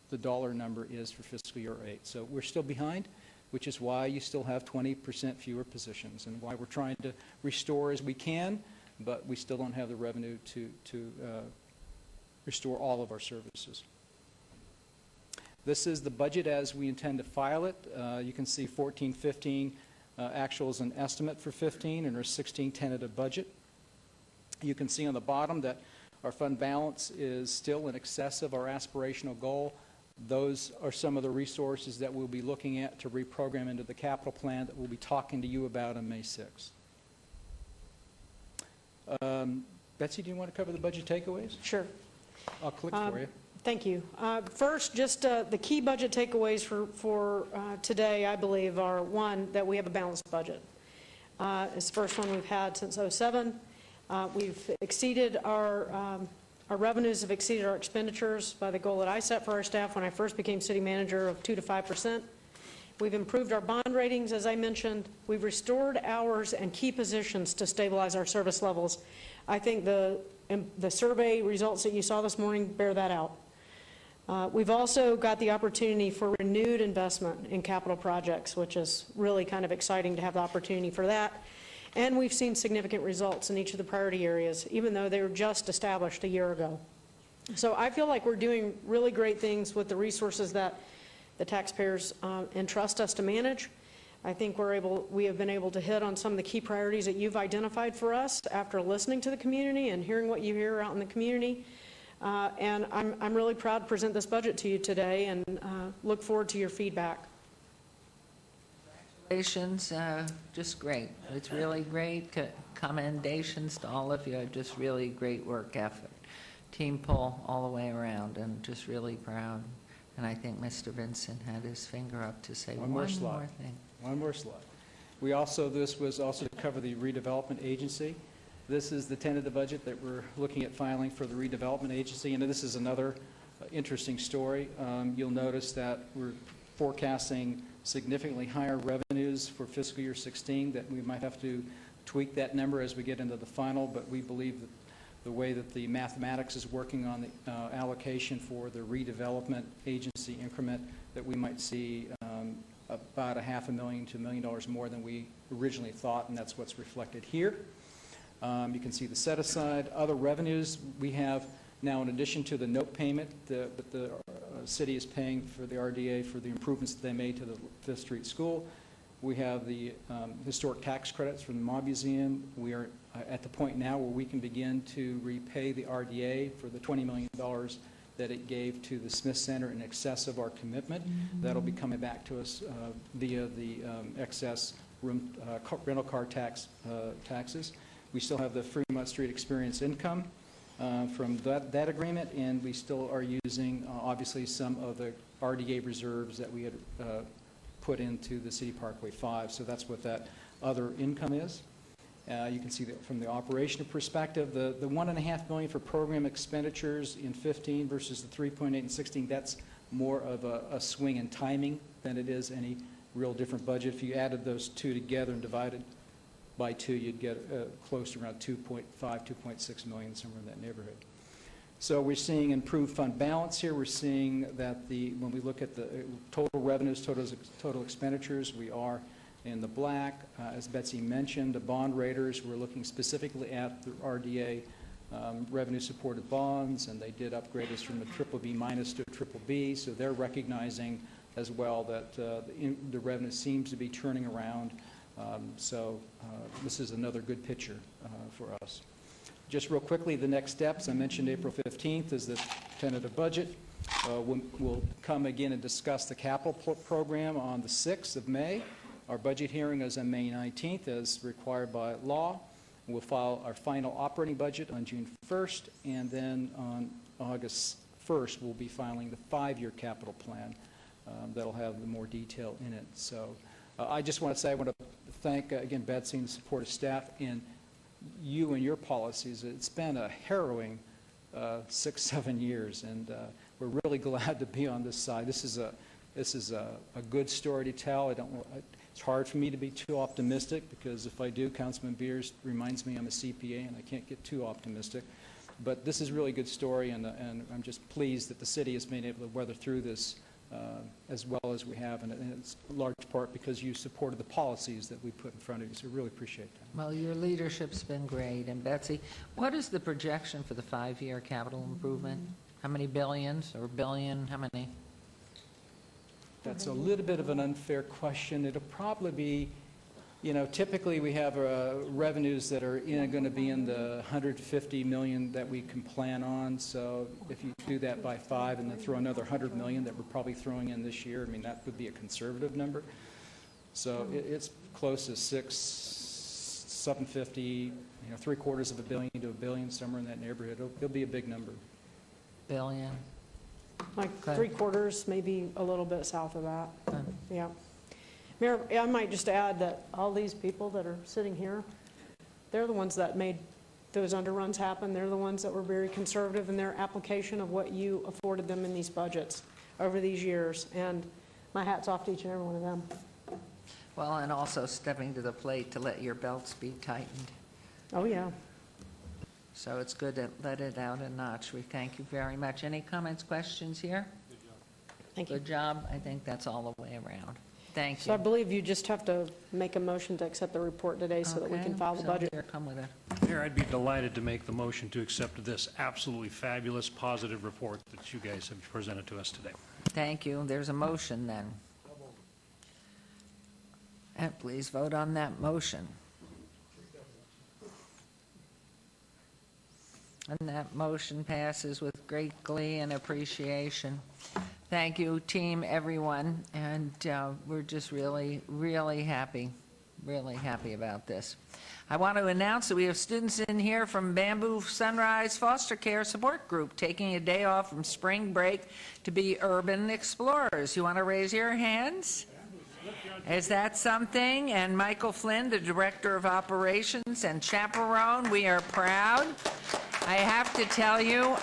the dollar number is for fiscal year 8. So we're still behind, which is why you still have 20% fewer positions and why we're trying to restore as we can, but we still don't have the revenue to restore all of our services. This is the budget as we intend to file it. You can see 14-15 actuals and estimate for 15 and our 16 tentative budget. You can see on the bottom that our fund balance is still in excess of our aspirational goal. Those are some of the resources that we'll be looking at to reprogram into the capital plan that we'll be talking to you about on May 6th. Betsy, do you want to cover the budget takeaways?
Sure.
I'll click for you.
Thank you. First, just the key budget takeaways for today, I believe, are one, that we have a balanced budget. It's the first one we've had since 2007. We've exceeded our revenues have exceeded our expenditures by the goal that I set for our staff when I first became city manager of 2 to 5%. We've improved our bond ratings, as I mentioned. We've restored hours and key positions to stabilize our service levels. I think the survey results that you saw this morning bear that out. We've also got the opportunity for renewed investment in capital projects, which is really kind of exciting to have the opportunity for that. And we've seen significant results in each of the priority areas, even though they were just established a year ago. So I feel like we're doing really great things with the resources that the taxpayers entrust us to manage. I think we have been able to hit on some of the key priorities that you've identified for us after listening to the community and hearing what you hear out in the community. And I'm really proud to present this budget to you today and look forward to your feedback.
Congratulations, just great. It's really great. Commendations to all of you. Just really great work effort. Team pull all the way around, and just really proud. And I think Mr. Vincent had his finger up to say one more thing.
One more slide. This was also to cover the redevelopment agency. This is the tentative budget that we're looking at filing for the redevelopment agency, and this is another interesting story. You'll notice that we're forecasting significantly higher revenues for fiscal year 16, that we might have to tweak that number as we get into the final, but we believe that the way that the mathematics is working on the allocation for the redevelopment agency increment, that we might see about $500,000 to $1 million more than we originally thought, and that's what's reflected here. You can see the set aside. Other revenues we have now, in addition to the note payment that the city is paying for the RDA for the improvements that they made to the Fifth Street School, we have the historic tax credits from the Mob Museum. We are at the point now where we can begin to repay the RDA for the $20 million that it gave to the Smith Center in excess of our commitment. That'll be coming back to us via the excess rental car taxes. We still have the Fremont Street Experience income from that agreement, and we still are using, obviously, some of the RDA reserves that we had put into the City Parkway 5. So that's what that other income is. You can see that from the operational perspective, the $1.5 million for program expenditures in 15 versus the 3.8 in 16, that's more of a swing in timing than it is any real different budget. If you added those two together and divided by 2, you'd get close to around 2.5, 2.6 million, somewhere in that neighborhood. So we're seeing improved fund balance here. We're seeing that when we look at the total revenues, total expenditures, we are in the black. As Betsy mentioned, the bond raters, we're looking specifically at the RDA revenue-supported bonds, and they did upgrade us from a BBB- to a BBB, so they're recognizing as well that the revenue seems to be turning around. So this is another good picture for us. Just real quickly, the next steps, I mentioned April 15th is the tentative budget. We'll come again and discuss the capital program on the 6th of May. Our budget hearing is on May 19th as required by law. We'll file our final operating budget on June 1st, and then on August 1st, we'll be filing the 5-year capital plan that'll have more detail in it. So I just want to say I want to thank, again, Betsy and the supportive staff and you and your policies. It's been a harrowing 6-7 years, and we're really glad to be on this side. This is a good story to tell. It's hard for me to be too optimistic, because if I do, Councilman Beers reminds me I'm a CPA and I can't get too optimistic. But this is really a good story, and I'm just pleased that the city has been able to weather through this as well as we have, and it's in large part because you supported the policies that we put in front of you, so really appreciate that.
Well, your leadership's been great. And Betsy, what is the projection for the 5-year capital improvement? How many billions or billion? How many?
That's a little bit of an unfair question. It'll probably be, typically we have revenues that are going to be in the 150 million that we can plan on. So if you do that by 5 and then throw another 100 million that we're probably throwing in this year, I mean, that would be a conservative number. So it's close to 750, $750 million to $1 billion, somewhere in that neighborhood. It'll be a big number.
Billion.
Like
Okay.
3/4, maybe a little bit south of that. Yeah. Mayor, I might just add that all these people that are sitting here, they're the ones that made those underruns happen. They're the ones that were very conservative in their application of what you afforded them in these budgets over these years. And my hat's off to each and every one of them.
Well, and also stepping to the plate to let your belts be tightened.
Oh, yeah.
So it's good to let it out a notch. We thank you very much. Any comments, questions here? Good job.
Thank you.
Good job. I think that's all the way around. Thank
So I
you.
believe you just have to make a motion to accept the report today so that we can file the budget.
Here, come with it.
Mayor, I'd be delighted to make the motion to accept this absolutely fabulous, positive report that you guys have presented to us today.
Thank you. There's a motion then. And please vote on that motion. And that motion passes with great glee and appreciation. Thank you, team, everyone, and we're just really, really happy about this. I want to announce that we have students in here from Bamboo Sunrise Foster Care Support Group taking a day off from spring break to be urban explorers. You want to raise your hands? Is that something? And Michael Flynn, the Director of Operations and Chaperone, we are proud. I have to tell you,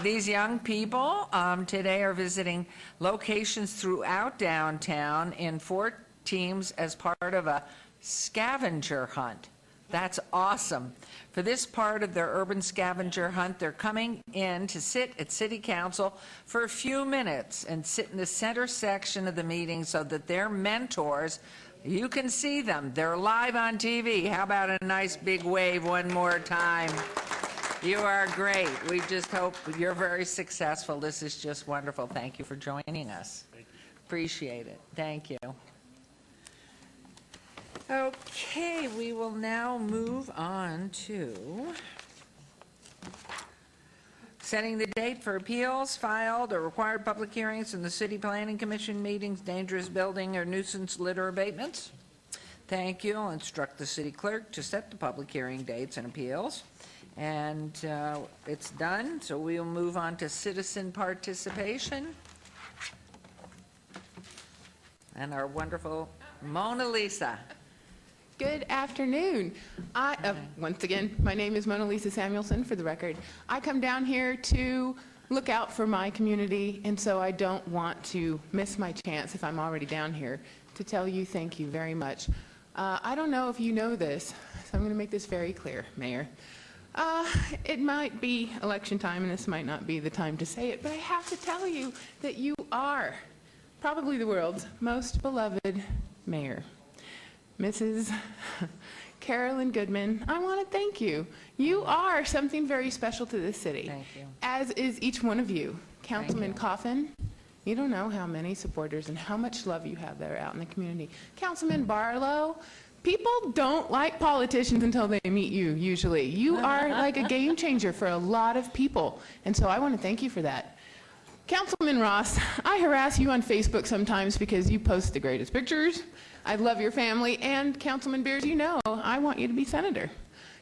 these young people today are visiting locations throughout downtown in 4 teams as part of a scavenger hunt. That's awesome. For this part of their urban scavenger hunt, they're coming in to sit at City Council for a few minutes and sit in the center section of the meeting so that their mentors, you can see them. They're live on TV. How about a nice big wave one more time? You are great. We just hope you're very successful. This is just wonderful. Thank you for joining us. Appreciate it. Thank you. Okay, we will now move on to setting the date for appeals filed or required public hearings in the City Planning Commission meetings, dangerous building or nuisance litter abatements. Thank you. I'll instruct the city clerk to set the public hearing dates and appeals. And it's done, so we'll move on to citizen participation. And our wonderful Mona Lisa.
Good afternoon. Once again, my name is Mona Lisa Samuelson, for the record. I come down here to look out for my community, and so I don't want to miss my chance, if I'm already down here, to tell you thank you very much. I don't know if you know this, so I'm going to make this very clear, Mayor. It might be election time, and this might not be the time to say it, but I have to tell you that you are probably the world's most beloved mayor. Mrs. Carolyn Goodman, I want to thank you. You are something very special to this city.
Thank you.
As is each one of you. Councilman Coffin, you don't know how many supporters and how much love you have there out in the community. Councilman Barlow, people don't like politicians until they meet you, usually. You are like a game changer for a lot of people, and so I want to thank you for that. Councilman Ross, I harass you on Facebook sometimes because you post the greatest pictures. I love your family, and Councilman Beers, you know I want you to be senator.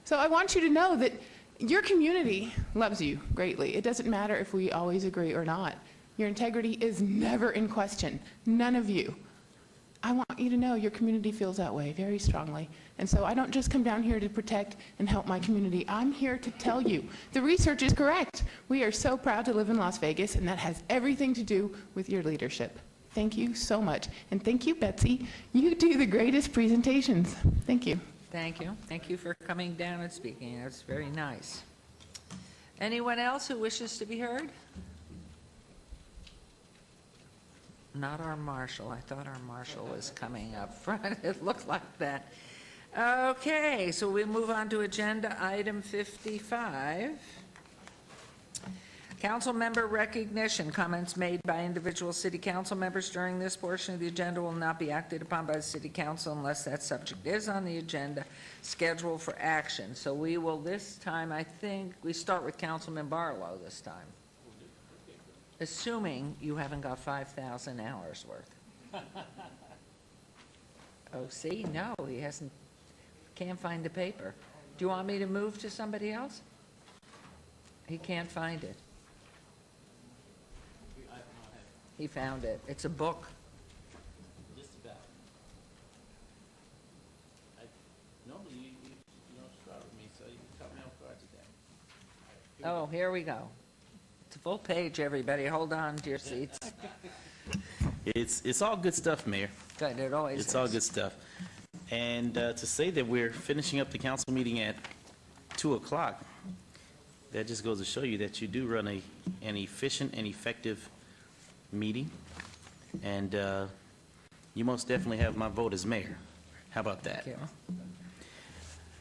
So I want you to know that your community loves you greatly. It doesn't matter if we always agree or not. Your integrity is never in question. None of you. I want you to know your community feels that way very strongly. And so I don't just come down here to protect and help my community. I'm here to tell you the research is correct. We are so proud to live in Las Vegas, and that has everything to do with your leadership. Thank you so much. And thank you, Betsy. You do the greatest presentations. Thank you.
Thank you. Thank you for coming down and speaking. That's very nice. Anyone else who wishes to be heard? Not our marshal. I thought our marshal was coming up front. It looked like that. Okay, so we move on to agenda item 55. Council member recognition. Comments made by individual city council members during this portion of the agenda will not be acted upon by the city council unless that subject is on the agenda scheduled for action. So we will this time, I think, we start with Councilman Barlow this time. Assuming you haven't got 5,000 hours worth. Oh, see, no, he hasn't, can't find the paper. Do you want me to move to somebody else? He can't find it. He found it. It's a book.
Just about. Normally you don't start with me, so you can cut me off guard today.
Oh, here we go. It's a full page, everybody. Hold on to your seats.
It's all good stuff, Mayor.
Good, it always is.
It's all good stuff. And to say that we're finishing up the council meeting at 2 o'clock, that just goes to show you that you do run an efficient and effective meeting. And you most definitely have my vote as mayor. How about that?
Thank you.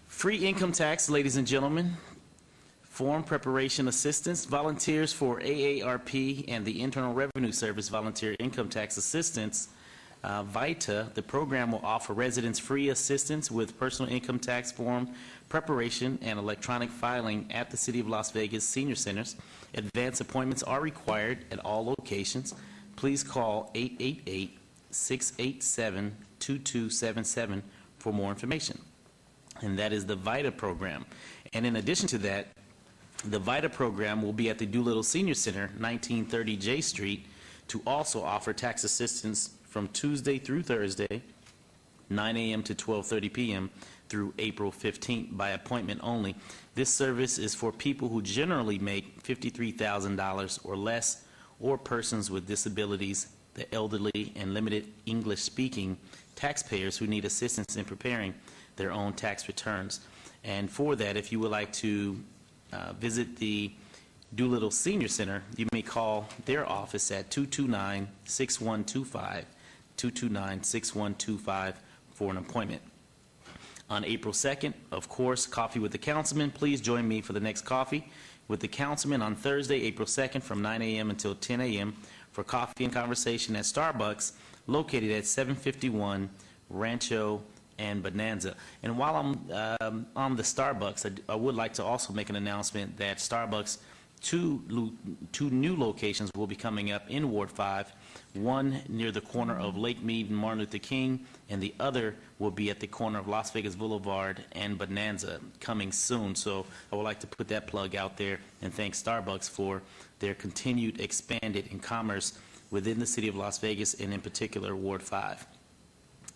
Free income tax, ladies and gentlemen. Form preparation assistance, volunteers for AARP and the Internal Revenue Service volunteer income tax assistance. VITA, the program will offer residents free assistance with personal income tax form preparation and electronic filing at the City of Las Vegas senior centers. Advance appointments are required at all locations. Please call 888-687-2277 for more information. And that is the VITA program. And in addition to that, the VITA program will be at the Doolittle Senior Center, 1930 J Street, to also offer tax assistance from Tuesday through Thursday, 9 a.m. to 12:30 p.m. through April 15th by appointment only. This service is for people who generally make $53,000 or less, or persons with disabilities, the elderly, and limited English-speaking taxpayers who need assistance in preparing their own tax returns. And for that, if you would like to visit the Doolittle Senior Center, you may call their office at 229-6125, 229-6125 for an appointment. On April 2nd, of course, Coffee with the Councilman. Please join me for the next Coffee with the Councilman on Thursday, April 2nd from 9 a.m. until 10 a.m. for coffee and conversation at Starbucks, located at 751 Rancho and Bonanza. And while I'm on the Starbucks, I would like to also make an announcement that Starbucks, two new locations will be coming up in Ward 5, one near the corner of Lake Mead and Martin Luther King, and the other will be at the corner of Las Vegas Boulevard and Bonanza, coming soon. So I would like to put that plug out there and thank Starbucks for their continued expanded in commerce within the city of Las Vegas, and in particular Ward 5.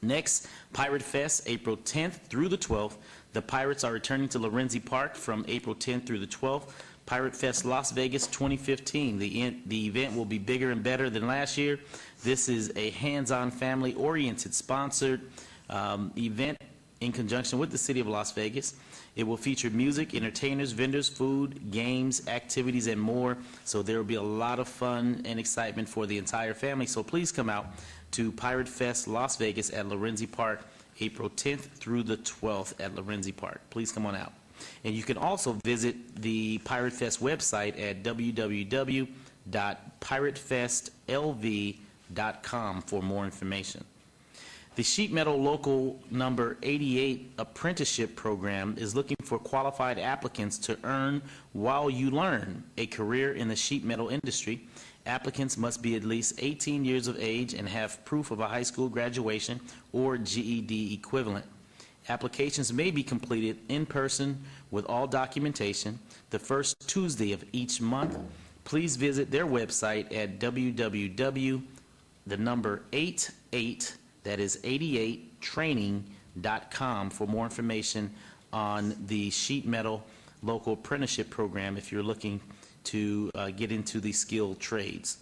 Next, Pirate Fest, April 10th through the 12th. The Pirates are returning to Lorenzi Park from April 10th through the 12th. Pirate Fest Las Vegas 2015. The event will be bigger and better than last year. This is a hands-on, family-oriented, sponsored event in conjunction with the City of Las Vegas. It will feature music, entertainers, vendors, food, games, activities, and more. So there will be a lot of fun and excitement for the entire family. So please come out to Pirate Fest Las Vegas at Lorenzi Park, April 10th through the 12th at Lorenzi Park. Please come on out. And you can also visit the Pirate Fest website at www.piratefestlv.com for more information. The Sheet Metal Local Number 88 Apprenticeship Program is looking for qualified applicants to earn while you learn a career in the sheet metal industry. Applicants must be at least 18 years of age and have proof of a high school graduation or GED equivalent. Applications may be completed in person with all documentation the first Tuesday of each month. Please visit their website at www.88training.com for more information on the Sheet Metal Local Apprenticeship Program if you're looking to get into the skilled trades.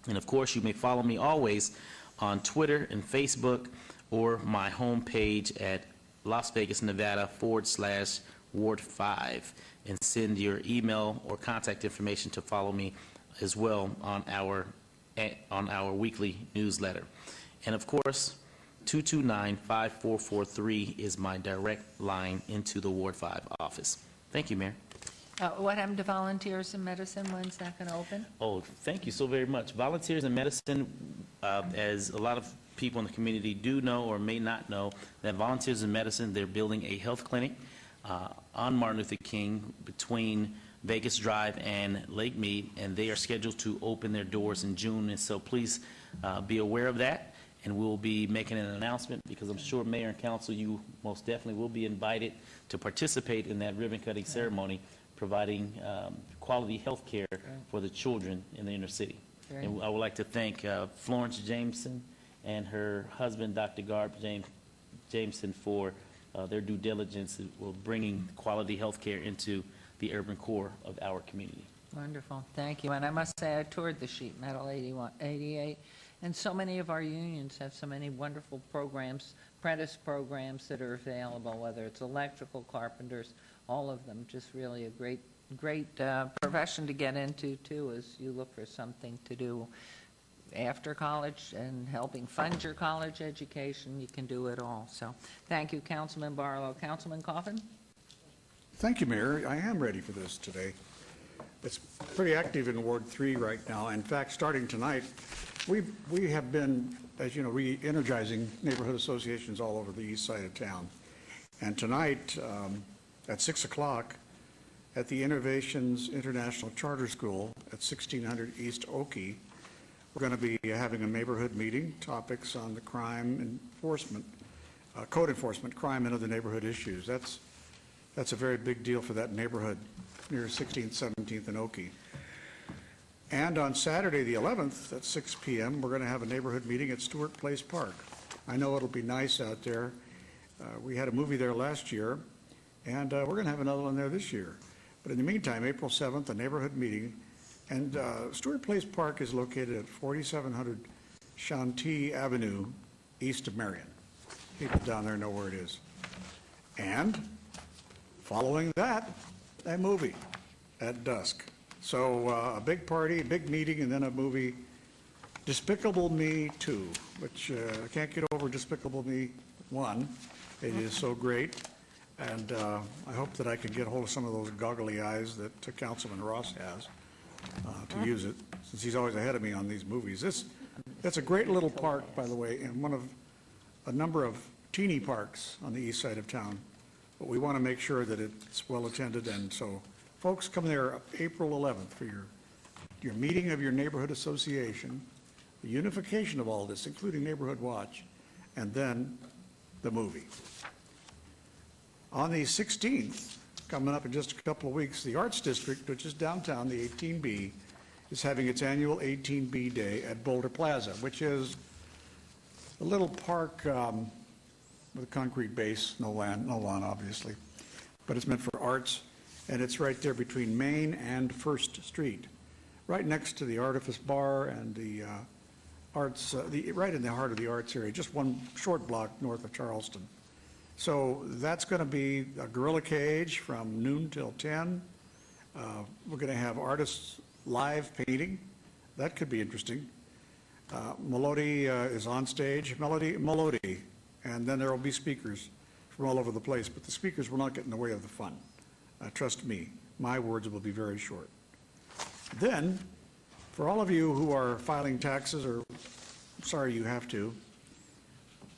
And of course, you may follow me always on Twitter and Facebook, or my homepage at Las Vegas, Nevada /Ward 5, and send your email or contact information to follow me as well on our weekly newsletter. And of course, 229-5443 is my direct line into the Ward 5 office. Thank you, Mayor.
What happened to Volunteers in Medicine? When's that going to open?
Oh, thank you so very much. Volunteers in Medicine, as a lot of people in the community do know or may not know, that Volunteers in Medicine, they're building a health clinic on Martin Luther King between Vegas Drive and Lake Mead, and they are scheduled to open their doors in June. And so please be aware of that, and we'll be making an announcement, because I'm sure Mayor and Council, you most definitely will be invited to participate in that ribbon-cutting ceremony, providing quality health care for the children in the inner city. And I would like to thank Florence Jameson and her husband, Dr. Garb Jameson, for their due diligence of bringing quality health care into the urban core of our community.
Wonderful. Thank you. And I must say, I toured the Sheet Metal 88, and so many of our unions have so many wonderful programs, apprentice programs that are available, whether it's electrical, carpenters, all of them. Just really a great profession to get into, too, as you look for something to do after college and helping fund your college education. You can do it all. So thank you, Councilman Barlow. Councilman Coffin?
Thank you, Mayor. I am ready for this today. It's pretty active in Ward 3 right now. In fact, starting tonight, we have been, as you know, re-energizing neighborhood associations all over the east side of town. And tonight, at 6 o'clock, at the Innovations International Charter School at 1600 East Oakey, we're going to be having a neighborhood meeting, topics on the crime enforcement, code enforcement, crime, and other neighborhood issues. That's a very big deal for that neighborhood near 16th, 17th, and Oakey. And on Saturday, the 11th, at 6 p.m., we're going to have a neighborhood meeting at Stewart Place Park. I know it'll be nice out there. We had a movie there last year, and we're going to have another one there this year. But in the meantime, April 7th, a neighborhood meeting. And Stewart Place Park is located at 4700 Chantee Avenue, east of Marion. People down there know where it is. And following that, a movie at dusk. So a big party, a big meeting, and then a movie, Despicable Me 2, which I can't get over Despicable Me 1. It is so great. And I hope that I can get hold of some of those goggly eyes that Councilman Ross has to use it, since he's always ahead of me on these movies. That's a great little park, by the way, and one of a number of teeny parks on the east side of town. But we want to make sure that it's well attended, and so folks, come there April 11th for your meeting of your neighborhood association, the unification of all this, including Neighborhood Watch, and then the movie. On the 16th, coming up in just a couple of weeks, the Arts District, which is downtown, the 18B, is having its annual 18B Day at Boulder Plaza, which is a little park with a concrete base, no lawn, obviously, but it's meant for arts, and it's right there between Main and First Street, right next to the Artifice Bar and the arts, right in the heart of the arts area, just one short block north of Charleston. So that's going to be a gorilla cage from noon till 10. We're going to have artists live painting. That could be interesting. Melody is on stage. Melody. And then there will be speakers from all over the place. But the speakers will not get in the way of the fun. Trust me, my words will be very short. Then, for all of you who are filing taxes, or sorry you have to,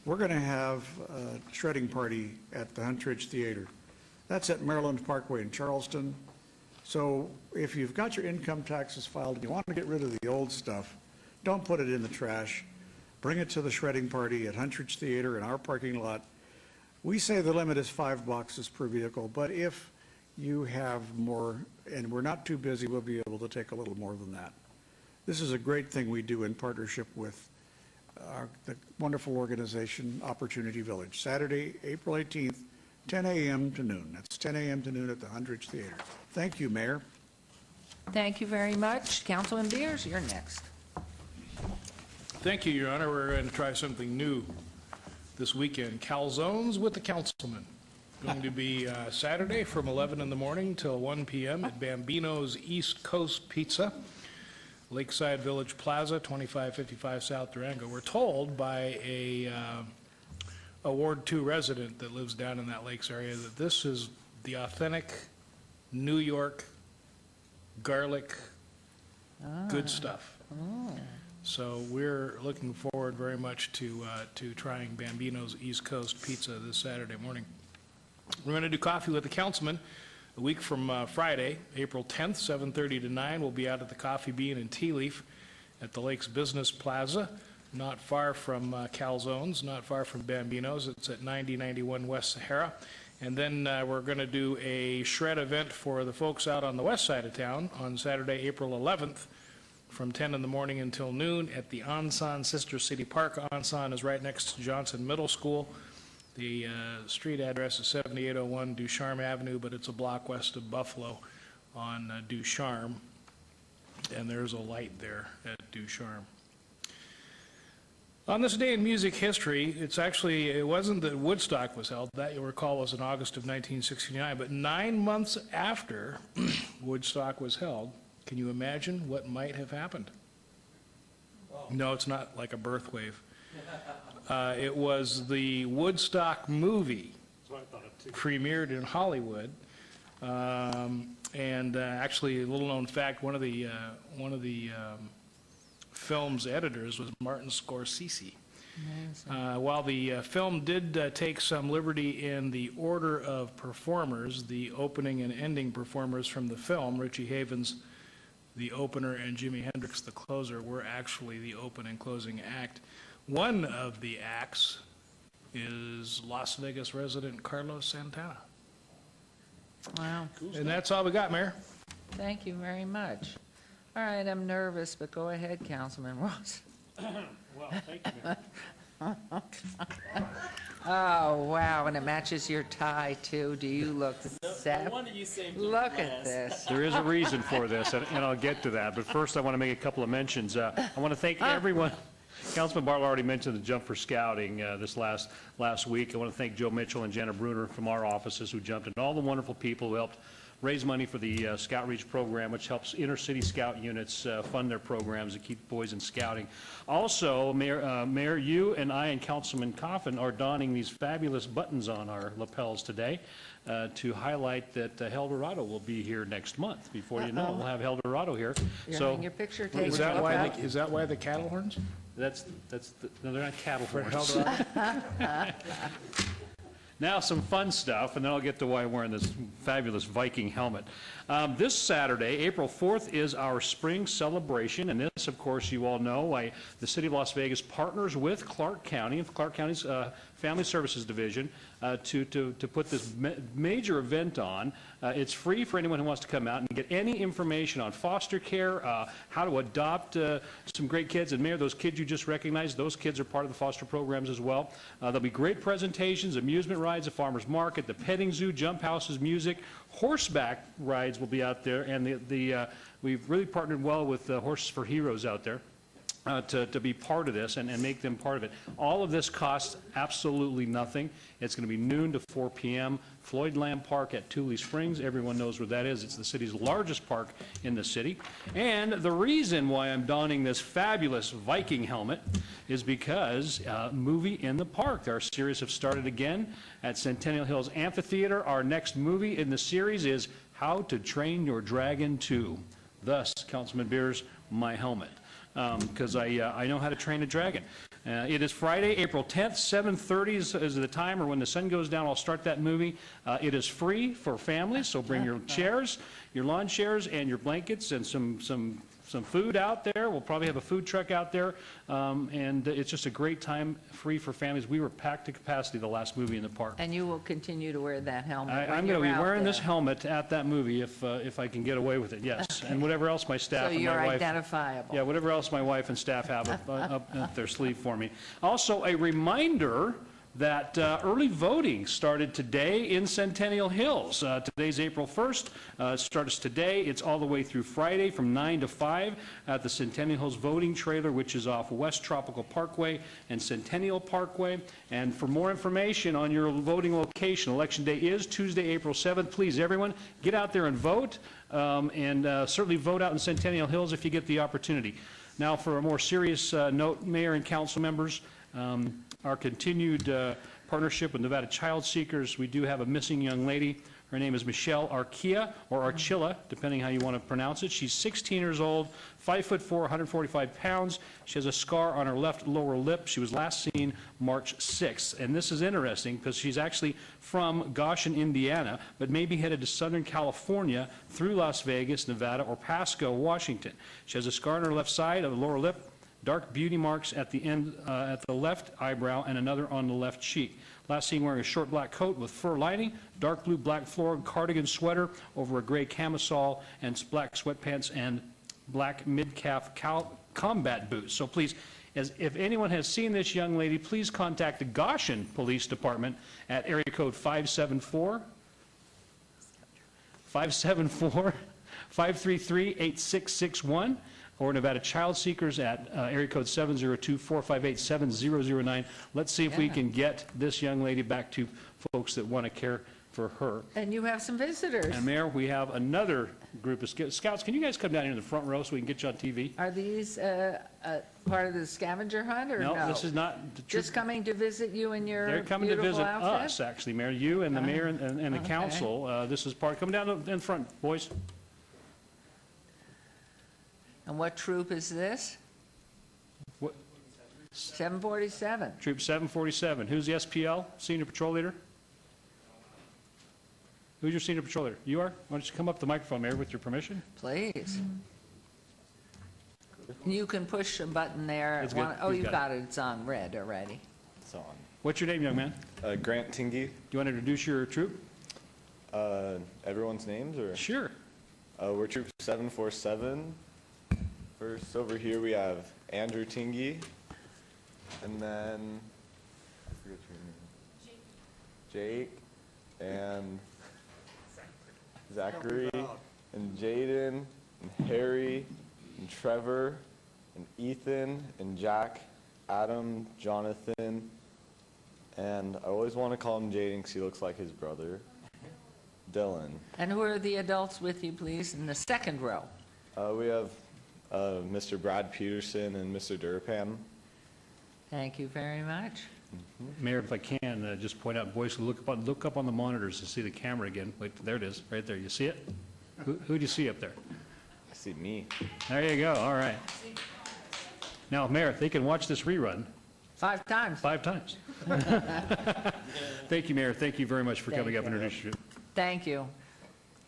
we're going to have a shredding party at the Huntridge Theater. That's at Maryland Parkway in Charleston. So if you've got your income taxes filed and you want to get rid of the old stuff, don't put it in the trash. Bring it to the shredding party at Huntridge Theater in our parking lot. We say the limit is 5 boxes per vehicle, but if you have more and we're not too busy, we'll be able to take a little more than that. This is a great thing we do in partnership with the wonderful organization Opportunity Village. Saturday, April 18th, 10 a.m. to noon. That's 10 a.m. to noon at the Huntridge Theater. Thank you, Mayor.
Thank you very much. Councilman Beers, you're next.
Thank you, Your Honor. We're going to try something new this weekend. Calzones with the councilman. Going to be Saturday from 11 in the morning till 1 p.m. at Bambino's East Coast Pizza, Lakeside Village Plaza, 2555 South Durango. We're told by a Ward 2 resident that lives down in that lakes area that this is the authentic New York garlic good stuff. So we're looking forward very much to trying Bambino's East Coast Pizza this Saturday morning. We're going to do coffee with the councilman a week from Friday, April 10th, 7:30 to 9. We'll be out at the Coffee Bean and Tea Leaf at the Lakes Business Plaza, not far from Calzones, not far from Bambino's. It's at 9091 West Sahara. And then we're going to do a shred event for the folks out on the west side of town on Saturday, April 11th, from 10 in the morning until noon at the Ansan Sister City Park. Ansan is right next to Johnson Middle School. The street address is 7801 Ducharme Avenue, but it's a block west of Buffalo on Ducharme. And there's a light there at Ducharme. On this day in music history, it wasn't that Woodstock was held. That, you'll recall, was in August of 1969. But 9 months after Woodstock was held, can you imagine what might have happened? No, it's not like a birth wave. It was the Woodstock movie premiered in Hollywood. Actually, a little known fact, one of the film's editors was Martin Scorsese. While the film did take some liberty in the order of performers, the opening and ending performers from the film, Richie Havens, the opener, and Jimi Hendrix, the closer, were actually the open and closing act. One of the acts is Las Vegas resident Carlos Santana.
Wow.
And that's all we got, Mayor.
Thank you very much. All right, I'm nervous, but go ahead, Councilman Ross.
Well, thank you.
Oh, wow, and it matches your tie, too. Do you look set? Look at this.
There is a reason for this, and I'll get to that. But first, I want to make a couple of mentions. I want to thank everyone. Councilman Bartlett already mentioned the Jump for Scouting this last week. I want to thank Joe Mitchell and Jenna Bruner from our offices who jumped in, all the wonderful people who helped raise money for the Scout Reach program, which helps inner-city scout units fund their programs to keep boys in scouting. Also, Mayor, you and I and Councilman Coffin are donning these fabulous buttons on our lapels today to highlight that Eldorado will be here next month. Before you know it, we'll have Eldorado here.
You're
So
having your picture taken.
Is that why the cattle horns?
no, they're not cattle horns. Now some fun stuff, and then I'll get to why I'm wearing this fabulous Viking helmet. This Saturday, April 4th, is our spring celebration, and this, of course, you all know, the City of Las Vegas partners with Clark County, Clark County's Family Services Division, to put this major event on. It's free for anyone who wants to come out and get any information on foster care, how to adopt some great kids. And Mayor, those kids you just recognized, those kids are part of the foster programs as well. There'll be great presentations, amusement rides, a farmer's market, the petting zoo, jump houses, music, horseback rides will be out there, and we've really partnered well with Horses for Heroes out there. To be part of this and make them part of it. All of this costs absolutely nothing. It's going to be noon to 4 p.m. Floyd Lamb Park at Tule Springs. Everyone knows where that is. It's the city's largest park in the city. And the reason why I'm donning this fabulous Viking helmet is because Movie in the Park. Our series have started again at Centennial Hills Amphitheater. Our next movie in the series is How to Train Your Dragon 2. Thus, Councilman Beers, my helmet. Because I know how to train a dragon. It is Friday, April 10th, 7:30 is the time, or when the sun goes down, I'll start that movie. It is free for families, so bring your chairs, your lawn chairs, and your blankets, and some food out there. We'll probably have a food truck out there, and it's just a great time, free for families. We were packed to capacity the last movie in the park.
And you will continue to wear that helmet when
I'm
you're
going to be
out
wearing
there.
this helmet at that movie if I can get away with it, yes. And whatever else my staff
So
and
you're
my wife...
identifiable.
Yeah, whatever else my wife and staff have up their sleeve for me. Also, a reminder that early voting started today in Centennial Hills. Today's April 1st. It starts today. It's all the way through Friday from 9 to 5 at the Centennial Hills voting trailer, which is off West Tropical Parkway and Centennial Parkway. And for more information on your voting location, Election Day is Tuesday, April 7th. Please, everyone, get out there and vote, and certainly vote out in Centennial Hills if you get the opportunity. Now, for a more serious note, Mayor and council members, our continued partnership with Nevada Child Seekers. We do have a missing young lady. Her name is Michelle Archilla, or Archilla, depending how you want to pronounce it. She's 16 years old, 5'4", 145 pounds. She has a scar on her left lower lip. She was last seen March 6th. And this is interesting because she's actually from Goshen, Indiana, but may be headed to Southern California through Las Vegas, Nevada, or Pasco, Washington. She has a scar on her left side of the lower lip, dark beauty marks at the end, at the left eyebrow, and another on the left cheek. Last seen wearing a short black coat with fur lining, dark blue black floral cardigan sweater over a gray camisole, and black sweatpants and black mid-calf combat boots. So please, if anyone has seen this young lady, please contact the Goshen Police Department at area code 533-8661. Or Nevada Child Seekers at area code 702-458-7009. Let's see if we can get this young lady back to folks that want to care for her.
And you have some visitors.
And Mayor, we have another group of scouts. Can you guys come down here in the front row so we can get you on TV?
Are these part of the scavenger hunt, or no?
No, this is not.
Just coming to visit you in your
They're coming to
beautiful
visit
outfit?
us, actually, Mayor. You and the mayor and the council. This is part. Come down in front, boys.
And what troop is this?
What?
747.
Troop 747. Who's the SPL? Senior Patrol Leader? Who's your Senior Patrol Leader? You are? Why don't you come up to the microphone, Mayor, with your permission?
Please. You can push a button there.
That's good.
Oh,
He's
you
got
got it. It's on red already.
It's on.
What's your name, young man?
Grant Tingy.
Do you want to introduce your troop?
Everyone's names, or?
Sure.
We're Troop 747. First, over here we have Andrew Tingy, and then I forget your name. Jake, and Zachary, and Jaden, and Harry, and Trevor, and Ethan, and Jack, Adam, Jonathan, and I always want to call him Jaden because he looks like his brother, Dylan.
And who are the adults with you, please, in the second row?
We have Mr. Brad Peterson and Mr. Durpan.
Thank you very much.
Mayor, if I can, just point out, boys, look up on the monitors to see the camera again. Wait, there it is, right there. You see it? Who do you see up there?
I see me.
There you go. All right. Now, Mayor, they can watch this rerun.
5 times.
5 times. Thank you, Mayor. Thank you very much for coming up and introducing you.
Thank you.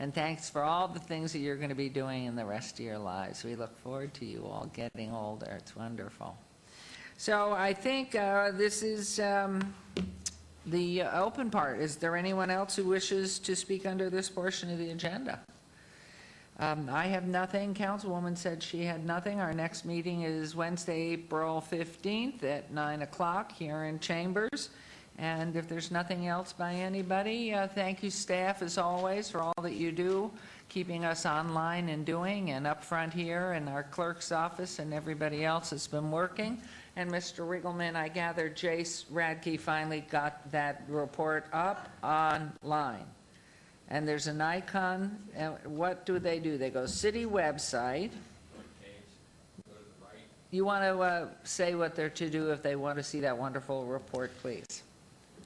And thanks for all the things that you're going to be doing in the rest of your lives. We look forward to you all getting older. It's wonderful. So I think this is the open part. Is there anyone else who wishes to speak under this portion of the agenda? I have nothing. Councilwoman said she had nothing. Our next meeting is Wednesday, April 15th at 9 o'clock here in Chambers. And if there's nothing else by anybody, thank you, staff, as always, for all that you do, keeping us online and doing, and up front here in our clerk's office, and everybody else has been working. And Mr. Riggleman, I gather Jace Radke finally got that report up online. And there's an icon. What do? They go city website. You want to say what they're to do if they want to see that wonderful report, please?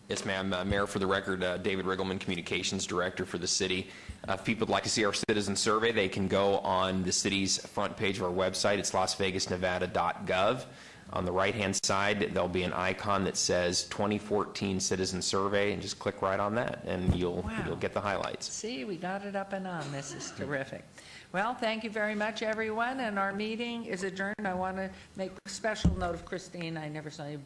Yes, ma'am. Mayor, for the record, David Riggleman, Communications Director for the city. If people would like to see our citizen survey, they can go on the city's front page of our website. It's lasvegasnevada.gov. On the right-hand side, there'll be an icon that says 2014 Citizen Survey, and just click right on that, and you'll get the highlights.
See, we got it up and on. This is terrific. Well, thank you very much, everyone, and our meeting is adjourned. I want to make a special note of Christine. I never saw you.